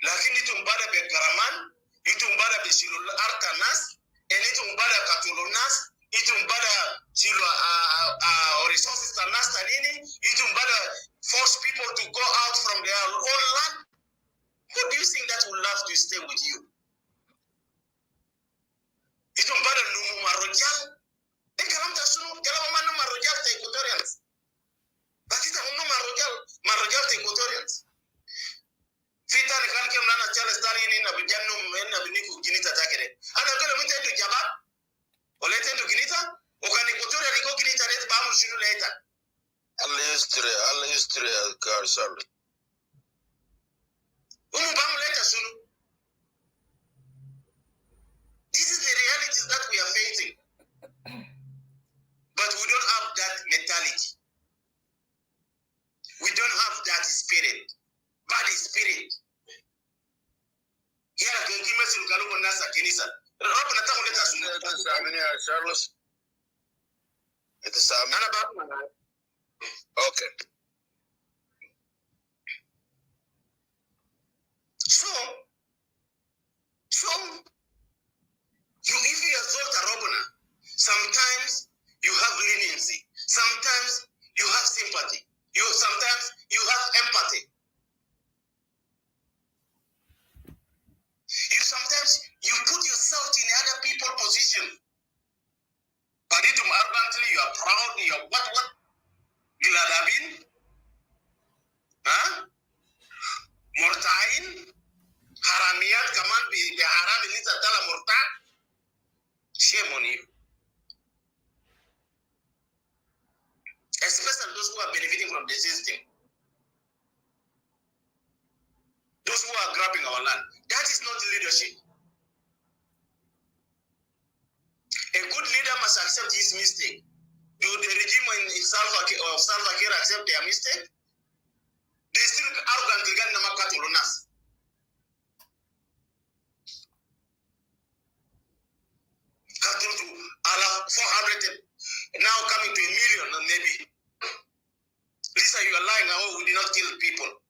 Lakini tumbada be Garaman, itumbada be Silo Artanas, and itumbada Katulunas, itumbada Silo resources Tanas Tanini, itumbada force people to go out from their own land. Who do you think that will love to stay with you? Itumbada Lumu Marojal, they Kalamta Sunu, Kalamano Marojal, the Equatorians. But it's a Marojal, the Equatorians. Fita ne kan kem nana Charles Stalin in Abidjan na biniku Ginita takere. Ana kole mtendo jaba. Ole tendo Ginita, okani Equatoria liko Ginita net bamu shinu later. Allah history Garsal. Umu bamu later sunu. This is the realities that we are facing. But we don't have that mentality. We don't have that spirit. Bad spirit. Here can give us Lukaluko Nasa Kenisa. Charles. It is okay. So you if you assault a Robona, sometimes you have leniency, sometimes you have sympathy, sometimes you have empathy. Sometimes you put yourself in other people's position. But it arrogantly, you are proud, you are what? Giladabin? Huh? Murtain? Haramiyat, Kaman, the Haram, Elisa Tala Murta? Shame on you. Especially those who are benefiting from the system. Those who are grabbing our land. That is not leadership. A good leader must accept his mistake. Do the regime in Salva Kiir accept their mistake? They still arrogantly get Namakatulunas. Cattle to 400, now coming to 1 million maybe. Lisa, you are lying. Oh, we did not kill people.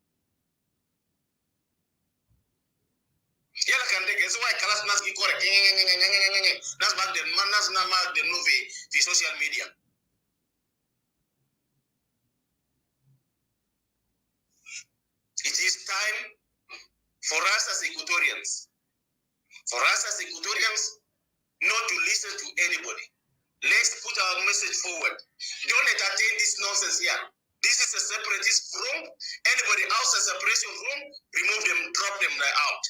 Yala kan dege so why kalas nas ki correct nas bag de manas na ma de novi the social media. It is time for us as Equatorians not to listen to anybody. Let's put our message forward. Don't entertain this nonsense here. This is a separatist room. Anybody else a separation room, remove them, drop them out.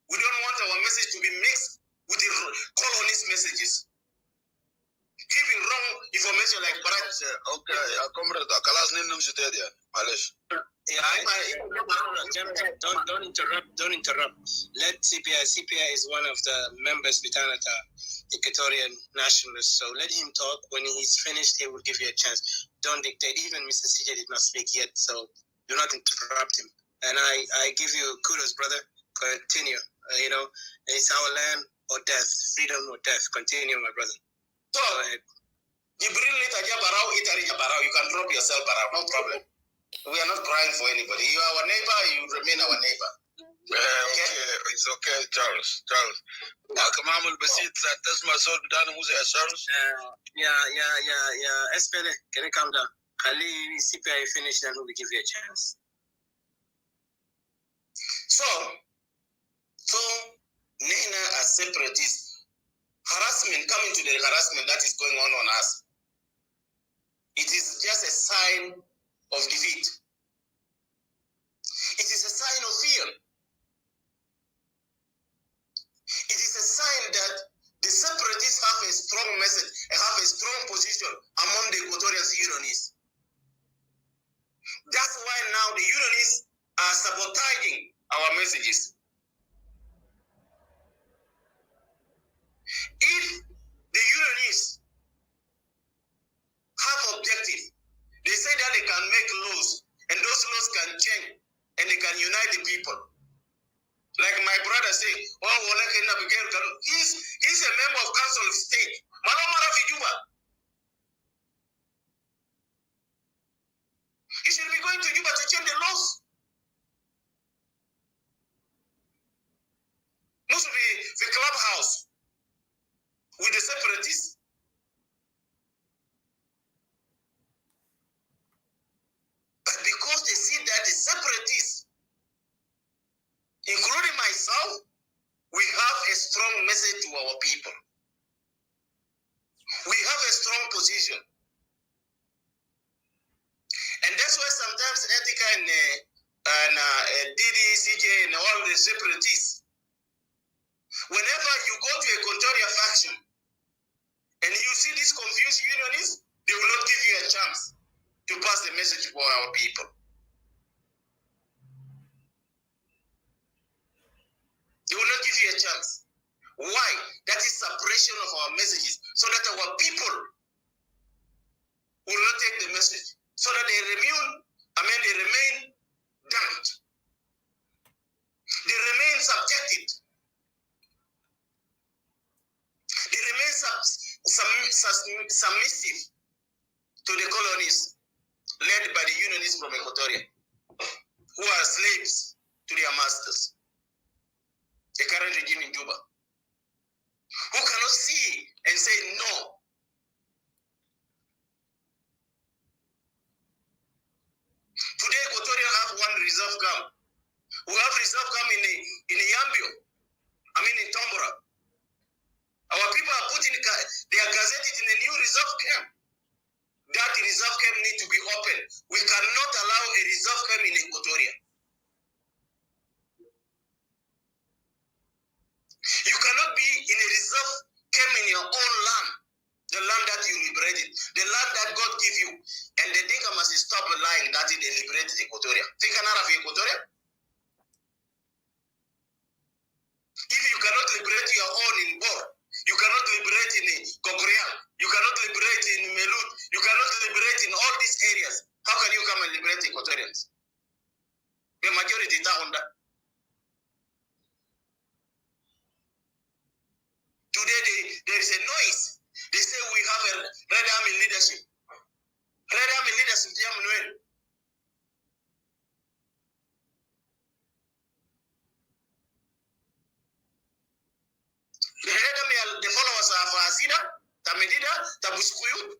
We don't want our message to be mixed with the colonist messages. Giving wrong information like Barat. Okay, comrade, don't interrupt. Let CPI is one of the members behind Equatorian nationalists. So let him talk. When he's finished, he will give you a chance. Don't dictate. Even Mr. CJ did not speak yet, so do not interrupt him. And I give you kudos, brother. Continue. It's our land or death, freedom or death. Continue, my brother. So, Jibril itaja barau itari Barao. You can drop yourself, Barao. No problem. We are not crying for anybody. You are our neighbor. You remain our neighbor. Okay. It's okay, Charles. Kamamul Basit, that's my son, Charles. Yeah. SPL, can you calm down? Kali, CPI finish, then we'll give you a chance. So Nena as separatists, harassment, coming to the harassment that is going on us. It is just a sign of defeat. It is a sign of fear. It is a sign that the separatists have a strong message and have a strong position among the Equatorian unionists. That's why now the unionists are sabotaging our messages. If the unionists have objective, they say that they can make laws and those laws can change and they can unite the people. Like my brother say, he's a member of Council of State. He should be going to Juba to change the laws. Must be the clubhouse with the separatists. But because they see that the separatists, including myself, we have a strong message to our people. We have a strong position. And that's why sometimes Etika and Didi, CJ, and all the separatists, whenever you go to a Equatoria faction and you see these confused unionists, they will not give you a chance to pass the message for our people. They will not give you a chance. Why? That is suppression of our messages, so that our people will not take the message, so that they remain damned. They remain subjected. They remain submissive to the colonies led by the unionists from Equatoria, who are slaves to their masters. The current regime in Juba, who cannot see and say no. Today, Equatoria have one reserve camp. We have reserve camp in Yambio, in Tombora. Our people are they are gazetted in a new reserve camp. That reserve camp needs to be open. We cannot allow a reserve camp in Equatoria. You cannot be in a reserve camp in your own land, the land that you liberated, the land that God gave you. And the Dinka must stop lying that they liberated Equatoria. Think another Equatoria? If you cannot liberate your own in Bor, you cannot liberate in Gogrial, you cannot liberate in Melut, you cannot liberate in all these areas, how can you come and liberate Equatorians? The majority down that. Today there is a noise. They say we have a Red Army leadership. Red Army leadership, Manuel. The Red Army are the followers of Asida, Tamedida, Tabuskuyu.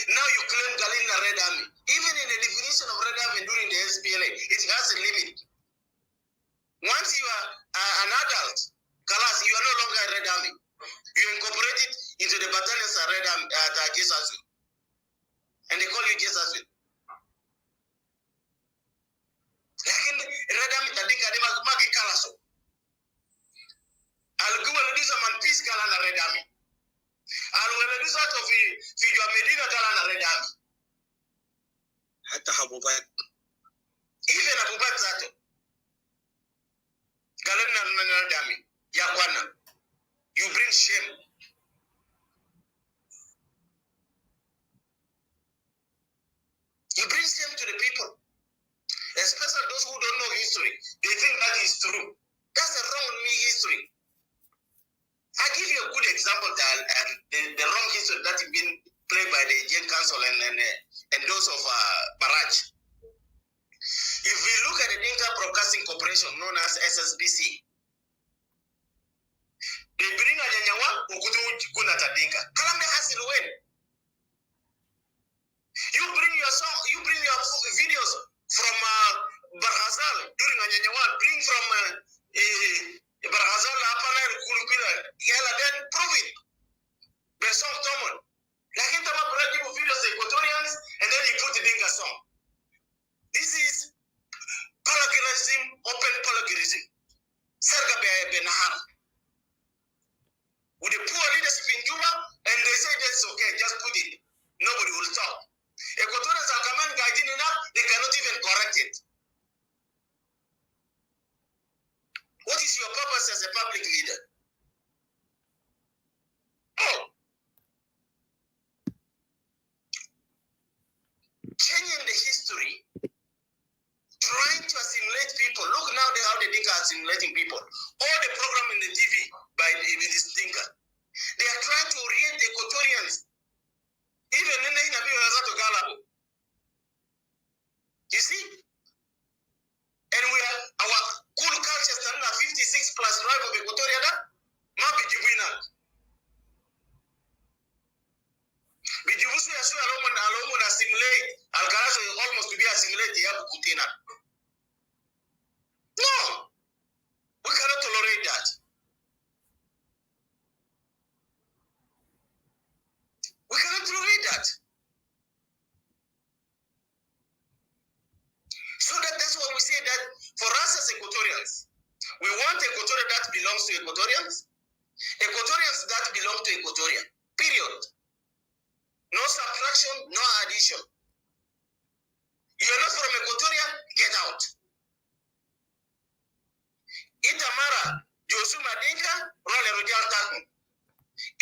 Now you claim Galina Red Army. Even in the definition of Red Army during the SPLA, it has a limit. Once you are an adult, Kalas, you are no longer a Red Army. You incorporate it into the battalions of Red Army at Jesus. And they call you Jesus. Lakini Red Army tadika ni magi Kalaso. Alguwa ludiza man peace kala na Red Army. Alweleduza to fi jwa Medina kala na Red Army. Hata Habubat. Even Habubat zato. Galena na Red Army. Yakwana. You bring shame. You bring shame to the people. Especially those who don't know history. They think that is true. That's a wrong history. I give you a good example that the wrong history that has been played by the Gen Council and those of Barrage. If we look at the Dinka Broadcasting Corporation, known as SSBC, they bring a Nyanyawa, Ukutu Kunata Dinka. Kalamde Hasil when? You bring your song, you bring your videos from Barhazal during a Nyanyawa, bring from Barhazal, Apana, Kulupira, Yala, then prove it. The song Tomon. Like in Tama Brady videos, the Equatorians, and then you put the Dinka song. This is plagiarism, open plagiarism. Serga Benahar. With the poor leadership in Juba, and they say that's okay, just put it. Nobody will talk. Equatorians are coming guiding enough, they cannot even correct it. What is your purpose as a public leader? Oh. Changing the history, trying to assimilate people. Look now how the Dinka are assimilating people. All the program in the TV by this Dinka. They are trying to orient the Equatorians. Even in the you see? And we are our cool culture standing at 56 plus drive of Equatoria that might be Jibuina. Bijubusu yasu alomon assimilate Algarazo almost to be assimilated Yabu Kutina. No, we cannot tolerate that. We cannot tolerate that. So that's what we say that for us as Equatorians, we want Equatoria that belongs to Equatorians, Equatorians that belong to Equatoria. Period. No subtraction, no addition. You're not from Equatoria, get out. Itamara, Josuma Dinka, Role Rojal Takum.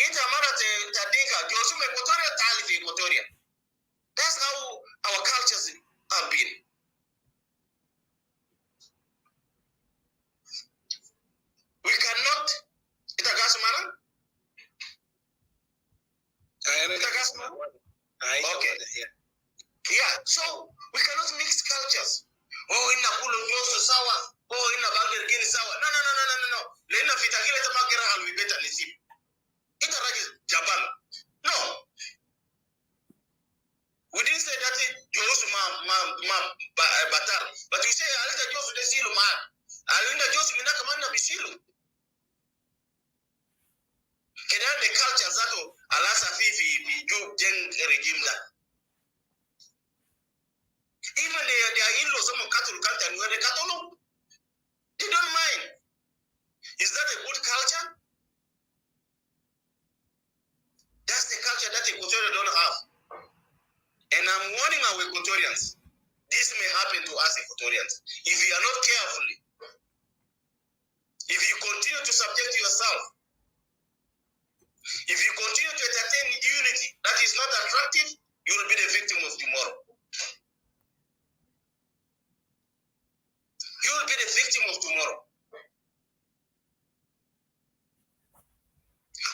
Itamara Tadinka, Josuma Equatoria, Talif Equatoria. That's how our cultures have been. We cannot. Itagasumana? Okay. Yeah, so we cannot mix cultures. Oh, in Nakulu Josu Sawa. Oh, in Nabanger Guinea Sawa. No. Lena Fitagila Tamakera will be better than him. It's Japan. No. We didn't say that Josu Batar. But we say Alita Josu de Silu man. Alinda Josu Minakamana Bisilu. Kedan the culture zato alasa fifi ju gen regime da. Even their in-laws, some cattle can't and where the cattle, they don't mind. Is that a good culture? That's the culture that Equatorians don't have. And I'm warning our Equatorians, this may happen to us Equatorians. If you are not careful, if you continue to subject yourself, if you continue to entertain unity that is not attractive, you will be the victim of tomorrow. You will be the victim of tomorrow.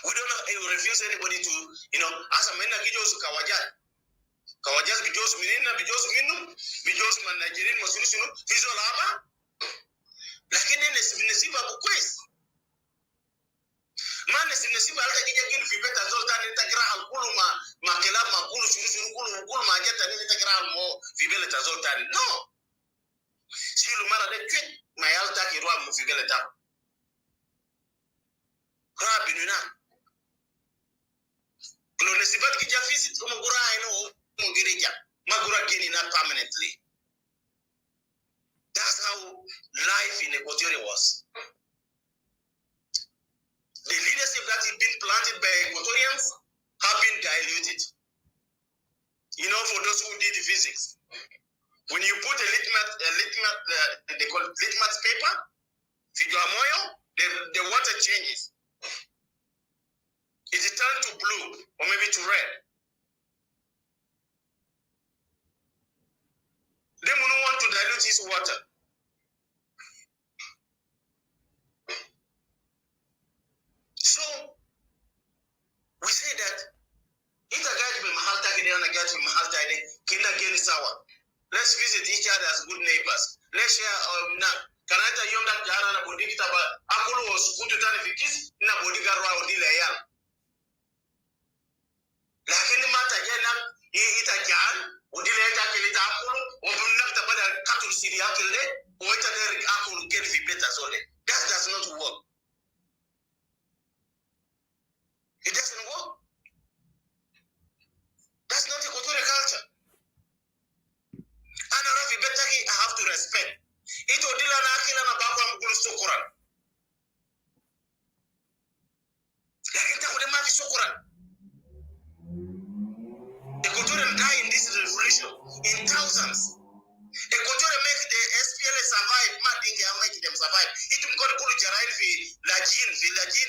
We don't refuse anybody to, as a man, Bijos Kawajat. Kawajat, Bijos Minina, Bijos Minu, Bijos Man Nigerian Masuno, Vizolaba. Lakini Nesiba Bukwes. Man Nesiba Alta Fibeta Zoltan Integra Kuluma, Makela Makulu, Suru Kulma, Jetta Integra Mo, Fibeleta Zoltan. No. Silumara de tweet my alta kirwa mufigeleta. Rabinuna. Clonesibat kija visit umugura mugirija. Magura gini not permanently. That's how life in Equatoria was. The leadership that has been planted by Equatorians have been diluted. For those who did physics. When you put a they call it litmus paper, the water changes. It turns to blue or maybe to red. Then we don't want to dilute his water. So good neighbors. Let's share na kanata yom that jara na bodi kitaba akulu was kutu tani fikis na bodi garwa odile yan. Lakini mata jena ita jan odile ita kelita akulu obunakta bada katul siri akille oita der akulu get fi better zone. That does not work. It doesn't work. That's not Equatorial culture. And I have to respect. It odila na akila na baba mkulu sukuran. Lakini takudema fi sukuran. Equatorial die in this revolution in thousands. Equatorial make the SPLA survive. Madinge make them survive. It will go to Jarail fi Lajin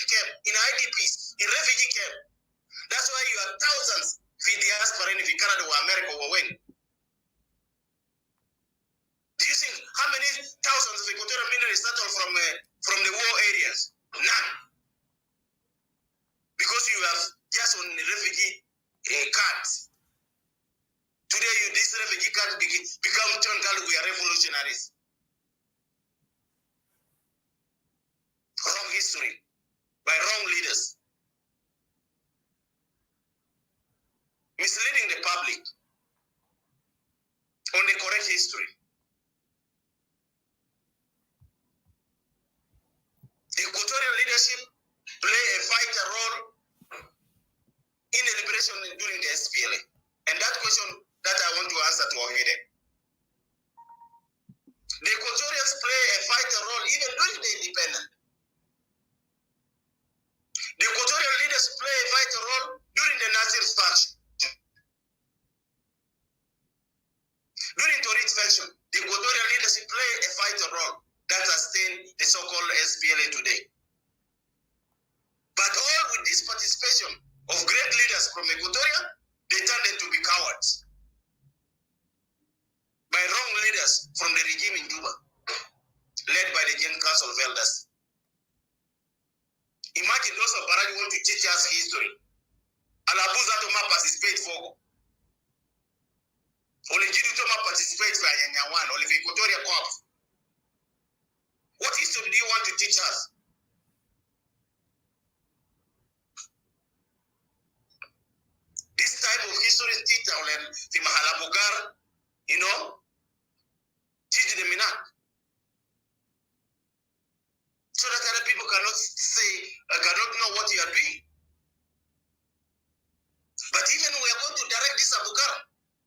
camp, in IDPs, in refugee camp. That's why you have thousands fi diaspora in Canada or America or when. Do you think how many thousands of Equatorial military settled from the war areas? None. Because you have just on the refugee cards. Today, this refugee card become turned out we are revolutionaries. Wrong history by wrong leaders. Misleading the public on the correct history. The Equatorial leadership play a vital role in the liberation during the SPLA. And that question that I want to answer to Ohede. The Equatorians play a vital role even during the independence. The Equatorial leaders play a vital role during the Nasir faction. During Torit's faction, the Equatorial leadership play a vital role that sustained the so-called SPLA today. But all with this participation of great leaders from Equatoria, they turned into be cowards by wrong leaders from the regime in Juba, led by the General Council of Elders. Imagine those of Baradi want to teach us history. Alabuza to ma participate for. Olejidu to ma participate for Yanyawan, or the Equatoria Corps. What history do you want to teach us? This type of history teacher and the Mahalabugar, teach them enough. So that other people cannot cannot know what you are doing. But even we are going to direct this Abugar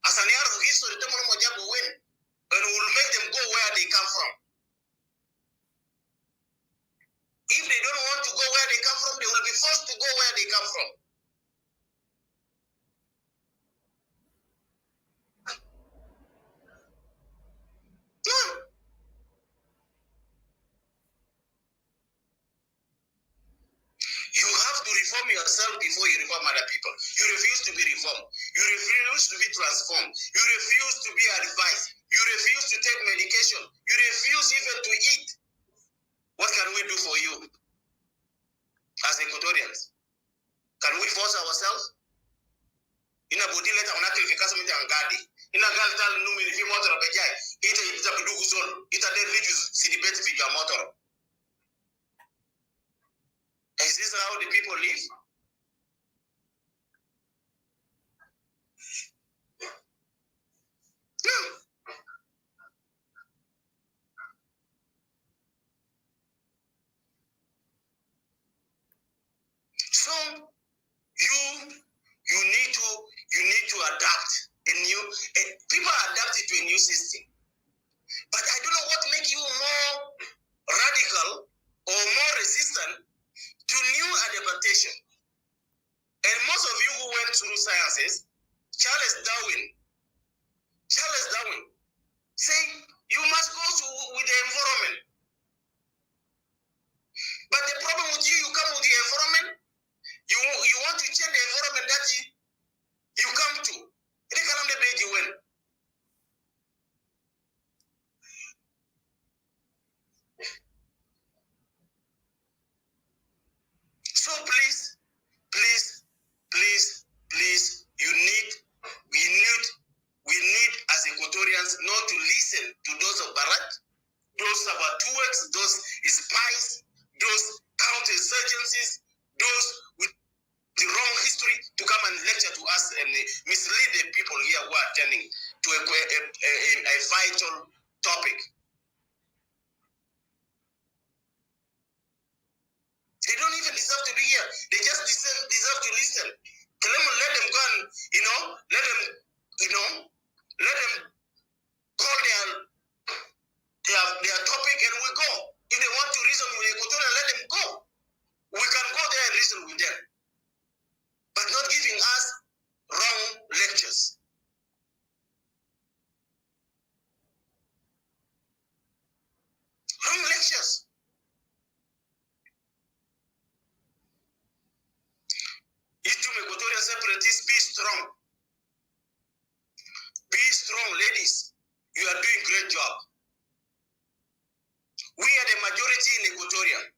as an area of history, and we will make them go where they come from. If they don't want to go where they come from, they will be forced to go where they come from. You have to reform yourself before you reform other people. You refuse to be reformed. You refuse to be transformed. You refuse to be advised. You refuse to take medication. You refuse even to eat. What can we do for you as Equatorians? Can we force ourselves? Ina bodi leta unakili fikasa mita angadi. Ina gali tal numi ni fi motor bejai. Ita bidugu zone. Ita de rijus sidibeti fi ya motor. Is this how the people live? No. So you need to adapt people are adapted to a new system. But I don't know what makes you more radical or more resistant to new adaptation. vital topic. They don't even deserve to be here. They just deserve to listen. Let them go and, let them call their topic and we go. If they want to reason with Equatoria, let them go. We can go there and reason with them. But not giving us wrong lectures. Wrong lectures. You two Equatorial separatists, be strong. Be strong, ladies. You are doing a great job. We are the majority in Equatoria.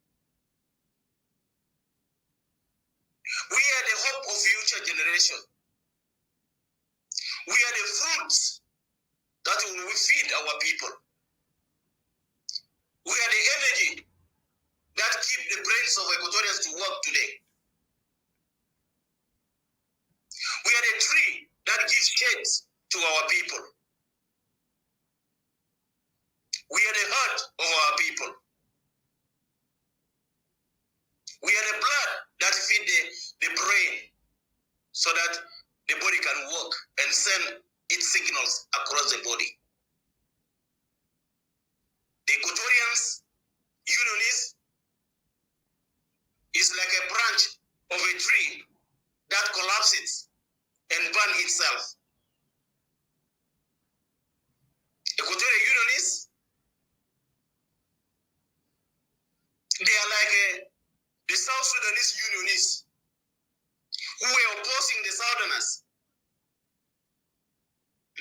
We are the hope of future generation. We are the fruits that will feed our people. We are the energy that keep the brains of Equatorians to work today. We are the tree that gives shade to our people. We are the heart of our people. We are the blood that feeds the brain so that the body can work and send its signals across the body. The Equatorians, unionists, is like a branch of a tree that collapses and burns itself. Equatorial unionists, they are like the South Sudanese unionists who were opposing the Southerners,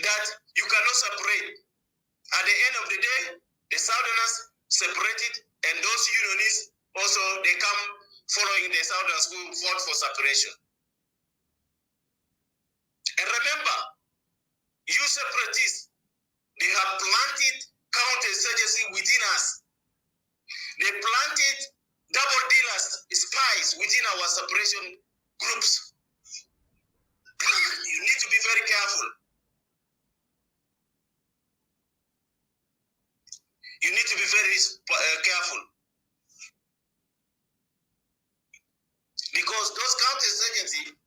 that you cannot separate. At the end of the day, the Southerners separated, and those unionists also, they come following the Southerners who fought for separation. And remember, you separatists, they have planted counterinsurgency within us. They planted double dealers, spies within our separation groups. You need to be very careful. You need to be very careful. Because those counterinsurgency,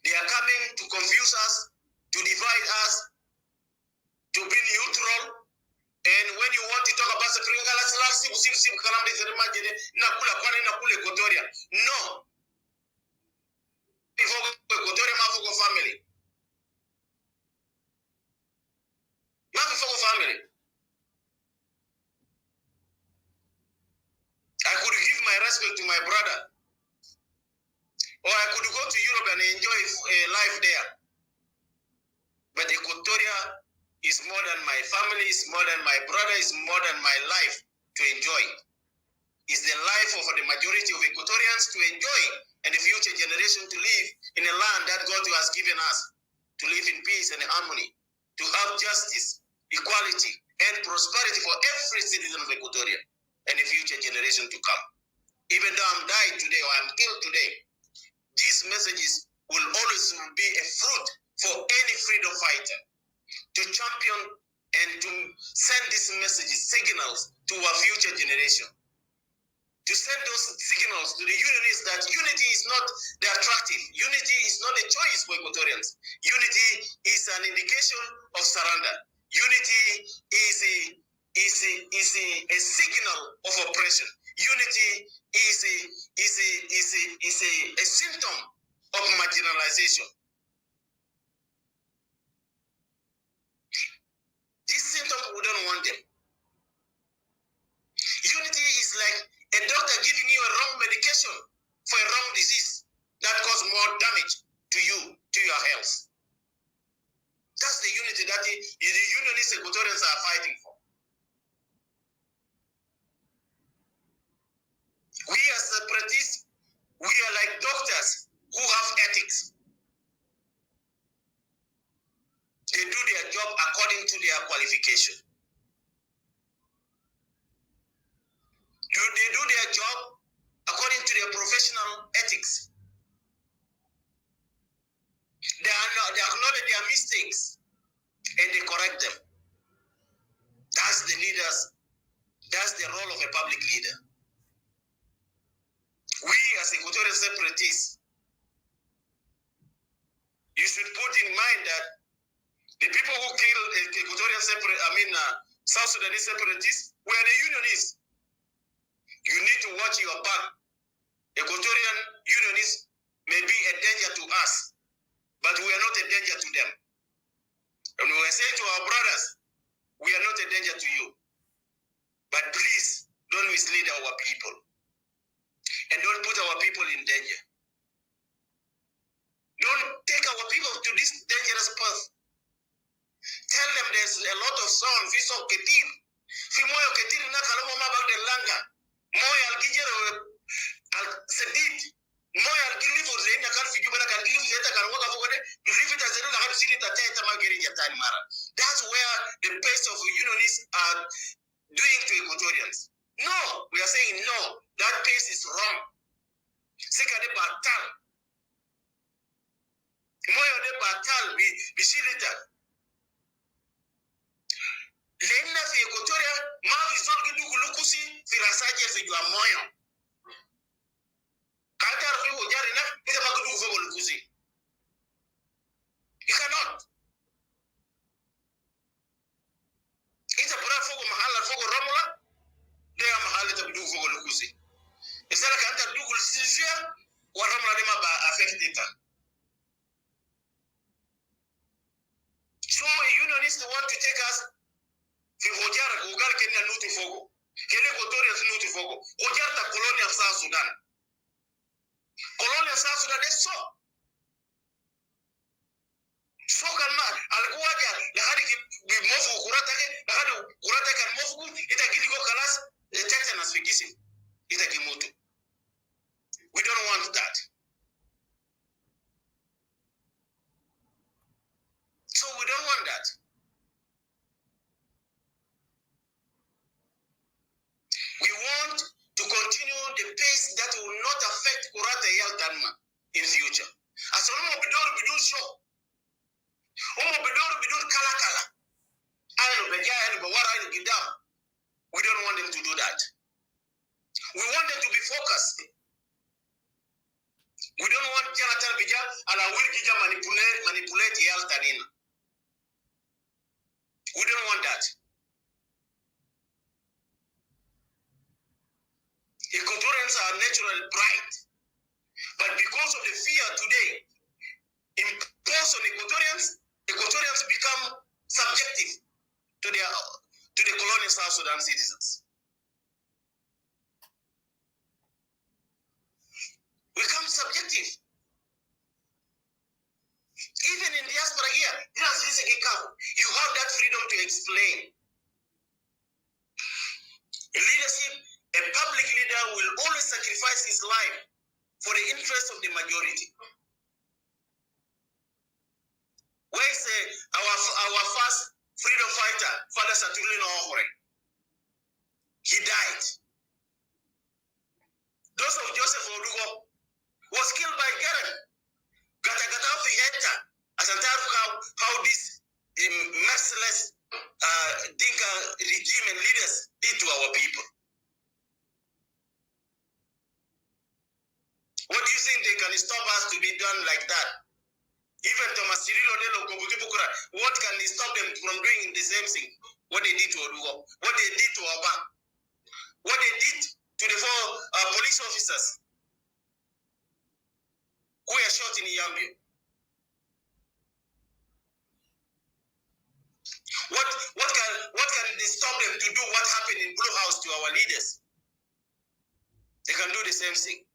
they are coming to confuse us, to divide us, to be neutral. And when you want to talk about Equatoria, no. Equatoria family. Family. I could give my respect to my brother. Or I could go to Europe and enjoy a life there. But Equatoria is more than my family, is more than my brother, is more than my life to enjoy. It's the life of the majority of Equatorians to enjoy and the future generation to live in a land that God has given us, to live in peace and harmony, to have justice, equality, and prosperity for every citizen of Equatoria and the future generation to come. Even though I'm dying today or I'm ill today, these messages will always be a fruit for any freedom fighter to champion and to send these messages, signals to our future generation. To send those signals to the unionists that unity is not the attractive. Unity is not a choice for Equatorians. Unity is an indication of surrender. Unity is a signal of oppression. Unity is a symptom of marginalization. These symptoms, we don't want them. Unity is like a doctor giving you a wrong medication for a wrong disease that causes more damage to you, to your health. That's the unity that the unionist Equatorians are fighting for. We are separatists. We are like doctors who have ethics. They do their job according to their qualification. They do their job according to their professional ethics. They acknowledge their mistakes and they correct them. That's the leaders. That's the role of a public leader. We as Equatorial separatists, you should put in mind that the people who killed Equatorial South Sudanese separatists were the unionists. You need to watch your back. Equatorian unionists may be a danger to us, but we are not a danger to them. And we are saying to our brothers, we are not a danger to you. But please, don't mislead our people. And don't put our people in danger. Don't take our people to this dangerous path. Tell them there's a lot of sound. Fiso ketir. Fi moyo ketir na kalomo mabag de langa. Moyo algijero al sedit. Moyo algilifu zeina kan fi jubana kan gilifu zeta kan waka fogode. Gilifu ta zero la kan sini ta teta mageri jatani mara. That's where the best of unionists are doing to Equatorians. No, we are saying no. That pace is wrong. Sika de batal. Moyo de batal bishilita. Lena fi Equatoria ma vizol kidugu lukusi firasaje fi jua moyo. Katar fi ujari na ita makudugu fogo lukusi. You cannot. Ita pura fogo mahala fogo Romola. Dea mahali tabidugu fogo lukusi. Isala kanta dugu lisizia wa Romola dema ba affect ita. So unionists want to take us fi hojar ugar kenya nuti fogo. Kenya Equatoria nuti fogo. Hojar ta kolonia South Sudan. Kolonia South Sudan is so. So kalma alikuwaja lahadi ki mofu kurata ke lahadi kurata kan mofu ita kiliko kalas tetanus fikisi ita kimutu. We don't want that. So we don't want that. We want to continue the pace that will not affect Kurata Yaltanma in future. As Omo Bidor Bidul show. Omo Bidor Bidul Kala Kala. Ayo Beja and Bawara and Gidam. We don't want them to do that. We want them to be focused. We don't want Jonathan Bija and I will Gija manipulate Yaltanina. We don't want that. Equatorians are naturally bright, but because of the fear today imposed on Equatorians become subjective to the colonial South Sudan citizens. We become subjective. Even in diaspora here, you have that freedom to explain. Leadership, a public leader will always sacrifice his life for the interest of the majority. Where is our first freedom fighter, Father Saturnino Ohore? He died. Those of Joseph Odugo was killed by Garen. Gatagatafi Hector, as a how this merciless Dinka regime and leaders did to our people. What do you think they can stop us to be done like that? Even Thomas Cirilo Delo Kobutibukura, what can they stop them from doing the same thing? What they did to Odugo, what they did to Oba, what they did to the four police officers who were shot in Yambio. What can they stop them to do what happened in Blue House to our leaders? They can do the same thing.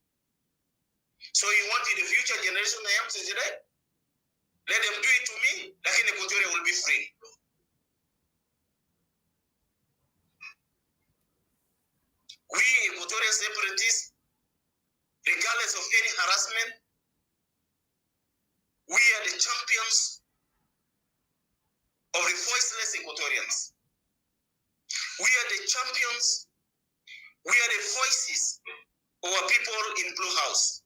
So you want in the future generation today? Let them do it to me, like in Equatoria will be free. We Equatorial separatists, regardless of any harassment, we are the champions of the voiceless Equatorians. We are the champions, we are the voices of our people in Blue House.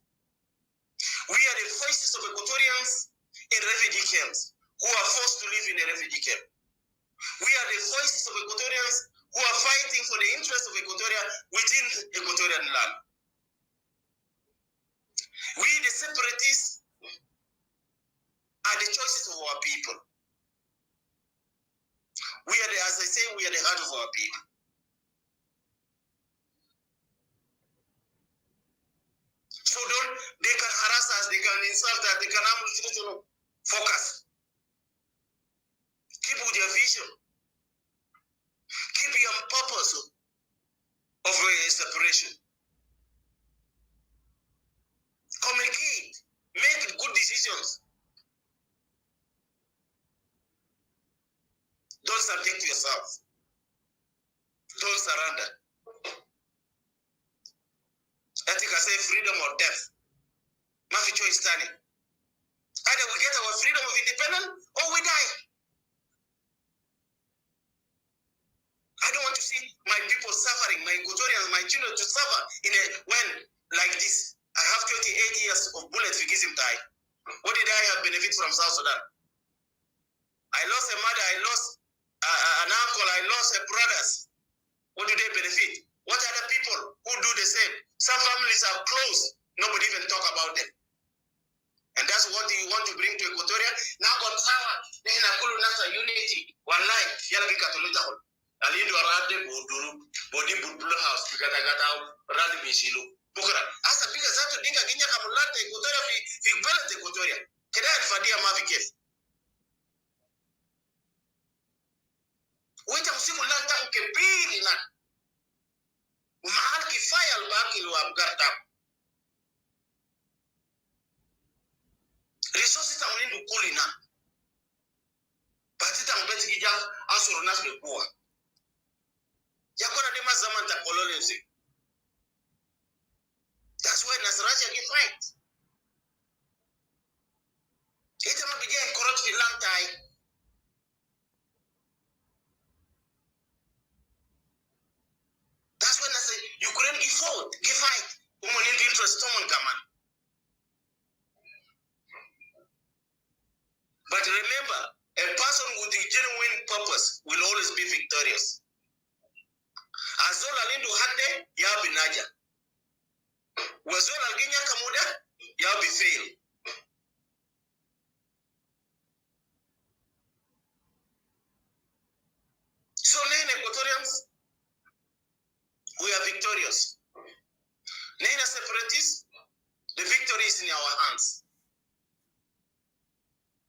We are the voices of Equatorians in refugee camps who are forced to live in a refugee camp. We are the voices of Equatorians who are fighting for the interests of Equatoria within Equatorian land. We, the separatists, are the choices of our people. We are as I say, we are the heart of our people. So they can harass us, they can insult us, they can focus. Keep with your vision. Keep your purpose of separation. Communicate. Make good decisions. Don't subject yourself. Don't surrender. I think I say freedom or death. Mafi choice standing. Either we get our freedom of independence or we die. I don't want to see my people suffering, my Equatorians, my children to suffer when like this. I have 28 years of bullets for Gizim die. What did I have benefit from South Sudan? I lost a mother, I lost an uncle, I lost a brothers. What do they benefit? What are the people who do the same? Some families are close. Nobody even talk about them. And that's what you want to bring to Equatoria. Now, but unity. One night, Alindo Rade Bodi Blue House, because I got out Radi Bishilo. Bukara. As a big as that to Dinka Ginya Kamulata, Equatoria, Big Equatoria. Can I Fadia Mavikef? Wait a single lanta Kebirina. Mahal Kifaya Bakilu Abgarta. Resources are only to Kulina. But it's a better job as for us before. Yakona Dema Zamanta colonialism. That's why Nasraja get fight. It's not began corrupt the long time. That's when I say you couldn't afford, give fight. Woman in the interest, someone come on. But remember, a person with a genuine purpose will always be victorious. Azola Lindu Hande, Yabi Naja. Wazola Ginya Kamuda, Yabi fail. So, Nene Equatorians, we are victorious. Nene separatists, the victory is in our hands.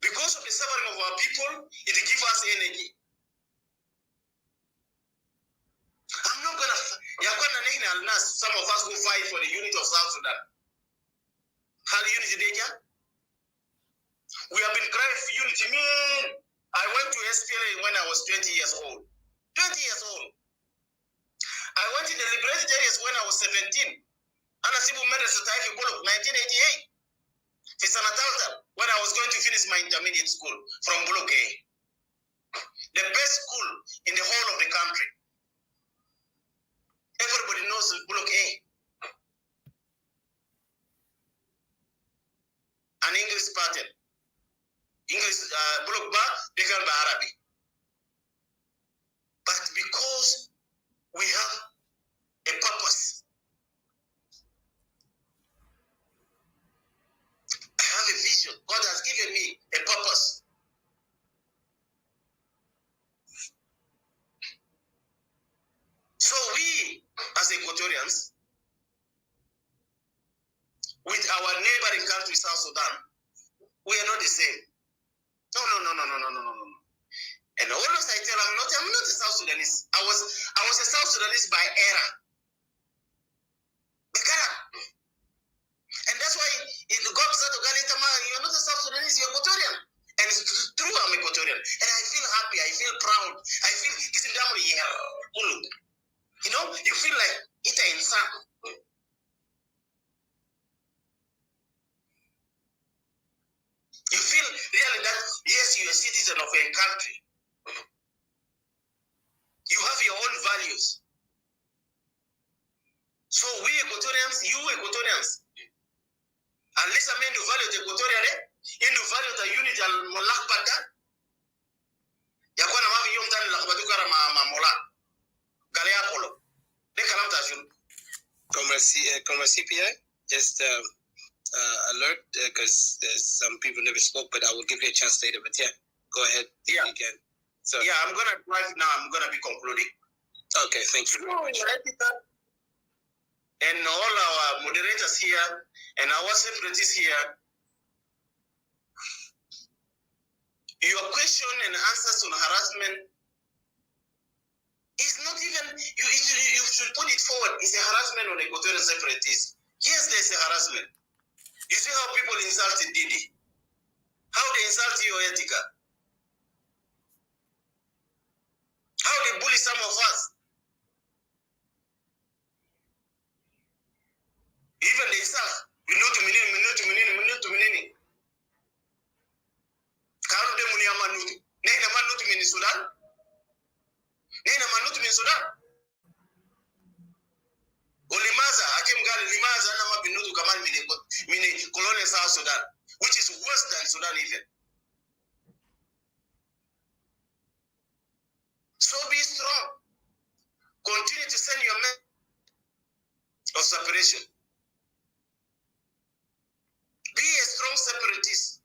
Because of the suffering of our people, it gives us energy. I'm not gonna. Some of us will fight for the unity of South Sudan. How unity deja? We have been crying for unity. Man, I went to SPLA when I was 20 years old. 20 years old. I went to the liberated areas when I was 17. And I made a certificate of 1988. It's an adult when I was going to finish my intermediate school from Block A. The best school in the whole of the country. Everybody knows Block A. An English pattern. English Block B, they call it Arabic. But because we have a purpose, I have a vision. God has given me a purpose. So we, as Equatorians, with our neighboring country, South Sudan, we are not the same. No. And always I tell I'm not a South Sudanese. I was a South Sudanese by era. And that's why if the God said to Galitama, you're not a South Sudanese, you're Equatorian. And it's true, I'm Equatorian. And I feel happy, I feel proud, I feel you know, you feel like it's an insan. You feel really that, yes, you're a citizen of a country. You have your own values. So we Equatorians, you Equatorians, at least I mean to value the Equatorial, in to value the unity al Molak Pata, Yakwana Mavi يوم تاني لخبطوا كرا مع مولا قال يا أقوله ده كلام تاشون. Como CPI, just alert because some people never spoke, but I will give you a chance later. But yeah, go ahead. Yeah, you can. So yeah, I'm gonna drive now. I'm gonna be concluding. Okay, thank you very much. And all our moderators here and our separatists here, your question and answers on harassment is not even, you should put it forward. It's a harassment on Equatorial separatists. Yes, there's a harassment. You see how people insulted Didi, how they insult you, Etika, how they bully some of us. Even they insult, minutu minini. Karu de munia manutu. Nena manutu mini Sudan. Nena manutu mini Sudan. Ulimaza, Hakim Gali limaza na mabinutu kamal mini colonial South Sudan, which is worse than Sudan even. So be strong. Continue to send your men of separation. Be a strong separatist.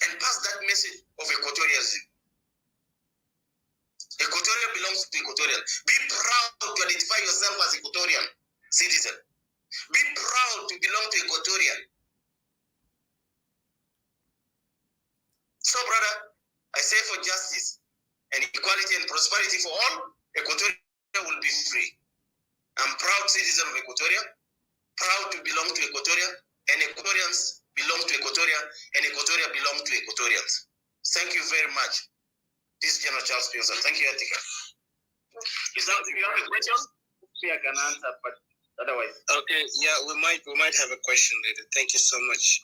And pass that message of Equatorianism. Equatoria belongs to Equatorial. Be proud to identify yourself as Equatorian citizen. Be proud to belong to Equatoria. So, brother, I say for justice and equality and prosperity for all, Equatoria will be free. I'm proud citizen of Equatoria, proud to belong to Equatoria, and Equatorians belong to Equatoria, and Equatoria belong to Equatorians. Thank you very much. This is General Charles Pearson. Thank you, Etika. If you have a question, I can answer, but otherwise. Okay, yeah, we might have a question later. Thank you so much,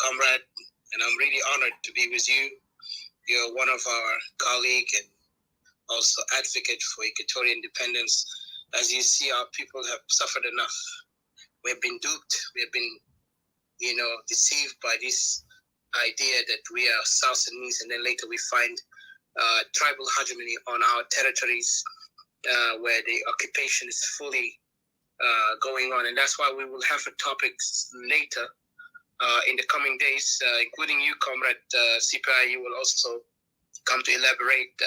comrade, and I'm really honored to be with you. You're one of our colleagues and also advocate for Equatorial independence. As you see, our people have suffered enough. We have been duped. We have been, deceived by this idea that we are South Sudanese, and then later we find tribal hegemony on our territories, where the occupation is fully going on. And that's why we will have a topic later in the coming days, including you, Comrade CPI. You will also come to elaborate.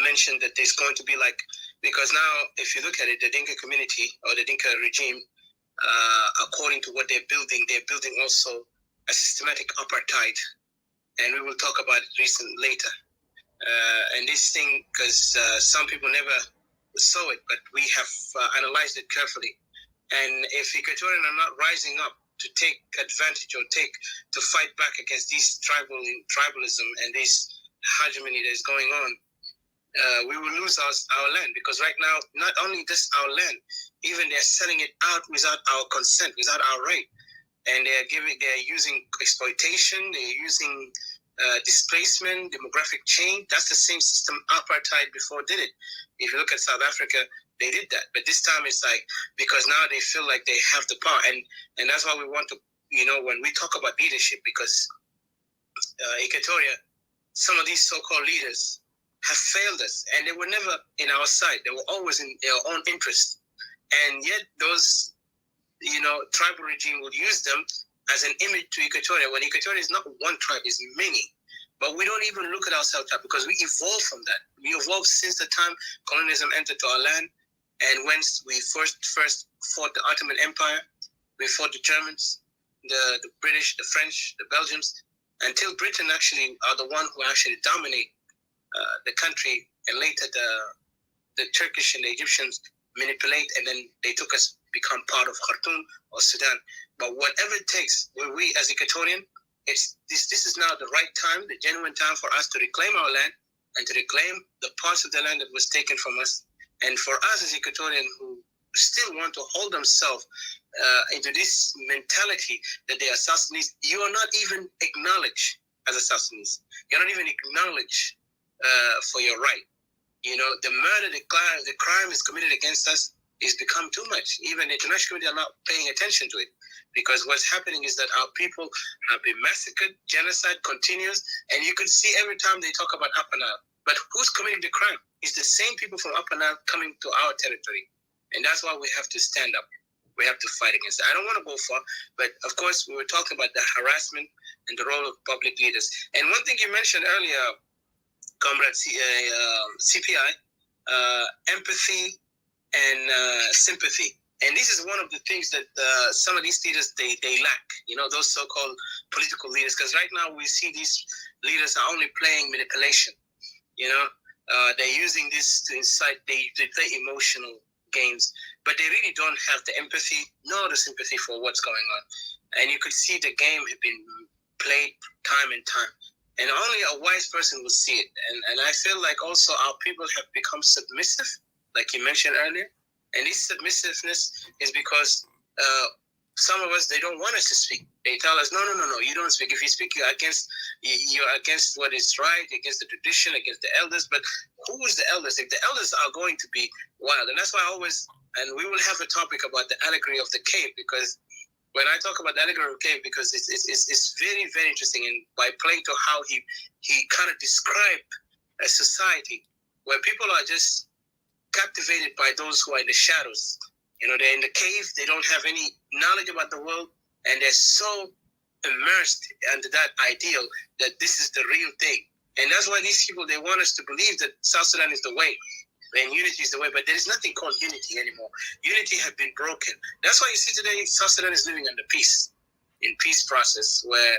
Mention that there's going to be because now if you look at it, the Dinka community or the Dinka regime, according to what they're building also a systematic apartheid. And we will talk about it later. And this thing, because some people never saw it, but we have analyzed it carefully. And if Equatorians are not rising up to take advantage or to fight back against this tribalism and this hegemony that is going on, we will lose our land. Because right now, not only just our land, even they're selling it out without our consent, without our right. And they're using exploitation, they're using displacement, demographic change. That's the same system apartheid before did it. If you look at South Africa, they did that. But this time it's because now they feel like they have the power. And that's why we want to, when we talk about leadership, because Equatoria, some of these so-called leaders have failed us, and they were never in our side. They were always in their own interest. And yet those, tribal regime will use them as an image to Equatoria, when Equatoria is not one tribe, it's many. But we don't even look at ourselves because we evolved from that. We evolved since the time colonialism entered to our land. And when we first fought the Ottoman Empire, we fought the Germans, the British, the French, the Belgians, until Britain actually are the one who actually dominate the country. And later the Turkish and the Egyptians manipulate, and then they took us become part of Khartoum or Sudan. But whatever it takes, we as Equatorian, this is now the right time, the genuine time for us to reclaim our land and to reclaim the parts of the land that was taken from us. And for us as Equatorian who still want to hold themselves into this mentality that they are South Sudanese, you are not even acknowledged as a South Sudanese. You're not even acknowledged for your right. The murder, the crime is committed against us. it's become too much. Even the international community are not paying attention to it, because what's happening is that our people have been massacred, genocide continues, and you can see every time they talk about Upper Nile. But who's committing the crime? It's the same people from Upper Nile coming to our territory. And that's why we have to stand up. We have to fight against it. I don't want to go far, but of course we were talking about the harassment and the role of public leaders. And one thing you mentioned earlier, Comrade CPI, empathy and sympathy. And this is one of the things that some of these leaders, they lack, those so-called political leaders. Because right now we see these leaders are only playing manipulation, they're using this to incite, they play emotional games, but they really don't have the empathy nor the sympathy for what's going on. And you could see the game had been played time and time. And only a wise person will see it. And I feel like also our people have become submissive, like you mentioned earlier. And this submissiveness is because some of us, they don't want us to speak. They tell us, no, you don't speak. If you speak, you're against what is right, against the tradition, against the elders. But who is the elders? If the elders are going to be wild, and that's why I always, and we will have a topic about the allegory of the cave, because when I talk about the allegory of the cave, because it's very, very interesting. And by Plato, how he kind of described a society where people are just captivated by those who are in the shadows. They're in the cave, they don't have any knowledge about the world, and they're so immersed under that ideal that this is the real thing. And that's why these people, they want us to believe that South Sudan is the way, and unity is the way, but there is nothing called unity anymore. Unity has been broken. That's why you see today South Sudan is living under peace, in peace process, where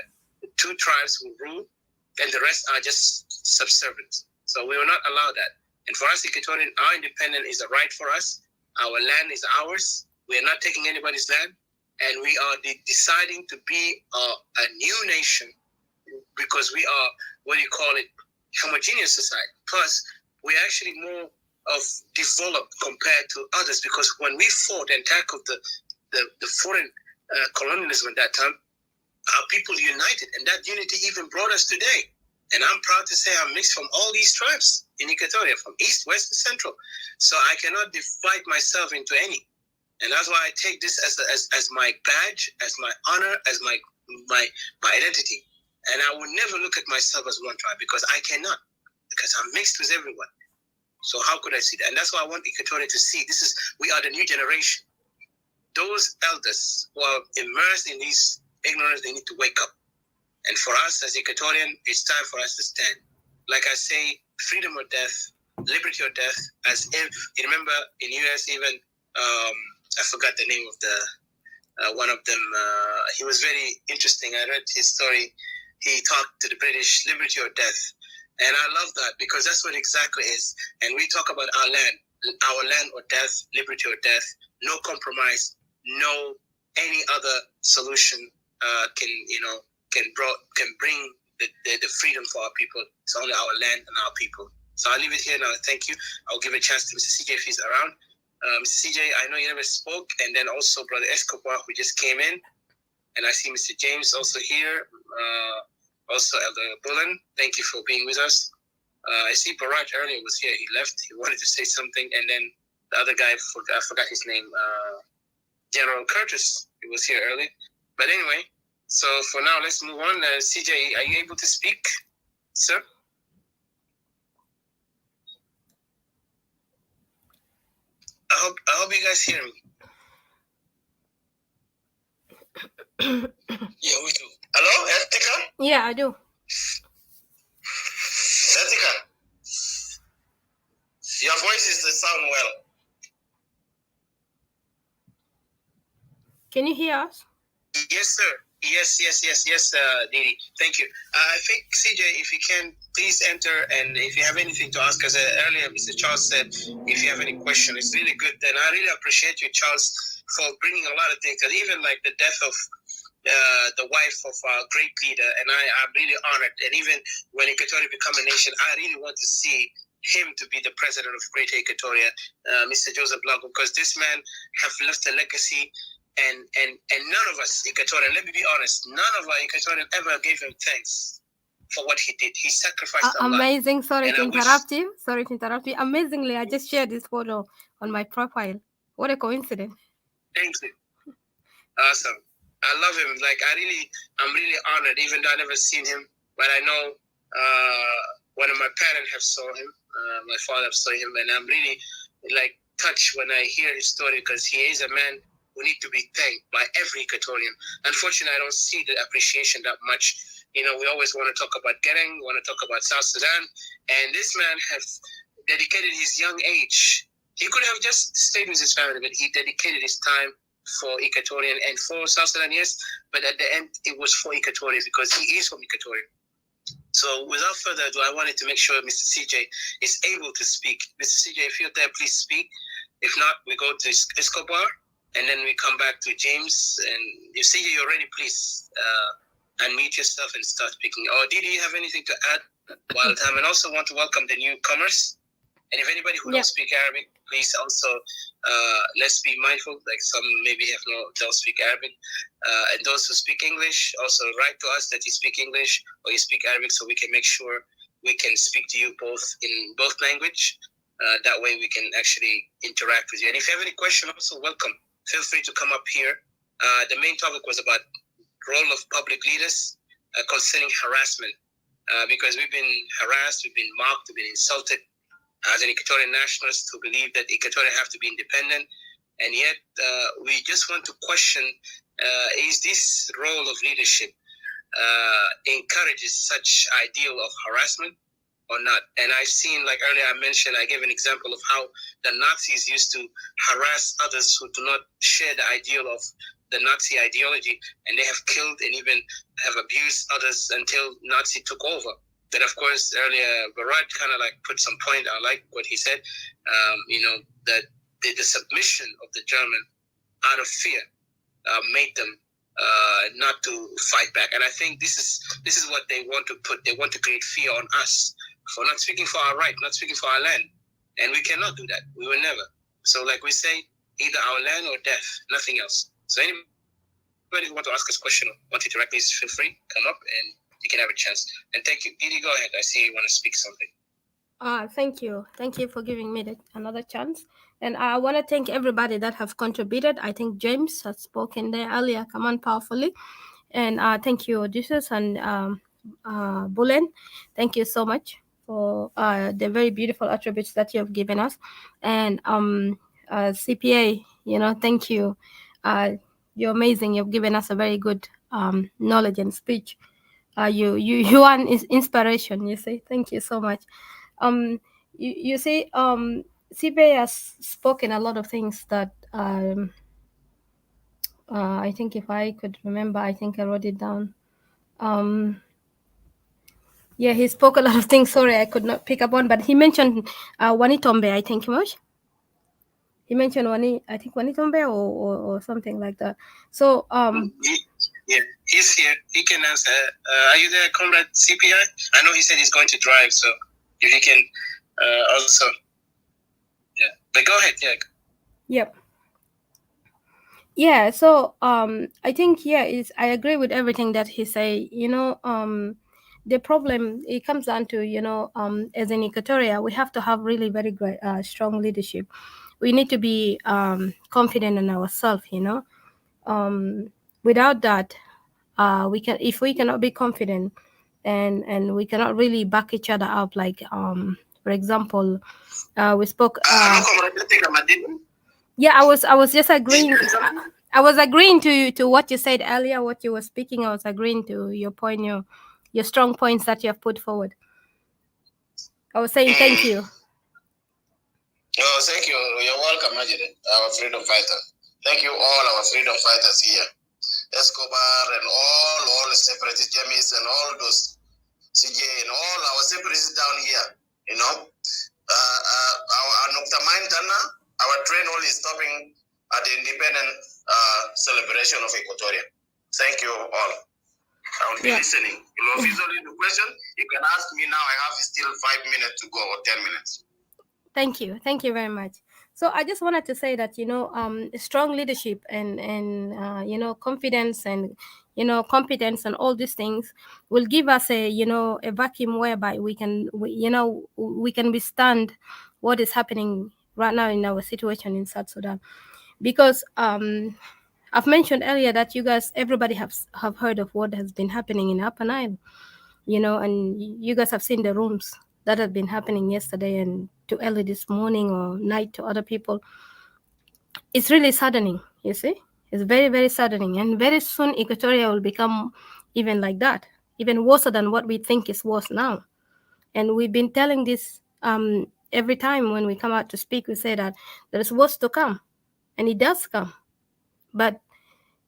two tribes will rule, and the rest are just subservient. So we will not allow that. And for us, Equatorian, our independence is a right for us. Our land is ours. We are not taking anybody's land. And we are deciding to be a new nation, because we are, homogeneous society. Plus, we're actually more of developed compared to others, because when we fought and tackled the foreign colonialism at that time, our people united, and that unity even brought us today. And I'm proud to say I'm mixed from all these tribes in Equatoria, from east, west, and central. So I cannot divide myself into any. And that's why I take this as my badge, as my honor, as my identity. And I will never look at myself as one tribe, because I cannot, because I'm mixed with everyone. So how could I see that? And that's why I want Equatoria to see we are the new generation. Those elders who are immersed in these ignorance, they need to wake up. And for us as Equatorian, it's time for us to stand. Like I say, freedom or death, liberty or death. As if, you remember in US even, I forgot the name of the one of them. He was very interesting. I read his story. He talked to the British, liberty or death. And I love that, because that's what exactly is. And we talk about our land or death, liberty or death, no compromise, no any other solution can bring the freedom for our people. It's only our land and our people. So I'll leave it here now. Thank you. I'll give a chance to Mr. CJ if he's around. Mr. CJ, I know you never spoke, and then also Brother Escobar, who just came in, and I see Mr. James also here. Also Elder Bullen, thank you for being with us. I see Baraj earlier was here. He left. He wanted to say something, and then the other guy, I forgot his name, General Curtis, he was here earlier. But anyway, so for now, let's move on. CJ, are you able to speak, sir? I hope you guys hear me. Yeah, we do. Hello, Etika? Yeah, I do. Etika, your voice is sound well. Can you hear us? Yes, sir. Yes, Didi. Thank you. I think, CJ, if you can, please enter, and if you have anything to ask us. Earlier, Mr. Charles said, if you have any question, it's really good. And I really appreciate you, Charles, for bringing a lot of things, and even like the death of the wife of our great leader, and I'm really honored. And even when Equatoria become a nation, I really want to see him to be the president of Greater Equatoria, Mr. Joseph Lago, because this man have left a legacy. And none of us Equatorian, let me be honest, none of our Equatorian ever gave him thanks for what he did. He sacrificed a lot. Amazing. Sorry to interrupt you. Amazingly, I just shared this photo on my profile What a coincidence. Thank you. Awesome. I love him. Like I'm really honored, even though I never seen him, but I know one of my parents have saw him. My father have saw him, and I'm really like touched when I hear his story because he is a man who need to be thanked by every Equatorian. Unfortunately, I don't see the appreciation that much. You know, we always want to talk about Gereng, want to talk about South Sudan, and this man has dedicated his young age. He could have just stayed with his family, but he dedicated his time for Equatorian and for South Sudan, yes, but at the end, it was for Equatoria because he is from Equatoria. So without further ado, I wanted to make sure Mr. CJ is able to speak. Mr. CJ, if you're there, please speak. If not, we go to Escobar, and then we come back to James. And if CJ, you're ready, please unmute yourself and start speaking. Or did you have anything to add while the time? And also want to welcome the newcomers. And if anybody who don't speak Arabic, please also let's be mindful. Like some maybe don't speak Arabic, and those who speak English also write to us that you speak English or you speak Arabic, so we can make sure we can speak to you both in both language. That way, we can actually interact with you. And if you have any question, also welcome. Feel free to come up here. The main topic was about role of public leaders concerning harassment, because we've been harassed, we've been mocked, we've been insulted as an Equatorian nationalist who believe that Equatoria have to be independent. And yet we just want to question, is this role of leadership encourages such ideal of harassment or not? And I've seen, like earlier I mentioned, I gave an example of how the Nazis used to harass others who do not share the ideal of the Nazi ideology, and they have killed and even have abused others until Nazi took over. That, of course, earlier Barad kind of like put some point. I like what he said. That the submission of the German out of fear made them not to fight back. And I think this is what they want to put. They want to create fear on us for not speaking for our right, not speaking for our land. And we cannot do that. We will never. So, like we say, either our land or death, nothing else. So anybody who want to ask us a question or want to interact, please feel free, come up and you can have a chance. And thank you. Didi, go ahead. I see you want to speak something. Thank you. Thank you for giving me another chance. And I want to thank everybody that have contributed. I think James has spoken there earlier, come on powerfully. And thank you, Odysseus and Bullen. Thank you so much for the very beautiful attributes that you have given us. And CPA, thank you. You're amazing. You've given us a very good knowledge and speech. You are an inspiration, you see. Thank you so much. You see, CPA has spoken a lot of things that I think if I could remember, I think I wrote it down. Yeah, he spoke a lot of things. Sorry, I could not pick up one, but he mentioned Wanitombe, I think, Mosh. He mentioned Wanitombe or something like that. So yeah, he's here. He can answer. Are you there, Comrade CPI? I know he said he's going to drive, so if he can also, yeah. But go ahead, yeah. Yep. Yeah. So I think I agree with everything that he say. The problem it comes down to as in Equatoria, we have to have really very great strong leadership. We need to be confident in ourselves. Without that, if we cannot be confident and we cannot really back each other up, like for example, we spoke. Yeah, I was just agreeing. I was agreeing to what you said earlier, what you were speaking. I was agreeing to your point, your strong points that you have put forward. I was saying thank you. Oh, thank you. You're welcome, Majid, our freedom fighter. Thank you all our freedom fighters here. Escobar and all the separatist Jamis and all those CJ and all our separatists down here, our train only is stopping at the independent celebration of Equatoria. Thank you all. I will be listening. If it's only the question, you can ask me now. I have still 5 minutes to go or 10 minutes. Thank you very much. So I just wanted to say that strong leadership and confidence and competence and all these things will give us a vacuum whereby we can withstand what is happening right now in our situation in South Sudan. because I've mentioned earlier that you guys, everybody have heard of what has been happening in Upper Nile, and you guys have seen the rooms that have been happening yesterday and to early this morning or night to other people. It's really saddening, you see. It's very, very saddening. And very soon Equatoria will become even like that, even worse than what we think is worse now. And we've been telling this every time when we come out to speak, we say that there is worse to come. And it does come. But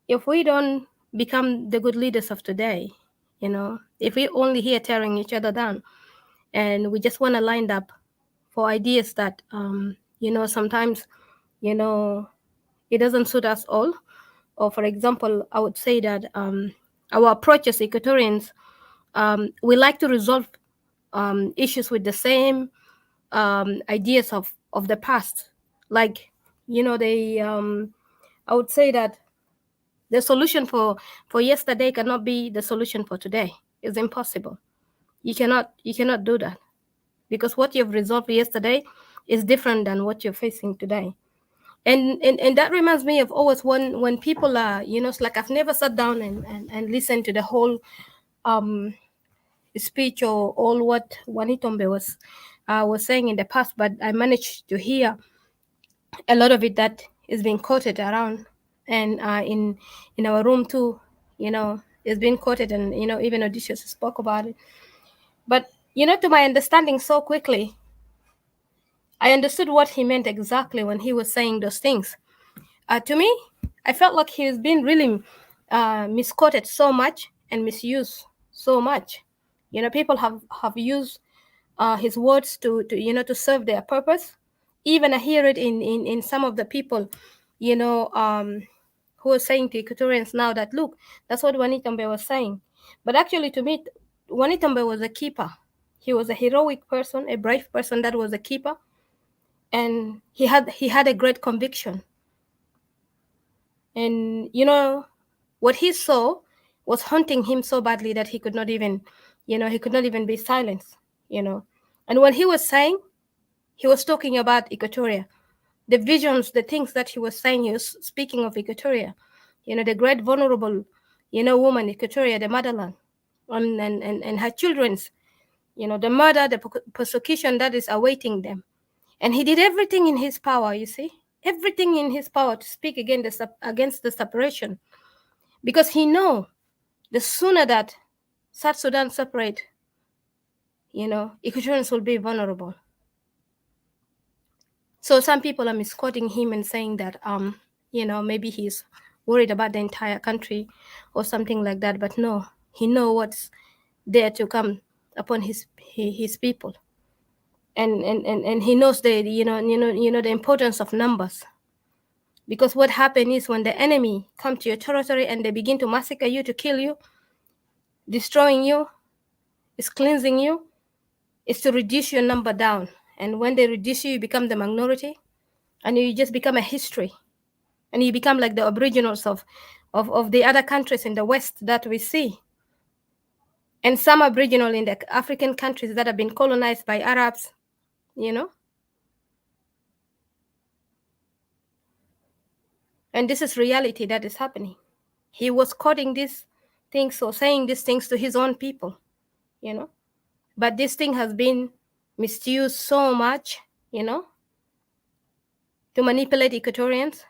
if we don't become the good leaders of today, if we only here tearing each other down and we just want to line up for ideas that, sometimes, it doesn't suit us all. Or, for example, I would say that our approach as Equatorians, we like to resolve issues with the same ideas of the past. Like, I would say that the solution for yesterday cannot be the solution for today. It's impossible. You cannot do that, because what you've resolved yesterday is different than what you're facing today. And that reminds me of always when people are, it's like I've never sat down and listened to the whole speech or all what Wanitombe was saying in the past, but I managed to hear a lot of it that is being quoted around, and in our room too, it's been quoted, and even Odysseus spoke about it. But to my understanding, so quickly I understood what he meant exactly when he was saying those things. To me, I felt like he's been really misquoted so much and misused so much. People have used his words to serve their purpose. Even I hear it in some of the people, who are saying to Equatorians now that, look, that's what Wanitombe was saying. But actually, to me, Wanitombe was a keeper. He was a heroic person, a brave person that was a keeper, and he had a great conviction. And what he saw was haunting him so badly that he could not even be silenced. And when he was saying, he was talking about Equatoria, the visions, the things that he was saying. He was speaking of Equatoria, the great vulnerable, woman, Equatoria, the motherland, and her children's, the murder, the persecution that is awaiting them. And he did everything in his power, you see, everything in his power to speak against the separation, because he know the sooner that South Sudan separate, Equatorians will be vulnerable. So some people are misquoting him and saying that, maybe he's worried about the entire country or something like that. But no, he know what's there to come upon his people, and he knows the importance of numbers. Because what happens is when the enemy come to your territory and they begin to massacre you, to kill you, destroying you, is cleansing you, is to reduce your number down. And when they reduce you, you become the minority, and you just become a history, and you become like the aboriginals of the other countries in the West that we see, and some aboriginal in the African countries that have been colonized by Arabs, And this is reality that is happening. He was quoting these things or saying these things to his own people, But this thing has been misused so much, to manipulate Equatorians,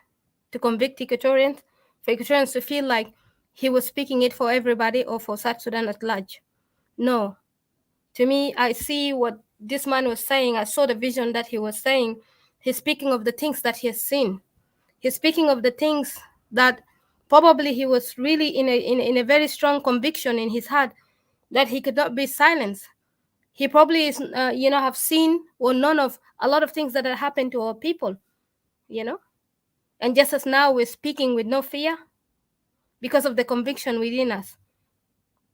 to convict Equatorians, for Equatorians to feel like he was speaking it for everybody or for South Sudan at large. No. To me, I see what this man was saying. I saw the vision that he was saying. He's speaking of the things that he has seen. He's speaking of the things that probably he was really in a very strong conviction in his heart that he could not be silenced. He probably is, have seen or known of a lot of things that have happened to our people, And just as now we're speaking with no fear because of the conviction within us,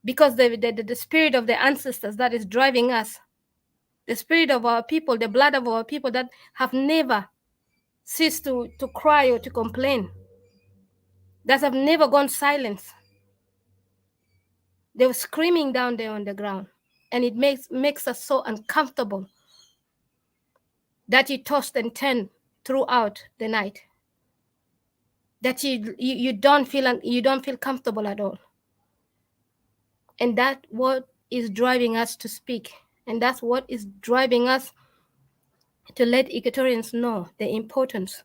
because the spirit of the ancestors that is driving us, the spirit of our people, the blood of our people that have never ceased to cry or to complain, that have never gone silent. They were screaming down there on the ground, and it makes us so uncomfortable that you tossed and turned throughout the night. that you don't feel comfortable at all. And that's what is driving us to speak. And that's what is driving us to let Equatorians know the importance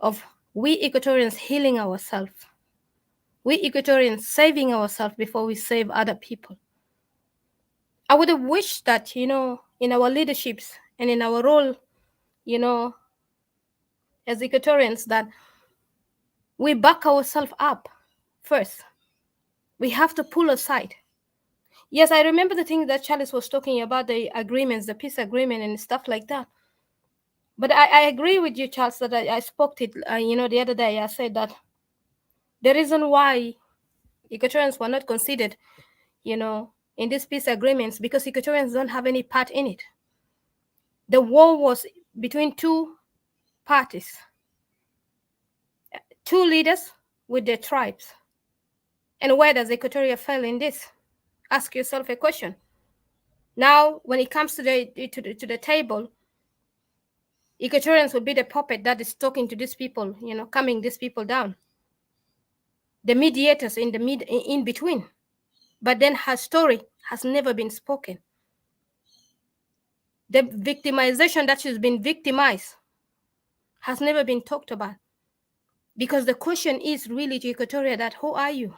of we Equatorians healing ourselves. We Equatorians saving ourselves before we save other people. I would have wished that, in our leaderships and in our role, as Equatorians, that we back ourselves up first. We have to pull aside. Yes, I remember the thing that Charles was talking about, the agreements, the peace agreement and stuff like that. But I agree with you, Charles, that I spoke it, the other day. I said that the reason why Equatorians were not considered, in these peace agreements, because Equatorians don't have any part in it. The war was between two parties, two leaders with their tribes. And where does Equatoria fail in this? Ask yourself a question. Now, when it comes to the table, Equatorians will be the puppet that is talking to these people, calming these people down. The mediators in between. But then her story has never been spoken. The victimization that she's been victimized has never been talked about. Because the question is really to Equatoria that, who are you?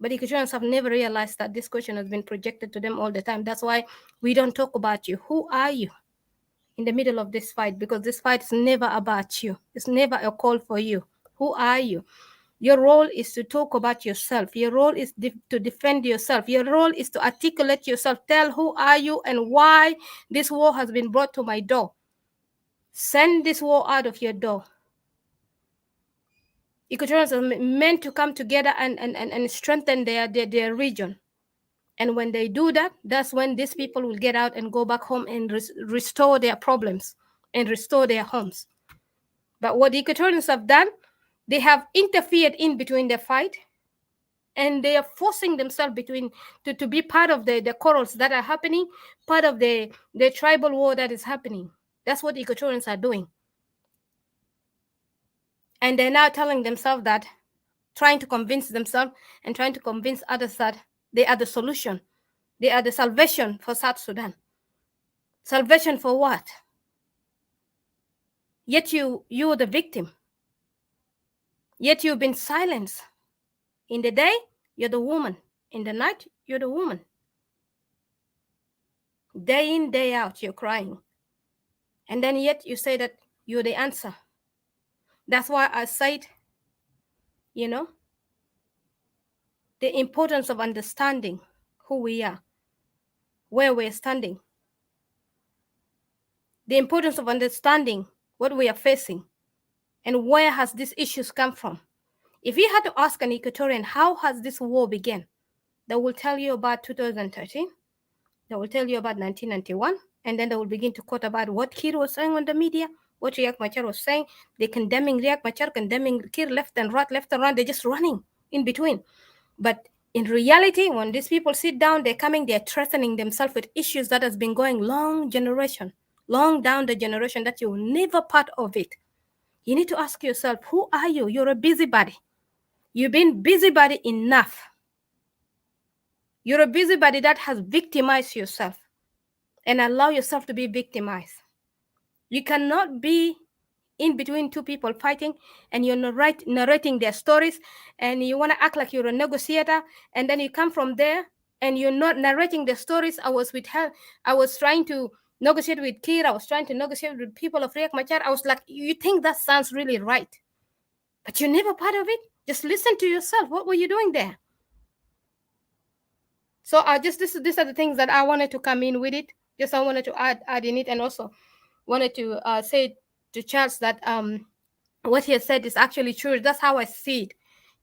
But Equatorians have never realized that this question has been projected to them all the time. That's why we don't talk about you. Who are you in the middle of this fight? Because this fight is never about you. It's never a call for you. Who are you? Your role is to talk about yourself. Your role is to defend yourself. Your role is to articulate yourself. Tell who are you and why this war has been brought to my door. Send this war out of your door. Equatorians are meant to come together and strengthen their region. And when they do that, that's when these people will get out and go back home and restore their problems and restore their homes. But what the Equatorians have done, they have interfered in between the fight, and they are forcing themselves to be part of the quarrels that are happening, part of the tribal war that is happening. That's what the Equatorians are doing. And they're now telling themselves that, trying to convince themselves and trying to convince others that they are the solution. They are the salvation for South Sudan. Salvation for what? Yet you're the victim. Yet you've been silenced. In the day, you're the woman. In the night, you're the woman. Day in, day out, you're crying. And then yet you say that you're the answer. That's why I said, the importance of understanding who we are, where we're standing. The importance of understanding what we are facing and where has these issues come from. If you had to ask an Equatorian, how has this war begun? They will tell you about 2013. They will tell you about 1991. And then they will begin to quote about what Kir was saying on the media, what Riek Machar was saying. They're condemning Riek Machar, condemning Kir left and right. They're just running in between. But in reality, when these people sit down, they're threatening themselves with issues that has been going long down the generation, that you're never part of it. You need to ask yourself, who are you? You're a busybody. You've been busybody enough. You're a busybody that has victimized yourself and allow yourself to be victimized. You cannot be in between two people fighting and you're narrating their stories and you want to act like you're a negotiator, and then you come from there and you're not narrating the stories. I was with her. I was trying to negotiate with Kir. I was trying to negotiate with people of Riek Machar. I was like, you think that sounds really right, but you're never part of it. Just listen to yourself. What were you doing there? So these are the things that I wanted to come in with it. Just I wanted to add in it, and also wanted to say to Charles that what he has said is actually true. That's how I see it.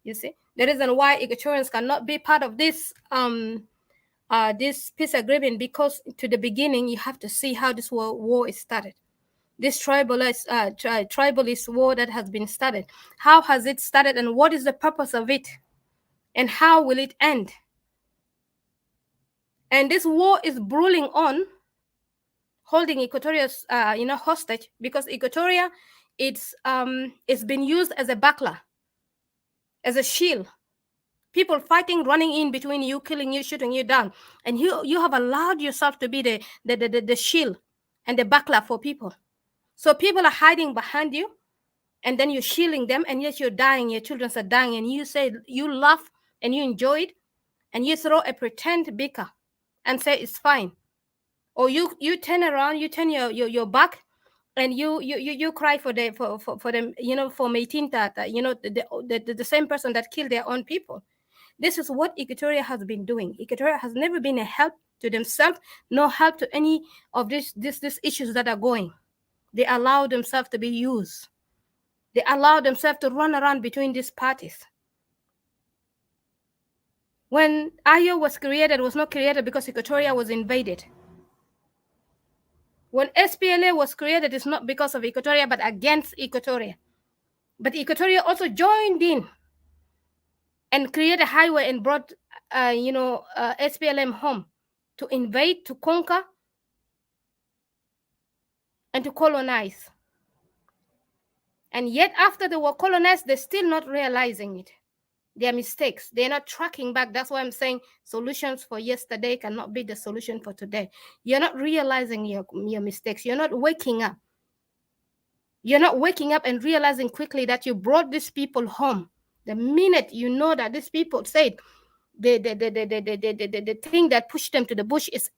You see, the reason why Equatorians cannot be part of this peace agreement, because to the beginning you have to see how this war is started. This tribalist war that has been started. How has it started, and what is the purpose of it, and how will it end? And this war is brewing on, holding Equatoria's hostage, because Equatoria it's been used as a buckler, as a shield. People fighting, running in between you, killing you, shooting you down, and you have allowed yourself to be the shield and the buckler for people. So people are hiding behind you, and then you're shielding them, and yet you're dying. Your children are dying, and you say you laugh and you enjoy it, and you throw a pretend beaker and say it's fine, or you turn around, you turn your back, and you cry for them, for Maitin Tata, the same person that killed their own people. This is what Equatoria has been doing. Equatoria has never been a help to themselves, no help to any of these issues that are going. They allow themselves to be used. They allow themselves to run around between these parties. When Ayo was created, it was not created because Equatoria was invaded. When SPLA was created, it's not because of Equatoria, but against Equatoria. But Equatoria also joined in and created a highway and brought, SPLM home to invade, to conquer, and to colonize. And yet, after they were colonized, they're still not realizing it. Their mistakes. They're not tracking back. That's why I'm saying solutions for yesterday cannot be the solution for today. You're not realizing your mistakes. You're not waking up. You're not waking up and realizing quickly that you brought these people home. The minute you know that these people said the thing that pushed them to the bush is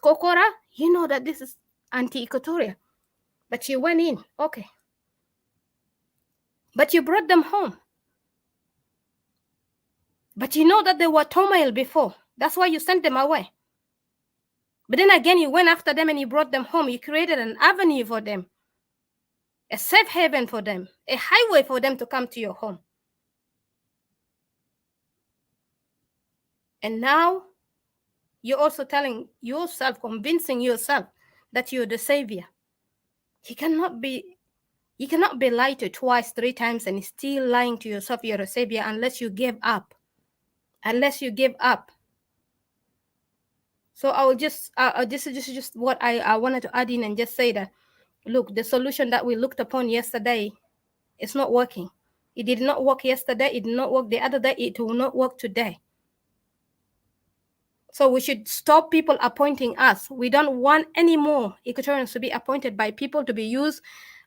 Kokora, you know that this is anti-Equatoria. But you went in, okay. But you brought them home. But you know that they were turmoil before. That's why you sent them away. But then again, you went after them and you brought them home. You created an avenue for them, a safe haven for them, a highway for them to come to your home. And now you're also telling yourself, convincing yourself that you're the savior. You cannot be lied to twice, 3 times, and still lying to yourself you're a savior unless you give up. Unless you give up. So I will just, this is just what I wanted to add in and just say that, look, the solution that we looked upon yesterday is not working. It did not work yesterday. It did not work the other day. It will not work today. So we should stop people appointing us. We don't want any more Equatorians to be appointed by people, to be used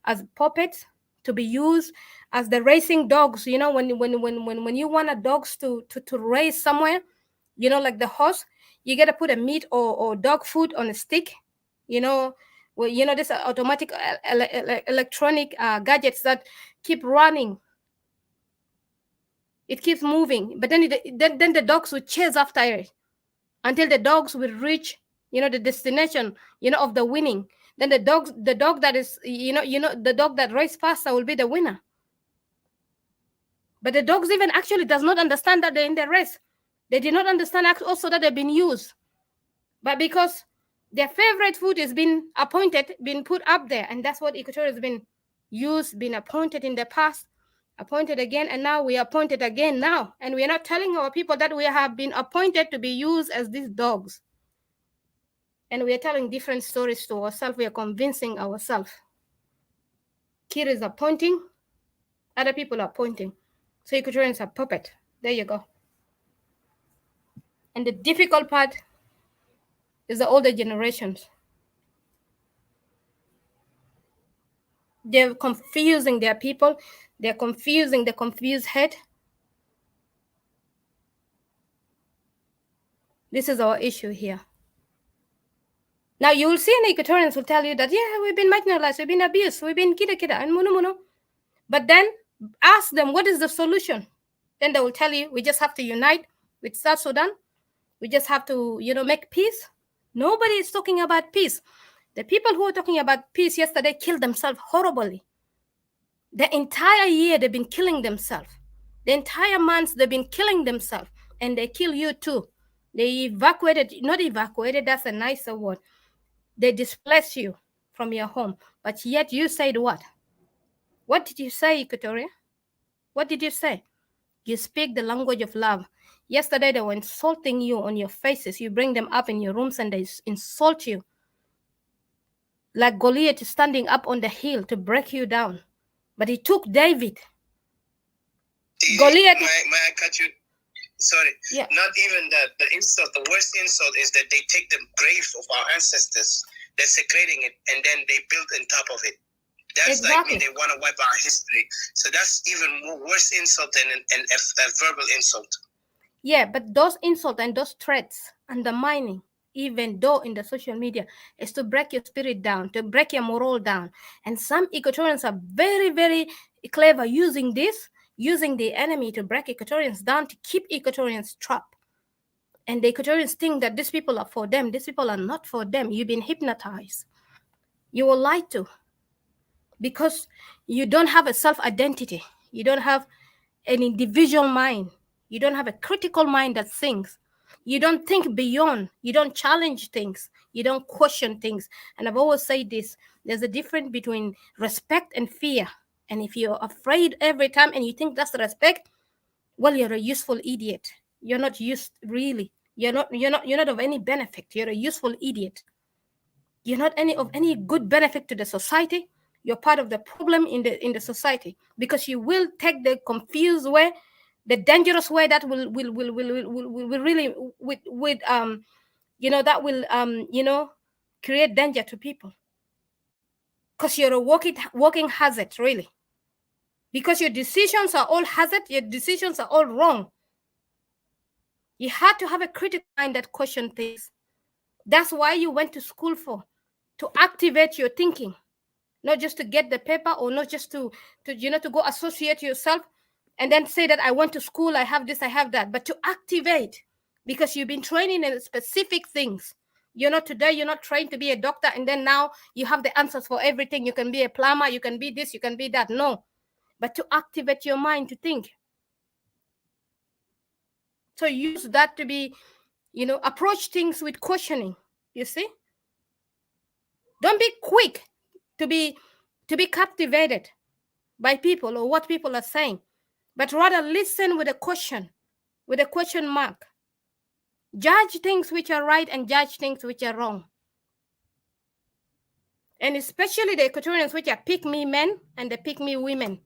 as puppets, to be used as the racing dogs. You know, when you want a dogs to race somewhere, you know, like the horse, you got to put a meat or dog food on a stick. You know, well, you know, this automatic electronic gadgets that keep running. It keeps moving, but then then the dogs will chase after it until the dogs will reach, you know, the destination, you know, of the winning. Then the dog that is, the dog that races faster will be the winner. But the dogs even actually does not understand that they're in the race. They did not understand also that they've been used. But because their favorite food is being appointed, been put up there, and that's what Equatorial has been used, been appointed in the past, appointed again, and now we are appointed again now. And we are not telling our people that we have been appointed to be used as these dogs. And we are telling different stories to ourselves. We are convincing ourselves. Kir is appointing, other people are appointing. So Equatorians are puppet. There you go. And the difficult part is the older generations. They're confusing their people. They're confusing the confused head. This is our issue here. Now you will see an Equatorians will tell you that, yeah, we've been marginalized, we've been abused, we've been kida and munu. But then ask them, what is the solution? Then they will tell you, we just have to unite with South Sudan. We just have to, make peace. Nobody is talking about peace. The people who were talking about peace yesterday killed themselves horribly. The entire year, they've been killing themselves. The entire months, they've been killing themselves. And they kill you too. They not evacuated, that's a nicer word. They displaced you from your home. But yet you said what? What did you say, Equatoria? What did you say? You speak the language of love. Yesterday, they were insulting you on your faces. You bring them up in your rooms and they insult you. like Goliath standing up on the hill to break you down. But he took David. Goliath. May I cut you? Sorry. Yeah. Not even that. The insult, the worst insult is that they take the graves of our ancestors, desecrating it, and then they build on top of it. That's exactly. like they want to wipe our history. So that's even more worse insult than a verbal insult. Yeah, but those insults and those threats, undermining, even though in the social media, is to break your spirit down, to break your morale down. And some Equatorians are very, very clever using this, using the enemy to break Equatorians down, to keep Equatorians trapped. And the Equatorians think that these people are for them. These people are not for them. You've been hypnotized. You were lied to. Because you don't have a self-identity. You don't have an individual mind. You don't have a critical mind that thinks. You don't think beyond. You don't challenge things. You don't question things. And I've always said this, there's a difference between respect and fear. And if you're afraid every time and you think that's respect, well, you're a useful idiot. You're not used, really. You're not of any benefit. You're a useful idiot. You're not of any good benefit to the society. You're part of the problem in the society, because you will take the confused way, the dangerous way that will really with that will create danger to people, because you're a walking hazard, really, because your decisions are all hazard, your decisions are all wrong. You had to have a critical mind that question things. That's why you went to school for, to activate your thinking, not just to get the paper, or not just to go associate yourself and then say that I went to school, I have this, I have that, but to activate, because you've been training in specific things. Today you're not trained to be a doctor and then now you have the answers for everything. You can be a plumber, you can be this, you can be that. No, but to activate your mind to think. So use that to be, approach things with questioning. You see, don't be quick to be captivated by people or what people are saying, but rather listen with a question mark. Judge things which are right and judge things which are wrong. And especially the Equatorians, which are pick-me men and the pick-me women.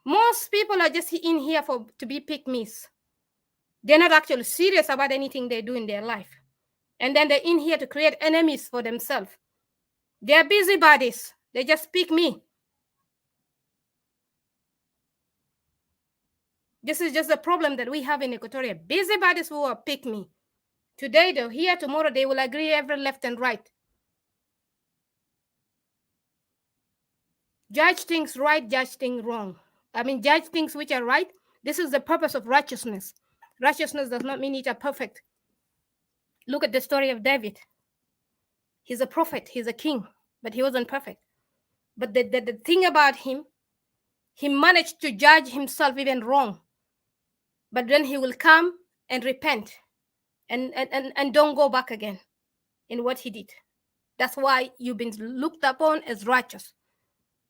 Most people are just in here to be pick-me's. They're not actually serious about anything they do in their life. And then they're in here to create enemies for themselves. They're busybodies. They just pick me. This is just the problem that we have in Equatoria. Busybodies who are pick me. Today they're here, tomorrow they will agree every left and right. Judge things right, judge things wrong. Judge things which are right. This is the purpose of righteousness. Righteousness does not mean it are perfect. Look at the story of David. He's a prophet, he's a king, but he wasn't perfect. But the thing about him, he managed to judge himself even wrong. But then he will come and repent and don't go back again in what he did. That's why you've been looked upon as righteous.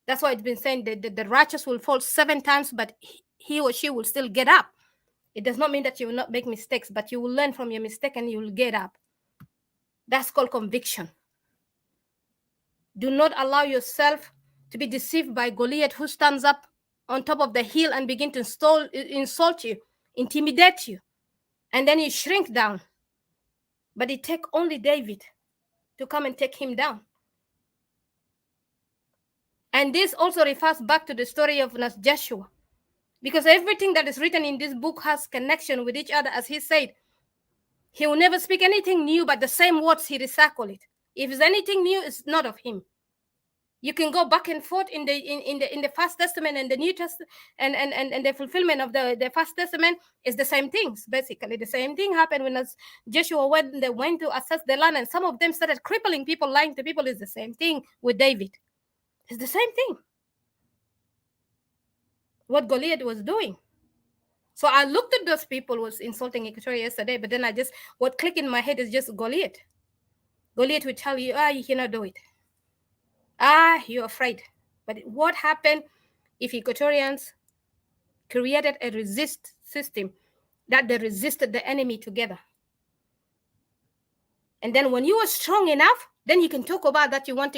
That's why it's been saying that the righteous will fall 7 times, but he or she will still get up. It does not mean that you will not make mistakes, but you will learn from your mistake and you will get up. That's called conviction. Do not allow yourself to be deceived by Goliath, who stands up on top of the hill and begin to insult you, intimidate you, and then you shrink down. But it takes only David to come and take him down. And this also refers back to the story of Joshua, because everything that is written in this book has connection with each other. As he said, he will never speak anything new, but the same words he recycled it. If it's anything new, it's not of him. You can go back and forth in the First Testament and the New Testament, and the fulfillment of the First Testament is the same things. Basically, the same thing happened when Joshua when they went to assess the land, and some of them started crippling people, lying to people. Is the same thing with David. It's the same thing. What Goliath was doing. So I looked at those people who was insulting Equatoria yesterday, but then what clicked in my head is just Goliath. Goliath would tell you, you cannot do it. You're afraid. But what happened if Equatorians created a resist system that they resisted the enemy together? And then when you are strong enough, then you can talk about that you want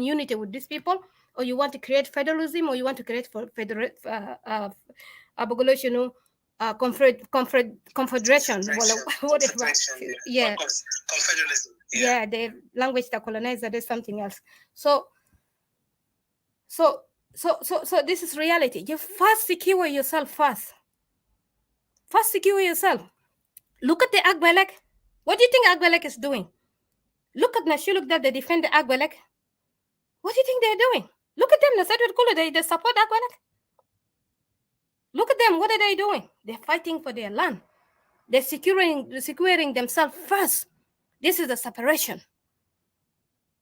unity with these people, or you want to create federalism, or you want to create confederation. Whatever. Yeah. Confederalism. Yeah, the language that colonizer is something else. So this is reality. You first secure yourself first. First secure yourself. Look at the Agbalek. What do you think Agbalek is doing? Look at Nashuluk that they defend the Agbalek. What do you think they're doing? Look at them. They support Agbalek. Look at them. What are they doing? They're fighting for their land. They're securing themselves first. This is a separation.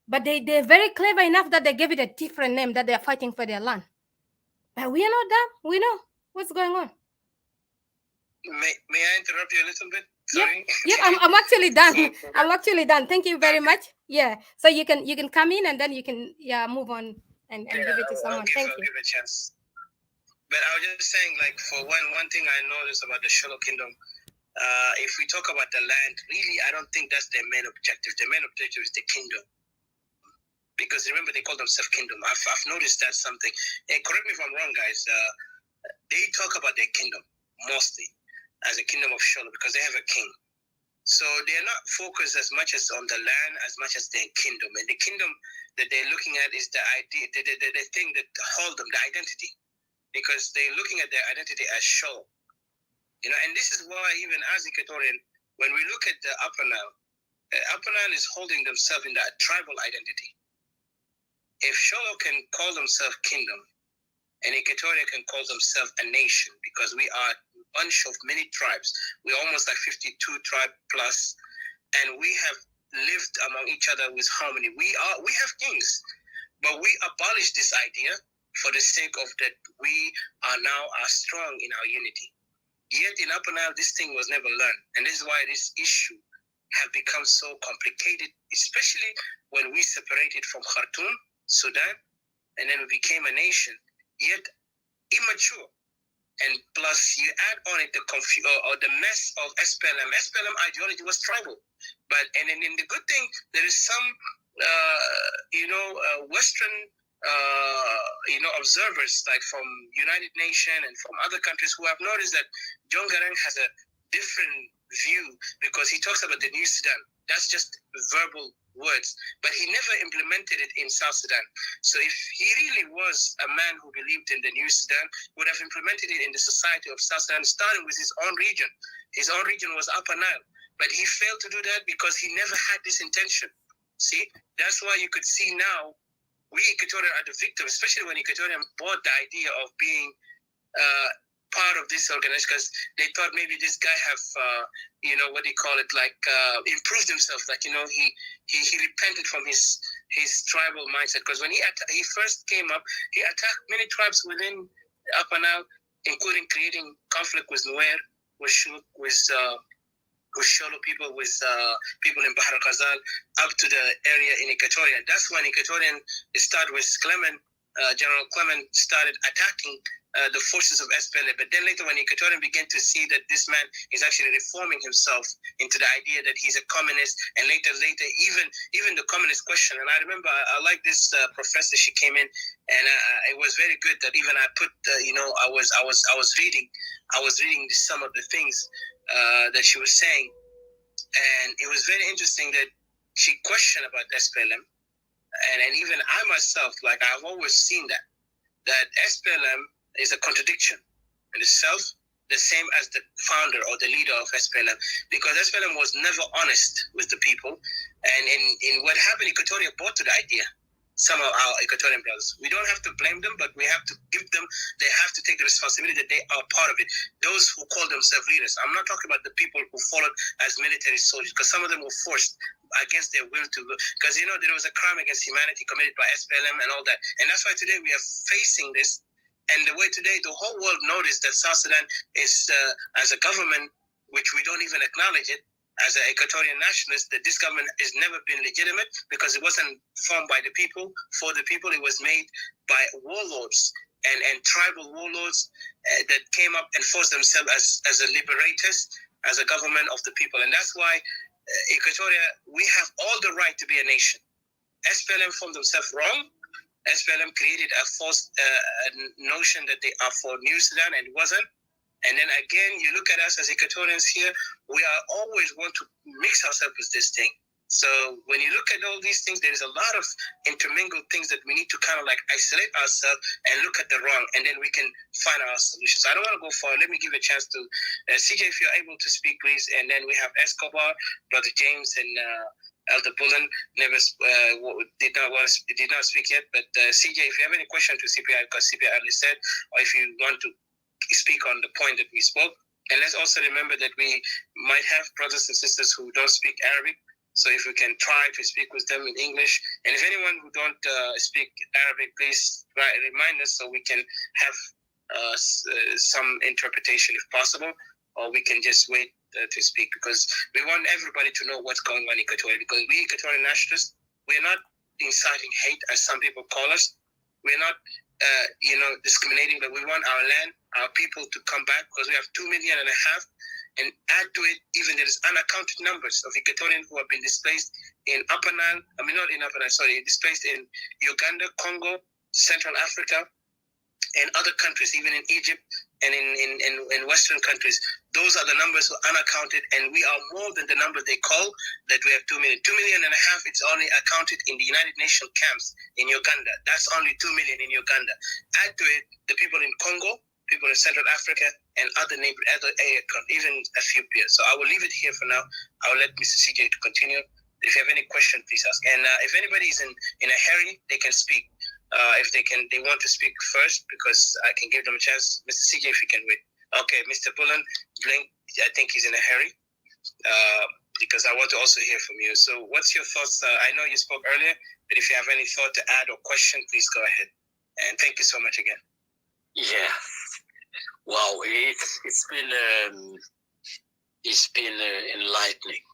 But they're very clever enough that they gave it a different name, that they're fighting for their land. But we are not done. We know what's going on. May I interrupt you a little bit? Sorry. Yeah, I'm actually done. I'm actually done. Thank you very much. Yeah. So you can come in and then you can move on and give it to someone. Thank you. I'll give a chance. But I was just saying, like, for one thing I noticed about the Sholo Kingdom, if we talk about the land, really, I don't think that's their main objective. Their main objective is the kingdom. Because remember, they call themselves kingdom. I've noticed that something. Hey, correct me if I'm wrong, guys. They talk about their kingdom mostly as a kingdom of Sholo because they have a king. So they're not focused as much as on the land as much as their kingdom. And the kingdom that they're looking at is the idea, the thing that hold them, the identity. Because they're looking at their identity as Sholo. And this is why even as Equatorian, when we look at the Upper Nile is holding themselves in that tribal identity. If Sholo can call themselves kingdom, and Equatoria can call themselves a nation, because we are a bunch of many tribes. We're almost like 52 tribe plus, and we have lived among each other with harmony. We have kings, but we abolished this idea for the sake of that we are strong in our unity. Yet in Upper Nile, this thing was never learned. And this is why this issue have become so complicated, especially when we separated from Khartoum, Sudan, and then we became a nation, yet immature. And plus you add on it the mess of SPLM. SPLM ideology was tribal. And then in the good thing, there is some, Western observers like from United Nations and from other countries who have noticed that John Garang has a different view because he talks about the new Sudan. That's just verbal words, but he never implemented it in South Sudan. So if he really was a man who believed in the new Sudan, would have implemented it in the society of South Sudan, starting with his own region. His own region was Upper Nile, but he failed to do that because he never had this intention. See, that's why you could see now we Equatorian are the victim, especially when Equatorian bought the idea of being part of this organization because they thought maybe this guy have, improved himself. Like, he repented from his tribal mindset. Because when he first came up, he attacked many tribes within Upper Nile, including creating conflict with Nuer, with Sholo people, with people in Bahar Ghazal, up to the area in Equatoria. That's when Equatorian started with Clement, General Clement started attacking the forces of SPLA. But then later when Equatorian began to see that this man is actually reforming himself into the idea that he's a communist, and later, even the communist question. And I remember I like this professor, she came in, and it was very good that even I put, I was reading some of the things that she was saying, and it was very interesting that she questioned about SPLM, and even I myself, like I've always seen that SPLM is a contradiction in itself, the same as the founder or the leader of SPLM, because SPLM was never honest with the people, and in what happened, Equatoria bought to the idea. Some of our Equatorian brothers. We don't have to blame them, but we have to give them, they have to take the responsibility that they are part of it. Those who call themselves leaders. I'm not talking about the people who followed as military soldiers, because some of them were forced against their will to go. Because, there was a crime against humanity committed by SPLM and all that. And that's why today we are facing this. And the way today the whole world noticed that South Sudan is, as a government, which we don't even acknowledge it, as an Equatorian nationalist, that this government has never been legitimate because it wasn't formed by the people, for the people. It was made by warlords and tribal warlords that came up and forced themselves as a liberators, as a government of the people. And that's why Equatoria, we have all the right to be a nation. SPLM formed themselves wrong. SPLM created a false notion that they are for New Sudan, and it wasn't. And then again, you look at us as Equatorians here, we are always want to mix ourselves with this thing. So when you look at all these things, there is a lot of intermingled things that we need to kind of like isolate ourselves and look at the wrong, and then we can find our solutions. So I don't want to go far. Let me give a chance to CJ, if you're able to speak, please. And then we have Escobar, Brother James, and Elder Bullen never did not speak yet. But CJ, if you have any question to CPI, because CPI already said, or if you want to speak on the point that we spoke. And let's also remember that we might have brothers and sisters who don't speak Arabic. So if we can try to speak with them in English. And if anyone who don't speak Arabic, please remind us so we can have some interpretation if possible, or we can just wait to speak, because we want everybody to know what's going on in Equatoria, because we Equatorian nationalists, we're not inciting hate as some people call us. We're not discriminating, but we want our land, our people to come back, because we have 2.5 million, and add to it, even there is unaccounted numbers of Equatorians who have been displaced in Upper Nile, displaced in Uganda, Congo, Central Africa, and other countries, even in Egypt and in Western countries. Those are the numbers who are unaccounted, and we are more than the number they call that we have 2 million. 2.5 million, it's only accounted in the United Nations camps in Uganda. That's only 2 million in Uganda. Add to it the people in Congo, people in Central Africa, and other areas, even Ethiopia. So I will leave it here for now. I will let Mr. CJ to continue. If you have any question, please ask. And if anybody is in a hurry, they can speak. If they want to speak first, because I can give them a chance. Mr. CJ, if you can wait. Okay, Mr. Bullen, Blink, I think he's in a hurry, because I want to also hear from you. So what's your thoughts? I know you spoke earlier, but if you have any thought to add or question, please go ahead. And thank you so much again. Yeah. Wow, it's been enlightening.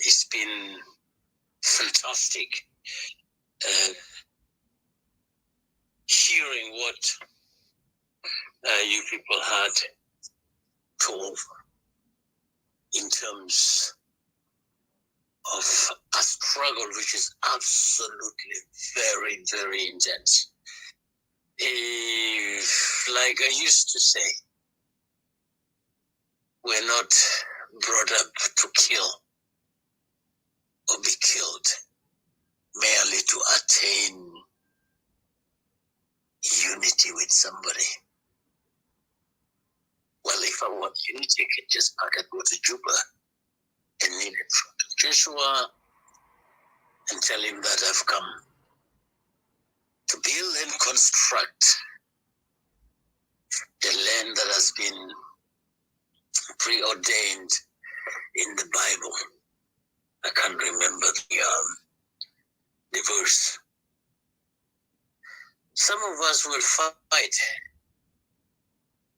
It's been fantastic hearing what you people had to offer in terms of a struggle which is absolutely very, very intense. Like I used to say, we're not brought up to kill or be killed merely to attain unity with somebody. Well, if I want unity, I can go to Juba and kneel in front of Joshua and tell him that I've come to build and construct the land that has been preordained in the Bible. I can't remember the verse. Some of us will fight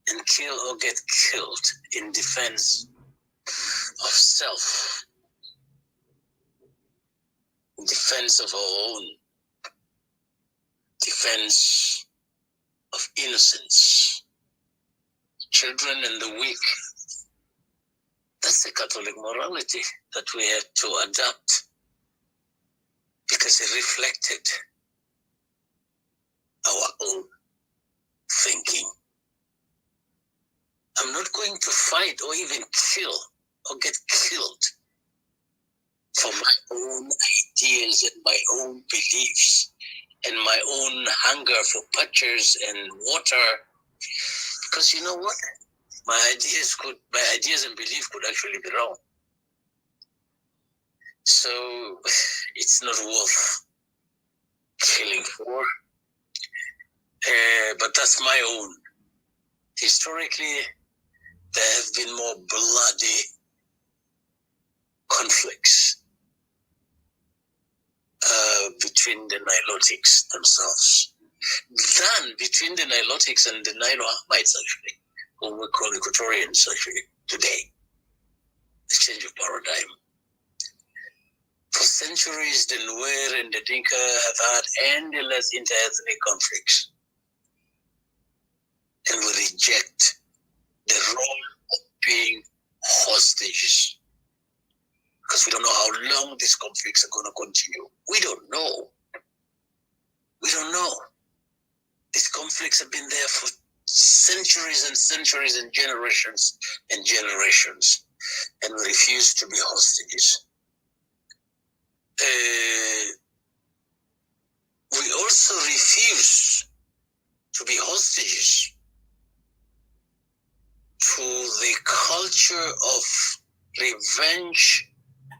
and kill or get killed in defense of self, in defense of our own, defense of innocence, children and the weak. That's the Catholic morality that we had to adapt, because it reflected our own thinking. I'm not going to fight or even kill or get killed for my own ideas and my own beliefs and my own hunger for pictures and water. Because you know what? My ideas and beliefs could actually be wrong. So it's not worth killing for. But that's my own. Historically, there have been more bloody conflicts between the Nilotics themselves than between the Nilotics and the Nilo-Hamites, actually, whom we call Equatorians, actually, today. The change of paradigm. For centuries, the Nuer and the Dinka have had endless inter-ethnic conflicts. And we reject the role of being hostages, because we don't know how long these conflicts are going to continue. We don't know. We don't know. These conflicts have been there for centuries and centuries and generations, and we refuse to be hostages. We also refuse to be hostages to the culture of revenge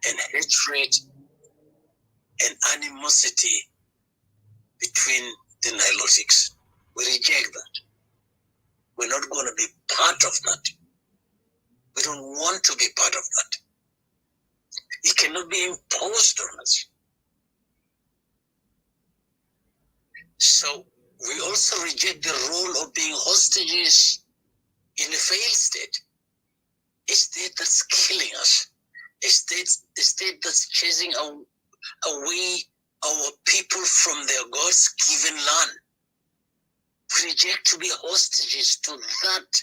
and hatred and animosity between the Nilotics. We reject that. We're not going to be part of that. We don't want to be part of that. It cannot be imposed on us. So we also reject the role of being hostages in a failed state, a state that's killing us, a state that's chasing away our people from their God's-given land. We reject to be hostages to that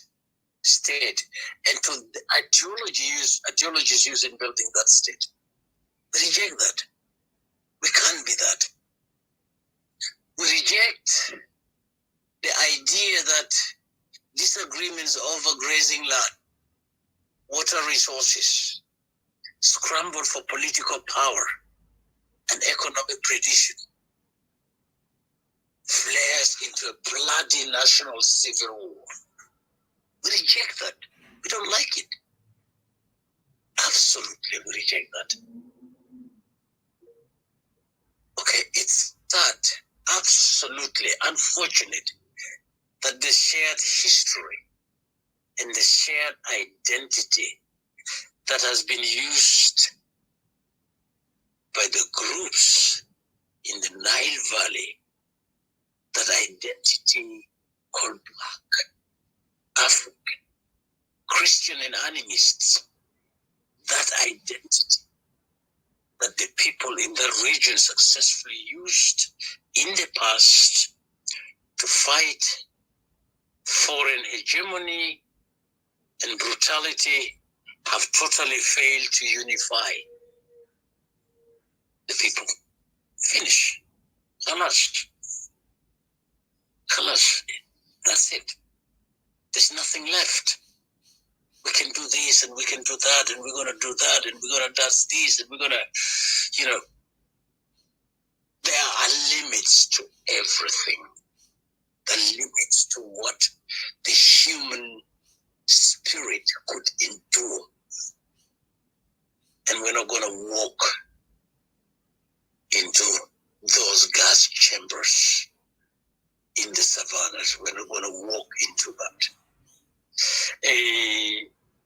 state and to the ideologies used in building that state. We reject that. We can't be that. We reject the idea that disagreements over grazing land, water resources, scramble for political power and economic predation flares into a bloody national civil war. We reject that. We don't like it. Absolutely, we reject that. Okay, it's sad, absolutely unfortunate that the shared history and the shared identity that has been used by the groups in the Nile Valley, that identity called Black, African, Christian and animists, that identity that the people in the region successfully used in the past to fight foreign hegemony and brutality have totally failed to unify the people. Finish. Khalas. Khalas. That's it. There's nothing left. We can do this and we can do that and we're going to do that and we're going to do this and we're going to, there are limits to everything. The limits to what the human spirit could endure. And we're not going to walk into those gas chambers in the savannas. We're not going to walk into that.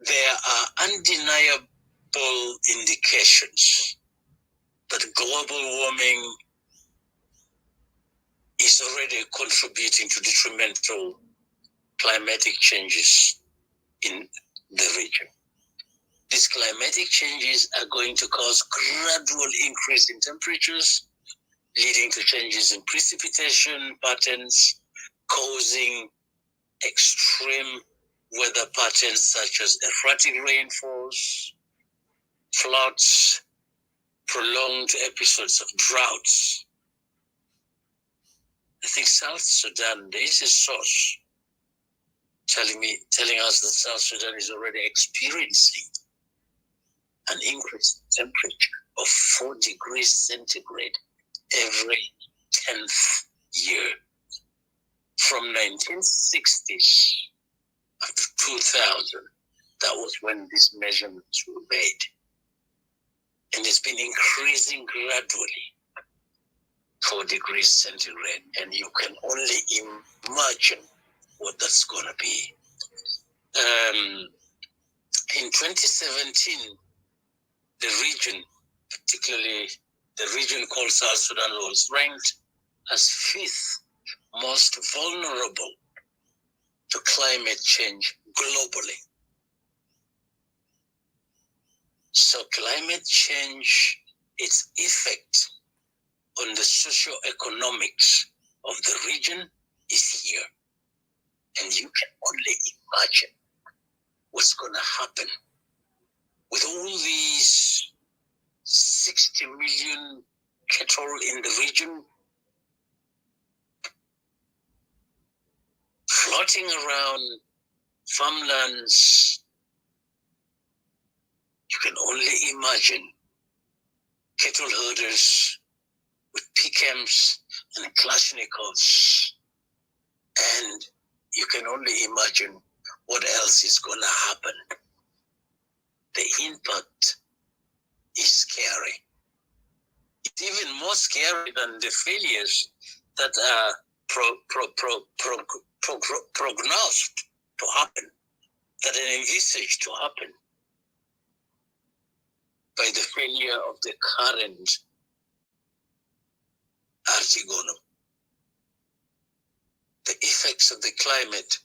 There are undeniable indications that global warming is already contributing to detrimental climatic changes in the region. These climatic changes are going to cause gradual increase in temperatures, leading to changes in precipitation patterns, causing extreme weather patterns such as erratic rainfalls, floods, prolonged episodes of droughts. I think South Sudan, there is a source telling us that South Sudan is already experiencing an increase in temperature of 4 degrees centigrade every 10th year. From 1960s up to 2000, that was when these measurements were made. And it's been increasing gradually, 4 degrees centigrade, and you can only imagine what that's going to be. In 2017, the region, particularly the region called South Sudan, was ranked as 5th most vulnerable to climate change globally. So climate change, its effect on the socio-economics of the region is here. And you can only imagine what's going to happen with all these 60 million cattle in the region floating around farmlands, you can only imagine cattle herders with pickups and Kalashnikovs, and you can only imagine what else is going to happen. The impact is scary. It's even more scary than the failures that are prognosed to happen, that are envisaged to happen by the failure of the current Artigonum. The effects of the climate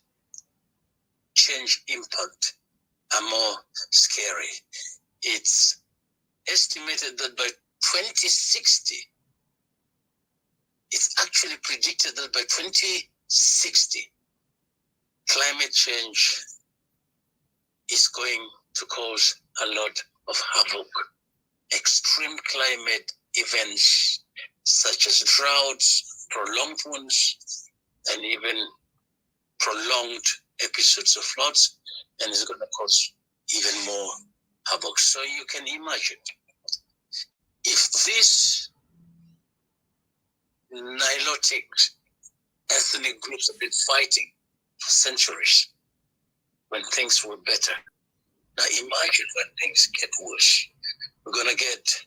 change impact are more scary. It's estimated that by 2060, it's actually predicted that by 2060, climate change is going to cause a lot of havoc. Extreme climate events such as droughts, prolonged ones, and even prolonged episodes of floods, and it's going to cause even more havoc. So you can imagine if these Nilotic ethnic groups have been fighting for centuries when things were better. Now imagine when things get worse. We're gonna get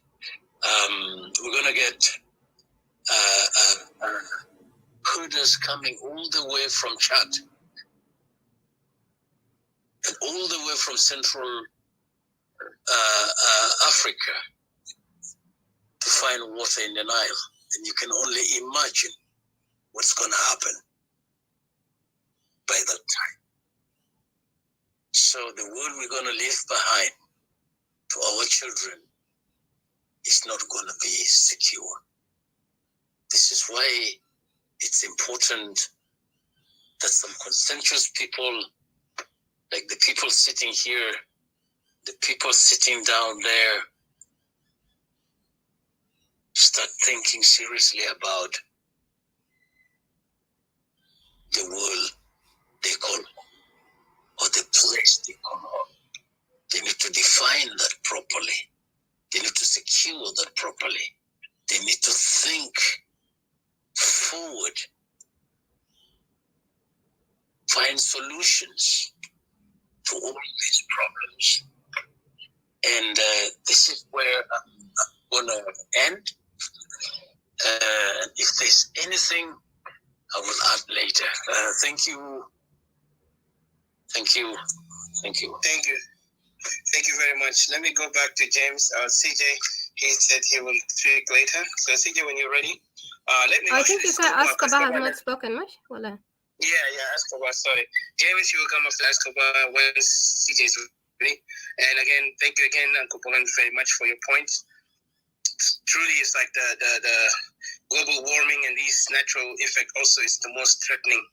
herders coming all the way from Chad and all the way from Central Africa to find water in the Nile, and you can only imagine what's going to happen by that time. So the world we're going to leave behind to our children is not going to be secure. This is why it's important that some conscientious people, like the people sitting here, the people sitting down there, start thinking seriously about the world they call home, or the place they call home. They need to define that properly. They need to secure that properly. They need to think forward, find solutions to all these problems. And this is where I'm going to end. If there's anything, I will add later. Thank you. Thank you. Thank you. Thank you. Thank you very much. Let me go back to James. CJ, he said he will speak later. So CJ, when you're ready, let me know. I think you said Escobar has not spoken much. Yeah, Escobar, sorry. James, you will come after Escobar when CJ is ready. And again, thank you again, Uncle Poland, very much for your points. Truly, it's like the global warming and these natural effect also is the most threatening.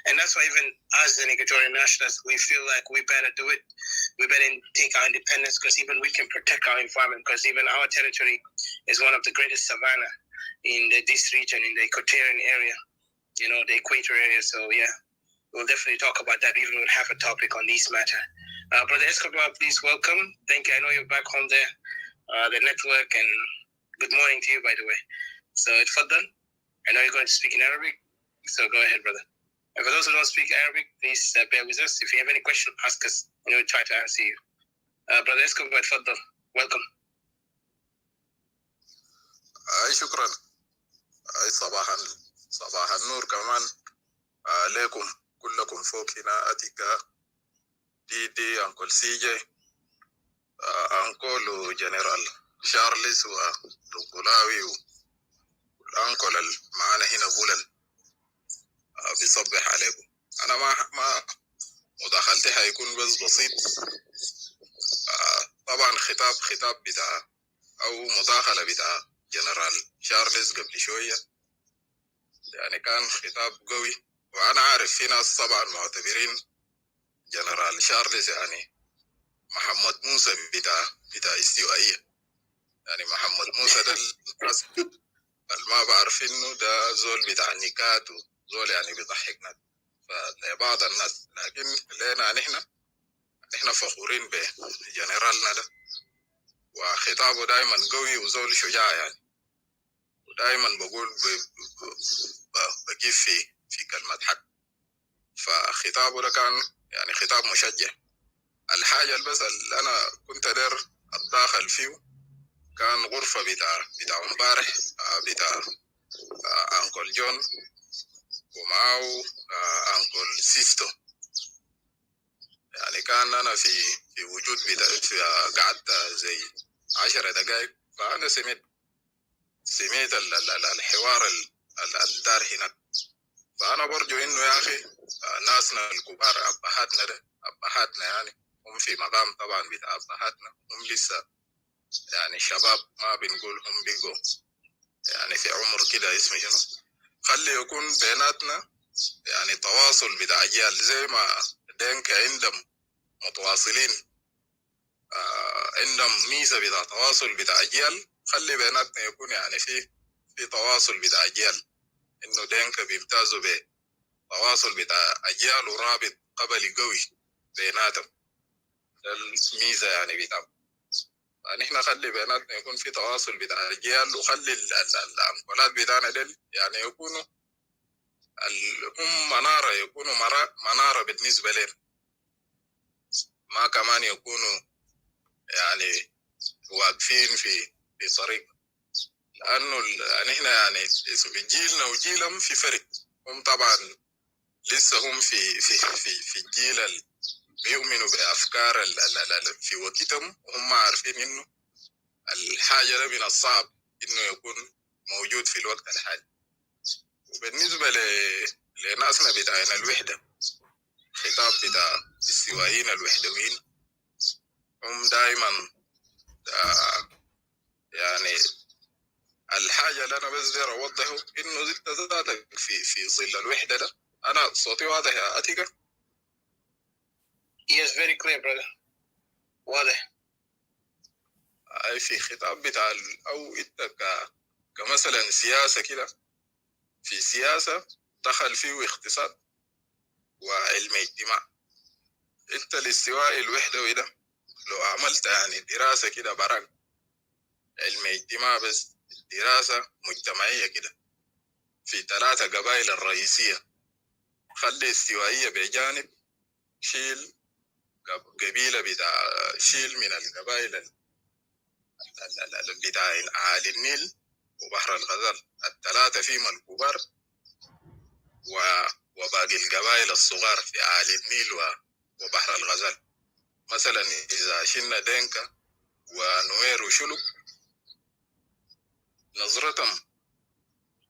And that's why even as an Equatorian nationalists, we feel like we better do it. We better take our independence because even we can protect our environment, because even our territory is one of the greatest savanna in this region, in the Equatorian area, you know, the equator area. So yeah, we'll definitely talk about that. Even we'll have a topic on this matter. Brother Escobar, please welcome. Thank you. I know you're back home there, the network, and good morning to you, by the way. So Tfaddal, I know you're going to speak in Arabic, so go ahead, brother. And for those who don't speak Arabic, please bear with us. If you have any question, ask us, and we'll try to answer you. Brother Escobar, Tfaddal, welcome. شكرا. صباح النور كمان عليكم كلكم فوق هنا. أتيكا دي أنكل سيجي أنكل جنرال شارلز ودوكولاوي والأنكل معانا هنا بولن بيصبح عليكم. أنا ما مداخلتي هيكون بس بسيط. طبعا خطاب بتاع أو مداخلة بتاع جنرال شارلز قبل شوية يعني كان خطاب قوي، وأنا عارف في ناس طبعا معتبرين جنرال شارلز يعني محمد موسى بتاع استوائية. يعني محمد موسى ده ما بعرف انه ده زول بتاع نكات وزول يعني بيضحكنا فلبعض الناس، لكن لنا نحن فخورين بجنرالنا ده، وخطابه دائما قوي وزول شجاع يعني. ودائما بقول بجيب في كلمة حق، فخطابه ده كان يعني خطاب مشجع. الحاجة بس اللي أنا كنت داير أتداخل فيه كان غرفة بتاع امبارح بتاع أنكل جون ومعه أنكل سيستو. يعني كان أنا في وجود في قعدت زي 10 دقائق، فأنا سمعت الحوار الدار هناك. فأنا برجو إنه يا أخي ناسنا الكبار أبهاتنا يعني هم في مقام طبعا بتاع أبهاتنا، هم لسه يعني شباب، ما بنقول هم بيجوا يعني في عمر كده اسمه شنو. خلي يكون بيناتنا يعني تواصل بتاع أجيال، زي ما دينك عندهم متواصلين عندهم ميزة بتاع تواصل بتاع أجيال. خلي بيناتنا يكون يعني في تواصل بتاع أجيال، إنه دينك بيمتازوا بتواصل بتاع أجيال ورابط قبلي قوي بيناتهم. الميزة يعني بتاع نحن خلي بيناتنا يكون في تواصل بتاع أجيال، وخلي الأنقلات بتاعنا ديل يعني يكونوا هم منارة، يكونوا منارة بالنسبة لنا، ما كمان يكونوا يعني واقفين في طريق. لأنه نحن يعني جيلنا وجيلهم في فرق. هم طبعا لسه هم في الجيل بيؤمنوا بأفكار في وقتهم، وهم عارفين إنه الحاجة ده من الصعب إنه يكون موجود في الوقت الحالي. وبالنسبة لناسنا بتاعنا الوحدة، خطاب بتاع السوائيين الوحدويين، هم دائما يعني الحاجة اللي أنا بس داير أوضحه إنه زدت ذاتك في ظل الوحدة ده. أنا صوتي واضح يا أتيكا؟ Yes, very clear brother. واضح. أي في خطاب بتاع أو إنت كمثلا سياسة كده، في سياسة دخل فيه اقتصاد وعلم اجتماع. انت الاستواء الوحدوي ده لو عملت يعني دراسة كده برق علم اجتماع، بس دراسة مجتمعية كده في 3 قبائل الرئيسية، خلي استوائية بجانب، شيل قبيلة بتاع شيل من القبائل بتاع عالي النيل وبحر الغزال، ال3 فيهم الكبار وباقي القبائل الصغار في عالي النيل وبحر الغزال. مثلا إذا شلنا دينكا ونوير وشلوك، نظرتهم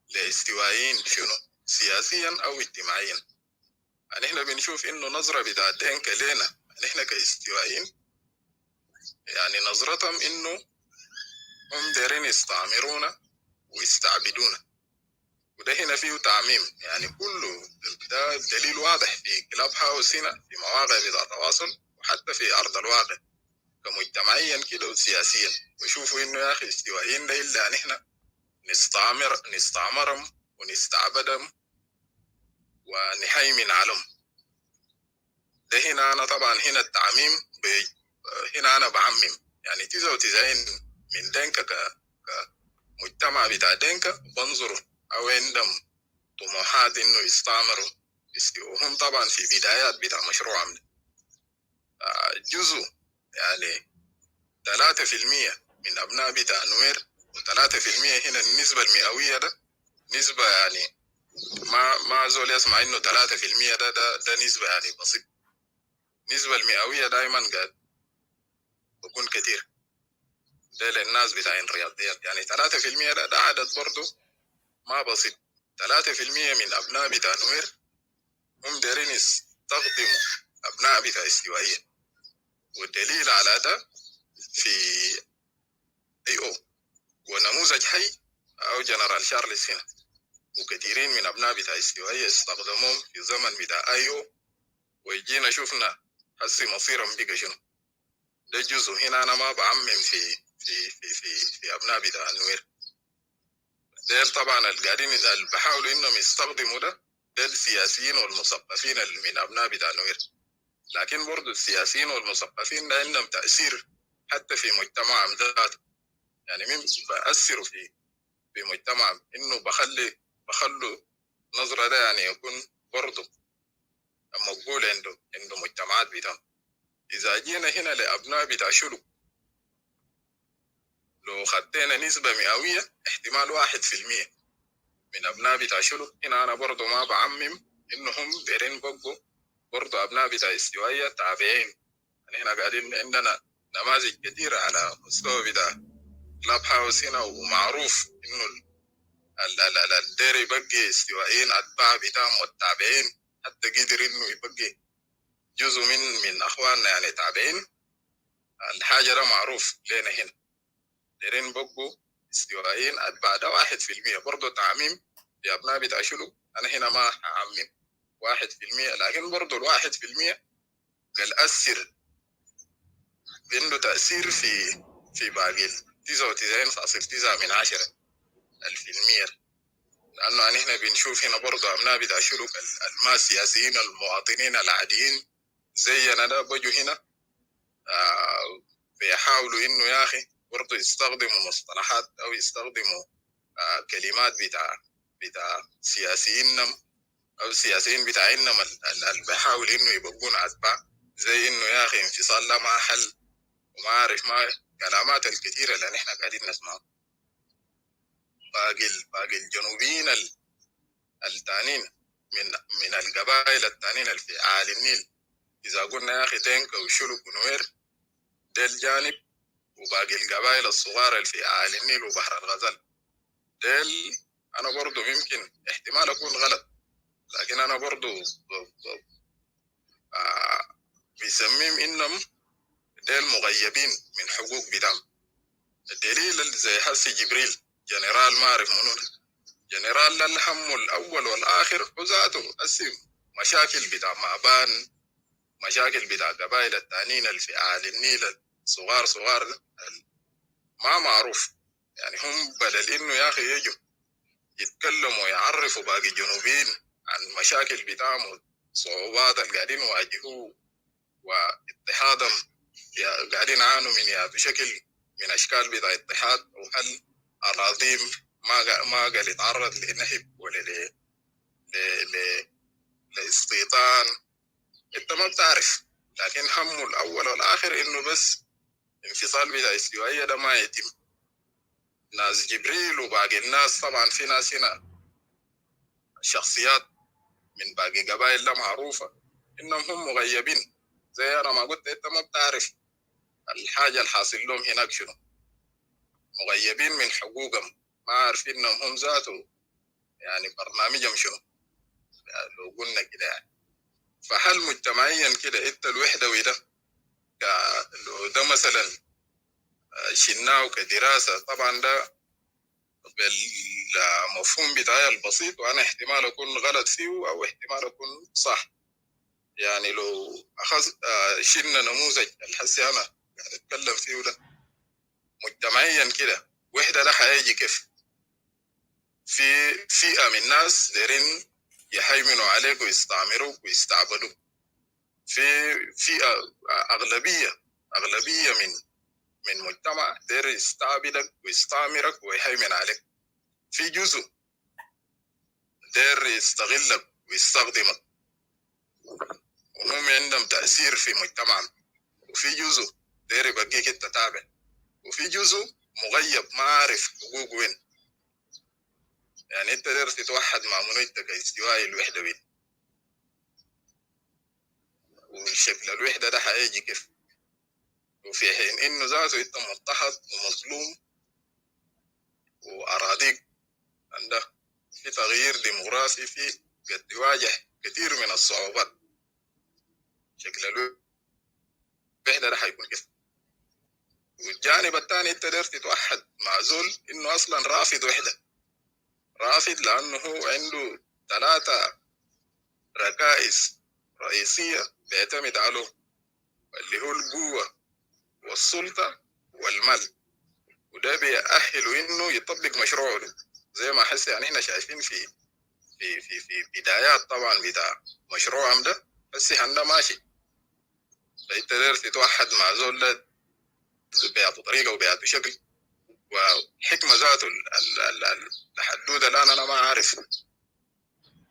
لاستوائيين شنو سياسيا أو اجتماعيا. نحن بنشوف إنه نظرة بتاع دينكا لنا نحن كاستوائيين، يعني نظرتهم إنه هم دايرين يستعمرونا ويستعبدونا، وده هنا فيه تعميم يعني كله. ده دليل واضح في كلاب هاوس هنا، في مواقع بتاع تواصل، وحتى في أرض الواقع كمجتمعيا كده وسياسيا. ويشوفوا إنه يا أخي استوائيين ده إلا نحن نستعمرهم ونستعبدهم ونحيمن عليهم. ده هنا أنا طبعا هنا التعميم هنا أنا بعمم يعني 99 من دينكا كمجتمع بتاع دينكا بنظروا أو عندهم طموحات إنه يستعمروا، وهم طبعا في بدايات بتاع مشروع عمل جزء يعني 3% من أبناء بتاع نوير، و3% هنا النسبة المئوية ده نسبة يعني ما زول يسمع إنه 3% ده نسبة يعني بسيط. النسبة المئوية دائما قاعد بكون كتير، ده للناس بتاعين رياضيات. يعني 3% ده عدد برضه ما بسيط. 3% من أبناء بتاع نوير هم دايرين يستخدموا أبناء بتاع استوائية، والدليل على ده في AO ونموذج حي أو جنرال شارلز هنا، وكثيرين من أبناء بتاع استوائية استخدموهم في زمن بتاع AO، ويجينا شفنا هسي مصيرهم بقى شنو. ده جزء هنا أنا ما بعمم في أبناء بتاع النوير. ديل طبعا القاعدين اللي بحاولوا إنهم يستخدموا ده السياسيين والمثقفين من أبناء بتاع النوير، لكن برضو السياسيين والمثقفين ده عندهم تأثير حتى في مجتمعهم ذاته، يعني مين بأثروا في مجتمعهم إنه بخلوا نظرة ده يعني يكون برضو مقبول عنده مجتمعات بتاعهم. إذا جينا هنا لأبناء بتاع شلوك، لو خدينا نسبة مئوية احتمال 1% من أبناء بتاع شلوك، هنا أنا برضو ما بعمم إنهم دايرين بقوا برضو أبناء بتاع استوائية تابعين. يعني هنا قاعدين عندنا نماذج كثيرة على مستوى بتاع كلاب هاوس هنا، ومعروف إنه الدير يبقي استوائيين أتباع بتاعهم والتابعين، حتى قدر إنه يبقي جزء من أخواننا يعني تابعين. الحاجة ده معروف لنا هنا، دايرين بقوا استوائيين أتباع، ده 1% برضو تعميم لأبناء بتاع شلوك. أنا هنا ما أعمم 1%، لكن برضو 1% قال أثر عنده تأثير في باقي 99.9%، لأنه نحن بنشوف هنا برضو أبناء بتاع شلوك الما السياسيين المواطنين العاديين زينا ده بجوا هنا بيحاولوا إنه يا أخي برضو يستخدموا مصطلحات أو يستخدموا كلمات بتاع سياسيين أو السياسيين بتاعنا اللي بيحاول إنه يبقونا أتباع، زي إنه يا أخي انفصال لا ما حل وما عارف ما كلامات الكثيرة اللي نحن قاعدين نسمعها. باقي الجنوبيين التانين من القبائل التانين اللي في عالي النيل، إذا قلنا يا أخي دينكا وشلوك ونوير ديل جانب، وباقي القبائل الصغار اللي في عالي النيل وبحر الغزال ديل أنا برضو يمكن احتمال أكون غلط، لكن أنا برضو بيسميهم إنهم ديل مغيبين من حقوق بتاعهم. الدليل زي حسي جبريل جنرال ما أعرف منو، جنرال الهم الأول والآخر وذاته أسي مشاكل بتاع مابان، مشاكل بتاع قبائل التانيين اللي في أعالي النيل صغار ما معروف. يعني هم بدل إنه يا أخي يجوا يتكلموا ويعرفوا باقي الجنوبيين عن مشاكل بتاعهم والصعوبات اللي قاعدين يواجهوه واضطهادهم قاعدين يعانوا من بشكل من أشكال بتاع اضطهاد، وهل أراضيهم ما قال يتعرض لنهب ولا لاستيطان، انت ما بتعرف. لكن همه الأول والآخر إنه بس انفصال بتاع استوائية ده ما يتم. ناس جبريل وباقي الناس طبعا في ناس هنا شخصيات من باقي قبائل لا معروفة إنهم هم مغيبين، زي أنا ما قلت انت ما بتعرف الحاجة الحاصل لهم هناك شنو، مغيبين من حقوقهم، ما عارفين إنهم هم ذاته يعني برنامجهم شنو لو قلنا كده يعني. فهل مجتمعيا كده انت الوحدوي ده لو ده مثلا شلناه كدراسة، طبعا ده بالمفهوم بتاعي البسيط، وأنا احتمال أكون غلط فيه أو احتمال أكون صح. يعني لو شلنا نموذج الحسي أنا قاعد أتكلم فيه ده مجتمعيا كده، وحدة ده حيجي كيف؟ في فئة من الناس دايرين يهيمنوا عليك ويستعمروك ويستعبدوك، في فئة أغلبية من مجتمع داير يستعبدك ويستعمرك ويهيمن عليك، في جزء داير يستغلك ويستخدمك وهم عندهم تأثير في مجتمعهم، وفي جزء داير يبقيك انت تابع، وفي جزء مغيب ما عارف حقوقه وين. يعني انت داير تتوحد مع منو انت كاستوائي الوحدة وين، والشكل الوحدة ده حيجي كيف؟ وفي حين انه ذاته انت مضطهد ومظلوم واراضيك عندك في تغيير ديموغرافي، في قد يواجه كثير من الصعوبات، شكل الوحدة ده حيكون كيف؟ والجانب الثاني انت داير تتوحد مع زول انه اصلا رافض وحدة، رافض لانه هو عنده 3 ركائز رئيسية بيعتمد عليه، اللي هو القوة والسلطة والمال، وده بيأهله إنه يطبق مشروعه ده. زي ما حس يعني إحنا شايفين في بدايات طبعا بتاع مشروعهم ده، بس هنا ماشي. فأنت داير تتوحد مع زول ده بيعطوا طريقة وبيعطوا شكل وحكمة ذاته الحدودة. الآن أنا ما عارف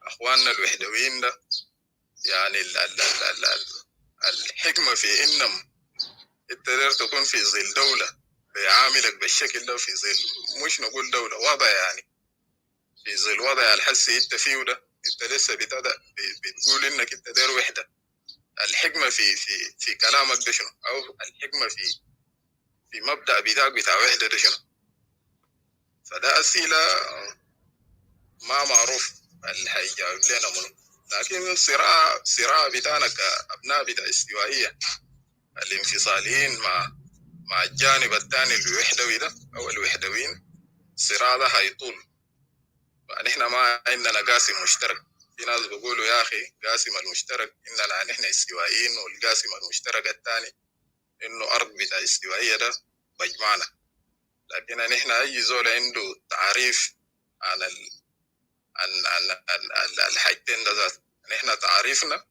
أخواننا الوحدويين ده يعني الحكمة في إنهم أنت داير تكون في ظل دولة بيعاملك بالشكل ده، في ظل مش نقول دولة، وضع يعني، في ظل وضع الحسي أنت فيه ده. أنت لسه بتقول إنك أنت داير وحدة. الحكمة في كلامك ده شنو؟ أو الحكمة في مبدأ بتاعك بتاع وحدة ده شنو؟ فده أسئلة ما معروف اللي هيجاوب لنا منه. لكن الصراع بتاعنا كأبناء بتاع استوائية الانفصاليين مع الجانب الثاني الوحدوي ده أو الوحدويين، الصراع ده هيطول. فنحن ما عندنا قاسم مشترك. في ناس بيقولوا يا أخي قاسم المشترك إننا نحن استوائيين، والقاسم المشترك الثاني إنه أرض بتاع استوائية ده بجمعنا. لكن نحن أي زول عنده تعريف عن الحاجتين ده ذات. نحن تعريفنا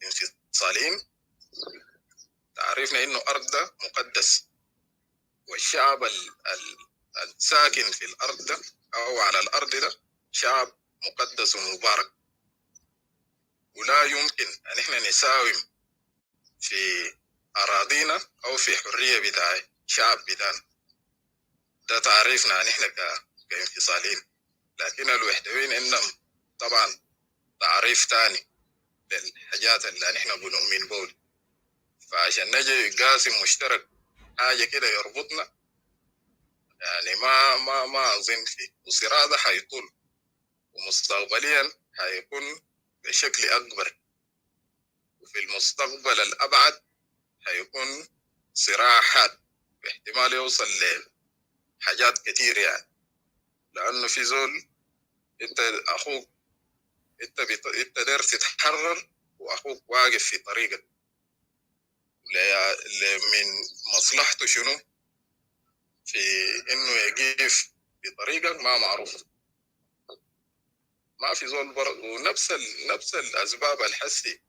كانفصاليين، تعريفنا إنه أرض ده مقدس، والشعب الساكن في الأرض ده أو على الأرض ده شعب مقدس ومبارك، ولا يمكن أن إحنا نساوم في أراضينا أو في حرية بتاع شعب بتاعنا. ده تعريفنا نحن كانفصاليين. لكن الوحدويين إنهم طبعا تعريف تاني للحاجات اللي نحن بنؤمن بها. فعشان نجي قاسم مشترك حاجة كده يربطنا، يعني ما أظن فيه. والصراع ده هيطول ومستقبليا هيكون بشكل أكبر، وفي المستقبل الأبعد هيكون صراع حاد باحتمال يوصل لحاجات كتير يعني. لأنه في زول أنت أخوك أنت داير تتحرر وأخوك واقف في طريقك من مصلحته شنو في إنه يقف في طريقك ما معروف. ما في زول برضه. ونفس الأسباب الحسي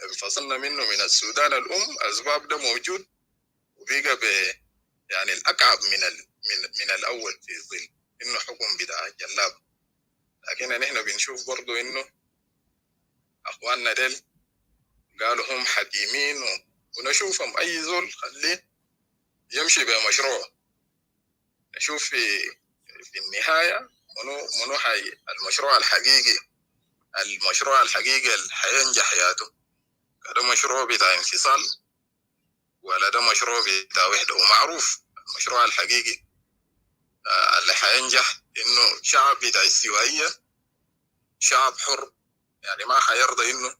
انفصلنا منه من السودان الأم، أسباب ده موجود وبيقى يعني الأكعب من الأول في ظل إنه حكم بتاع الجلاب. لكن نحن بنشوف برضه إنه أخواننا ديل قالوا هم حكيمين ونشوفهم أي زول خليه يمشي بمشروع. نشوف في النهاية منو حي المشروع الحقيقي اللي حينجح حياته. ده مشروع بتاع انفصال ولا ده مشروع بتاع وحدة؟ ومعروف المشروع الحقيقي اللي حينجح إنه شعب بتاع استوائية شعب حر، يعني ما حيرضى إنه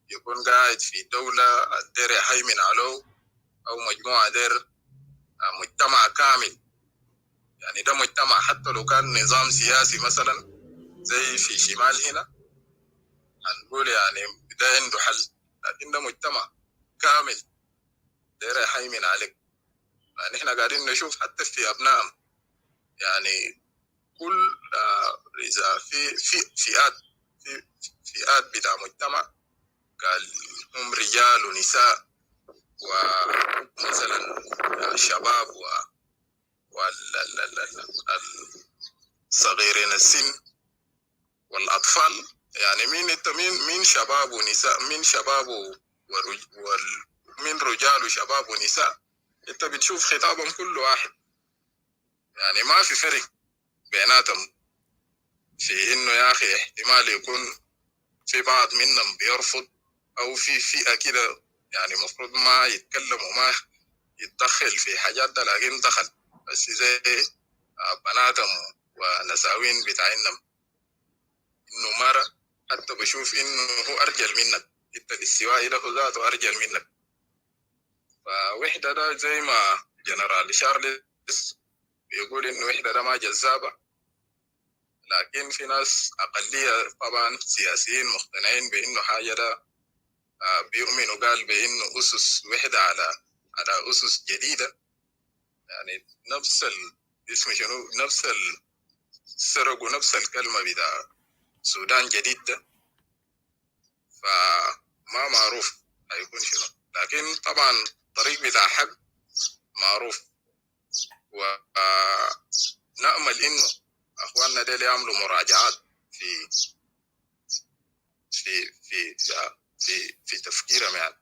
يكون قاعد في دولة دير يهيمن عليه أو مجموعة دير مجتمع كامل. يعني ده مجتمع حتى لو كان نظام سياسي مثلا زي في شمال هنا هنقول يعني ده عنده حل، لكن ده مجتمع كامل دير يهيمن عليك. يعني احنا قاعدين نشوف حتى في أبنائهم، يعني كل إذا في فئات بتاع مجتمع قال هم رجال ونساء ومثلا الشباب والصغيرين السن والأطفال. يعني مين شباب ونساء، مين شباب ومين رجال وشباب ونساء. انت بتشوف خطابهم كل واحد، يعني ما في فرق بيناتهم في انه يا اخي احتمال يكون في بعض منهم بيرفض او في فئة كده يعني مفروض ما يتكلم وما يتدخل في حاجات ده، لكن دخل بس زي بناتهم ونساوين بتاعينهم. انه مرة حتى بشوف انه هو ارجل منك، انت الاستوائي له ذاته ارجل منك. فوحدة ده زي ما جنرال شارلز بيقول انه وحدة ده ما جذابة، لكن في ناس اقلية طبعا سياسيين مقتنعين بانه حاجة ده بيؤمنوا قال بانه اسس وحده على اسس جديده، يعني نفس اسمه شنو، نفس سرقوا نفس الكلمه بتاع سودان جديد ده، فما معروف هيكون شنو. لكن طبعا الطريق بتاع حق معروف، ونأمل انه اخواننا ديل يعملوا مراجعات في في في في تفكيرهم. يعني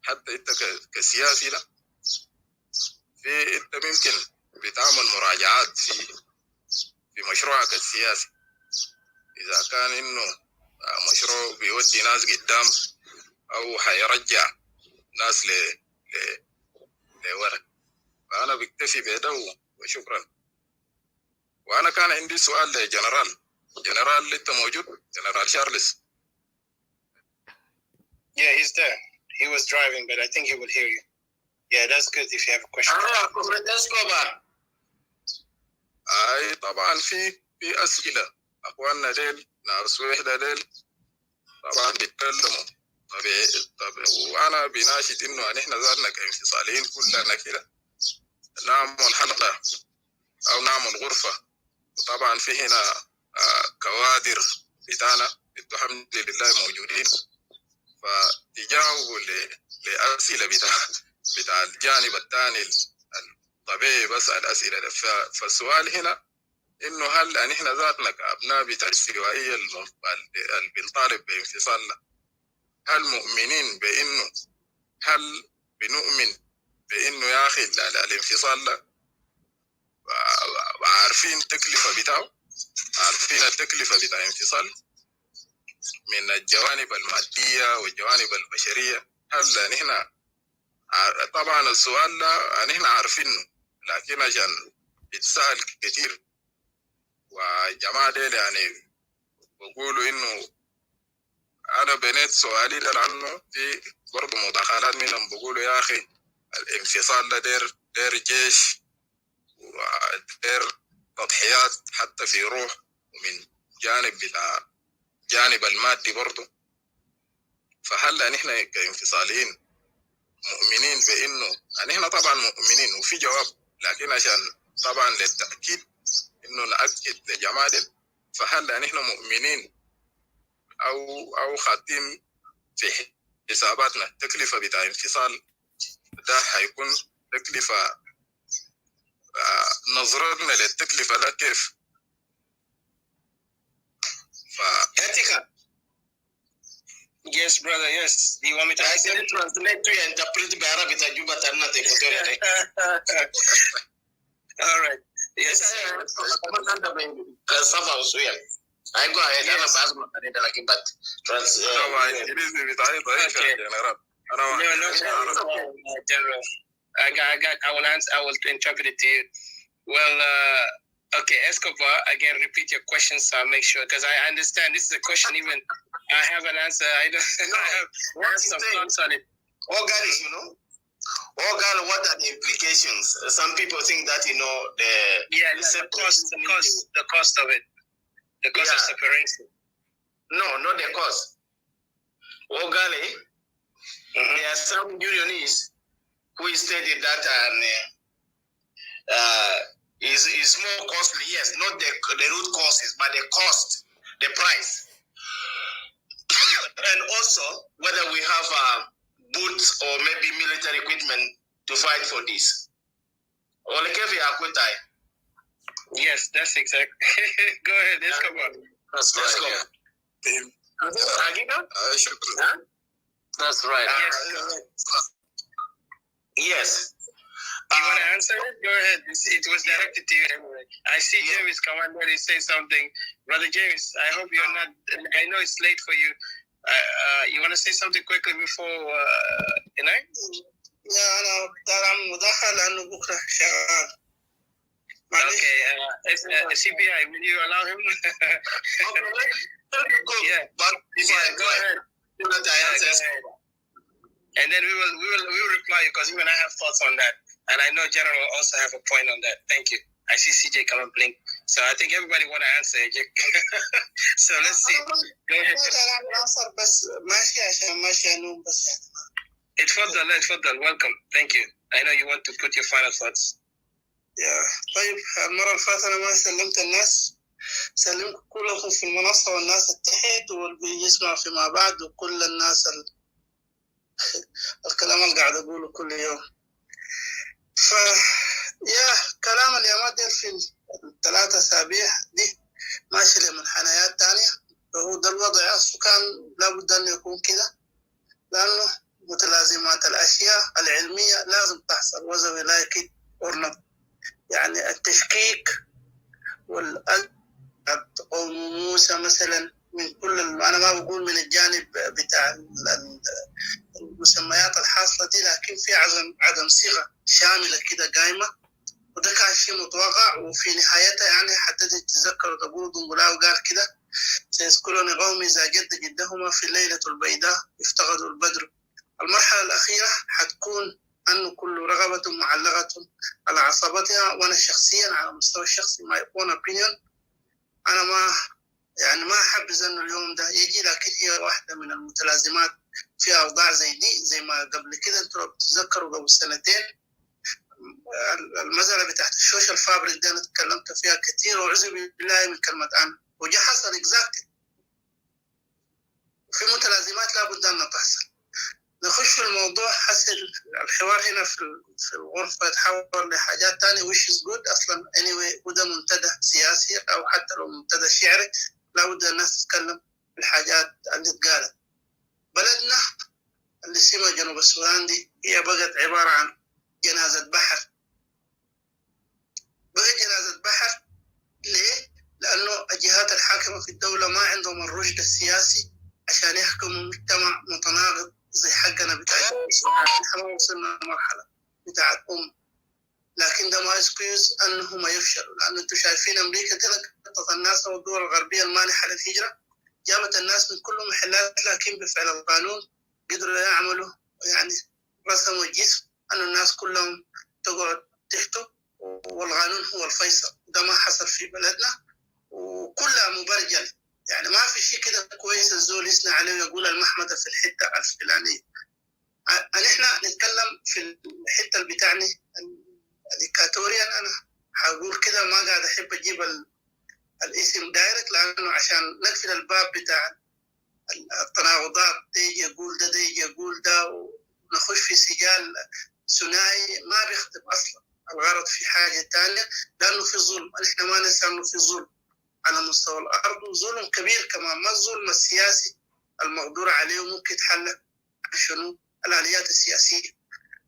حتى انت كسياسي لا، في انت ممكن بتعمل مراجعات في مشروعك السياسي، اذا كان انه مشروع بيودي ناس قدام او حيرجع ناس لورا. فانا بكتفي بده وشكرا. وانا كان عندي سؤال لجنرال انت موجود؟ جنرال شارلز. Yeah, he's there. He was driving, but I think he will hear you. Yeah, that's good if you have a question. اي طبعا في اسئله اخواننا ديل ناس وحده ديل طبعا بيتكلموا طبيعي. وانا بناشد انه نحن ذاتنا كانفصاليين كلنا كده نعمل حلقه او نعمل غرفه، وطبعا في هنا كوادر بتاعنا الحمد لله موجودين، فتجاوبوا لاسئله بتاع الجانب الثاني الطبيعي. بس الاسئله ده فالسؤال هنا انه هل نحن ذاتنا كابناء بتاع الاستوائيه اللي بنطالب بانفصالنا، هل مؤمنين بانه، هل بنؤمن بانه يا اخي الانفصال ده عارفين التكلفه بتاعه، عارفين التكلفه بتاع الانفصال من الجوانب الماديه والجوانب البشريه؟ هل نحن طبعا السؤال ده نحن عارفينه، لكن عشان يتسأل كتير والجماعه ديل يعني بقولوا انه انا بنيت سؤالي ده عنه في برضه مداخلات منهم، بقولوا يا اخي الانفصال ده دير جيش ودير تضحيات حتى في روح، ومن جانب المادي برضه. فهل نحن كانفصاليين مؤمنين بانه نحن طبعا مؤمنين وفي جواب، لكن عشان طبعا للتاكيد انه ناكد لجماعه، فهل نحن مؤمنين او خاطين في حساباتنا التكلفه بتاع انفصال ده حيكون تكلفه، نظرتنا للتكلفه ده كيف؟ Yes, brother. Yes. Do you want me to translate to interpret by Arabic and Juba Tarnat Equatoria? All right. Yes. I go ahead. أنا بعزم أنا لكن but الإنجليزي بتاعي ضعيف يا جنرال. General. I will answer. I will interpret it to you. Well, okay, Escobar. Again, repeat your questions so I'll make sure, because I understand this is a question. Even I have an answer. I have some thoughts on it. Oh, God, you know. Oh, God, what are the implications? Some people think that the cost of it, the cost of separation. No, not the cost. Oh, God, there are some unionists who stated that is more costly. Yes, not the root causes, but the cost, the price. And also whether we have boots or maybe military equipment to fight for this. Yes, that's exact. Go ahead, let's come on. That's right. That's right. Yes. You want to answer it? Go ahead. It was directed to you anyway. I see James come on there. He say something. Brother James, I hope you're not. I know it's late for you. You want to say something quickly before Okay. CPI, will you allow him? Yeah. Go ahead. And then we will reply you, because even I have thoughts on that, and I know General will also have a point on that. Thank you. I see CJ come and blink. So I think everybody want to answer. So let's see. Go ahead. اتفضل. Welcome. Thank you. I know you want to put your final thoughts. طيب المرة اللي فاتت أنا ما سلمت الناس، سلمت كلكم في المنصة والناس التحت واللي بيسمع فيما بعد وكل الناس الكلام اللي قاعد أقوله كل يوم. يا كلام اليومات دي في ال3 أسابيع دي ماشي لمنحنيات تانية، وهو ده الوضع أصله كان لابد أن يكون كده، لأنه متلازمات الأشياء العلمية لازم تحصل وزن لا يكيد أرنب. يعني التشكيك أو موسى مثلا من كل أنا ما بقول من الجانب بتاع المسميات الحاصلة دي، لكن في عدم صيغة شاملة كده قايمة، وده كان شيء متوقع. وفي نهايتها يعني حتى تتذكروا تقول دنقلاو قال كده سيذكرني قومي إذا جد جدهما في الليلة البيضاء افتقدوا البدر. المرحلة الأخيرة حتكون أن كل رغبة معلقة على عصبتها. وأنا شخصيا على المستوى الشخصي my own opinion أنا ما أحبذ أنه اليوم ده يجي، لكن هي واحدة من المتلازمات في أوضاع زي دي. زي ما قبل كده أنتوا بتتذكروا قبل 2 سنين المسألة بتاعت السوشيال فابريك دي أنا تكلمت فيها كثير وعزب بالله من كلمة أنا، وجا حصل إكزاكتلي. في متلازمات لابد أن تحصل. نخش في الموضوع حسن الحوار هنا في الغرفة يتحول لحاجات تانية which is good أصلا anyway، وده منتدى سياسي أو حتى لو منتدى شعري لابد الناس تتكلم بالحاجات اللي اتقالت. بلدنا اللي اسمها جنوب السودان دي هي بقت عبارة عن جنازة بحر. بقت جنازة بحر ليه؟ لأنه الجهات الحاكمة في الدولة ما عندهم الرشد السياسي عشان يحكموا مجتمع متناقض زي حقنا بتاع نحن وصلنا مرحلة بتاعت لكن ده ما يسكيوز أنهم يفشلوا، لأن أنتم شايفين أمريكا كده قطت الناس والدول الغربية المانحة للهجرة جابت الناس من كل محلات، لكن بفعل القانون قدروا يعملوا يعني رسموا الجسم أن الناس كلهم تقعد تحته، والقانون هو الفيصل. ده ما حصل في بلدنا وكلها مبرجل. يعني ما في شيء كده كويس الزول يسنى عليه ويقول المحمدة في الحتة الفلانية. احنا نتكلم في الحتة اللي بتاعني الإيكاتوريا. أنا هقول كده ما قاعد أحب أجيب الاسم دايركت لأنه عشان نقفل الباب بتاع التناقضات، ده يجي يقول ده يجي يقول ده ونخش في سجال ثنائي ما بيخدم أصلا الغرض في حاجة تانية، لأنه في ظلم. نحن ما ننسى أنه في ظلم على مستوى الأرض وظلم كبير كمان. ما الظلم السياسي المقدور عليه ممكن يتحل شنو الآليات السياسية.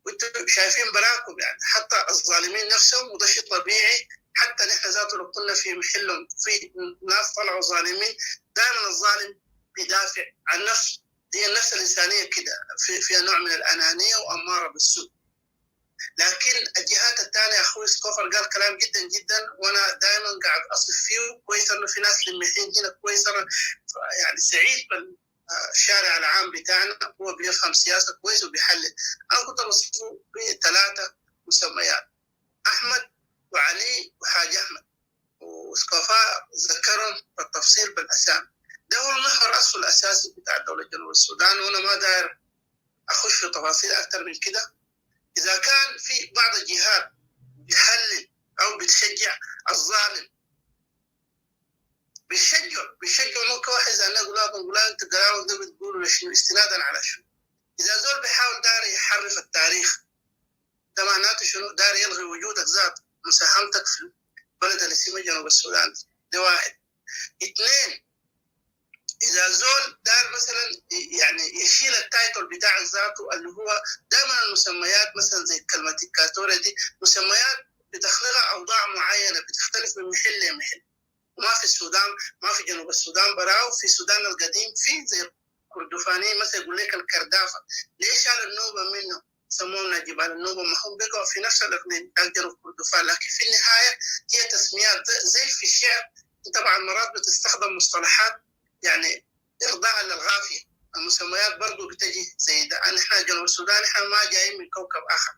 وانتم شايفين براكم يعني حتى الظالمين نفسهم، وده شيء طبيعي. حتى نحن ذاته لو كنا في محلهم في ناس طلعوا ظالمين، دائما الظالم بيدافع عن نفسه. هي النفس الإنسانية كده فيها نوع من الأنانية وأمارة بالسوء. لكن الجهات الثانية أخوي سكوفر قال كلام جدا جدا وأنا دائما قاعد أصف فيه. كويس إنه في ناس لمحين هنا، كويس أنا يعني سعيد بالشارع العام بتاعنا هو بيفهم سياسة كويس وبيحلل. أنا كنت بصفه ب3 مسميات: أحمد وعلي وحاج أحمد، وسكوفا ذكرهم بالتفصيل بالأسامي. ده هو المحور أصله الأساسي بتاع دولة جنوب السودان، وأنا ما داير أخش في تفاصيل أكثر من كده. إذا كان في بعض الجهات بتحلل أو بتشجع الظالم، بيشجعوا ممكن واحد زي نقول أنت قراءة ده بتقولوا شنو استنادا على شنو. إذا زول بيحاول دار يحرف التاريخ ده معناته شنو؟ دار يلغي وجودك ذات مساهمتك في البلد اللي اسمه جنوب السودان. ده 1. 2 إذا زول دار مثلا يعني يشيل التايتل بتاع ذاته اللي هو دائما المسميات مثلا زي كلمة إيكاتوريا دي مسميات بتخلقها أوضاع معينة بتختلف من محل لمحل. ما في السودان، ما في جنوب السودان براو، في السودان القديم في زي كردفاني مثلا يقول لك الكردافة. ليش شال النوبة منه؟ سمونا جبال النوبة، ما هم بقوا في نفس الإقليم أقدروا كردفان، لكن في النهاية هي تسميات زي في الشعر. طبعا مرات بتستخدم مصطلحات يعني إرضاء للغافية. المسميات برضو بتجي زي ده. نحن جنوب السودان نحن ما جايين من كوكب آخر.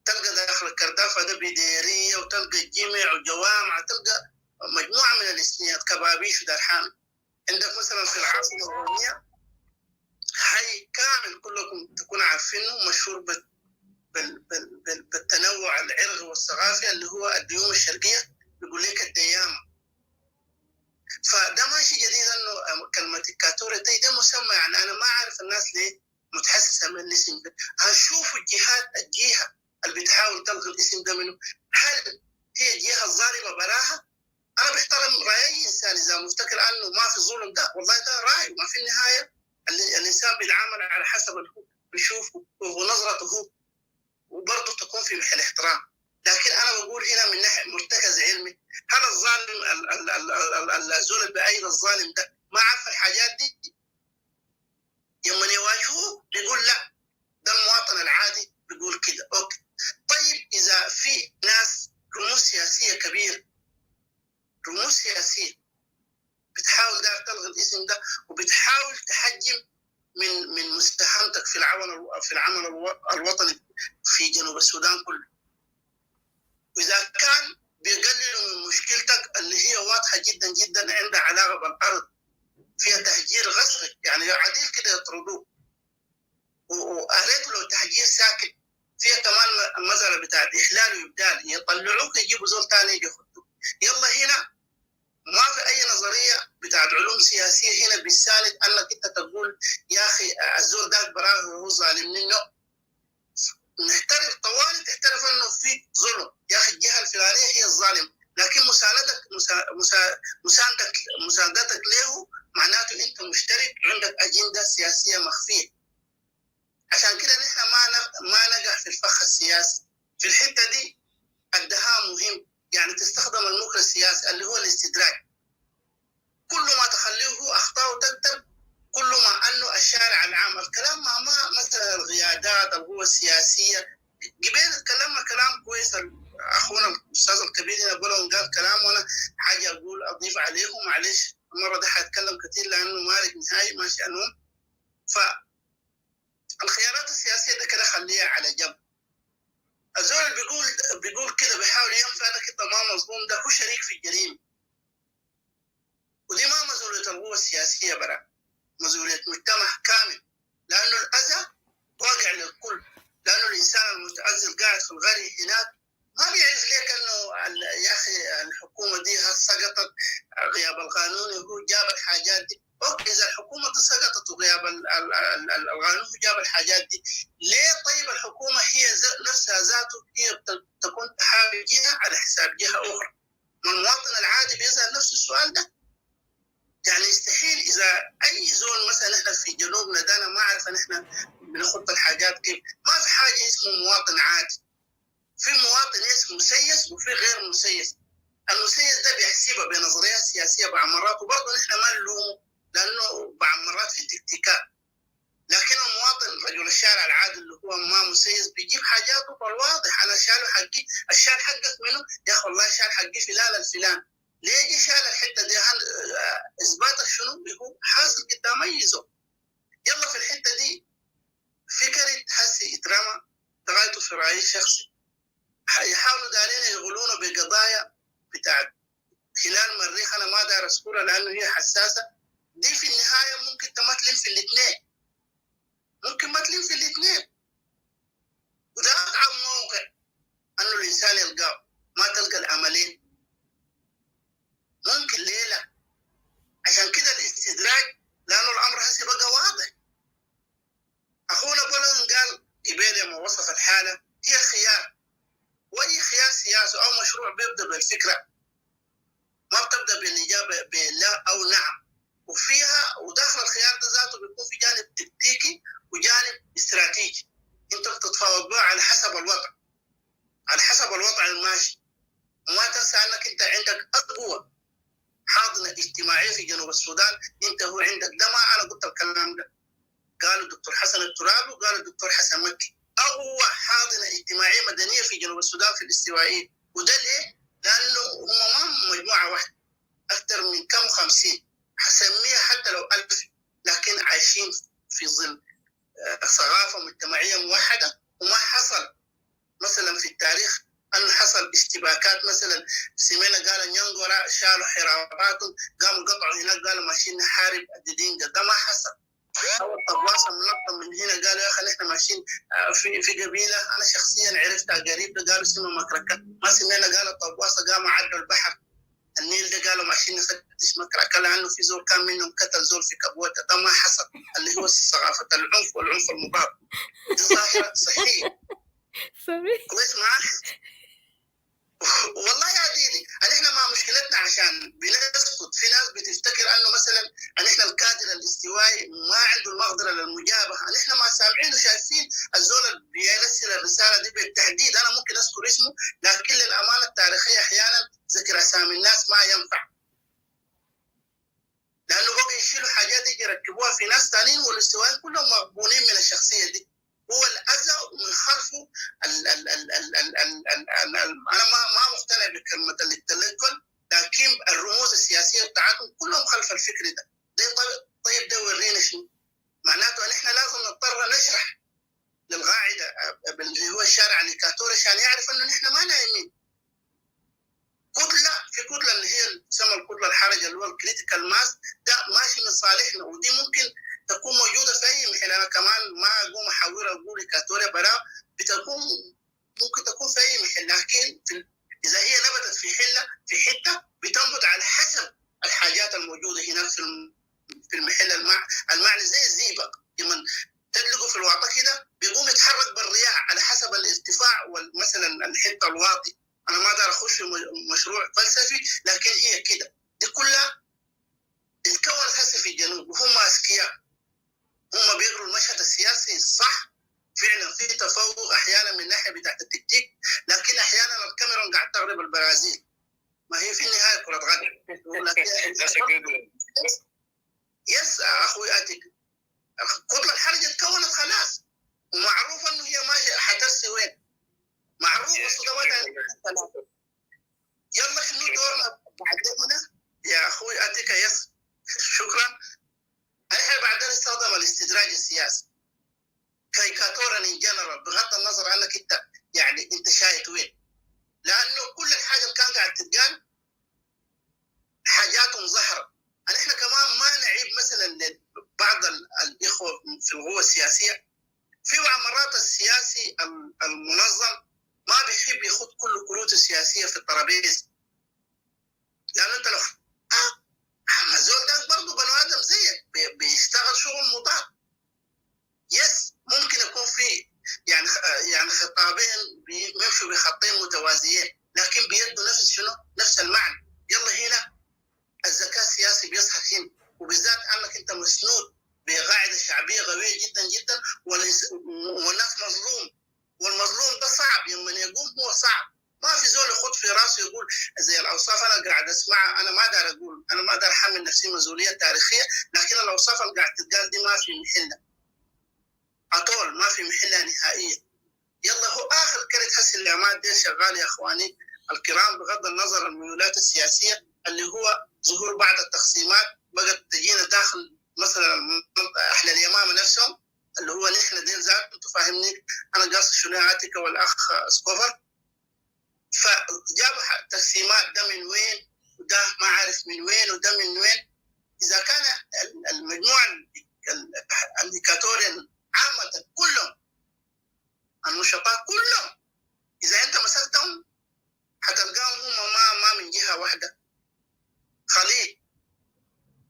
تلقى داخل الكردافة ده بديرية، وتلقى الجمع وجوامع، تلقى مجموعة من الإثنيات كبابيش ودرحان. عندك مثلا في العاصمة الرومية حي كامل كلكم تكونوا عارفينه مشهور بالتنوع العرقي والثقافي اللي هو الديوم الشرقية، بيقول لك الديامة. فده ماشي جديد انه كلمة إكواتوريا ده مسمى، يعني انا ما اعرف الناس ليه متحسسة من الاسم ده. هنشوف الجهة اللي بتحاول تلغي الاسم ده منه، هل هي الجهة الظالمة براها؟ انا بحترم رأي اي انسان اذا مفتكر انه ما في ظلم، ده والله ده رأي، وما في النهاية الانسان بيتعامل على حسب اللي بيشوفه ونظرته هو، وبرضه تكون في محل احترام. لكن انا بقول هنا من ناحيه مرتكز علمي، هل الظالم الزول اللي بايد الظالم ده ما عارف الحاجات دي؟ يوم يواجهوه بيقول لا، ده المواطن العادي بيقول كده. اوكي، طيب اذا في ناس رموز سياسيه كبيره، رموز سياسيه بتحاول ده تلغي الاسم ده وبتحاول تحجم من مساهمتك في العمل الوطني في جنوب السودان كله، وإذا كان بيقللوا من مشكلتك اللي هي واضحة جدا جدا عندها علاقة بالأرض، فيها تهجير غصبي، يعني عديل كده يطردوه، وقالت له تهجير ساكن، فيها كمان المسألة بتاعت إحلال وإبدال، يطلعوك يجيبوا زول تاني يجي يخطوك. يلا هنا ما في أي نظرية بتاعت علوم سياسية هنا بالساند أنك أنت تقول يا أخي الزول ده براه هو ظالم منه. نحترف طوالي تحترف أنه في ظلم، يا أخي الجهة الفلانية هي الظالم، لكن مساندتك له معناته أنت مشترك عندك أجندة سياسية مخفية. عشان كده نحن ما نقع في الفخ السياسي في الحتة دي. الدهاء مهم، يعني تستخدم المكر السياسي اللي هو الاستدراج، كل ما تخليه أخطاء تكتب، كل ما أنه الشارع العام الكلام ما مثلا القيادات القوى السياسية. قبل تكلمنا كلام كويس، أخونا الأستاذ الكبير هنا قال كلام، وأنا حاجة أقول أضيف عليهم، معلش المرة دي حأتكلم كثير لأنه مالك نهائي ما شأنهم. فالخيارات السياسية ده كده خليها على جنب. الزول بيقول كده بيحاول ينفع انك انت ما مظلوم، ده هو شريك في الجريمه، ودي ما مسؤوليه القوى السياسيه برا، مسؤوليه مجتمع كامل، لانه الاذى واقع للكل. لانه الانسان المتعزل قاعد في القريه هناك ما بيعرف ليك انه يا اخي الحكومه دي سقطت، غياب القانون هو جاب الحاجات دي. اوكي، اذا الحكومه دي سقطت وغياب القانون هو جاب الحاجات دي، ليه طيب الحكومه هي نفسها ذاته هي تكون تحاول جهه على حساب جهه اخرى؟ ما المواطن العادي بيسال نفس السؤال ده. يعني يستحيل اذا اي زول مثلا احنا في جنوبنا ده، انا ما اعرف ان احنا بنخط الحاجات كيف، ما في حاجه اسمه مواطن عادي، في مواطن اسمه مسيس وفي غير مسيس. المسيس ده بيحسبها بنظريات سياسيه بعض مرات، وبرضه نحن ما نلومه لانه بعض مرات في تكتيكات. لكن المواطن رجل الشارع العادي اللي هو ما مسيس بيجيب حاجاته بالواضح، انا شال حقي، الشال حقك منه يا اخي والله شال حقي فلان الفلان، ليه يجي شال الحته دي؟ اثباتك شنو؟ هو حاصل قدام اي زول. يلا في الحته دي فكره هسي اترمى تغايته في رايي الشخصي، يحاولوا دارين يغلونا بقضايا بتاعت خلال مريخ، انا ما داير اذكرها لانه هي حساسه. دي في النهايه ممكن تمثل في الاثنين، ممكن مثلين في الاثنين، وده اصعب موقع انه الانسان يلقاه، ما تلقى العملين ممكن ليله. عشان كده الاستدراج، لانه الامر هسي بقى واضح. اخونا بولن قال قبل لما وصف الحاله هي خيار، واي خيار سياسي او مشروع بيبدا بالفكره، ما بتبدا بالاجابه بلا او نعم، وفيها وداخل الخيار ده ذاته بيكون في جانب تكتيكي وجانب استراتيجي، انت بتتفاوض بها على حسب الوضع، على حسب الوضع الماشي. وما تنسى انك انت عندك اقوى حاضنه اجتماعيه في جنوب السودان، انت هو عندك ده. ما انا قلت الكلام ده، قالوا الدكتور حسن الترابي وقال الدكتور حسن مكي، اقوى حاضنه اجتماعيه مدنيه في جنوب السودان في الاستوائيه. وده ليه؟ لانه هم ما مجموعه واحده، اكثر من كم 50 حسميها حتى لو 1000، لكن عايشين في ظل ثقافه مجتمعيه موحده. وما حصل مثلا في التاريخ أنه حصل اشتباكات مثلا سمينا قال نيانغورا شالوا حراباتهم قاموا قطعوا هناك قالوا ماشيين نحارب الديدينجا، ده ما حصل. أول طباسة منظم من هنا قالوا يا أخي نحن ماشيين في قبيلة أنا شخصيا عرفتها قريب قالوا اسمها مكركة، ما سمينا قالوا طباسة قاموا عدوا البحر النيل ده قالوا ماشيين نفتش مكركة لأنه في زول كان منهم قتل زول في كبوتة، ده ما حصل اللي هو ثقافة العنف والعنف المضاد. دي ظاهرة صحية. كويس معاه؟ والله يا ديدي احنا ما مشكلتنا عشان بنسكت. في ناس بتفتكر انه مثلا احنا الكادر الاستوائي ما عنده المقدره للمجابهه، احنا ما سامعين وشايفين الزول اللي بيرسل الرساله دي بالتحديد انا ممكن اذكر اسمه، لكن للامانه التاريخيه احيانا ذكر اسامي الناس ما ينفع، لانه بقوا يشيلوا حاجات يجي يركبوها في ناس ثانيين والاستوائيين كلهم مقبولين من الشخصيه دي. هو الأذى من خلفه أنا ما مقتنع بكلمة الانتلكتوال، لكن الرموز السياسية بتاعتهم كلهم خلف الفكر ده. طيب ده ورينا شنو؟ معناته نحن لازم نضطر نشرح للقاعدة اللي هو الشارع الإكواتوري عشان يعرف إنه نحن ما نايمين. كتلة في كتلة اللي هي تسمى الكتلة الحرجة اللي هو الكريتيكال ماس ده ماشي من صالحنا، ودي ممكن تكون موجودة في أي محل. أنا كمان ما أقوم أحاور أقول إكواتوريا برا، بتكون ممكن تكون في أي محل، لكن إذا هي نبتت في حتة بتنبت على حسب الحاجات الموجودة هناك في المحل المعني زي الزيبق لما تدلقوا في الواطة كده بيقوم يتحرك بالرياح على حسب الارتفاع ومثلا الحتة الواطي. أنا ما أقدر أخش في مشروع فلسفي، لكن هي كده دي كلها اتكونت هسه في الجنوب وهم أذكياء، هم بيقروا المشهد السياسي صح. فعلا في تفوق أحيانا من ناحية بتاعت التكتيك، لكن أحيانا الكاميرون قاعد تغلب البرازيل. ما هي في النهاية كرة قدم. يس أخوي أتك الكتلة الحرجة اتكونت خلاص، ومعروف إنه هي ماشية حترسي وين، معروف الصدمات. يلا شنو دورنا بعدنا يا أخوي أتك؟ يس شكرا. احنا بعدين نستخدم الاستدراج السياسي كايكاتورا ان جنرال بغض النظر عنك انت يعني انت شايف وين، لانه كل الحاجه اللي كان قاعد تتقال حاجاتهم ظهرت. احنا كمان ما نعيب مثلا لبعض الاخوه في القوى السياسيه، في مرات السياسي المنظم ما بيحب يخوض كل كروته السياسيه في الترابيزه، لانه انت لو الزول ده برضه بنو ادم زيك بيشتغل شغل مضاد. يس ممكن يكون في يعني خطابين بيمشوا بخطين متوازيين، لكن بيدوا نفس شنو؟ نفس المعنى. يلا هنا الذكاء السياسي بيظهر هنا، وبالذات انك انت مسنود بقاعده شعبيه قويه جدا جدا، والناس مظلوم، والمظلوم ده صعب لما يقوم هو صعب. ما في زول يخط في راسه يقول زي الاوصاف انا قاعد اسمعها، انا ما اقدر اقول، انا ما اقدر احمل نفسي مسؤوليه تاريخيه، لكن الاوصاف اللي قاعد تتقال دي ما في محلها اطول، ما في محلها نهائيا. يلا هو اخر كرت هسه الاعمال دي شغال يا اخواني الكرام، بغض النظر عن الميولات السياسيه اللي هو ظهور بعض التقسيمات بقت تجينا داخل مثلا احنا اليمامه نفسهم اللي هو نحن دين ذات انتم فاهمني انا قاصد شنو عاتك والاخ سكوفر، فجابوا تقسيمات ده من وين وده ما عارف من وين وده من وين. اذا كان المجموعه الانديكاتوريين عامه كلهم النشطاء كلهم اذا انت مسكتهم حتلقاهم هم ما من جهه واحده، خليط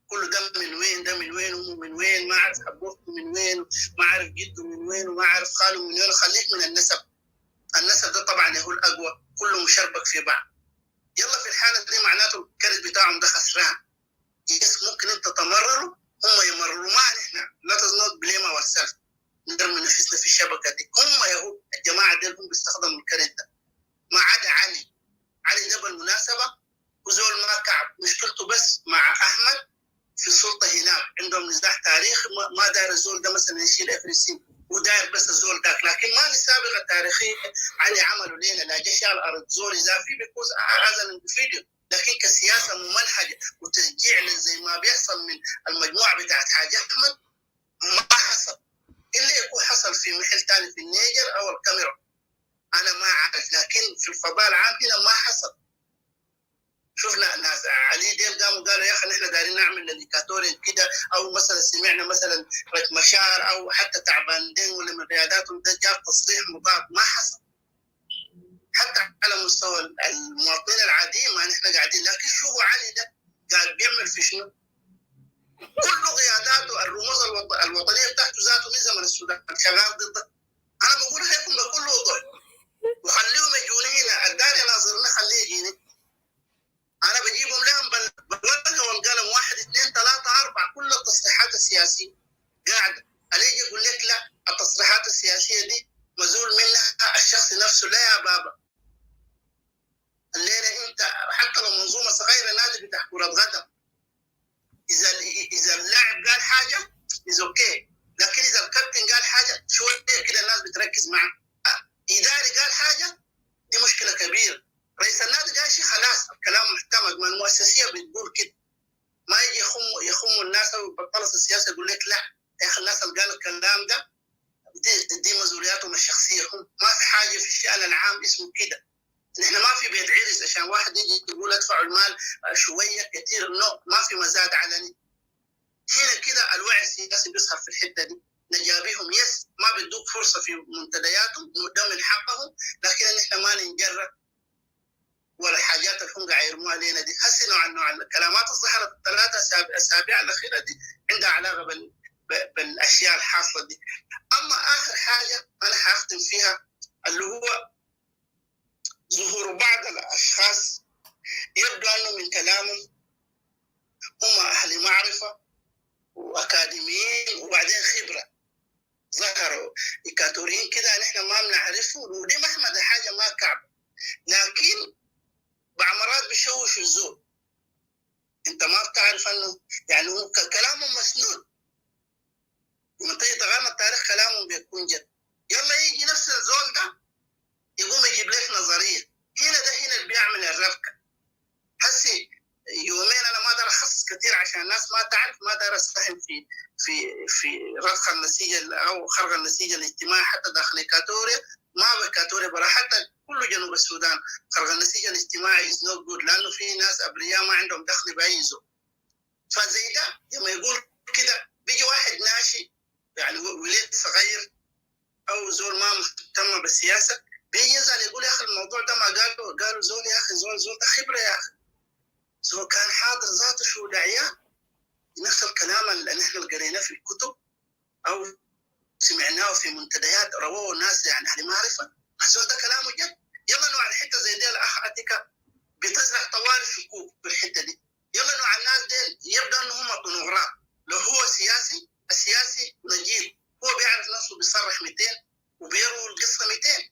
كله ده من وين ده من وين وهم من وين، ما عارف ابوه من وين ما عارف جده من وين وما عارف خاله من وين. خليك من النسب ده طبعا هو الاقوى، كله مشربك في بعض. يلا في الحاله دي معناته الكرت بتاعهم ده خسران. يس ممكن انت تمرروا هم يمرروا، ما نحن لا تزنوت بليما والسلف نرمي نفسنا في الشبكه دي. هم يهو الجماعه دي هم بيستخدموا الكرت ده، ما عدا علي ده بالمناسبه وزول ما كعب مشكلته بس مع احمد في السلطه هناك، عندهم نزاع تاريخي ما داير الزول ده مثلا يشيل افريسين وداير بس الزول داك، لكن ما في سابقه تاريخيه علي عملوا لنا لا جيش على الارض زول اذا في بيكوز هذا الاندفيديو، لكن كسياسه ممنهجه وتشجيع زي ما بيحصل من المجموعه بتاعت حاج احمد ما حصل، الا يكون حصل في محل ثاني في النيجر او الكاميرون. انا ما اعرف، لكن في الفضاء العام هنا ما حصل. شفنا ناس علي ديل قالوا يا اخي نحن دايرين نعمل للإيكاتوريا كده، او مثلا سمعنا مثلا مشاعر او حتى تعبان دين ولا من رياداتهم ده جاب تصريح مضاد، ما حصل. حتى على مستوى المواطنين العاديين ما نحن قاعدين، لكن شوفوا علي ده قاعد بيعمل في شنو؟ كل قياداته الرموز الوطنيه بتاعته ذاته من زمن السودان شغال ضده. انا بقول لكم بكل وضوح وخليهم يجوني هنا، الداري ناظرنا خليه يجيني، انا بجيبهم لهم بالورقه والقلم 1 2 3 4 كل التصريحات السياسيه قاعده. عليه يقول لك لا التصريحات السياسيه دي مزول منها الشخص نفسه. لا يا بابا، الليله انت حتى لو منظومه صغيره نادي بتاع كره قدم، اذا اللاعب قال حاجه از اوكي، لكن اذا الكابتن قال حاجه شويه كده الناس بتركز معه. اداري قال حاجه دي مشكله كبيره. رئيس النادي قال شيء خلاص الكلام محتمل، ما المؤسسيه بتقول كده، ما يجي يخموا الناس وبطلس السياسه يقول لك لا يا اخي الناس اللي قالوا الكلام ده دي مسؤولياتهم الشخصيه، هم ما في حاجه في الشان العام اسمه كده. نحن ما في بيت عرس عشان واحد يجي يقول ادفعوا المال شويه كثير، ما في مزاد علني. هنا كده الوعي السياسي بيظهر في الحته دي. نجابيهم يس ما بيدوك فرصه في منتدياتهم ده من حقهم، لكن نحن ما ننجرب ولا الحاجات اللي هم قاعد يرموها علينا دي. هسه نوع الكلامات اللي ظهرت ال3 أسابيع الاخيره دي عندها علاقه بالاشياء الحاصله دي. اما اخر حاجه انا هختم فيها اللي هو ظهور بعض الاشخاص يبدو انه من كلامهم هم اهل معرفه واكاديميين وبعدين خبره، ظهروا إيكاتوريين كده نحن ما بنعرفهم، ودي محمد حاجه ما كعب، لكن بعمرات بيشوش الزول. انت ما بتعرف انه يعني كلامهم مسنون، لما تيجي تغنى التاريخ كلامهم بيكون جد. يلا يجي نفس الزول ده يقوم يجيب لك نظريه هنا اللي بيعمل الربكه. هسي يومين انا ما دار اخصص كثير عشان الناس ما تعرف، ما دار اساهم في رضخ النسيج او خرق النسيج الاجتماعي حتى داخل إيكاتوريا، ما بإيكاتوريا برا حتى كل جنوب السودان. خرق النسيج الاجتماعي از نوت جود، لانه في ناس ابرياء ما عندهم دخل باي زول. فزي ده لما يقول كده بيجي واحد ناشي يعني وليد صغير او زول ما مهتم بالسياسه بيجي يزعل يقول يا اخي الموضوع ده ما قالوا زول يا اخي، زول ده خبره يا اخي، زول كان حاضر ذاته شو دعيان. نفس الكلام اللي نحن قريناه في الكتب او سمعناه في منتديات رواه ناس يعني اهل معرفه، الزول ده كلامه جد. يلا نوع الحته زي دي الاخ اتيكا بتزرع طوال شكوك في الحته دي. يلا نوع الناس دي يبدو انه هم طنوغراء. لو هو سياسي، السياسي نجيب، هو بيعرف نفسه بيصرح 200 وبيروي القصه 200.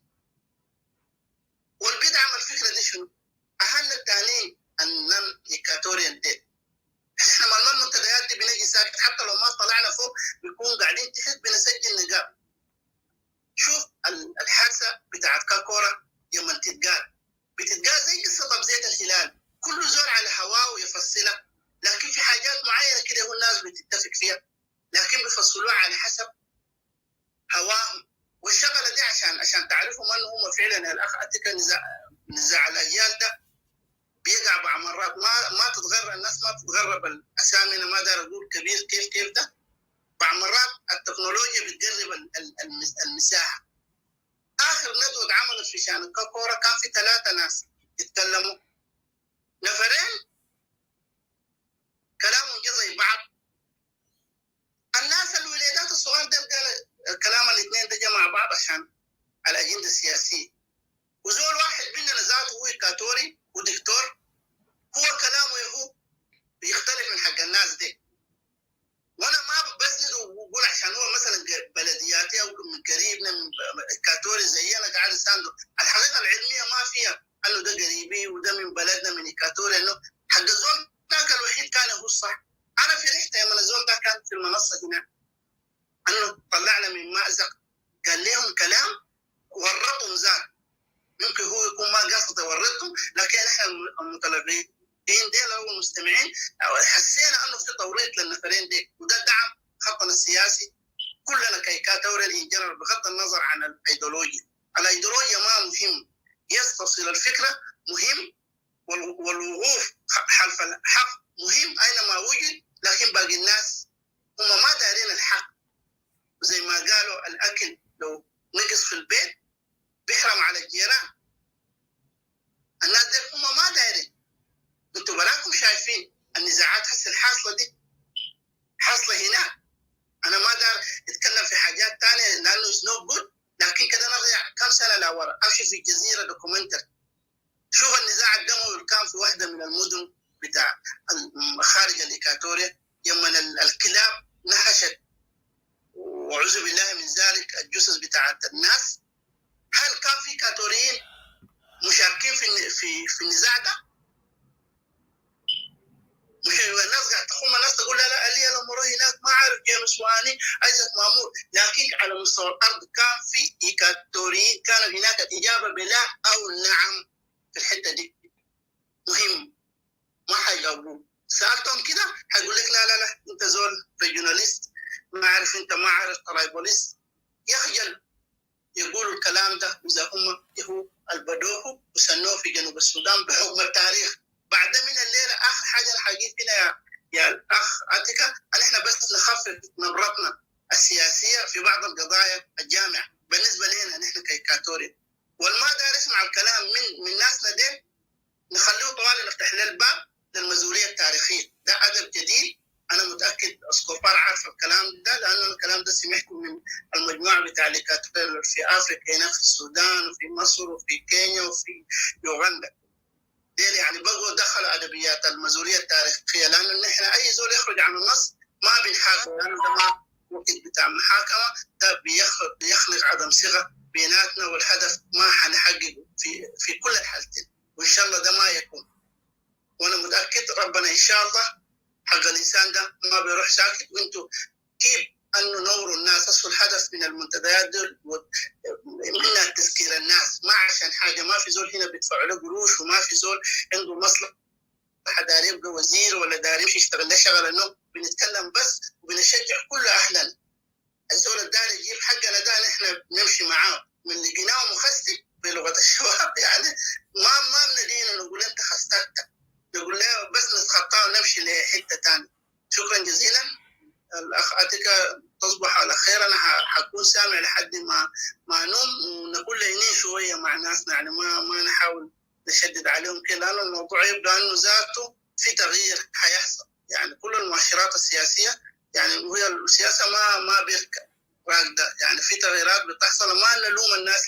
واللي بيدعم الفكره دي شنو؟ اهلنا الثانيين النن إيكاتوريان دي. احنا مالنا المنتديات دي بنجي ساكت، حتى لو ما طلعنا فوق بنكون قاعدين تحت بنسجل نقاب. شوف الحادثه بتاعت كاكورا يوم بتتقال زي قصه ابو زيد الهلال، كل زول على هواه ويفصلها، لكن في حاجات معينه كده هو الناس بتتفق فيها، لكن بيفصلوها على حسب هواهم. والشغله دي عشان تعرفوا انه هم فعلا الاخ اتيكا نزاع الاجيال ده بيقع بعض مرات. ما تتغرب الناس، ما تتغرب الاسامي، انا ما دار اقول كبير كيف ده. بعض مرات التكنولوجيا بتقرب المساحه. اخر ندوه اتعملت في شان الكاكورا كان في 3 ناس يتكلموا، نفرين كلامهم جه زي بعض. الناس الولادات الصغار ده قال الكلام الاثنين ده جه مع بعض عشان الاجنده السياسيه. وزول واحد مننا ذاته هو إيكاتوري ودكتور، هو كلامه يهو بيختلف من حق الناس دي. وانا ما بسند وبقول عشان هو مثلا بلدياتي او من قريبنا من إيكاتوري زي انا قاعد اسانده. الحقيقه العلميه ما فيها انه ده قريبي وده من بلدنا من إيكاتوري، انه حق الزول ذاك الوحيد كان هو الصح. انا فرحت لما الزول ده كان في المنصه هنا انه طلعنا من مأزق، قال لهم كلام ورطهم ذات. ممكن هو يكون ما قصد يورطهم، لكن احنا المتلقين ديل او المستمعين حسينا انه في توريط للنفرين دي، وده دعم خطنا السياسي كلنا كإيكاتوري ان جنرال بغض النظر عن الايديولوجيا. الايديولوجيا ما مهم، يستصل الفكره مهم، والوقوف خلف الحق مهم اينما وجد، لكن باقي الناس هم ما دارين الحق. زي ما قالوا الاكل لو نقص في البيت بيحرم على الجيران. الناس دي هم ما دارين. انتوا براكم شايفين النزاعات هسه الحاصله دي حاصله هناك. انا ما دار اتكلم في حاجات ثانيه لانه از نو جود، لكن كده نرجع كم سنه لورا، امشي في الجزيره دوكيومنتري، شوف النزاع الدموي اللي كان في واحده من المدن بتاع خارج الايكاتوريا، يوم الكلاب نهشت واعوذ بالله من ذلك الجثث بتاعت الناس. هل كان في كاتوريين مشاركين في النزاع ده؟ مش الناس قاعد تخم الناس تقول لا علي الامور هناك ما عارف جيمس واني ايزك مامور، لكن على مستوى الارض كان في ايكاتوريين كانوا هناك الاجابه بلا او نعم في الحته دي. مهم ما حيجاوبوه، سالتهم كده حيقول لك لا انت زول ريجوناليست، ما عارف انت ما عارف ترايبوليست. يخجل يقولوا الكلام ده اذا هم هو البدوه وسنوه في جنوب السودان بحكم التاريخ. بعد من الليله اخر حاجه الحقيقه هنا يا الاخ اتيكا ان احنا بس نخفف نبرتنا السياسيه في بعض القضايا الجامعه بالنسبه لنا نحن كايكاتوري، والما دار يسمع الكلام من ناسنا دي نخليه طوال نفتح له الباب للمسؤوليه التاريخيه. ده ادب جديد، انا متاكد اسكوبار عارف الكلام ده لانه الكلام ده سمعته من المجموعه بتاع الكاتوري في افريقيا هنا في السودان وفي مصر وفي كينيا وفي يوغندا. ديل يعني بقوا دخلوا ادبيات المسؤوليه التاريخيه، لانه نحن اي زول يخرج عن النص ما بنحاكم، لانه ده ما وقت بتاع المحاكمه، ده بيخلق عدم ثقه بيناتنا، والهدف ما حنحققه في كل الحالتين، وان شاء الله ده ما يكون. وانا متاكد ربنا ان شاء الله حق الانسان ده ما بيروح ساكت. وانتم كيف انه نوروا الناس، اصل الهدف من المنتديات دول منها تذكير الناس، ما عشان حاجه. ما في زول هنا بيدفعوا له قروش، وما في زول عنده مصلحه داري يبقى وزير ولا داري يمشي يشتغل له شغله. انه بنتكلم بس وبنشجع كل اهلنا. الزول الداري يجيب حقنا ده نحن بنمشي معاه، من لقيناه مخستي بلغه الشباب يعني ما بندينا نقول انت خستك، نقول له بس نتخطاه ونمشي لحته ثانيه. شكرا جزيلا الاخ اتيكا، تصبح على خير. انا حكون سامع لحد ما نوم، ونقول لينين شويه مع ناسنا يعني ما نحاول نشدد عليهم كده، لانه الموضوع يبدو انه ذاته في تغيير حيحصل. يعني كل المؤشرات السياسيه يعني وهي السياسه ما بيركب راكده، يعني في تغييرات بتحصل، ما نلوم الناس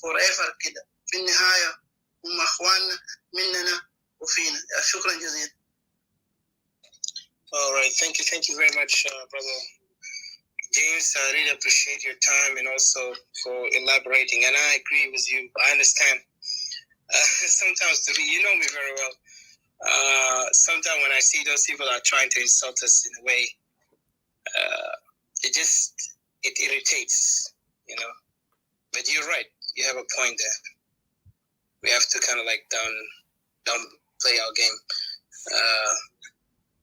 فور ايفر كده، في النهايه هم اخواننا مننا وفينا. شكرا جزيلا. All right, thank you very much, brother James. I really appreciate your time and also for elaborating. And I agree with you. I understand. Sometimes, you know me very well. Sometimes when I see those people are trying to insult us in a way, it irritates, you know. But you're right. You have a point there. We have to kind of like down play our game.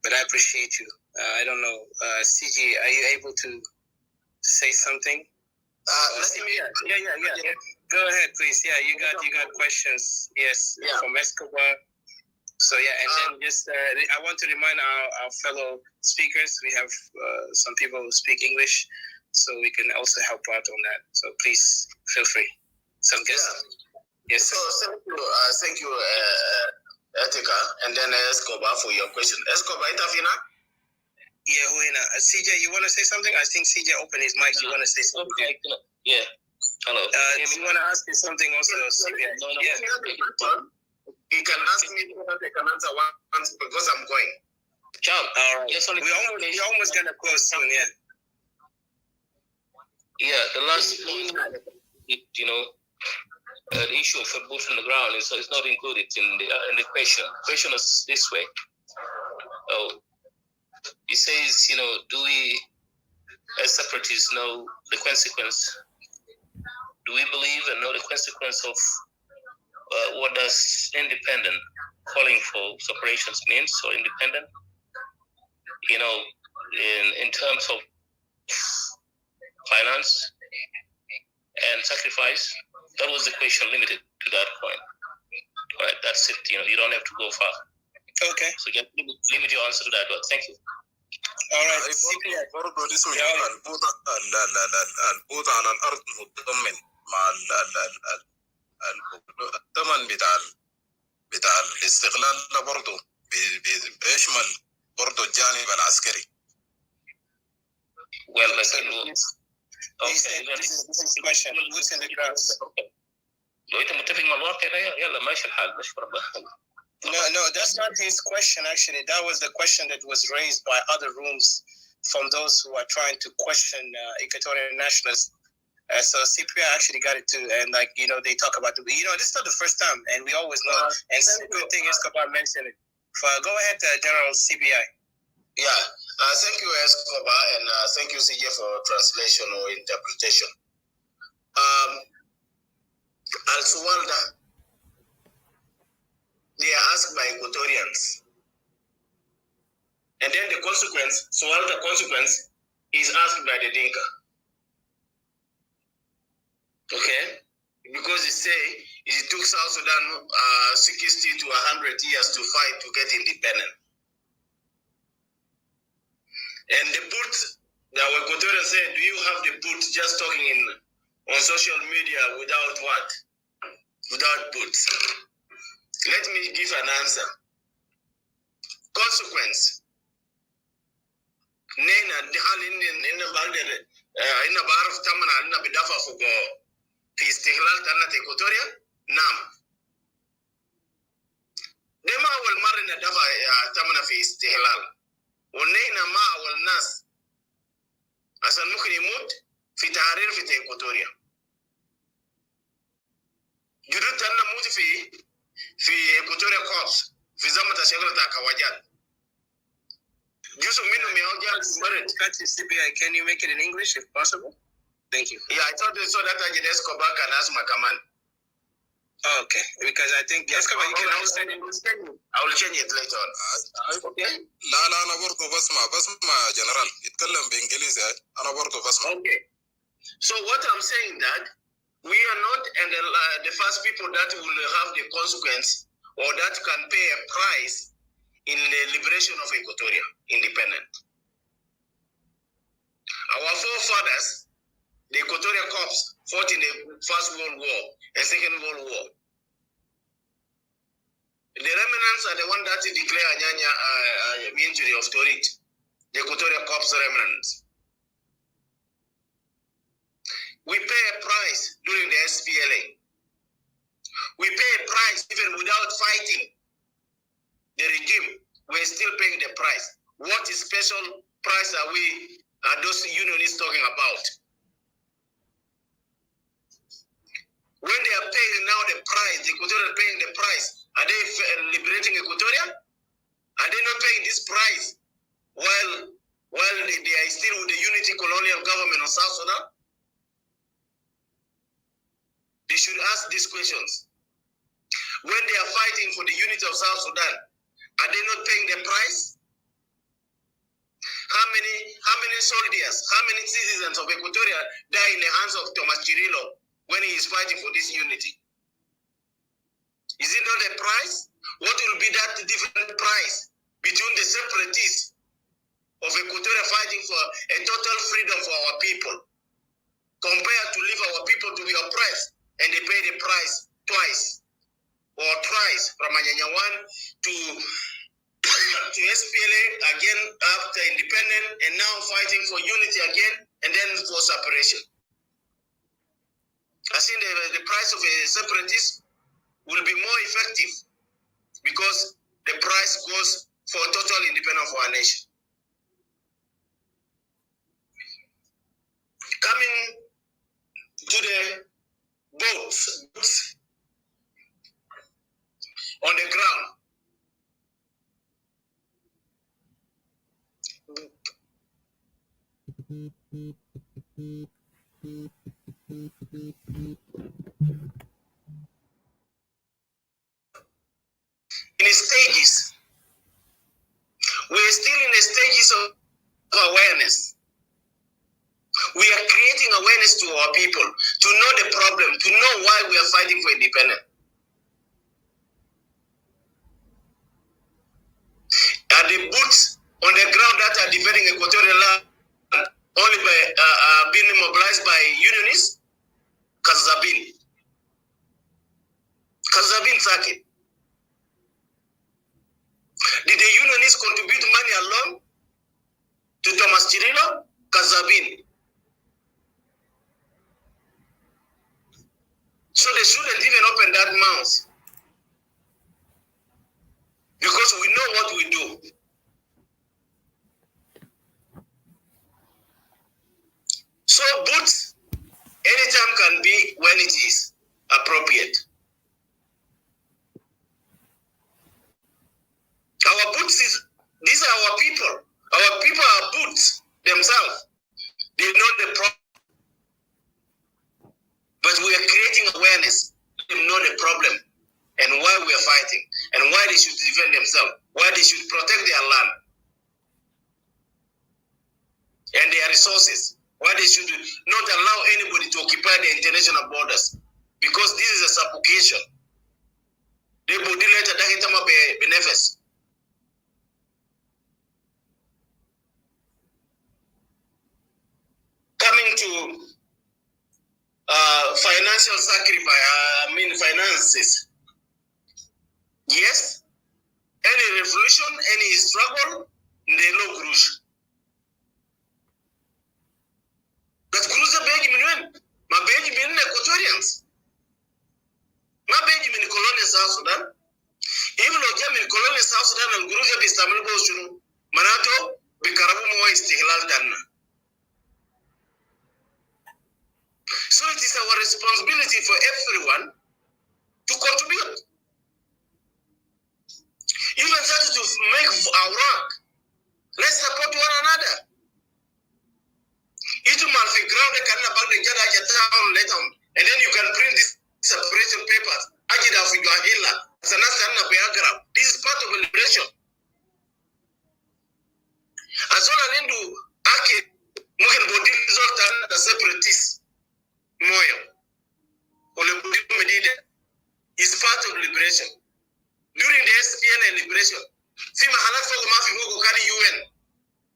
But I appreciate you. I don't know, CG, are you able to say something? Yeah. Go ahead, please. Yeah, you got questions. Yes, from Escobar. So yeah, and then just I want to remind our fellow speakers, we have some people who speak English, so we can also help out on that. So please feel free. Some guests. Yes. So thank you, Etika, and then Escobar for your question. Escobar, Itafina? Yeah, Huina. CJ, you want to say something? I think CJ opened his mic. You want to say something? Okay. Yeah. Hello. Do you want to ask me something also? CJ? No. Yeah. You can ask me what I can answer once because I'm going. Ciao. All right. We're almost going to close soon, yeah. Yeah, the last, you know, the issue of boots on the ground is not included in the question. The question is this way. It says, you know, do we as separatists know the consequence? Do we believe and know the consequence of what does independent calling for separations means, or independent? You know, in terms of finance and sacrifice, That was the question, limited to that point. All right, that's it. You don't have to go far. Okay. So just limit your answer to that one. Thank you. All right. برضه الاسم البوضع على الارض متضمن مع الثمن بتاع الاستغلال ده برضه بيشمل برضه الجانب العسكري. Well, listen. Okay. This is the question. What's in the graphs? لو انت متفق مع الواقع يلا ماشي الحال مش problem. No, that's not his question, actually. That was the question that was raised by other rooms from those who are trying to question Equatorian nationalists. So CPI actually got it too. And, they talk about this is not the first time, and we always know. And it's a good thing Escobar mentioned it. Go ahead, General CPI. Yeah, thank you, Escobar, and thank you, CJ, for translation or interpretation. Al-Suwalda, they are asked by Equatorians. And then the consequence is asked by the Dinka. Okay? Because they say it took South Sudan 60 to 100 years to fight to get independent. And the booth, the Equatorians said, do you have the booth just talking on social media without what? Without boots. Let me give an answer. Consequence. Nena hal inna barf tamana anna bidafa fugo fi istihlal tanna Equatoria nam. Dema awal marra na dafa tamana fi istihlal. ونينا ما أول الناس عشان ممكن يموت في تحرير في Equatoria. جدود أنا موت في Equatoria Corps في زمن تشغيل تاع كواجات. جزء منهم يوجد مرد. Can you make it in English if possible? Thank you. Yeah, I thought so that I just go back and ask my command. Oh, okay, because I think Escobar, you can also I will change it later on. Okay. لا أنا برضو بسمع جنرال يتكلم بإنجليزي أنا برضو بسمع. Okay. So what I'm saying that we are not and the first people that will have the consequence or that can pay a price in the liberation of Equatoria, independent. Our forefathers, the Equatoria Corps, fought in the First World War and Second World War. The remnants are the one that declare Anyanya injury of Torit, the Equatorial Corps remnants. We pay a price during the SPLA. We pay a price even without fighting the regime. We're still paying the price. What special price are those unionists talking about? When they are paying now the price, the Equatorial are paying the price, are they liberating Equatoria? Are they not paying this price while they are still with the unity colonial government of South Sudan? They should ask these questions. When they are fighting for the unity of South Sudan, are they not paying the price? How many soldiers, how many citizens of Equatoria die in the hands of Thomas Cirillo when he is fighting for this unity? Is it not a price? What will be that different price between the separatists of Equatoria fighting for a total freedom for our people compared to leave our people to be oppressed and they pay the price twice or thrice from Anyanya 1 to SPLA again after independence and now fighting for unity again and then for separation. I think the price of a separatist will be more effective because the price goes for total independence of our nation. Coming to the boats on the ground. In stages, we're still in the stages of awareness. We are creating awareness to our people, to know the problem, to know why we are fighting for independence. And the boots on the ground that are defending Equatorial land only by being mobilized by unionists, Kazabin circuit. Did the unionists contribute money alone to Thomas Chirilo? Kazabin. So they shouldn't even open that mouth, because we know what we do. So boots anytime can be when it is appropriate. Our boots these are our people. Our people are boots themselves. They know the problem. But we are creating awareness. Let them know the problem and why we are fighting and why they should defend themselves, why they should protect their land and their resources, why they should not allow anybody to occupy the international borders, because this is a suffocation. They would later benefits. Coming to financial sacrifice, finances. Yes, any revolution, any struggle, they no grush. But Gruza Benjamin, my Benjamin Equatorians, my Benjamin colonial South Sudan, even though German colonial South Sudan and Gruza Bistamil Boshunu, Manato, Bikarabu Moa Istihlal Dana. So it is our responsibility for everyone to contribute. Even started to make our work. Let's support one another. Itu malfi ground can about the jada town later, and then you can print this separation papers. Ajida for your hilla. This is part of a liberation. As well as into Aki Mugen Bodi result and the separatists. Moyo. Medida is part of liberation. During the SPLA liberation, see Mahalat for the Mafi Mogo Kani UN.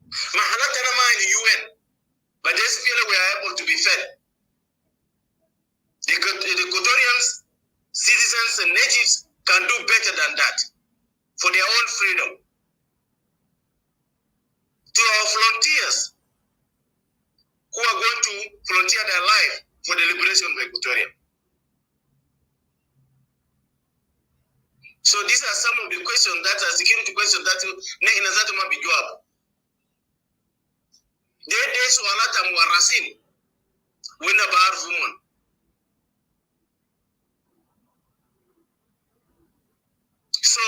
Mahalat Tanama in the UN. But the SPLA were able to be fed. The Equatorians, citizens and natives can do better than that for their own freedom. To our frontiers who are going to frontier their life for the liberation of Equatoria. So these are some of the questions that are security questions that might be doable. They swalata muarasin when a bar woman. So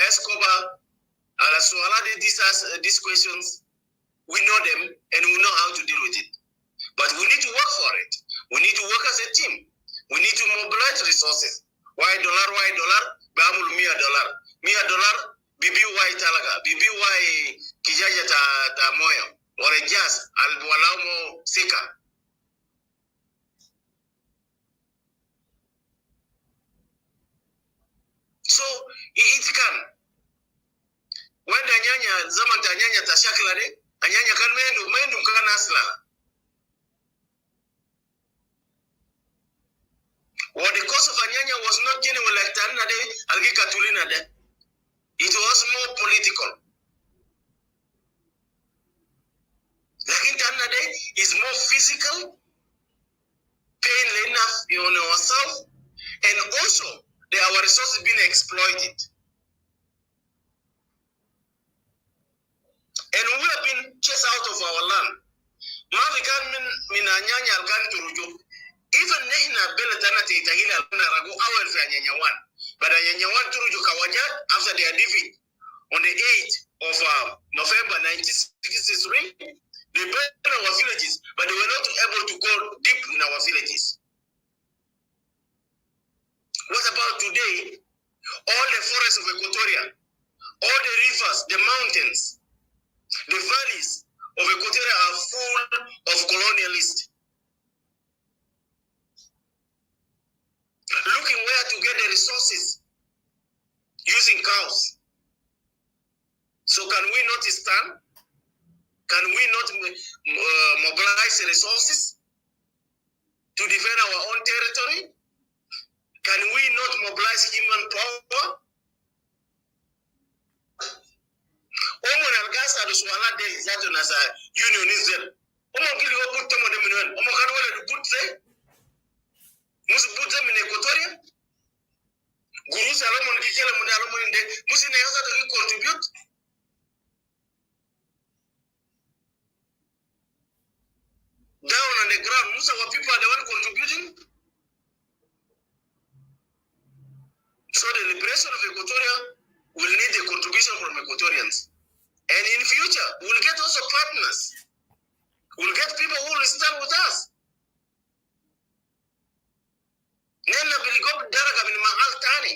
Escobar, these questions, we know them and we know how to deal with it. But we need to work for it. We need to work as a team. We need to mobilize resources. Why dollar? Bamul $100. Bibi why talaga. Bibi why kijaja ta moyo. Or a jazz al sika. So it can. When the nyanya zaman ta nyanya ta shakla de, anyanya kan mendu kan asla. Or the cause of anyanya was not genuine like Tanna de, Algika Tulina de. It was more political. Like Tanna de is more physical, pain enough on ourselves, and also our resources being exploited. And we have been chased out of our land. Mavikan minanyanya alkan turujo. Even Nehina Belatana Tahila Rago our Nyanya one. But Nyanya one turujo kawaja after their defeat on the 8th of November 1963. They burned our villages, but they were not able to go deep in our villages. What about today? All the forests of Equatoria, all the rivers, the mountains, the valleys of Equatoria are full of colonialists, looking where to get the resources using cows. So can we not stand? Can we not mobilize the resources to defend our own territory? Can we not mobilize human power? Omo na gasa do swala de zato na sa unionism. Omo kili go put tomo de minwen. Omo kan wala do put say. Musu put them in Equatoria. Guru Salomon kikela mu dalo mo inde. Musu ne yasa to contribute. Down on the ground, most of our people are the one contributing. So the liberation of Equatoria will need a contribution from Equatorians. And in future, we'll get also partners. We'll get people who will stand with us. Nena biligo daraga min mahal tani.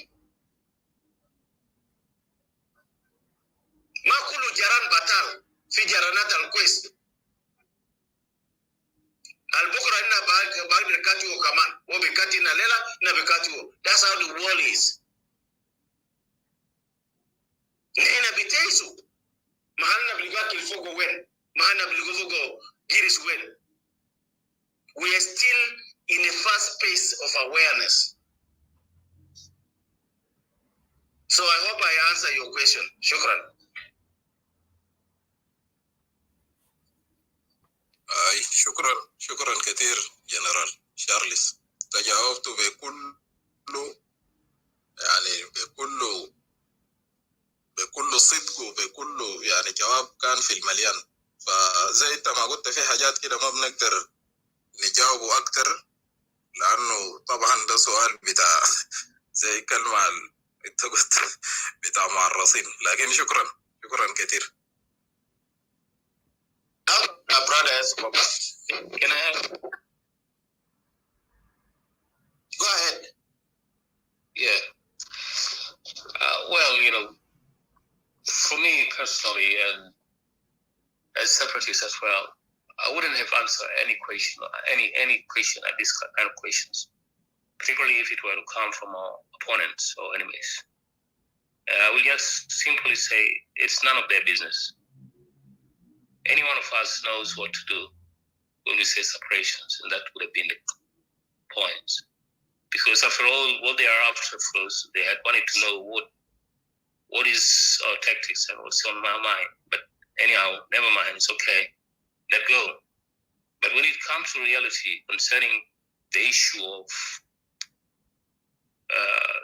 Makulu jaran batal fi jaranat al-quest. Al-Bukra inna bag bekati wo kaman. Wo bekati na lela na bekati wo. That's how the world is. Nena bitesu. Mahal na biligaki fogo wen. Mahal na biligo giris wen. We are still in the first phase of awareness. So I hope I answer your question. Shukran. شكرا كثير جنرال شارلز. تجاوبت بكل صدق وبكل يعني جواب كان في المليان. فزي انت ما قلت في حاجات كده ما بنقدر نجاوبه اكتر لانه طبعا ده سؤال بتاع زي كلمة انت قلت بتاع معرصين. لكن شكرا كثير. Brothers, can I have? Go ahead. Yeah. Well, for me personally, and as separatists as well, I wouldn't have answered any question at this kind of questions, particularly if it were to come from our opponents or enemies. I will just simply say it's none of their business. Any one of us knows what to do when we say separations, and that would have been the point. Because after all, what they are after first, they had wanted to know what is our tactics and what's on my mind. But anyhow, never mind, it's okay, let go. But when it comes to reality concerning the issue of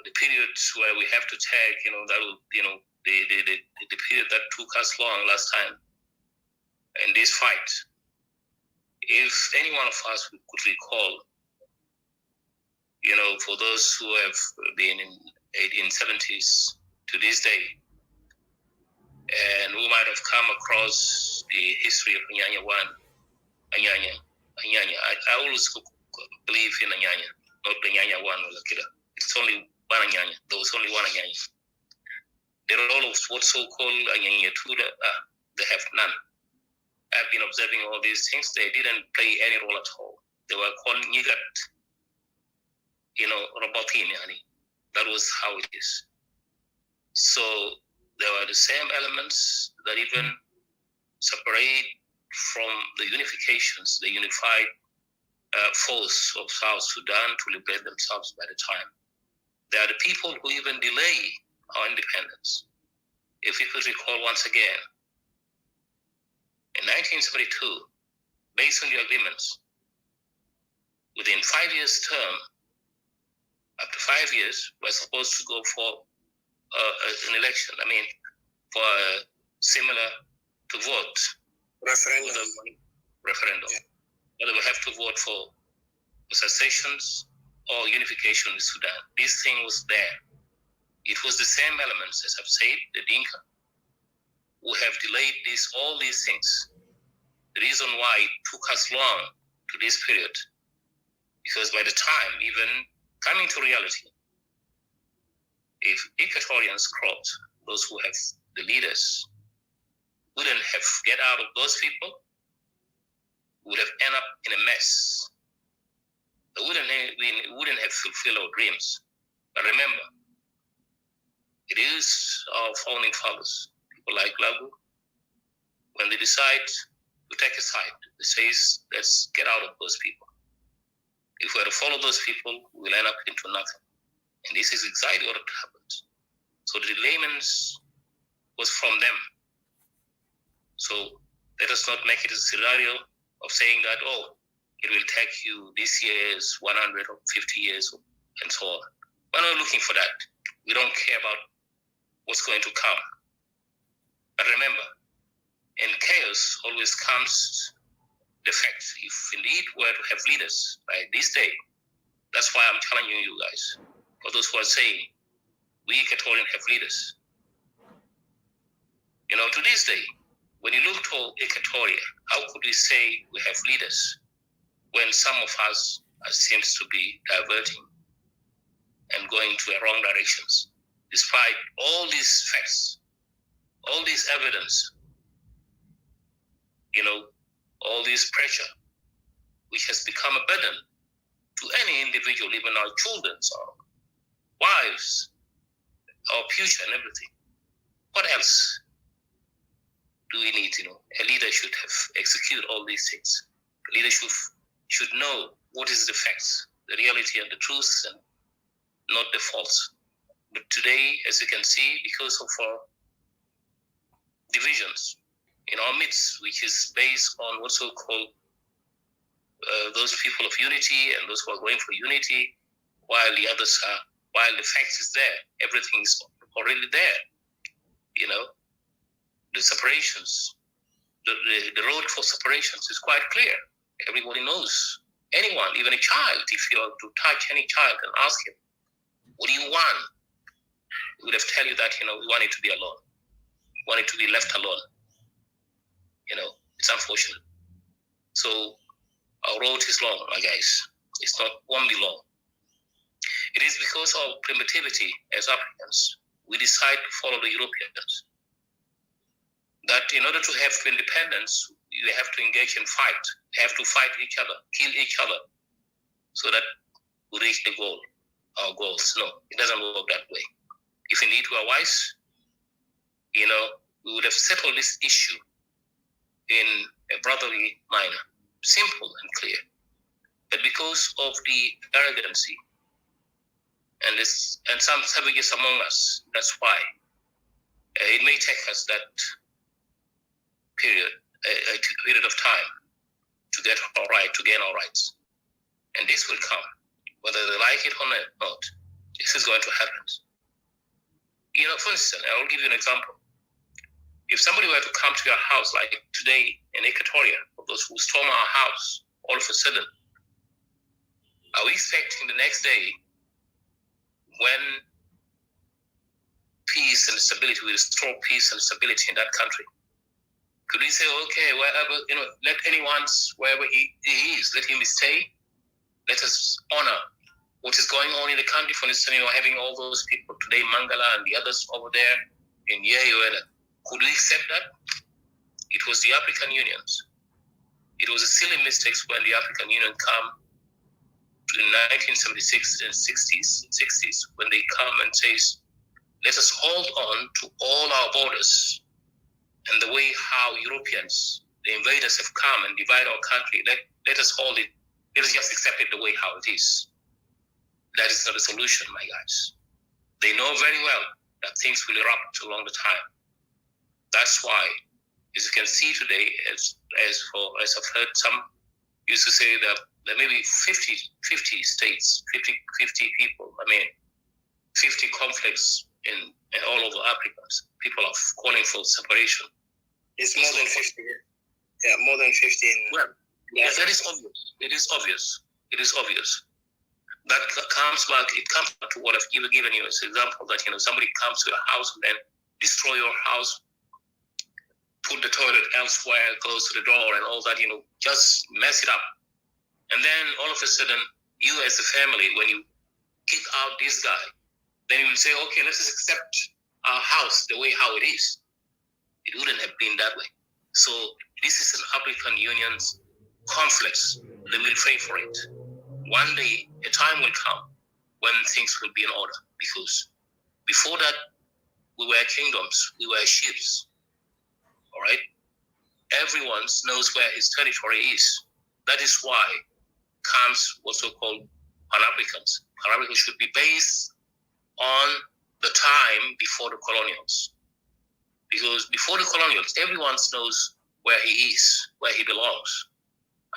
the periods where we have to tag, the period that took us long last time, in this fight, if any one of us could recall, for those who have been in 1870s to this day, and who might have come across the history of Anyanya 1, Anyanya. I always believe in Anyanya, not the Anyanya 1 or the killer. It's only one Anyanya. There was only one Anyanya. The role of what's so-called Anyanya 2, they have none. I've been observing all these things. They didn't play any role at all. They were called Nigat, Robotin, that was how it is. So there were the same elements that even separate from the unifications, the unified force of South Sudan to liberate themselves by the time. They are the people who even delay our independence. If we could recall once again, in 1972, based on the agreements, within 5 years' term, up to 5 years, we're supposed to go for an election. For similar to vote. Referendum. Yeah. Whether we have to vote for secessions or unification with Sudan. This thing was there. It was the same elements, as I've said, the Dinka, who have delayed all these things. The reason why it took us long to this period, because by the time even coming to reality, if Equatorians cropped, those who have the leaders, wouldn't have get out of those people, we would have ended up in a mess. We wouldn't have fulfilled our dreams. But remember, it is our founding fathers, people like Lagu, when they decide to take a side, they say, let's get out of those people. If we are to follow those people, we'll end up into nothing. And this is exactly what happened. So the delayment was from them. So let us not make it a scenario of saying that, oh, it will take you this year's 100 or 50 years and so on. We're not looking for that. We don't care about what's going to come. But remember, in chaos always comes the fact. If indeed we're to have leaders by this day, that's why I'm challenging you guys. For those who are saying, we Equatorian have leaders. You know, to this day, when you look to Equatoria, how could we say we have leaders when some of us seems to be diverting and going to the wrong directions, despite all these facts, all this evidence, you know, all this pressure, which has become a burden to any individual, even our children, our wives, our future and everything. What else do we need? You know, a leader should have executed all these things. A leader should know what is the facts, the reality and the truth, and not the false. But today, as you can see, because of our divisions in our midst, which is based on what's so-called those people of unity and those who are going for unity, while the others are, while the facts is there, everything is already there. You know, the separations, the road for separations is quite clear. Everybody knows. Anyone, even a child, if you are to touch any child and ask him, what do you want? He would have tell you that, you know, we want it to be alone. We want it to be left alone. You know, it's unfortunate. So our road is long, my guys. It's not, won't be long. It is because of primitivity as Africans, we decide to follow the Europeans. That in order to have independence, you have to engage in fight. You have to fight each other, kill each other, so that we reach the goal, our goals. No, it doesn't work that way. If indeed we are wise, you know, we would have settled this issue in a brotherly manner, simple and clear. But because of the arrogancy and some savages among us, that's why it may take us that period, a period of time to get our right, to gain our rights. And this will come, whether they like it or not. This is going to happen. You know, for instance, I will give you an example. If somebody were to come to your house, like today in Equatoria, for those who storm our house, all of a sudden, are we expecting the next day when peace and stability, we restore peace and stability in that country? Could we say, okay, wherever, you know, let anyone's, wherever he is, let him stay. Let us honor what is going on in the country. For instance, you know, having all those people today, Mangala and the others over there in Yeyuela. Could we accept that? It was the African Unions. It was a silly mistake when the African Union come in 1976 and 60s, when they come and says, let us hold on to all our borders and the way how Europeans, the invaders have come and divide our country. Let us hold it. Let us just accept it the way how it is. That is not a solution, my guys. They know very well that things will erupt along the time. That's why, as you can see today, as I've heard some used to say that there may be 50 states, 50 people, 50 conflicts in all over Africa. People are calling for separation. It's more than 50. Yeah, more than 15. Well, yes, that is obvious. It is obvious. It is obvious. That comes back. It comes back to what I've given you as an example. That, you know, somebody comes to your house and then destroy your house, put the toilet elsewhere, close to the door, and all that. You know, just mess it up. And then all of a sudden, you as a family, when you kick out this guy, then you will say, okay, let's just accept our house the way how it is. It wouldn't have been that way. So this is an African Union's conflicts, they will pray for it. One day, a time will come when things will be in order, because before that, we were kingdoms, we were ships, all right? Everyone knows where his territory is. That is why camps were so-called Pan-Africans. Pan-Africans should be based on the time before the colonials. Because before the colonials, everyone knows where he is, where he belongs.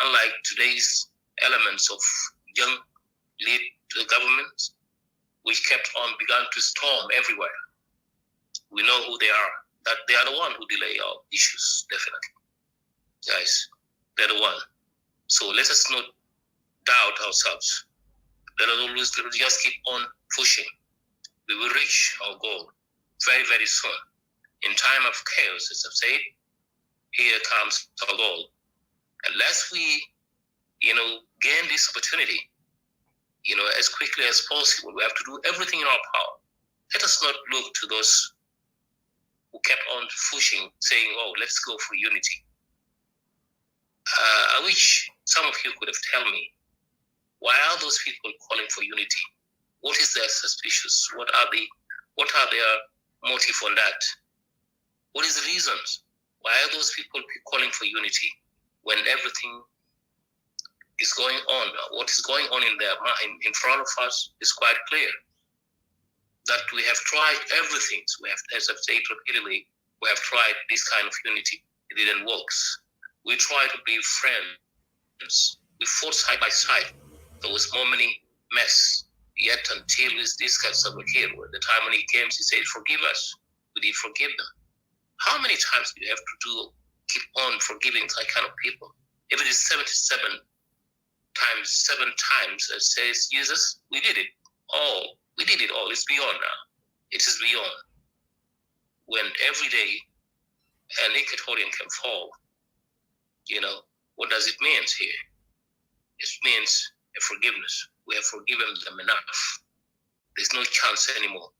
Unlike today's elements of young lead governments, which kept on began to storm everywhere. We know who they are, that they are the one who delay our issues, definitely. Guys, they're the one. So let us not doubt ourselves. Let us always just keep on pushing. We will reach our goal very, very soon. In time of chaos, as I've said, here comes our goal. Unless we, gain this opportunity, as quickly as possible, we have to do everything in our power. Let us not look to those who kept on pushing, saying, oh, let's go for unity. I wish some of you could have told me, why are those people calling for unity? What is their suspicious? What are their motive on that? What is the reasons? Why are those people calling for unity when everything is going on? What is going on in their mind in front of us is quite clear. That we have tried everything. We have, as I've said repeatedly, we have tried this kind of unity. It didn't work. We tried to be friends. We fought side by side. There was more many mess. Yet until this guy here, the time when he came, he said, forgive us. We did forgive them. How many times do you have to keep on forgiving that kind of people? If it is 77 times, 7 times, it says Jesus, we did it all. We did it all. It's beyond now. It is beyond. When every day an Equatorian can fall, what does it mean here? It means a forgiveness. We have forgiven them enough. There's no chance anymore.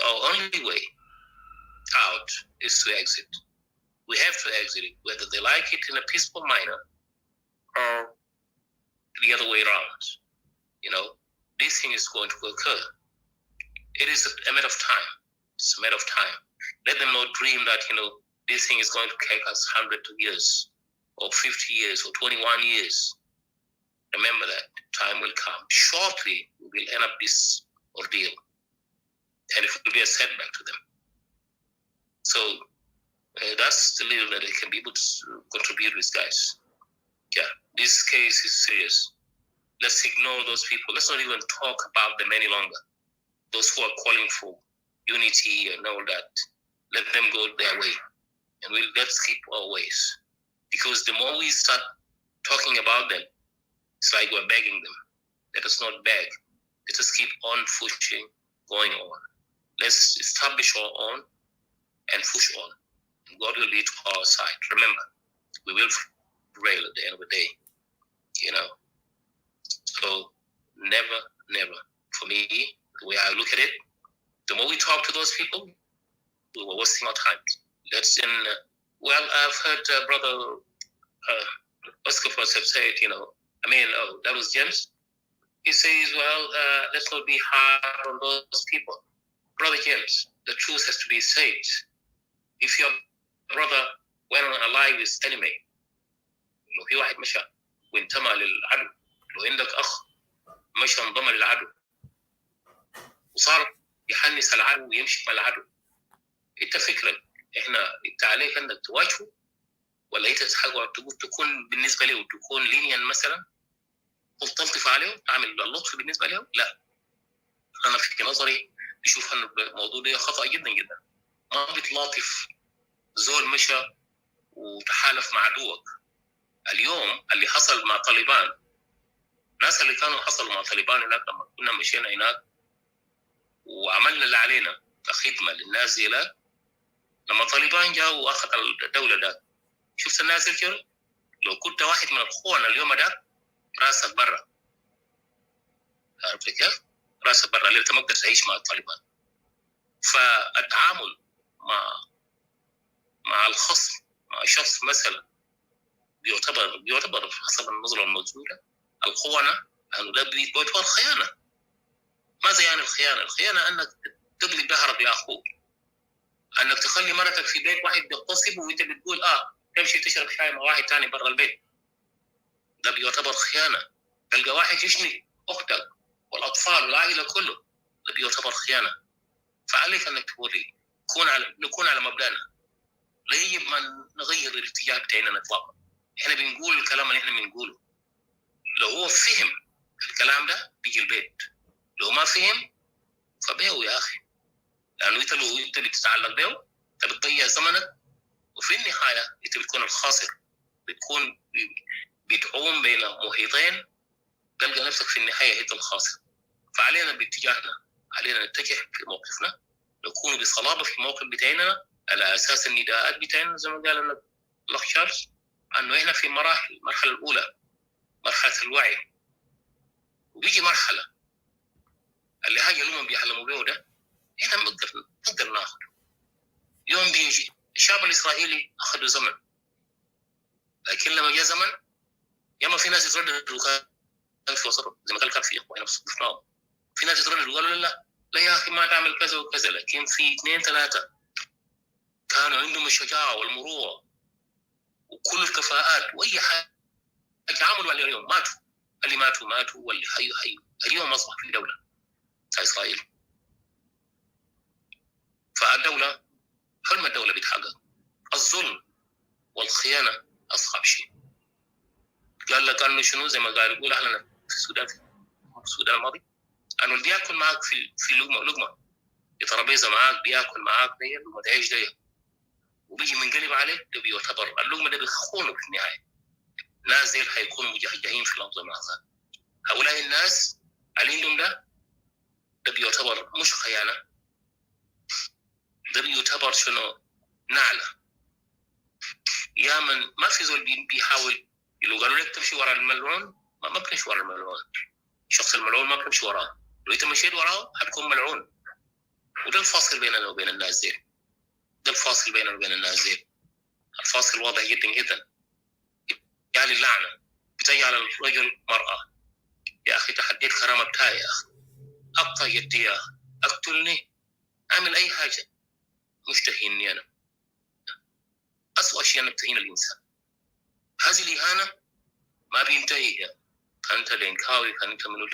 Our only way out is to exit. We have to exit it, whether they like it in a peaceful manner or the other way around. This thing is going to occur. It is a matter of time. It's a matter of time. Let them not dream that, this thing is going to take us 100 years or 50 years or 21 years. Remember that time will come. Shortly, we will end up this ordeal. And it will be a setback to them. So that's the little that they can be able to contribute with, guys. Yeah, this case is serious. Let's ignore those people. Let's not even talk about them any longer. Those who are calling for unity and all that, let them go their way. And let's keep our ways. Because the more we start talking about them, it's like we're begging them. Let us not beg. Let us keep on pushing, going on. Let's establish our own and push on. And God will be to our side. Remember, we will prevail at the end of the day. So never, for me, the way I look at it, the more we talk to those people, we were wasting our time. I've heard Brother Oscar have said, that was James. He says, let's not be hard on those people. Brother James, the truth has to be said. If your brother went on ally with enemy, لو في واحد مشى وانتمى للعدو، لو عندك أخ مشى انضم للعدو وصار يحنس العدو ويمشي مع العدو، انت فكرك انت عليك انك تواجهه ولا انت تكون بالنسبه له تكون لينيا مثلا تلطف عليه تعمل اللطف بالنسبه له؟ لا، انا في نظري بشوف ان الموضوع ده خطا جدا جدا. ما بتلاطف زول مشى وتحالف مع عدوك. اليوم اللي حصل مع طالبان، الناس اللي كانوا حصلوا مع طالبان هناك لما كنا مشينا هناك وعملنا اللي علينا كخدمه للناس دي، لما طالبان جاوا واخذ الدوله ده، شفت الناس الكل؟ لو كنت واحد من اخواننا اليوم ده راسك برا. عرفت كيف؟ راسك برا، ليه ما تقدر تعيش مع الطالبان؟ فالتعامل مع الخصم، مع شخص مثلا بيعتبر حسب النظرة الموجودة الخونة أنه ده بيعتبر خيانة. ماذا يعني الخيانة؟ الخيانة أنك تقلب ظهرك لأخوك، أنك تخلي مرتك في بيت واحد بيغتصب وأنت بتقول تمشي تشرب شاي مع واحد تاني برا البيت، ده بيعتبر خيانة. تلقى واحد يشني أختك والأطفال والعائلة كله، ده بيعتبر خيانة. فعليك أنك توري نكون على مبدأنا، لا يجب أن نغير الاتجاه بتاعنا إطلاقا. إحنا بنقول الكلام اللي إحنا بنقوله، لو هو فهم الكلام ده بيجي البيت، لو ما فهم فبيعه يا أخي، لأنه أنت لو أنت بتتعلق به أنت بتضيع زمنك، وفي النهاية أنت بتكون الخاسر، بتكون بتعوم بين محيطين، تلقى نفسك في النهاية أنت الخاسر. فعلينا باتجاهنا، علينا نتجه في موقفنا، نكون بصلابة في الموقف بتاعنا على أساس النداءات بتاعنا زي ما قال الأخ شارلز، أنه إحنا في المرحلة الأولى مرحلة الوعي، وبيجي مرحلة اللي هاي الأمم بيحلموا بيه ده إحنا نقدر ناخد. يوم بيجي الشعب الإسرائيلي أخذوا زمن، لكن لما جاء زمن ياما في ناس يترددوا كان في وسط زي ما كان في إخواننا صفناهم، في ناس يترددوا قالوا لا يا أخي ما تعمل كذا وكذا، لكن في 2 3 كانوا عندهم الشجاعة والمروءة وكل الكفاءات وأي حاجة عملوا على اليوم ماتوا، اللي ماتوا واللي حيوا اليوم أصبح في دولة إسرائيل. فالدولة حلم الدولة بيتحقق. الظلم والخيانة أصعب شيء. قال لك أنه شنو زي ما قال يقول أهلنا في السودان الماضي أنه اللي بياكل معك في لقمة يترابيزة معك بياكل معك دي لقمة عيش دي وبيجي منقلب عليك، ده بيعتبر اللقمة ده بيخونه في النهاية. ناس زي حيكونوا مجهجهين في الأنظمة هذا. هؤلاء الناس عليهم ده بيعتبر مش خيانة، ده بيعتبر شنو نعلة. يا من ما في زول بيحاول، لو قالوا لك تمشي وراء الملعون ما بتمشي وراء الملعون، الشخص الملعون ما بتمشي وراه، لو انت مشيت وراه هتكون ملعون. وده الفاصل بيننا وبين الناس دي، ده الفاصل بيننا وبين الناس دي، الفاصل واضح جدا جدا. يعني اللعنة بتجعل الرجل مرأة، يا أخي تحديت كرامة بتاعي، يا أخي أقطع يدي، يا أخي أقتلني، أعمل أي حاجة، مش تهيني أنا. أسوأ شيء أنك تهين الإنسان. هذه الإهانة ما بينتهي. أنت لينكاوي أنت من تعمل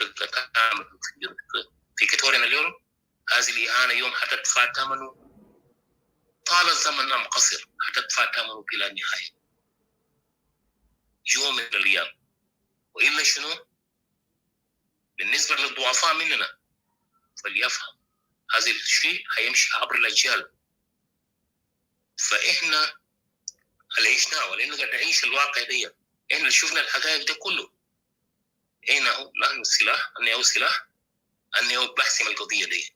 في إكواتوريا اليوم، هذه الإهانة يوم حتدفع ثمنه طال الزمن أم قصر، حتدفع ثمنه بلا نهاية يوم من الأيام. وإلا شنو؟ بالنسبة للضعفاء مننا فليفهم هذا الشيء هيمشي عبر الأجيال. فإحنا اللي عشناه ولأننا قاعد نعيش الواقع دي، إحنا شفنا الحقائق ده كله. إحنا نحن السلاح، أني أو سلاح أني أو بحسم القضية دي.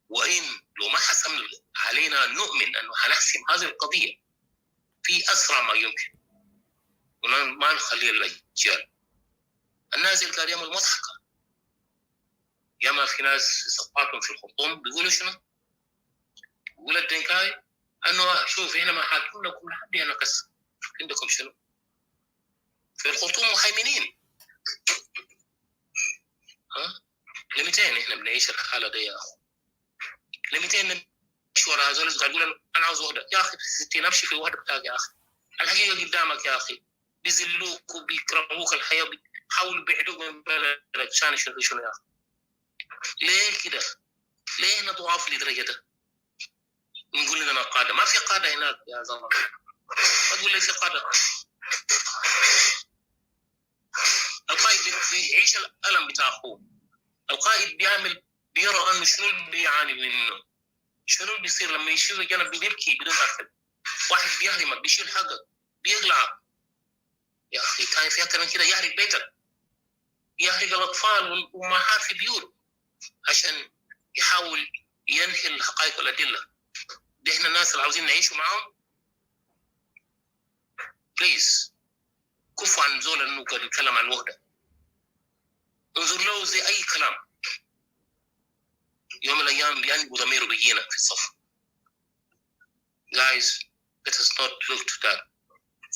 وإن لو ما حسم علينا أن نؤمن أنه هنحسم هذه القضية في أسرع ما يمكن، وما نخلي الأجيال. الناس اللي قاعد يعمل مضحكة، ياما في ناس صفاتهم في الخرطوم بيقولوا شنو؟ بيقول الدنكاي أنه شوف إحنا ما حاكمنا كل حد هنا كسر، عندكم شنو؟ في الخرطوم محيمنين. لمتين إحنا بنعيش الحالة دي يا أخو؟ لمتين نمشي ورا هذول قاعد يقول أنا عاوز وحدة، يا أخي 60 أمشي في الوحدة بتاعك يا أخي. الحقيقة قدامك يا أخي، بيذلوك وبيكرهوك الحياة، بيحاولوا يبعدوك من بلدك عشان شنو يا أخي؟ ليه كده؟ ليه احنا ضعاف لدرجة ده؟ نقول لنا قادة، ما في قادة هناك يا زلمة، ما تقول لي في قادة. القائد بيعيش الألم بتاع أخوه، القائد بيرى أنه شنو بيعاني منه، شنو بيصير لما يشيل الجنب بيبكي بدون أكل، واحد بيهرمك بيشيل حقك بيقلعك. يا أخي كان في أكثر من كده، يحرق بيتك، يحرق الأطفال والأمهات في بيوت عشان يحاول ينهي الحقائق والأدلة. دي احنا الناس اللي عاوزين نعيشوا معهم. بليز كفوا عن زول انه قاعد يتكلم عن وحده، انظر له زي اي كلام، يوم من الايام بينبو ضميره بيجينا في الصف. Guys, let us not look to that.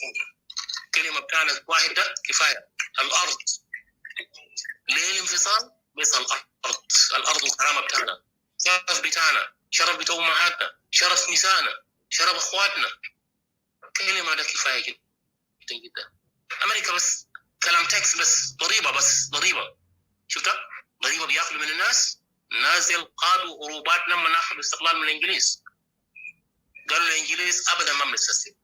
Thank you. الكلمة بتاعنا واحدة كفاية. الأرض ليه الانفصال؟ بس الأرض الكرامة بتاعنا، شرف بتاعنا، شرف بتاع أمهاتنا، شرف نسائنا، شرف أخواتنا. كلمة ده كفاية جدا جدا. أمريكا بس كلام تاكس، بس ضريبة، بس ضريبة. شفتها؟ ضريبة بياكلوا من الناس. نازل قادوا هروبات لما ناخذ استقلال من الإنجليز. قالوا الإنجليز أبدا ما بنستسلم.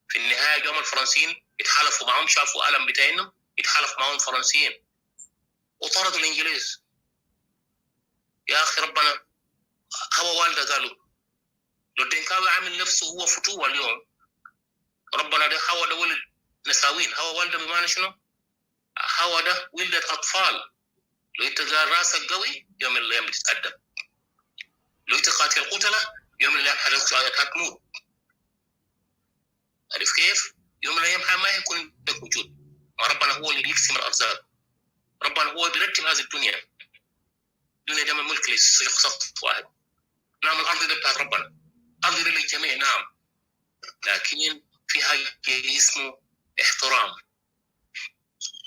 في النهاية يوم الفرنسيين يتحالفوا معهم، شافوا ألم بتاعهم، يتحالف معهم الفرنسيين وطردوا الإنجليز. يا أخي ربنا هو والده قالوا لو الدنكاوي عامل نفسه هو فتوة اليوم، ربنا ده هو ده ولد نساوين. هو والده بمعنى شنو؟ هو ده ولدت أطفال. لو أنت قال راسك قوي يوم من الأيام بتتأدب. لو أنت قاتل قتلة يوم من الأيام هتموت. عارف كيف؟ يوم من الأيام ما يكون لك وجود. ربنا هو اللي يقسم الأرزاق. ربنا هو بيرتب هذه الدنيا. الدنيا ده من ملك لشخص واحد. نعم الأرض ده بتاعت ربنا، أرض للجميع نعم، لكن في حاجة اسمه احترام.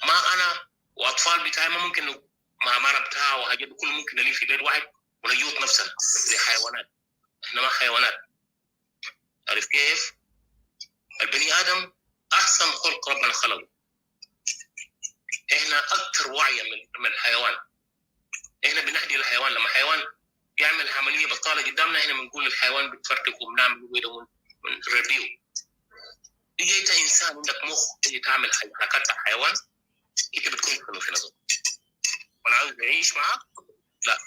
ما أنا وأطفال بتاعي ما ممكن مع مرة بتاعه وحاجات كله ممكن نلي في بيت واحد ونجوط نفسنا زي حيوانات. إحنا ما حيوانات. عارف كيف؟ البني آدم أحسن خلق ربنا خلقه. إحنا أكثر وعيا من الحيوان. إحنا بنهدي الحيوان. لما حيوان يعمل عملية بطالة قدامنا إحنا بنقول للحيوان بتفرتك وبنعمل ويدا ونربيه. إذا أنت إنسان عندك مخ اللي تعمل حركات الحيوان أنت بتكون كله في نظر. وأنا عاوز أعيش معك؟ لا،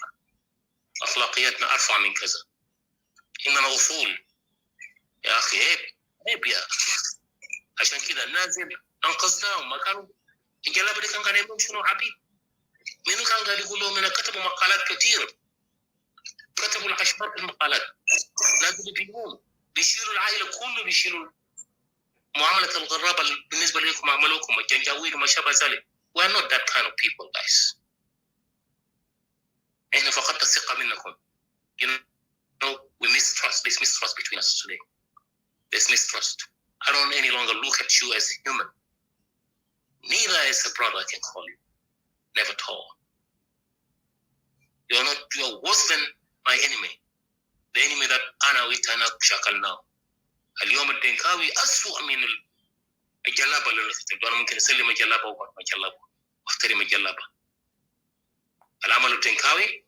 أخلاقياتنا أرفع من كذا. إننا أصول يا أخي. عيب يا أخي. عشان كده النازل أنقذناهم. ما كانوا الجلابة دي كان قاعد يقولون شنو عبيد. منو كان قاعد يقول لهم؟ كتبوا مقالات كثير، كتبوا العشرات المقالات. نازل بيهم بيشيلوا العائلة كله، بيشيلوا معاملة الغرابة بالنسبة لكم عملوكم الجنجاويل وما شابه ذلك. We are not that kind of people guys. إحنا فقدت الثقة منكم. You know, we mistrust. There's mistrust between us today. There's mistrust. I don't any longer look at you as a human. Neither as a brother I can call you. Never at all. You're worse than my enemy. The enemy that أنا وإنت شكلناه. اليوم الدنكاوي أسوأ من الجلابة اللي نختار. أنا ممكن أسلم الجلابة وما الجلابة واحترم الجلابة. العمل الدنكاوي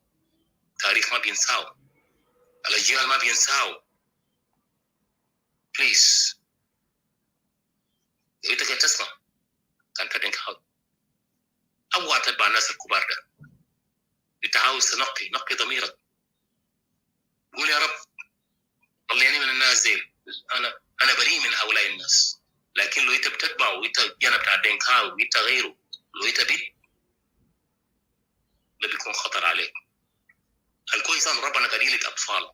تاريخ ما بينساو، الأجيال ما بينساو. بليز لو أنت كنت تسمع كانت دنكاوي أو تتبع الناس الكبار ده. أنت عاوز نقي ضميرك. قول يا رب طلعني من الناس دي. أنا بريء من هؤلاء الناس. لكن لو أنت بتتبعه وأنت جانا بتاع دنكاوي وأنت غيره، لو أنت بيت ده بيكون خطر عليك. الكويس أن ربنا قليل الأطفال.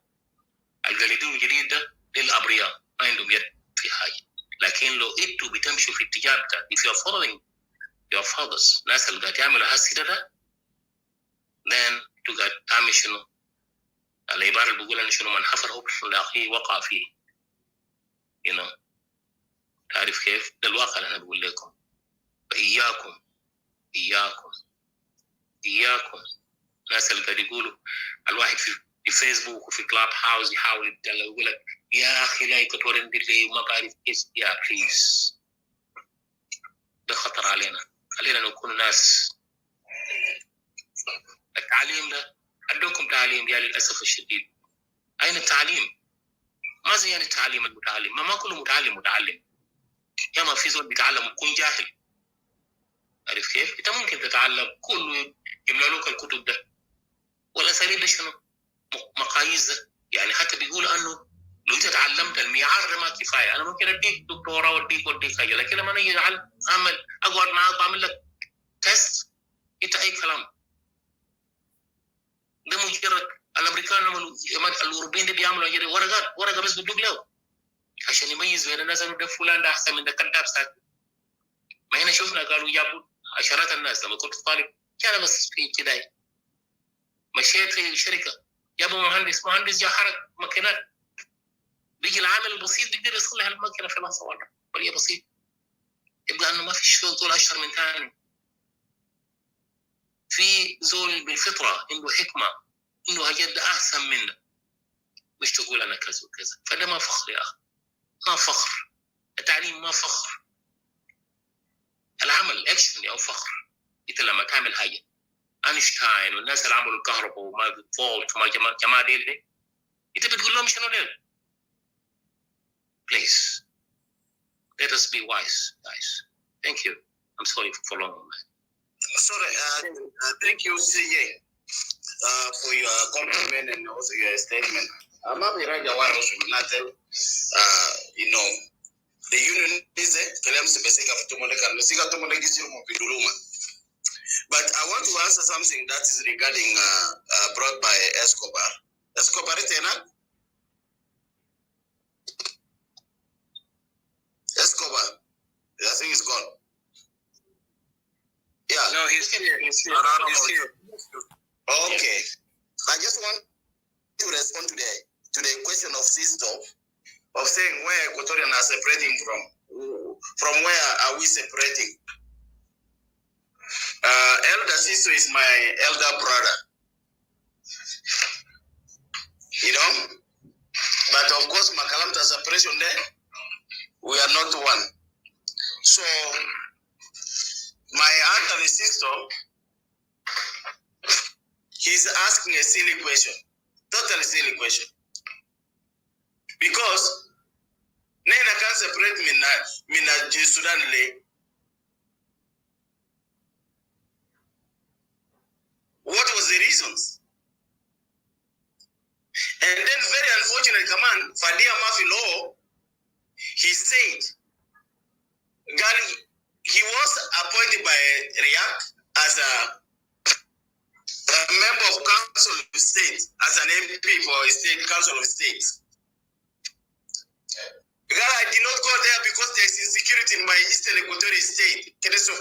القليدون الجديد ده للأبرياء ما عندهم يد في حاجة. لكن لو أنتوا بتمشوا في اتجاه بتاع if you are following your fathers، ناس اللي قاعد يعملوا هالسيدة ده، then أنتوا قاعد تعمل شنو؟ العبارة اللي بيقول أن شنو من حفر حفر لأخيه وقع فيه. you know. تعرف كيف؟ ده الواقع اللي أنا بقول لكم. فإياكم إياكم إياكم الناس اللي قاعد يقولوا الواحد في فيسبوك وفي كلاب هاوس يحاول يتدلع ويقول لك يا أخي لا إيكواتوريا لي وما بعرف إيش. يا بليز ده خطر علينا. خلينا نكون ناس. التعليم ده عندكم تعليم يا للأسف الشديد. أين التعليم؟ ما زي يعني التعليم المتعلم. ما كله متعلم. يا ما في زول بيتعلم ويكون جاهل. عارف كيف؟ أنت ممكن تتعلم كله يملأ لك الكتب ده والأساليب ده شنو؟ مقاييس. يعني حتى بيقول أنه لو أنت تعلمت المعيار ما كفاية. أنا ممكن أديك دكتوراه وأديك حاجة، لكن لما أنا أجي أقعد معاك وأعمل لك تيست أنت أي كلام. ده مجرد الأمريكان عملوا الأوروبيين دي بيعملوا ورقة بس بدوك له عشان يميز بين الناس إنه ده فلان ده أحسن من ده كذاب ساكت. ما هنا شفنا قالوا جابوا عشرات الناس. لما كنت طالب كان بس في ابتدائي مشيت في شركة جابوا مهندس جا حرك ماكينات. بيجي العامل البسيط بيقدر يصلح الماكينة في لحظة واحدة. بلية بسيط. يبقى انه ما فيش فوق طول اشهر من ثاني. في زول بالفطره عنده حكمه انه اجد احسن منه، مش تقول انا كذا وكذا. فده ما فخر يا اخي، ما فخر. التعليم ما فخر، العمل اكشن او فخر. انت لما تعمل حاجه اينشتاين والناس اللي عملوا الكهرباء وما فولت وما جماعه دي انت بتقول لهم شنو ديل؟ Please let us be wise, guys. Thank you. I'm sorry for prolonging that. Sorry, thank you, CJ, for your compliment and also your statement. I'm happy right now. The union is but I want to answer something that is regarding brought by Escobar. Escobar is Escobar, I think he's gone. Yeah. No, he's here. He's here. He's here. Okay. I just want to respond to the question of sister of saying where Equatorian are separating from where are we separating? Elder sister is my elder brother. You know? But of course, Makalamta separation there, we are not one. So my aunt and the sister, he's asking a silly question, totally silly question. Because Nena can separate Mina Sudan Le. What was the reasons? And then very unfortunate command, Fadia Mafilo, he said, Gary, he was appointed by Riak as a member of Council of State, as an MP for State Council of State. Gary, I did not go there because there is insecurity in my Eastern Equatorial State. Kedeso.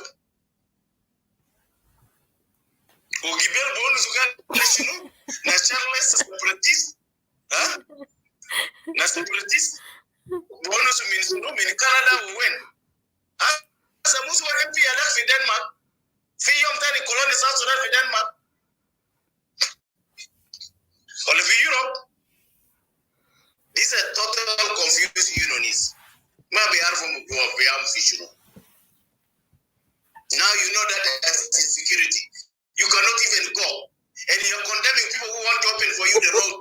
Ogibel bonus national nationalist separatist. Huh? Na separatist. Bonus means no mean Canada will win. As a Muslim MP in Denmark, see young tiny colonies South Sudan in Denmark. All of Europe. This is a total confused unionists. Maybe are from Fish. Now you know that there's insecurity. You cannot even go. And you're condemning people who want to open for you the road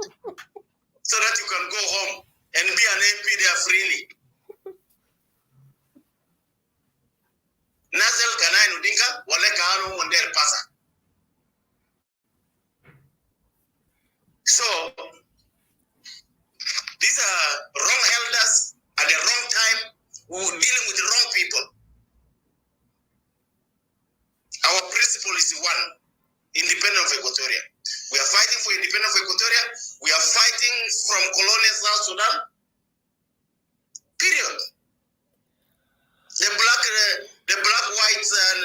so that you can go home and be an MP there freely. Nasel Kanai Nudinka, Walekano Wonder Pasa. So, these are wrong elders at the wrong time who are dealing with the wrong people. Our principle is one, independence of Equatoria. We are fighting for independence of Equatoria. We are fighting from colonial South Sudan. Period. The black whites and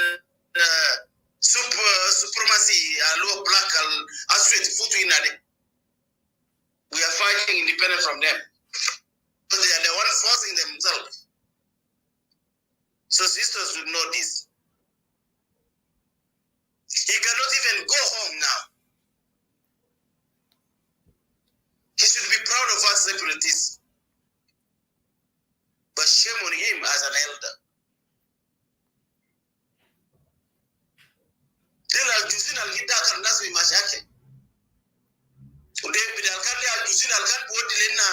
supremacy, low black we are fighting independence from them. So they are the ones forcing themselves. So sisters should know this. He cannot even go home now. He should be proud of us separatists. But shame on him as an elder. Dela juzin al-gida kan nasu mashake. Ude bidal kan de juzin al-kan bodi lena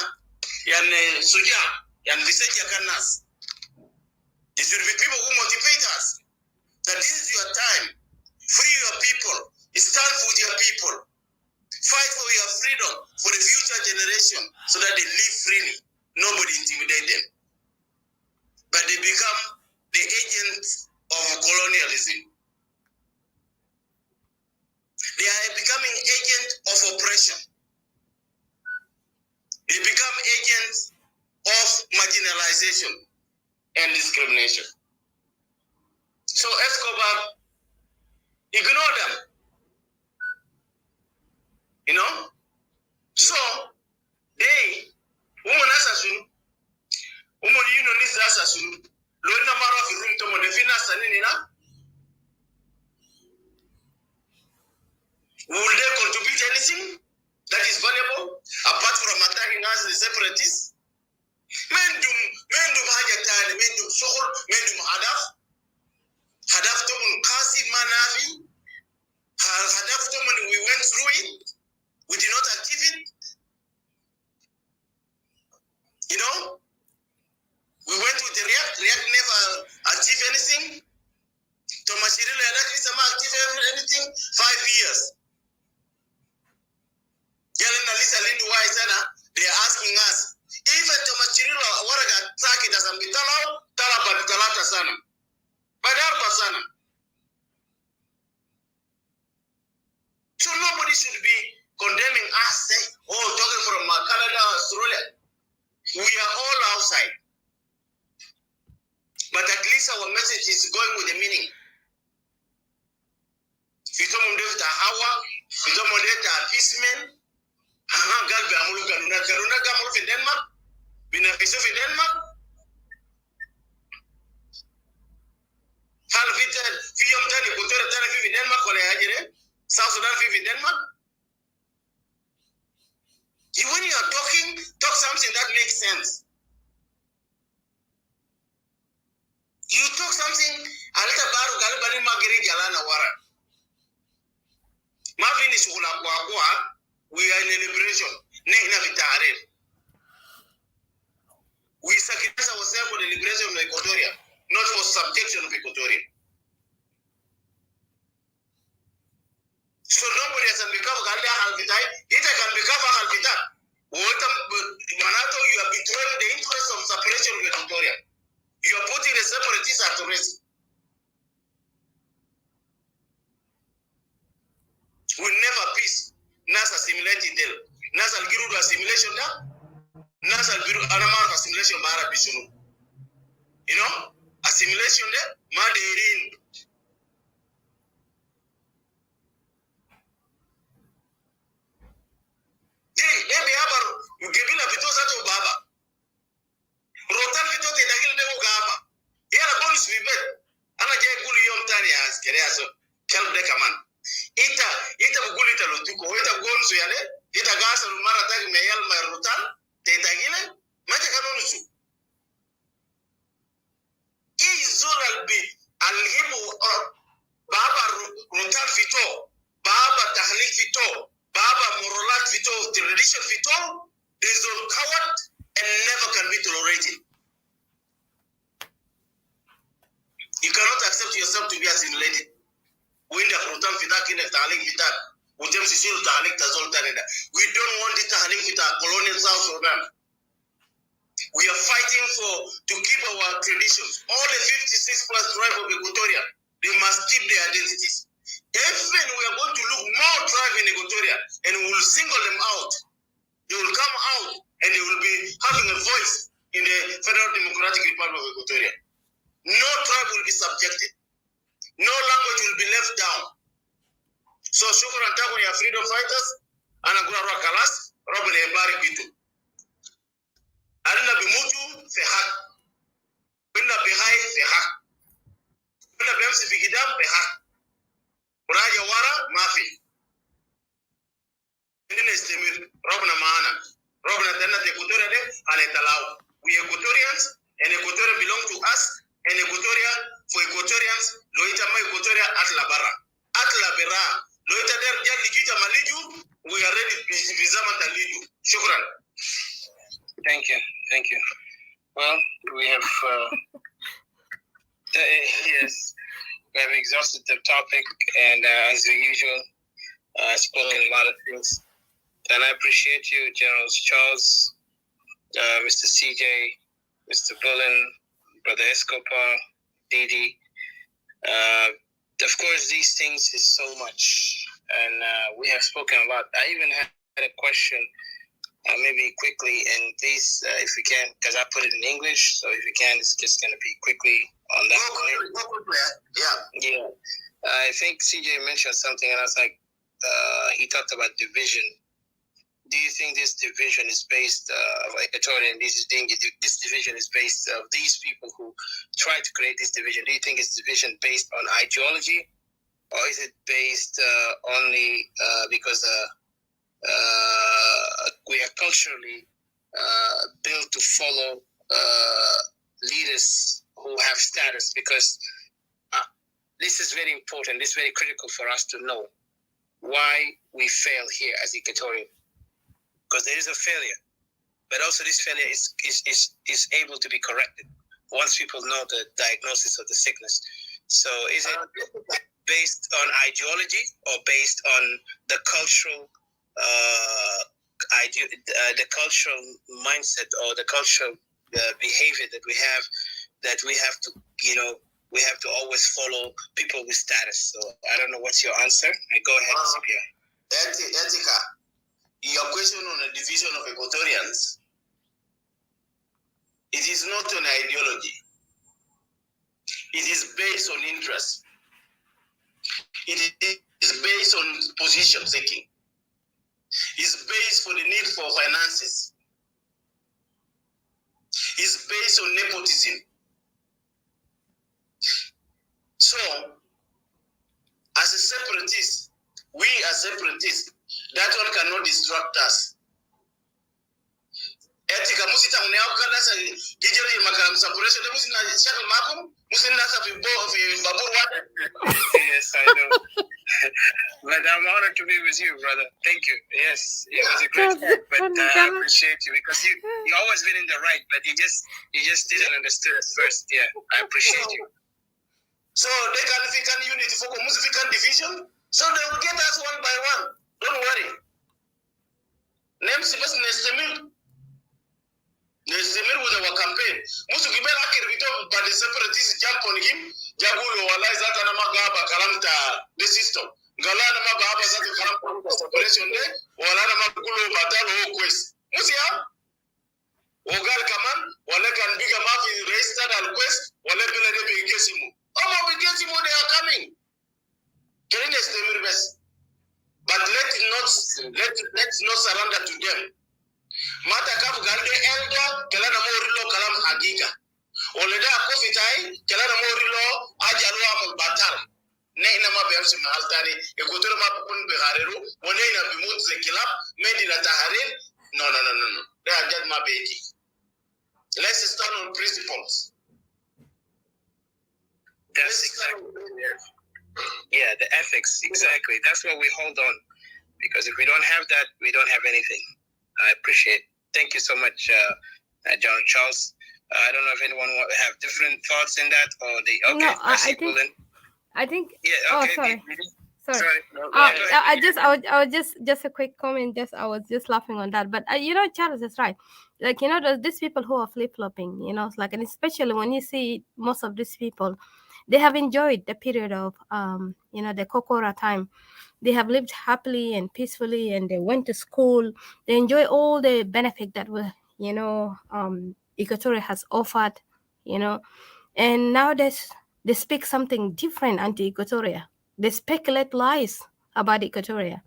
yan suja, yan viseja kan nas. There should be people who motivate us. That this is your time. Free your people. Stand for your people. Fight for your freedom for the future generation so that they live freely. Nobody intimidate them. But they become the agents of colonialism. They are becoming agents of oppression. They become agents of marginalization and discrimination. So Escobar, ignore them. You know? So, they, woman assassin, woman union is assassin, Lona Mara of the room to اسمه هدف من قاسي ما نافي هدف من we went through it, we did not achieve it, you know. We went with the React never achieved anything. Thomas Cirillo and Akisa ma achieve anything 5 years. Yelena Lisa Lindu Waisana, they are asking us, even Thomas Cirillo waraga taki da zambitalo, talaba talata sana. Badarpa sana. So nobody should be condemning us, say, oh, talking from Canada, Australia. We are all outside. But at least our message is going with the meaning. Fitomo ndeta hawa, fitomo ndeta appeasement. Galbi amulu galuna gamulu fi Denmark. Bina fiso fi Denmark. Hal vita fi yom tani kutora tani fi Denmark wala yajire. South Sudan fi Denmark. When you are talking, talk something that makes sense. You talk something, alita baru galibani magiri jalana wara. Mavini sukula kwa we are in a liberation. Nehna vitaharir. We sacrifice ourselves for the liberation of Equatoria, not for subjection of Equatoria. So nobody has become Galda Halvitai, it can become a Halvita. Manato, you are betraying the interest of separation of Equatoria. You are putting the separatists at risk. We never peace. Nas assimilated them. Nas al giru assimilation da. Nas al giru anamar assimilation bara bisunu. You know, assimilation da madirin. Maybe abar gebila vitoza to baba. Rotan vitote dagil de ugaba. Yala bonus we bet. Ana jay gulu yom tani as kereaso. Kel de kaman. Ita buguli ita lutuko. Ita gonzo yale. Ita gasa lumara tagi meyal ma rotan. Te dagile. Mata kanonusu. Izol albi alhibu baba rotan fito. Baba tahlik fito. Baba moralat fito. Tradition fito. Is all coward and never can be tolerated. You cannot accept yourself to be assimilated. We don't want it tahalik with our colonial South Sudan. We are fighting to keep our traditions. All the 56 plus tribes of Equatoria, they must keep their identities. Even we are going to look more tribes in Equatoria and we will single them out. They will come out and they will be having a voice in the Federal Democratic Republic of Equatoria. No tribe will be subjected. No language will be left down. So, shukran taku ya freedom fighters, anagura roa kalas, roba de ebari bitu. Alina bimutu fi haq. Bina bihai fi haq. Bina bimsi fi gidam fi haq. Uraja wara, mafi. Bina istimir, robna maana. Robna tena te Equatoria de, ale talau. We Equatorians, and Equatoria belong to us, and Equatoria, for Equatorians, loita ma Equatoria at la barra. At la berra. Loita der jan ligita maliju, we are ready to bizama taliju. Shukran. Thank you. Well, we have yes, we have exhausted the topic, and as usual, spoken a lot of things. And I appreciate you, Generals Charles, Mr. CJ, Mr. Bullen, Brother Escobar, Didi. Of course, these things is so much, and we have spoken a lot. I even had a question, maybe quickly, and please, if you can, because I put it in English, so if you can, it's just going to be quickly on that point. Yeah. I think CJ mentioned something, and I was like, he talked about division. Do you think this division is based of Equatoria, and this division is based of these people who try to create this division? Do you think it's division based on ideology, or is it based only because we are culturally built to follow leaders who have status, because this is very important. This is very critical for us to know why we fail here as Equatorian, because there is a failure, but also this failure is able to be corrected once people know the diagnosis of the sickness. So is it based on ideology or based on the cultural the cultural mindset or the cultural behavior that we have to, we have to always follow people with status? So I don't know what's your answer. Go ahead, CPI. Etika, your question on the division of Equatorians, it is not an ideology. It is based on interest. It is based on position taking. It's based for the need for finances. It's based on nepotism. So, as a separatist, we as separatists, that one cannot distract us. Etika musita uneauka sa gijeri makam separation de musina shaka makum musina sa fi babur water. Yes, I know. But I'm honored to be with you, brother. Thank you. Yes, it was a great talk, but I appreciate you because you always been in the right, but you just didn't understand at first. Yeah, I appreciate you. So they can Fican unity for Musifican division, so they will get us one by one. Don't worry. Name Sibas Nestemil. Nestemil with our campaign. Musu Gibela Kirvito, but the separatists jump on him. Jagulo Wala Zata Namagaba Kalamta, the system. Galana Magaba Zata Kalamta separation day, Wala Namagulo Batalo Quest. Musia? Ogal Kaman, Wala can big a mafia registered al Quest, Wala Bela de Gesimu. Oh, we get him when they are coming. But let's not surrender to them. Mata kaf galde eldo kelana morilo kalam hagiga. Oleda kofitai kelana morilo ajalu amul batal. Ne ina ma biyamsi mahaltani ekotor ma pun bihareru wone ina bimut zekilab medina taharir. No. They are just my baby. Let's stand on principles. That's exactly, yeah, the ethics, exactly. That's what we hold on, because if we don't have that, we don't have anything. I appreciate. Thank you so much, John Charles. I don't know if anyone have different thoughts in that, or they. Okay, no, I think. Yeah. Okay. Oh, sorry. Sorry. No, I was just a quick comment. I was just laughing on that. But Charles is right. Like these people who are flip flopping. It's like, and especially when you see most of these people, they have enjoyed the period of the Kokora time. They have lived happily and peacefully, and they went to school. They enjoy all the benefit that Equatoria has offered. And now they speak something different anti-Equatoria. They speculate lies about Equatoria.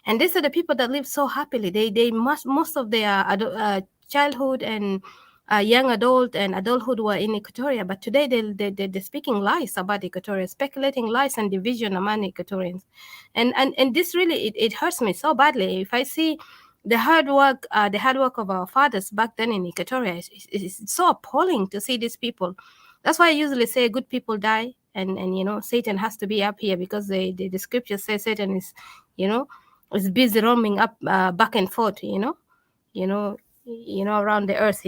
And these are the people that live so happily. They most of their childhood and young adult and adulthood were in Equatoria, but today they're speaking lies about Equatoria, speculating lies and division among Equatorians. And this really, it hurts me so badly. If I see the hard work of our fathers back then in Equatoria, it's so appalling to see these people. That's why I usually say good people die, and Satan has to be up here, because the scripture says Satan is, is busy roaming up back and forth, around the earth,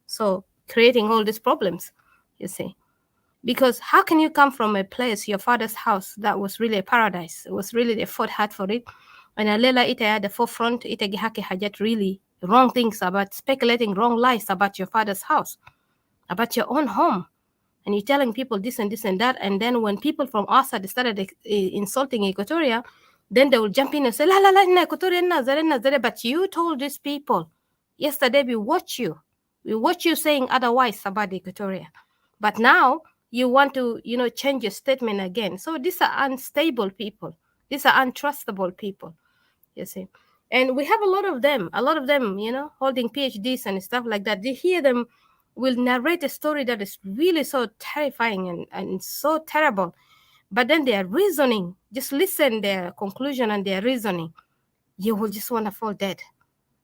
so creating all these problems, you see. Because how can you come from a place, your father's house, that was really a paradise? It was really, they fought hard for it. And Alela ita at the forefront, ita gihake hajat really wrong things about speculating wrong lies about your father's house, about your own home. And you're telling people this and this and that. And then when people from outside started insulting Equatoria, then they will jump in and say, la, Equatoria, but you told these people, yesterday we watched you saying otherwise about Equatoria. But now you want to, change your statement again. So these are unstable people. These are untrustable people, you see. And we have a lot of them, holding PhDs and stuff like that. They hear them will narrate a story that is really so terrifying and so terrible. But then their reasoning, just listen their conclusion and their reasoning, you will just want to fall dead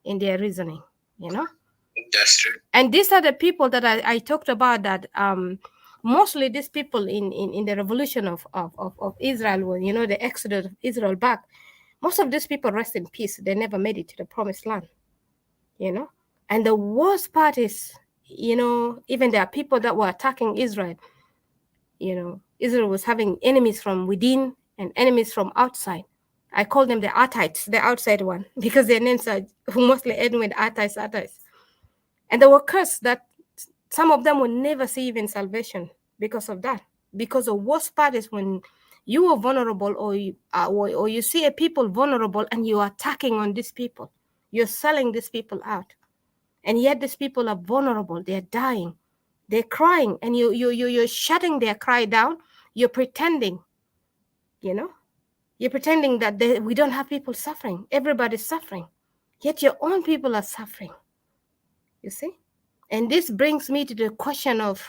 in their reasoning, That's true. And these are the people that I talked about, that Mostly these people in the revolution of Israel, when the exodus of Israel back, most of these people rest in peace. They never made it to the promised land, you know. And the worst part is, even there are people that were attacking Israel. Israel was having enemies from within and enemies from outside. I call them the Artites, the outside one, because their names are mostly end with Artites. And they were cursed that some of them will never see even salvation because of that. Because the worst part is when you are vulnerable, or you see a people vulnerable and you are attacking on these people. You're selling these people out. And yet these people are vulnerable. They're dying. They're crying. And you're shutting their cry down. You're pretending, You're pretending that we don't have people suffering. Everybody's suffering. Yet your own people are suffering. You see? And this brings me to the question of,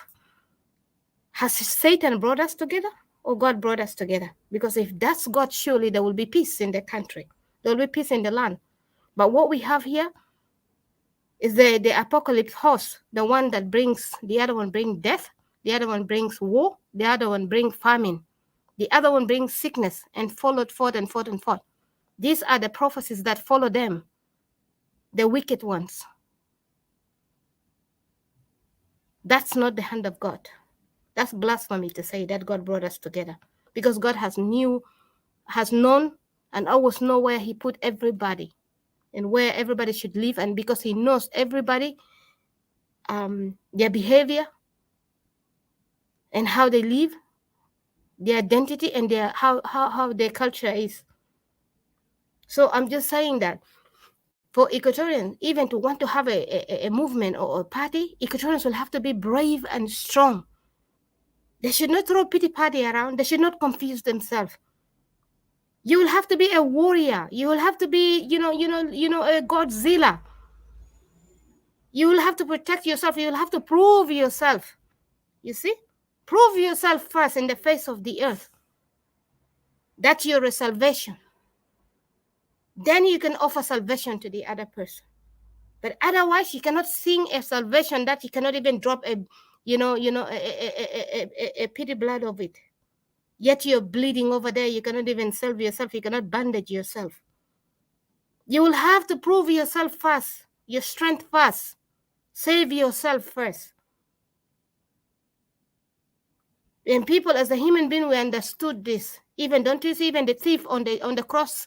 has Satan brought us together or God brought us together? Because if that's God, surely there will be peace in the country. There will be peace in the land. But what we have here is the apocalypse horse, the one that brings, the other one brings death, the other one brings war, the other one brings famine, the other one brings sickness, and followed forth and forth and forth. These are the prophecies that follow them, the wicked ones. That's not the hand of God. That's blasphemy to say that God brought us together, because God has known and always know where he put everybody and where everybody should live. And because he knows everybody, their behavior and how they live, their identity, and how their culture is. So I'm just saying that for Equatorians, even to want to have a movement or a party, Equatorians will have to be brave and strong. They should not throw pity party around. They should not confuse themselves. You will have to be a warrior. You will have to be, a Godzilla. You will have to protect yourself. You will have to prove yourself. You see? Prove yourself first in the face of the earth that you're a salvation. Then you can offer salvation to the other person. But otherwise, you cannot sing a salvation that you cannot even drop a pity blood of it. Yet you're bleeding over there. You cannot even salve yourself. You cannot bandage yourself. You will have to prove yourself first, your strength first. Save yourself first. And people, as a human being, we understood this. Even, don't you see, even the thief on the cross,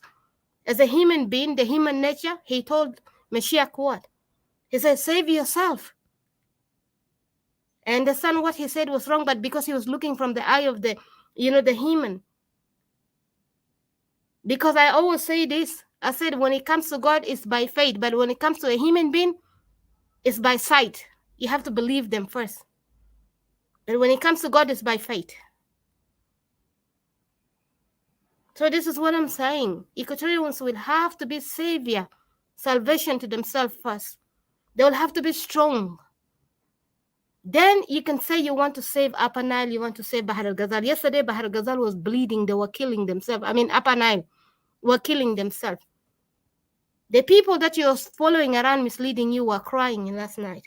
as a human being, the human nature, he told Mashiach what? He said, save yourself. I understand what he said was wrong, but because he was looking from the eye of the human. Because I always say this, I said, when it comes to God, it's by faith. But when it comes to a human being, it's by sight. You have to believe them first. But when it comes to God, it's by faith. So this is what I'm saying. Equatorians will have to be savior, salvation to themselves first. They will have to be strong. Then you can say you want to save Upper Nile, you want to save Bahar al-Ghazal. Yesterday, Bahar al-Ghazal was bleeding. They were killing themselves. Upper Nile were killing themselves. The people that you're following around misleading you were crying last night.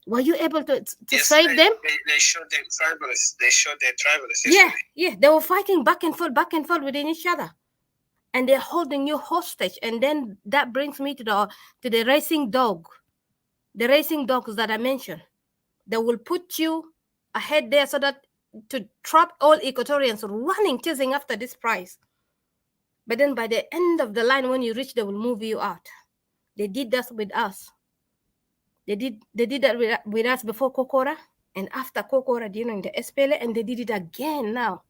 Were you able to save them? They showed their tribalists. They showed their tribalists yesterday. Yeah. They were fighting back and forth within each other. And they're holding you hostage. And then that brings me to the racing dog. The racing dogs that I mentioned. They will put you ahead there so that to trap all Equatorians running, chasing after this prize. But then by the end of the line, when you reach, they will move you out. They did that with us. They did that with us before Kokora and after Kokora during the SPLA, and they did it again now.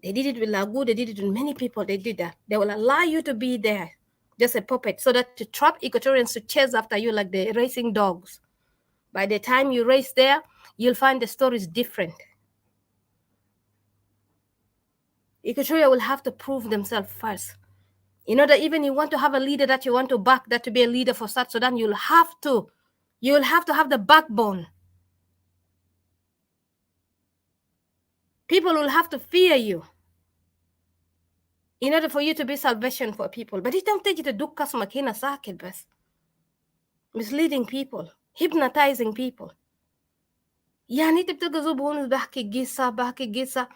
They did it with Lagu, they did it with many people, they did that. They will allow you to be there, just a puppet, so that to trap Equatorians to chase after you like the racing dogs. By the time you race there, you'll find the story is different. Equatoria will have to prove themselves first. That even you want to have a leader that you want to back, that to be a leader for South Sudan, you'll have to have the backbone. People will have to fear you in order for you to be salvation for people. But it don't take you to do makina sakit bas. Misleading people, hypnotizing people. يعني انت بتلقى زول بونس بحكي قصة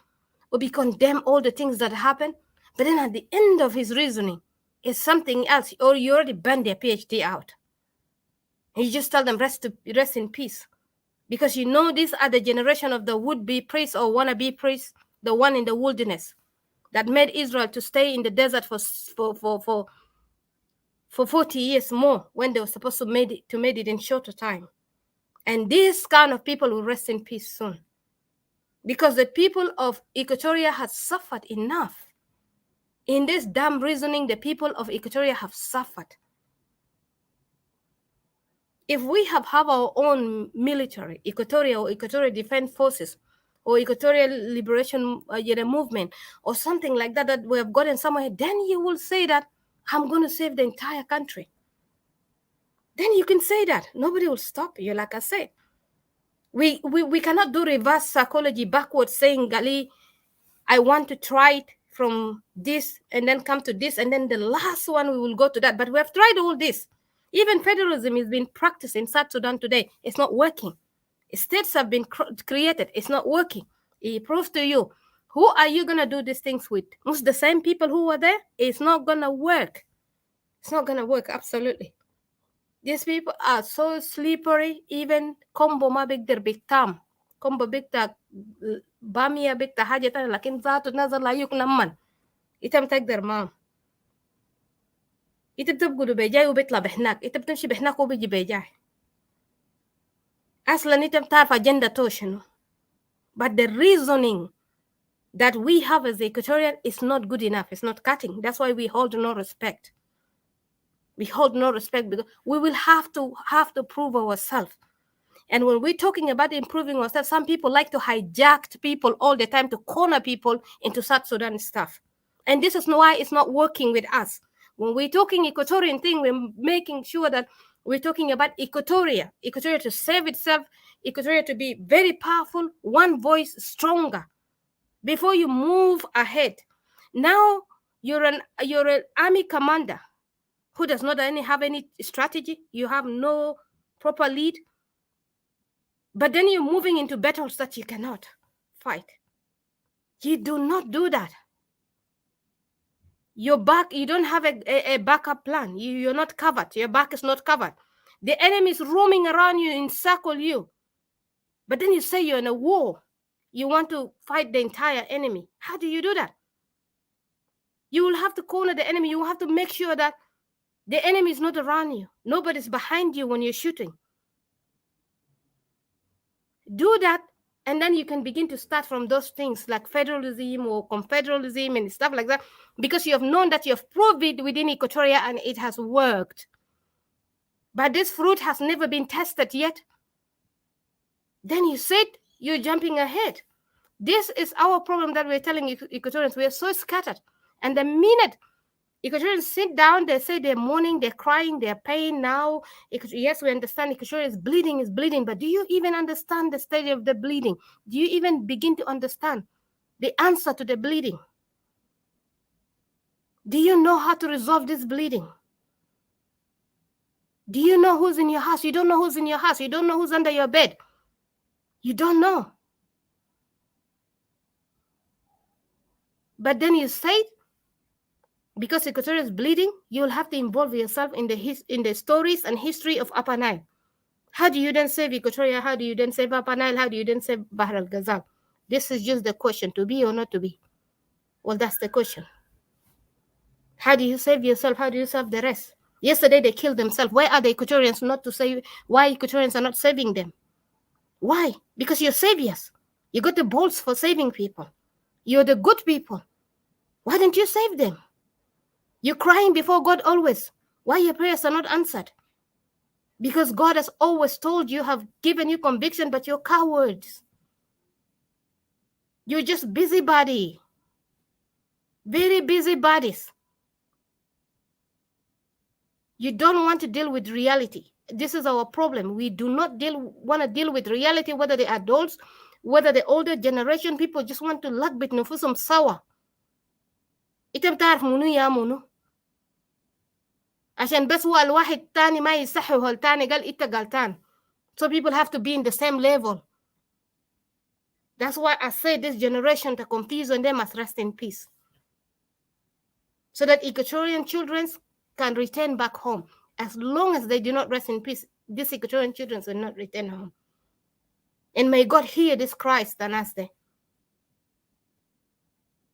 وبي condemn all the things that happen, but then at the end of his reasoning is something else, or you already burned their PhD out. And you just tell them rest in peace. Because you know these are the generation of the would-be priests or wanna-be priests, the one in the wilderness that made Israel to stay in the desert for 40 years more when they were supposed to made it in shorter time. And these kind of people will rest in peace soon. Because the people of Equatoria have suffered enough. In this dumb reasoning, the people of Equatoria have suffered. If we have our own military, Equatoria or Equatorial Defense Forces, or Equatorial Liberation Movement, or something like that, that we have gotten somewhere, then you will say that, I'm going to save the entire country. Then you can say that. Nobody will stop you, like I said. We cannot do reverse psychology backwards, saying, Gali, I want to try it from this and then come to this, and then the last one we will go to that. But we have tried all this. Even federalism is being practiced in South Sudan today. It's not working. States have been created. It's not working. It proves to you, who are you going to do these things with? Most the same people who were there? It's not going to work. It's not going to work, absolutely. These people are so slippery. Even combo ma bigder bigtam. Combo bigta bamia bigta haja tana lakin zatu nazar la yuk namman. Itam تقدر ما انت بتبقوا بيجاي وبيطلع بهناك انت بتمشي بهناك وبيجي بيجاي اصلا انت بتعرف agenda توشنو. But the reasoning that we have as the Equatorian is not good enough. It's not cutting. That's why we hold no respect. We hold no respect because we will have to prove ourselves. And when we're talking about improving ourselves, some people like to hijack people all the time to corner people into South Sudan stuff. And this is why it's not working with us. When we're talking Equatorian thing, we're making sure that we're talking about Equatoria to save itself, Equatoria to be very powerful, one voice stronger. Before you move ahead, now you're an army commander who does not have any strategy. You have no proper lead. But then you're moving into battles that you cannot fight. You do not do that. You don't have a backup plan. You're not covered. Your back is not covered. The enemy is roaming around you, encircle you. But then you say you're in a war. You want to fight the entire enemy. How do you do that? You will have to corner the enemy. You will have to make sure that the enemy is not around you. Nobody's behind you when you're shooting. Do that, and then you can begin to start from those things like federalism or confederalism and stuff like that, because you have known that you have proved it within Equatoria and it has worked. But this fruit has never been tested yet. Then you said you're jumping ahead. This is our problem that we're telling Equatorians. We are so scattered. And the minute Equatorians sit down, they say they're mourning, they're crying, they're paying now. Yes, we understand Equatoria is bleeding, but do you even understand the stage of the bleeding? Do you even begin to understand the answer to the bleeding? Do you know how to resolve this bleeding? Do you know who's in your house? You don't know who's in your house. You don't know who's under your bed. You don't know. But then you say, because Equatoria is bleeding, you'll have to involve yourself in the stories and history of Upper Nile. How do you then save Equatoria? How do you then save Upper Nile? How do you then save Bahr al-Ghazal? This is just the question, to be or not to be. Well, that's the question. How do you save yourself? How do you save the rest? Yesterday, they killed themselves. Why are the Equatorians not to save? Why Equatorians are not saving them? Why? Because you're saviors. You got the balls for saving people. You're the good people. Why don't you save them? You're crying before God always. Why your prayers are not answered? Because God has always told you, have given you conviction, but you're cowards. You're just busybody. Very busy bodies. You don't want to deal with reality. This is our problem. We do not want to deal with reality, whether the adults, whether the older generation, people just want to lakbit nufusum sawa. Ita btaarf munu ya munu. عشان بس هو الواحد تاني ما يصحه التاني قال إنت قالتان. So people have to be in the same level. That's why I say this generation, the confusion, they must rest in peace. So that Equatorian children can return back home. As long as they do not rest in peace, these Equatorian children will not return home. And may God hear this cry, Stanaste.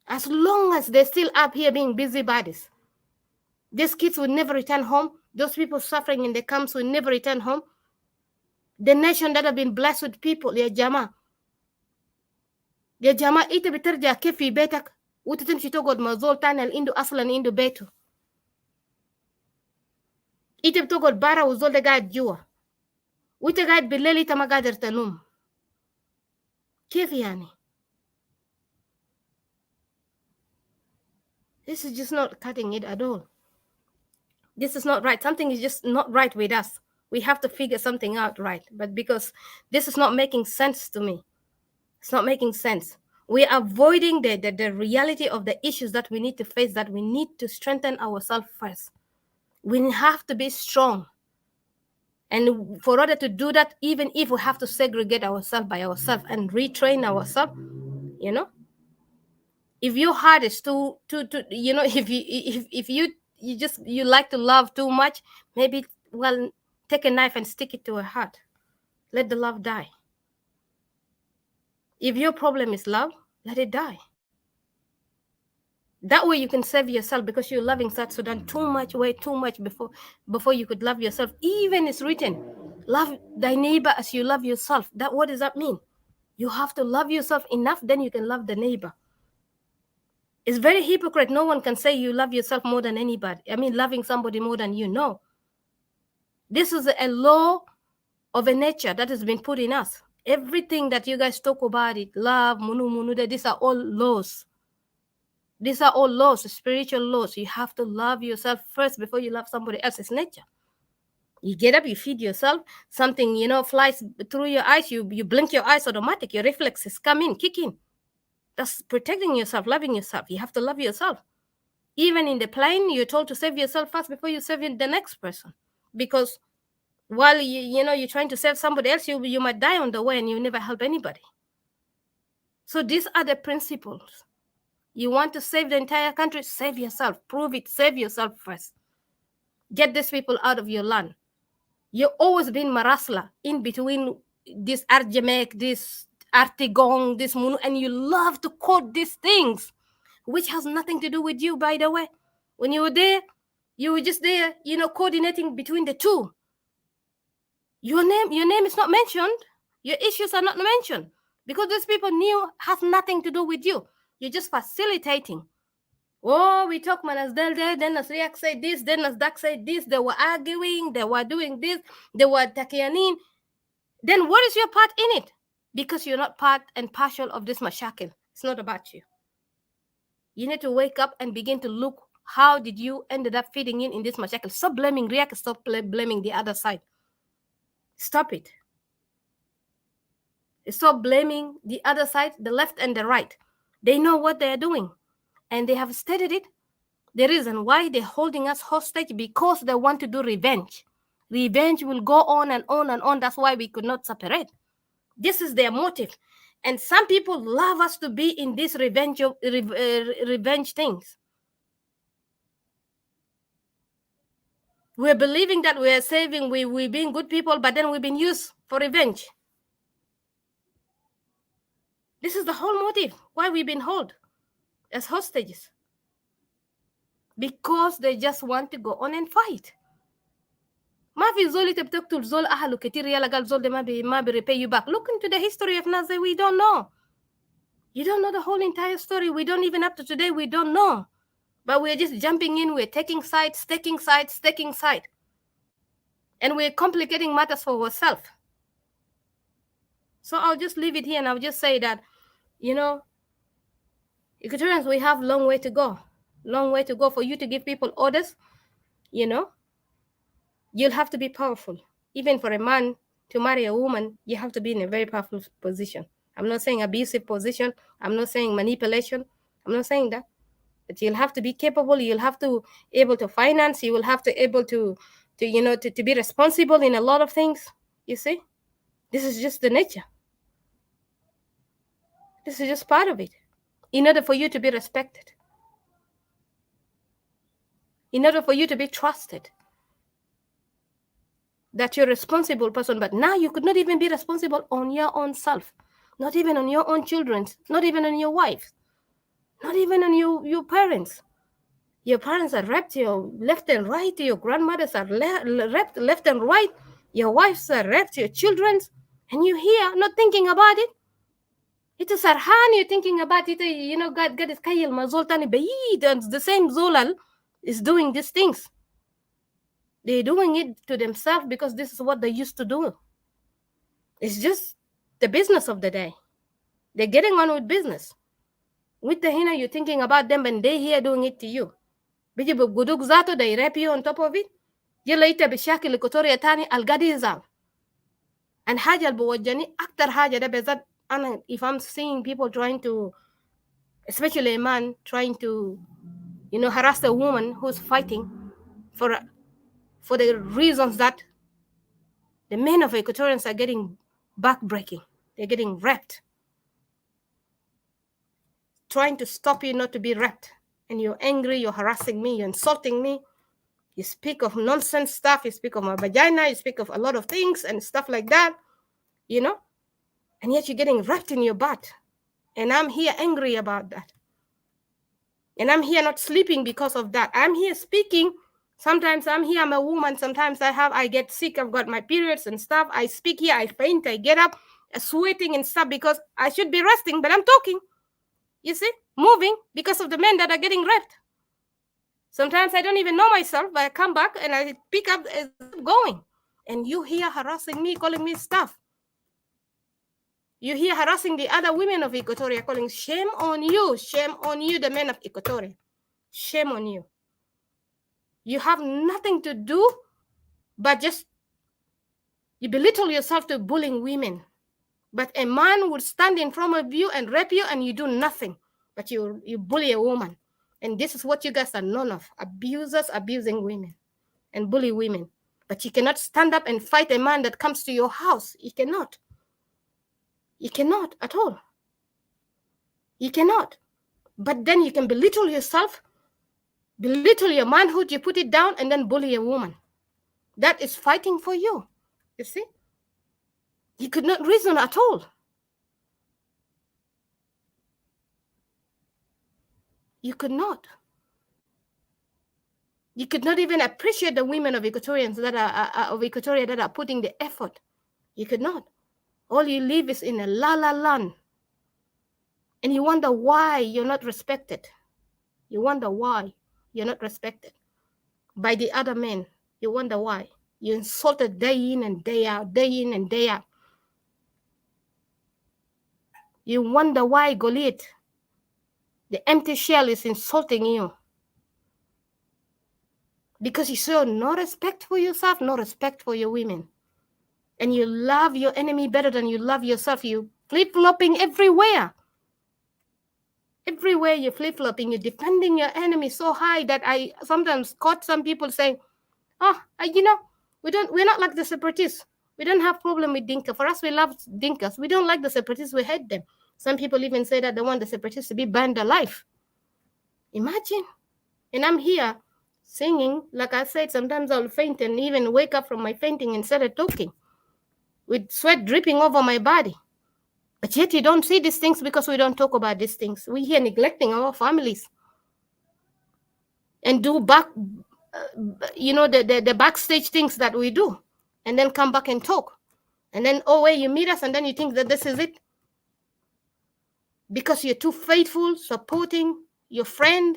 As long as they're still up here being busybodies, these kids will never return home. Those people suffering in the camps will never return home. The nation that have been blessed with people, ya jama, ita بترجع كيف في بيتك وتمشي تقعد مع زول تاني اللي عنده اصلا عنده بيته. ita بتقعد برا والزول ده قاعد جوا وانت قاعد بالليل انت ما قادر تنوم. كيف يعني؟ This is just not cutting it at all. This is not right. Something is just not right with us. We have to figure something out right. But because this is not making sense to me, it's not making sense. We are avoiding the reality of the issues that we need to face, that we need to strengthen ourselves first. We have to be strong. And for order to do that, even if we have to segregate ourselves by ourselves and retrain ourselves, you know, if your heart is too you know, if you like to love too much, maybe, well, take a knife and stick it to her heart. Let the love die. If your problem is love, let it die. That way you can save yourself, because you're loving South Sudan too much, way too much before you could love yourself. Even it's written, love thy neighbor as you love yourself. What does that mean? You have to love yourself enough, then you can love the neighbor. It's very hypocrite. No one can say you love yourself more than anybody. I mean, loving somebody more than you know. This is a law of a nature that has been put in us. Everything that you guys talk about, it, love, munu, these are all laws. These are all laws, spiritual laws. You have to love yourself first before you love somebody else's nature. You get up, you feed yourself, something, flies through your eyes, you blink your eyes automatic, your reflexes come in, kick in. That's protecting yourself, loving yourself. You have to love yourself. Even in the plane, you're told to save yourself first before you save the next person. Because while you're trying to save somebody else, you might die on the way and you never help anybody. So these are the principles. You want to save the entire country, save yourself. Prove it, save yourself first. Get these people out of your land. You've always been Marasla, in between this Arjemek, this Artigong, this Munu, and you love to quote these things, which has nothing to do with you, by the way. When you were there, you were just there, coordinating between the two. Your name is not mentioned. Your issues are not mentioned, because these people knew has nothing to do with you. You're just facilitating. Oh, we talk Manasdel there, then Nasriak said this, then Nasdak said this. They were arguing, they were doing this, they were Takianin. Then what is your part in it? Because you're not part and partial of this mashakil. It's not about you. You need to wake up and begin to look, how did you ended up fitting in this mashakil? Stop blaming Riak, stop blaming the other side. Stop it. Stop blaming the other side, the left and the right. They know what they're doing, and they have stated it. The reason why they're holding us hostage, because they want to do revenge. Revenge will go on and on and on. That's why we could not separate. This is their motive. And some people love us to be in this revenge things. We're believing that we're saving, we're being good people, but then we've been used for revenge. This is the whole motive why we've been held as hostages. Because they just want to go on and fight. ما في زول انت بتقتل زول اهله كتير يلا قال زول ده ما repay you back. Look into the history of Nazi. We don't know. You don't know the whole entire story. We don't even up to today. We don't know. But we're just jumping in. We're taking sides, taking sides, taking sides. And we're complicating matters for ourselves. So I'll just leave it here, and I'll just say that, Equatorians, we have a long way to go. Long way to go for you to give people orders. You'll have to be powerful. Even for a man to marry a woman, you have to be in a very powerful position. I'm not saying abusive position. I'm not saying manipulation. I'm not saying that. But you'll have to be capable. You'll have to be able to finance. You will have to be able to be responsible in a lot of things. You see? This is just the nature. This is just part of it. In order for you to be respected, in order for you to be trusted, that you're a responsible person. But now you could not even be responsible on your own self, not even on your own children, not even on your wife, not even on your parents. Your parents are raped you left and right. Your grandmothers are raped left and right. Your wives are raped, your children, and you here not thinking about it. It's sarhan, you're thinking about it. You know, God is kayil mazol tani bayid, and the same zolal is doing these things. They're doing it to themselves because this is what they used to do. It's just the business of the day. They're getting on with business. With the hina, you're thinking about them and they here doing it to you. بيجي بقدوك ذاته they rape you on top of it. يلا انت بشكل إيكواتوريا تاني القادي يزعل. and حاجة اللي بوجهني أكتر حاجة ده بالذات أنا if I'm seeing people trying to, especially a man trying to, you know, harass a woman who's fighting for the reasons that the men of Equatorians are getting backbreaking. They're getting raped. Trying to stop you not to be raped. And you're angry, you're harassing me, you're insulting me. You speak of nonsense stuff, you speak of my vagina, you speak of a lot of things and stuff like that, you know? And yet you're getting raped in your butt. And I'm here angry about that. And I'm here not sleeping because of that. I'm here speaking. Sometimes I'm here, I'm a woman. Sometimes I get sick, I've got my periods and stuff. I speak here, I faint, I get up, sweating and stuff because I should be resting, but I'm talking. You see, moving because of the men that are getting raped. Sometimes I don't even know myself, but I come back and I pick up going. And you here harassing me, calling me stuff. You here harassing the other women of Equatoria, calling shame on you, the men of Equatoria. Shame on you. You have nothing to do but just you belittle yourself to bullying women. But a man would stand in front of you and rape you and you do nothing. But you bully a woman. And this is what you guys are known of. Abusers abusing women and bully women. But you cannot stand up and fight a man that comes to your house. You cannot. You cannot at all. You cannot. But then you can belittle yourself, belittle your manhood, you put it down, and then bully a woman. That is fighting for you. You see? You could not reason at all. You could not. You could not even appreciate the women of Equatorians that are of Equatoria that are putting the effort. You could not. All you live is in a la land. And you wonder why you're not respected. You wonder why you're not respected by the other men. You wonder why. You're insulted day in and day out, day in and day out. You wonder why Goliath, the empty shell, is insulting you. Because you show no respect for yourself, no respect for your women. And you love your enemy better than you love yourself. You flip-flopping everywhere. Everywhere you're flip-flopping, you're defending your enemy so high that I sometimes caught some people saying, you know, we're not like the separatists. We don't have problem with Dinka. For us, we love Dinkas. We don't like the separatists. We hate them. Some people even say that they want the separatists to be burned alive. Imagine. And I'm here singing. Like I said, sometimes I'll faint and even wake up from my fainting and start talking with sweat dripping over my body. But yet you don't see these things because we don't talk about these things. We here neglecting our families and do back, the backstage things that we do, and then come back and talk. And then, you meet us and then you think that this is it. Because you're too faithful, supporting your friend,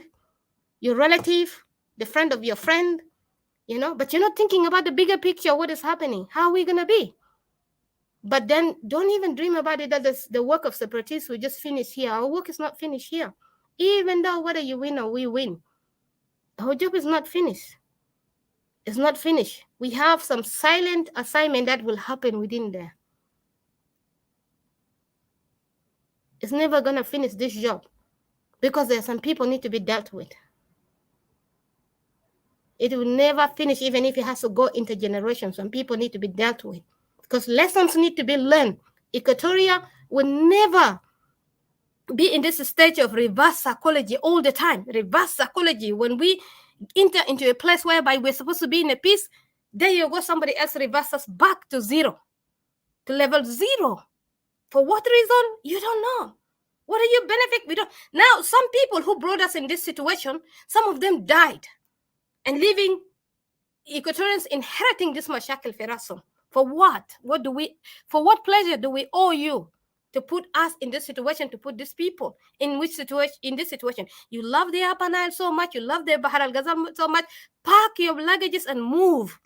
your relative, the friend of your friend, but you're not thinking about the bigger picture, what is happening, how are we going to be? But then don't even dream about it that the work of separatists will just finish here. Our work is not finished here. Even though whether you win or we win, our job is not finished. It's not finished. We have some silent assignment that will happen within there. It's never going to finish this job because there are some people need to be dealt with. It will never finish even if it has to go into generations. Some people need to be dealt with because lessons need to be learned. Equatoria will never be in this stage of reverse psychology all the time. Reverse psychology. When we enter into a place whereby we're supposed to be in a peace, there you go, somebody else reverses us back to zero, to level zero. For what reason? You don't know. What do you benefit? We don't. Now, some people who brought us in this situation, some of them died and leaving Equatorians inheriting this mashakil firasum. For what? For what pleasure do we owe you to put us in this situation, to put these people in which situation, in this situation? You love the Upper Nile so much, you love the Bahar al-Ghazal so much, pack your luggages and move.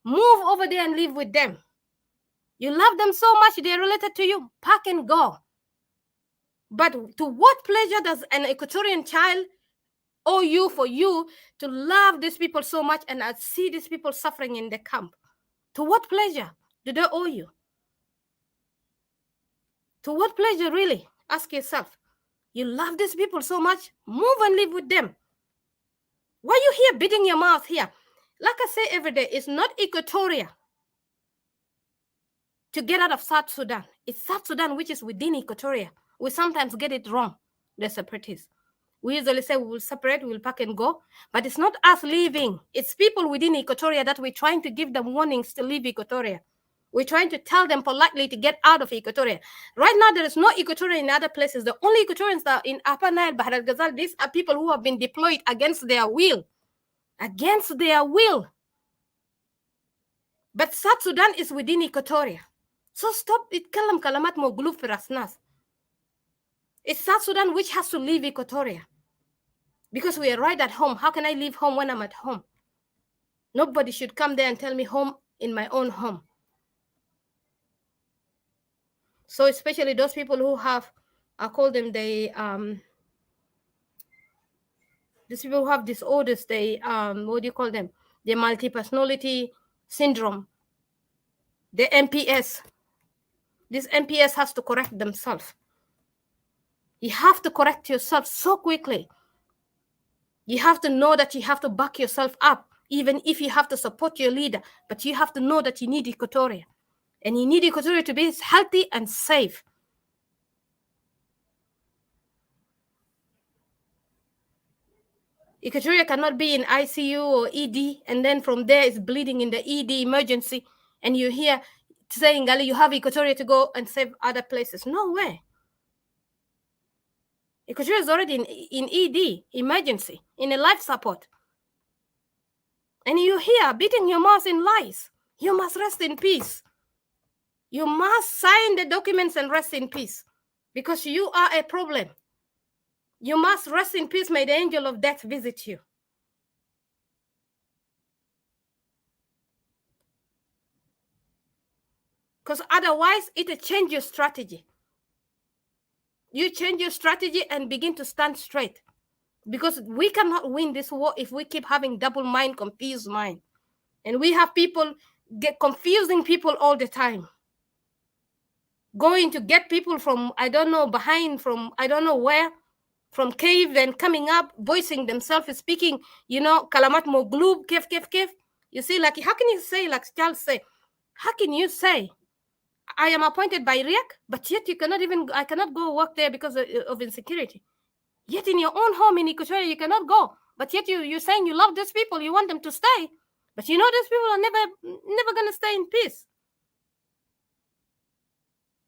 Move over there and live with them. You love them so much, they're related to you. Pack and go. But to what pleasure does an Equatorian child owe you for you to love these people so much and see these people suffering in the camp? To what pleasure do they owe you? To what pleasure, really? Ask yourself. You love these people so much, move and live with them. Why are you here beating your mouth here? Like I say every day, it's not Equatoria to get out of South Sudan. It's South Sudan which is within Equatoria. We sometimes get it wrong, the separatists. We usually say we will separate, we will pack and go. But it's not us leaving. It's people within Equatoria that we're trying to give them warnings to leave Equatoria. We're trying to tell them politely to get out of Equatoria. Right now, there is no Equatoria in other places. The only Equatorians that are in Upper Nile, Bahar al-Ghazal, these are people who have been deployed against their will. Against their will. But South Sudan is within Equatoria. So stop it. Kalam kalamat mo gulub firasnas. It's South Sudan which has to leave Equatoria. Because we are right at home. How can I leave home when I'm at home? Nobody should come there and tell me home in my own home. So especially those people who have, I call them these people who have disorders, what do you call them? The multi-personality syndrome, the MPS. This MPS has to correct themselves. You have to correct yourself so quickly. You have to know that you have to back yourself up, even if you have to support your leader. But you have to know that you need Equatoria. And you need Equatoria to be healthy and safe. Equatoria cannot be in ICU or ED, and then from there it's bleeding in the ED emergency, and you're here saying, Gali, you have Equatoria to go and save other places. No way. Equatoria is already in ED, emergency, in a life support. And you're here beating your mouth in lies. You must rest in peace. You must sign the documents and rest in peace, because you are a problem. You must rest in peace. May the angel of death visit you. Because otherwise, it'll change your strategy. You change your strategy and begin to stand straight. Because we cannot win this war if we keep having double mind, confused mind. And we have people confusing people all the time. Going to get people from, I don't know, behind, from I don't know where, from cave and coming up, voicing themselves, speaking, kalamat moglub, kef. You see, like, how can you say, like Charles say, how can you say, I am appointed by Riek, but yet I cannot go work there because of insecurity. Yet in your own home in Equatoria, you cannot go. But yet you're saying you love these people, you want them to stay. But these people are never going to stay in peace.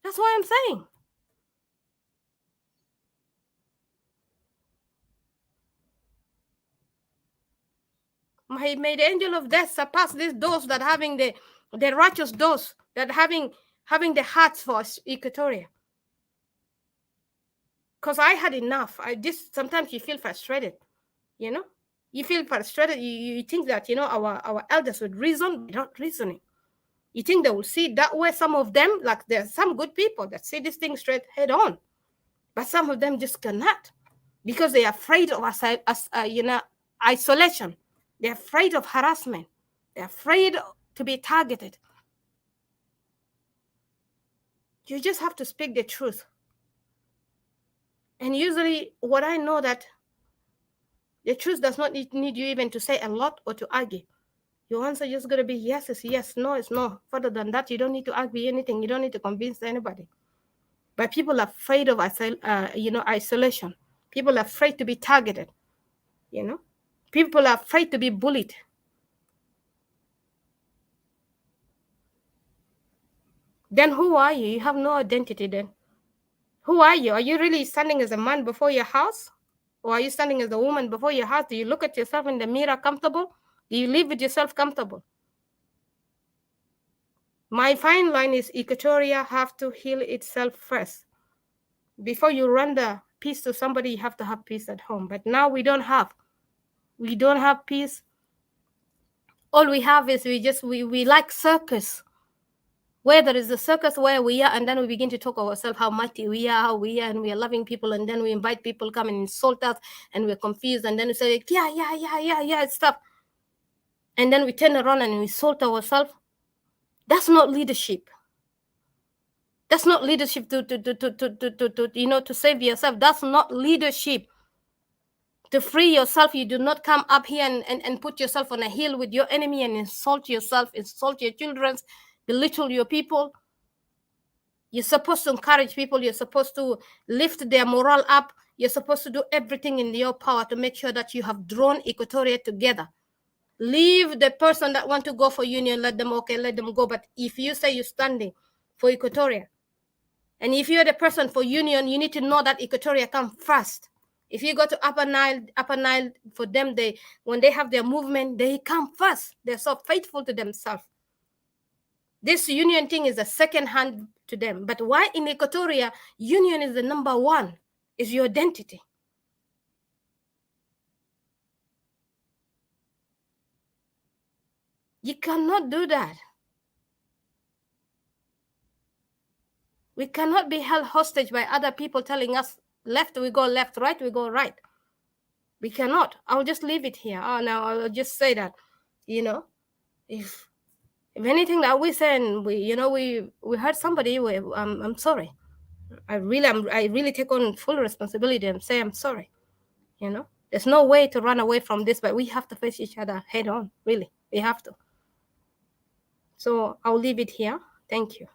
That's what I'm saying. May the angel of death surpass these those that having the righteous those that having the hearts for Equatoria. Because I had enough. Sometimes you feel frustrated, You feel frustrated. You think that, our elders would reason, not reasoning. You think they will see it that way. Some of them, like there are some good people that see this thing straight head on. But some of them just cannot. Because they are afraid of isolation. They're afraid of harassment. They're afraid to be targeted. You just have to speak the truth. And usually what I know that the truth does not need you even to say a lot or to argue. Your answer is just going to be yes is yes, no is no. Further than that, you don't need to argue anything. You don't need to convince anybody. But people are afraid of isolation. People are afraid to be targeted. People are afraid to be bullied. Then who are you? You have no identity then. Who are you? Are you really standing as a man before your house? Or are you standing as a woman before your house? Do you look at yourself in the mirror comfortable? Do you live with yourself comfortable? My fine line is Equatoria have to heal itself first. Before you render peace to somebody, you have to have peace at home. But now we don't have. We don't have peace. All we have is we like circus. Where there is a circus where we are, and then we begin to talk ourselves how mighty we are, how we are, and we are loving people, and then we invite people come and insult us, and we're confused, and then we say, yeah, stuff. And then we turn around and we insult ourselves. That's not leadership. That's not leadership to save yourself. That's not leadership. To free yourself, you do not come up here and put yourself on a hill with your enemy and insult yourself, insult your children, belittle your people. You're supposed to encourage people. You're supposed to lift their morale up. You're supposed to do everything in your power to make sure that you have drawn Equatoria together. Leave the person that want to go for union, let them go. But if you say you're standing for Equatoria, and if you're the person for union, you need to know that Equatoria come first. If you go to Upper Nile for them, when they have their movement, they come first. They're so faithful to themselves. This union thing is a second hand to them. But why in Equatoria, union is the number one, is your identity. You cannot do that. We cannot be held hostage by other people telling us left, we go left, right, we go right. We cannot. I'll just leave it here. Oh, no, I'll just say that, if anything that we say and we hurt somebody, I'm sorry. I really take on full responsibility and say I'm sorry. There's no way to run away from this, but we have to face each other head on. Really, we have to. So I'll leave it here. Thank you.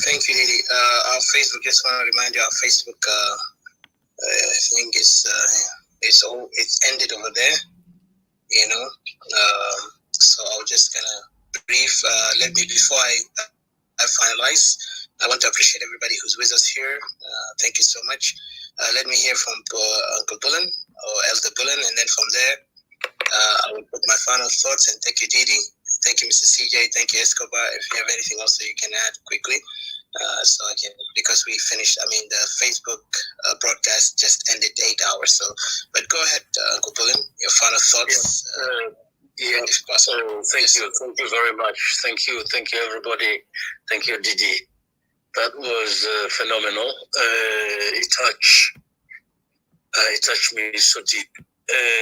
Thank you, Didi. Our Facebook, just want to remind you, our Facebook, I think it's ended over there, so I'm just gonna brief. Before I finalize, I want to appreciate everybody who's with us here. Thank you so much. Let me hear from Uncle Bullen or Elder Bullen, and then from there, I will put my final thoughts. And thank you, Didi. Thank you, Mr. CJ. Thank you, Escobar. If you have anything else that you can add quickly, so I can, because we finished. The Facebook broadcast just ended 8 hours. So, but go ahead, Uncle Bullen, your final thoughts. If possible. Thank you very much. Thank you, everybody. Thank you, Didi. That was phenomenal. It touched me so deep.